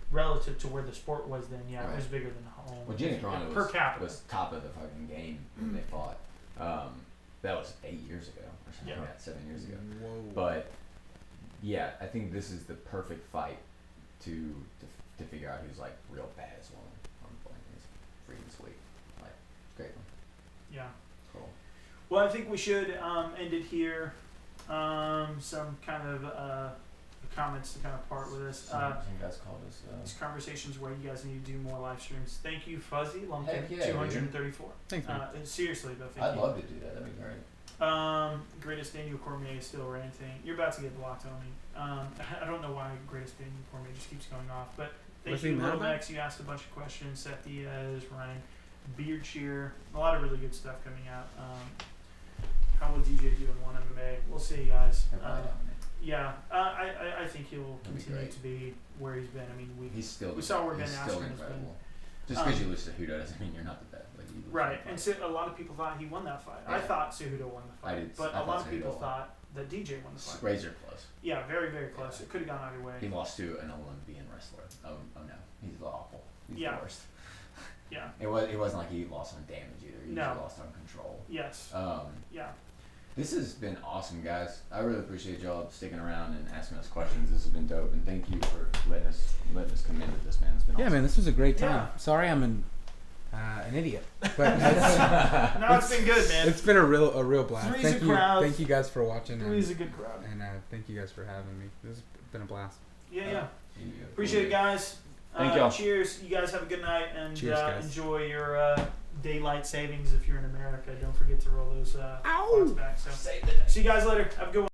A: relative to where the sport was then. Yeah, it was bigger than Holm.
B: Well, Gina Carano
A: per capita
B: was top of the fucking game when they fought. That was 8 years ago or something like that, 7 years ago.
C: Whoa.
B: But yeah, I think this is the perfect fight to figure out who's like real badass woman. It's freaking sweet. Like, it's a great one.
A: Yeah.
B: Cool.
A: Well, I think we should end it here. Some kind of comments to kind of part with us.
B: Some guys called us.
A: These conversations where you guys need to do more live streams. Thank you, Fuzzy Lumpkin,
B: Heck yeah,
A: 234.
C: Thanks, man.
A: Seriously, though, thank
B: I'd
A: you.
B: love to do that. That'd be great.
A: Greatest Daniel Cormier is still ranting. You're about to get blocked, homie. I don't know why Greatest Daniel Cormier just keeps going off, but thank you, Little Max. You asked a bunch of questions. Seth Diaz, Ryan, Beard Shear, a lot of really good stuff coming out. How will DJ do in 1MMA? We'll see, guys. I think he'll continue to be where he's been. I mean, we saw where Ben Askren has been.
B: Just because you lose to Cejudo doesn't mean you're not the best.
A: Right, and so a lot of people thought he won that fight. Yeah. I thought Cejudo won the fight, but a lot of people thought that DJ won the fight.
B: Razor close.
A: Yeah, very, very close. It could have gone either way.
B: He lost to an Olympian wrestler. Oh no, he's awful. He's the worst.
A: Yeah.
B: It wasn't like he lost on damage either. He just lost on control.
A: Yes. Yeah.
B: This has been awesome, guys. I really appreciate y'all sticking around and asking us questions. This has been dope, and thank you for letting us come into this, man. It's been awesome.
C: Man, this was a great time. Yeah. Sorry, I'm an idiot, but
A: no, it's been good, man.
C: It's been a real blast. Thank you guys for watching.
A: Three's a good crowd,
C: and thank you guys for having me. This has been a blast.
A: Yeah. Appreciate it, guys.
B: Thank y'all.
A: Cheers. You guys have a good night, and enjoy your daylight savings if you're in America. Don't forget to roll those clocks back. So, see you guys later. Have a good one.